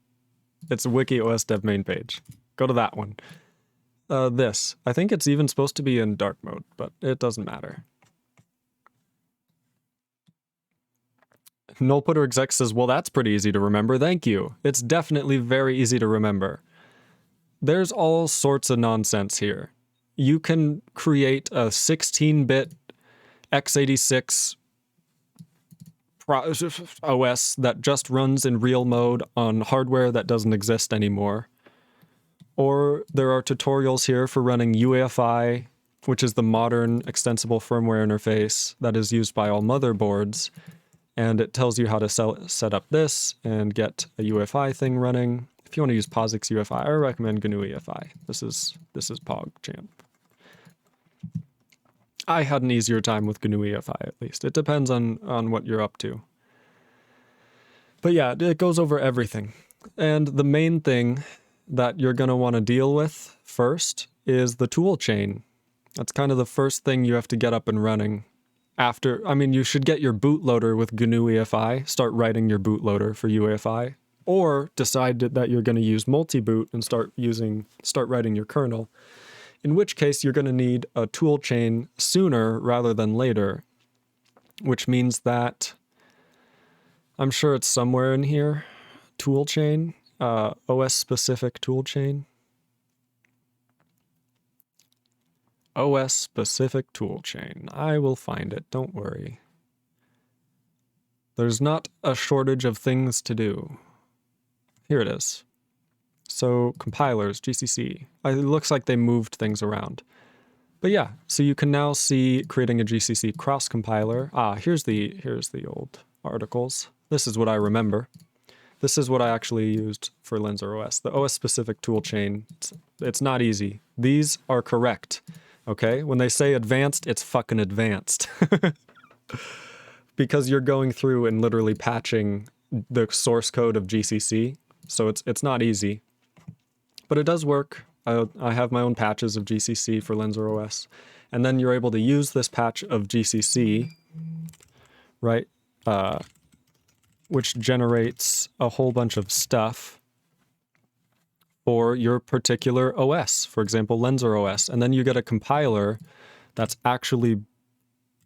S2: It's Wiki OS Dev main page. Go to that one. This. I think it's even supposed to be in dark mode, but it doesn't matter. Null Putter exec says, well, that's pretty easy to remember. Thank you. It's definitely very easy to remember. There's all sorts of nonsense here. You can create a 16-bit x86 OS that just runs in real mode on hardware that doesn't exist anymore. Or there are tutorials here for running UEFI, which is the modern extensible firmware interface that is used by all motherboards. And it tells you how to set up this and get a UEFI thing running. If you want to use POSIX UEFI, I recommend GNU EFI. This is PogChamp. I had an easier time with GNU EFI, at least. It depends on what you're up to. But yeah, it goes over everything. And the main thing that you're going to want to deal with first is the tool chain. That's kind of the first thing you have to get up and running. You should get your bootloader with GNU EFI, start writing your bootloader for UEFI, or decide that you're going to use multi-boot and start writing your kernel. In which case, you're going to need a tool chain sooner rather than later, which means that I'm sure it's somewhere in here. Tool chain, OS-specific tool chain. OS-specific tool chain. I will find it, don't worry. There's not a shortage of things to do. Here it is. So compilers, GCC. It looks like they moved things around. But yeah, so you can now see creating a GCC cross compiler. Here's the old articles. This is what I remember. This is what I actually used for LensorOS. The OS-specific toolchain, it's not easy. These are correct, okay? When they say advanced, it's fucking advanced. Because you're going through and literally patching the source code of GCC, so it's not easy. But it does work. I have my own patches of GCC for LensorOS. And then you're able to use this patch of GCC, right? Which generates a whole bunch of stuff for your particular OS, for example, LensorOS. And then you get a compiler that's actually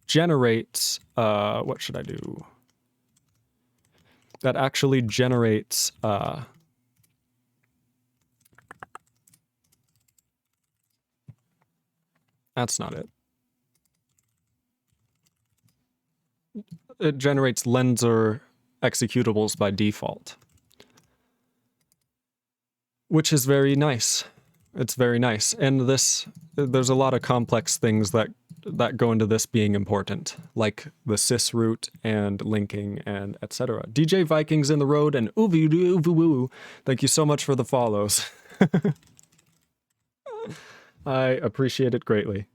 S2: generates, what should I do? That actually generates, that's not it. It generates Lensor executables by default, which is very nice. It's very nice. And there's a lot of complex things that go into this being important, like the sys root and linking and etc. DJ Vikings in the road and ooh, thank you so much for the follows. I appreciate it greatly.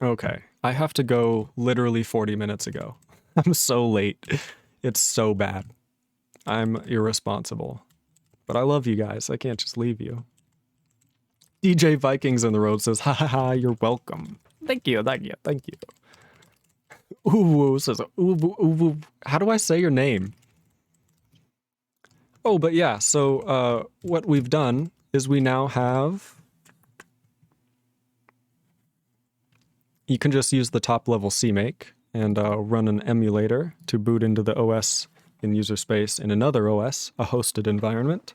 S2: Okay, I have to go literally 40 minutes ago. I'm so late. It's so bad. I'm irresponsible. But I love you guys. I can't just leave you. DJ Vikings in the road says, ha ha ha, you're welcome. Thank you, thank you, thank you. Ooh says, ooh. How do I say your name? Oh, but yeah, so what we've done is we now have... You can just use the top level CMake and run an emulator to boot into the OS in user space in another OS, a hosted environment.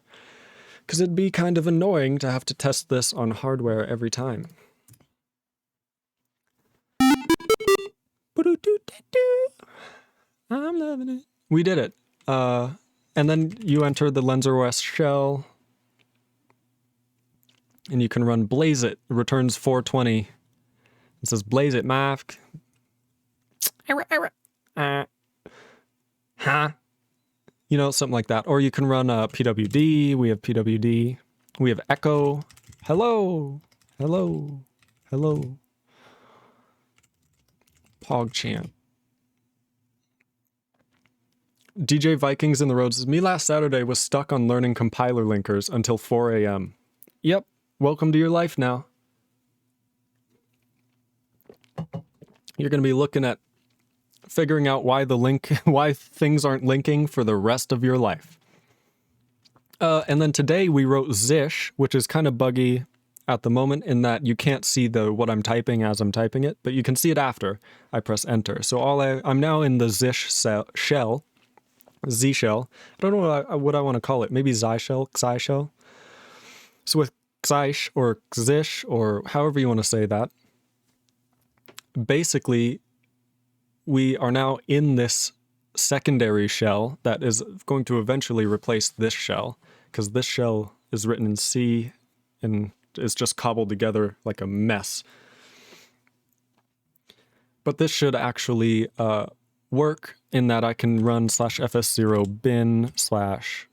S2: Because it'd be kind of annoying to have to test this on hardware every time. I'm loving it. We did it. And then you enter the LensorOS shell. And you can run Blaze It. It returns 420. It says Blaze It, Mavk. Huh? You know, something like that. Or you can run PWD. We have PWD. We have Echo. Hello. Hello. Hello. PogChamp. DJ Vikings in the road says, me last Saturday was stuck on learning compiler linkers until 4 a.m. Yep. Welcome to your life now. You're going to be looking at figuring out why why things aren't linking for the rest of your life. And then today we wrote Zish, which is kind of buggy at the moment in that you can't see what I'm typing as I'm typing it, but you can see it after I press enter. So I'm now in the Zish shell, Z shell. I don't know what I want to call it. Maybe Xi shell. So with Xish or Xish or however you want to say that, basically we are now in this secondary shell that is going to eventually replace this shell, because this shell is written in C and is just cobbled together like a mess. But this should actually work in that I can run /fs0 bin /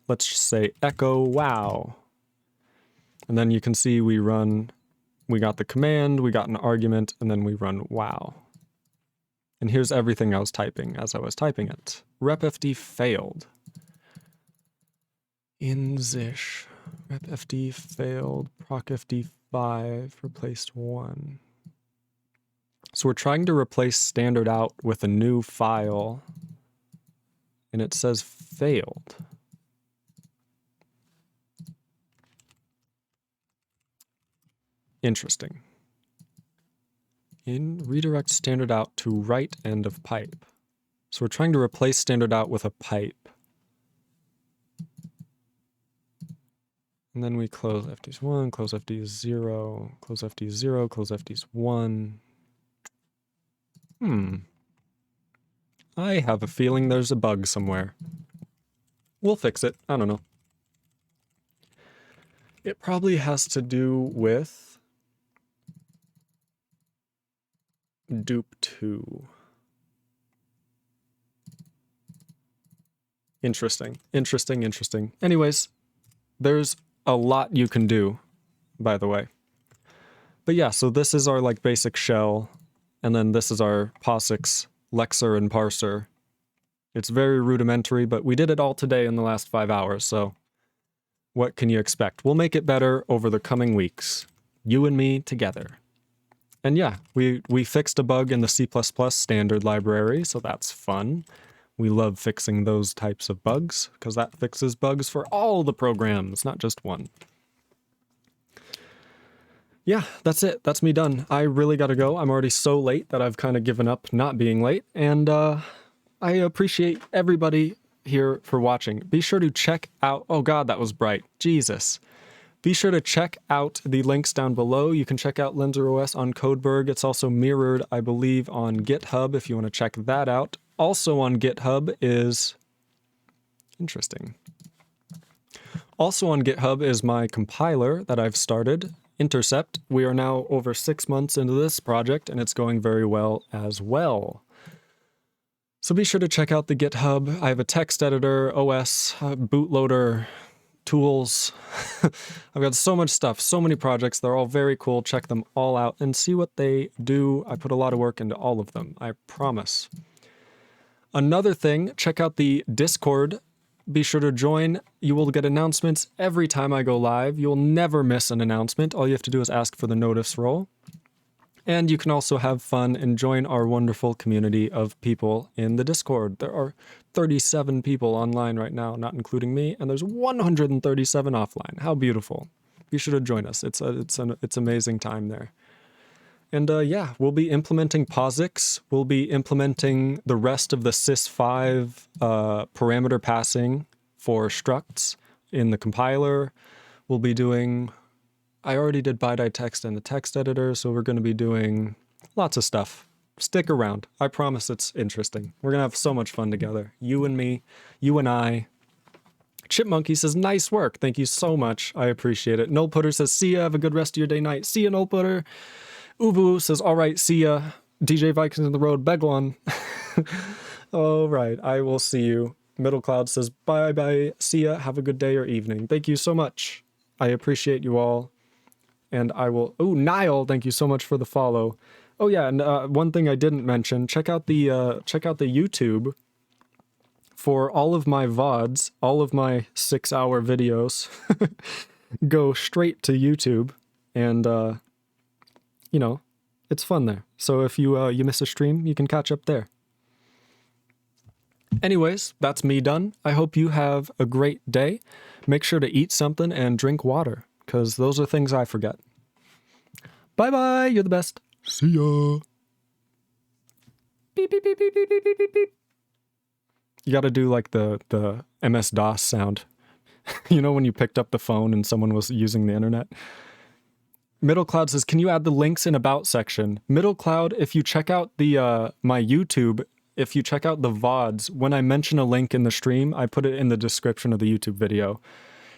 S2: let's just say echo wow. And then you can see we got the command, we got an argument, and then we run wow. And here's everything I was typing as I was typing it. repfd failed. In Zish. repfd failed. procfd5 replaced 1. So we're trying to replace standard out with a new file. And it says failed. Interesting. In redirect standard out to right end of pipe. So we're trying to replace standard out with a pipe. And then we close FDs 1, close FDs 0, close FDs 0, close FDs 1. I have a feeling there's a bug somewhere. We'll fix it. I don't know. It probably has to do with dupe 2. Interesting. Anyways, there's a lot you can do, by the way. But yeah, so this is our like basic shell, and then this is our POSIX lexer and parser. It's very rudimentary, but we did it all today in the last 5 hours, so what can you expect? We'll make it better over the coming weeks. You and me together. And yeah, we fixed a bug in the C++ standard library, so that's fun. We love fixing those types of bugs, because that fixes bugs for all the programs, not just one. Yeah, that's it. That's me done. I really gotta go. I'm already so late that I've kind of given up not being late, and I appreciate everybody here for watching. Be sure to check out... Oh god, that was bright. Jesus. Be sure to check out the links down below. You can check out LensorOS on Codeberg. It's also mirrored, I believe, on GitHub if you want to check that out. Also on GitHub is... Interesting. Also on GitHub is my compiler that I've started, Intercept. We are now over 6 months into this project, and it's going very well as well. So be sure to check out the GitHub. I have a text editor, OS, bootloader, tools. I've got so much stuff, so many projects. They're all very cool. Check them all out and see what they do. I put a lot of work into all of them, I promise. Another thing, check out the Discord. Be sure to join. You will get announcements every time I go live. You'll never miss an announcement. All you have to do is ask for the notice roll. And you can also have fun and join our wonderful community of people in the Discord. There are 37 people online right now, not including me, and there's 137 offline. How beautiful. Be sure to join us. It's amazing time there. And yeah, we'll be implementing POSIX. We'll be implementing the rest of the sys5 parameter passing for structs in the compiler. We'll be doing... I already did BiDi-text in the text editor, so we're going to be doing lots of stuff. Stick around. I promise it's interesting. We're going to have so much fun together. You and me, you and I. Chipmonkey says, nice work. Thank you so much. I appreciate it. Nullputter says, see ya. Have a good rest of your day, night. See ya, Nullputter. Ubu says, all right, see ya. DJ Vikings in the road, Beglon. All right, I will see you. Middle Cloud says, bye-bye. See ya. Have a good day or evening. Thank you so much. I appreciate you all. And I will... Oh, Niall, thank you so much for the follow. Oh yeah, and one thing I didn't mention, check out the YouTube for all of my VODs, all of my 6-hour videos. Go straight to YouTube, and you know, it's fun there. So if you you miss a stream, you can catch up there. Anyways, that's me done. I hope you have a great day. Make sure to eat something and drink water, because those are things I forget. Bye-bye, you're the best. See ya. Beep, beep, beep, beep, beep, beep, beep, beep. You gotta do like the MS-DOS sound. You know when you picked up the phone and someone was using the internet? Middle Cloud says, can you add the links in About section? Middle Cloud, if you check out the my YouTube, if you check out the VODs, when I mention a link in the stream, I put it in the description of the YouTube video.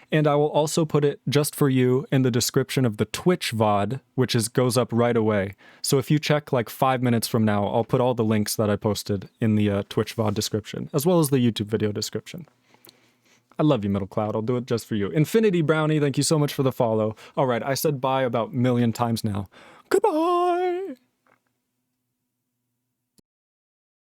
S2: And I will also put it just for you in the description of the Twitch VOD, which goes up right away. So if you check like 5 minutes from now, I'll put all the links that I posted in the Twitch VOD description, as well as the YouTube video description. I love you, Middle Cloud. I'll do it just for you. Infinity Brownie, thank you so much for the follow. All right, I said bye about a million times now. Goodbye!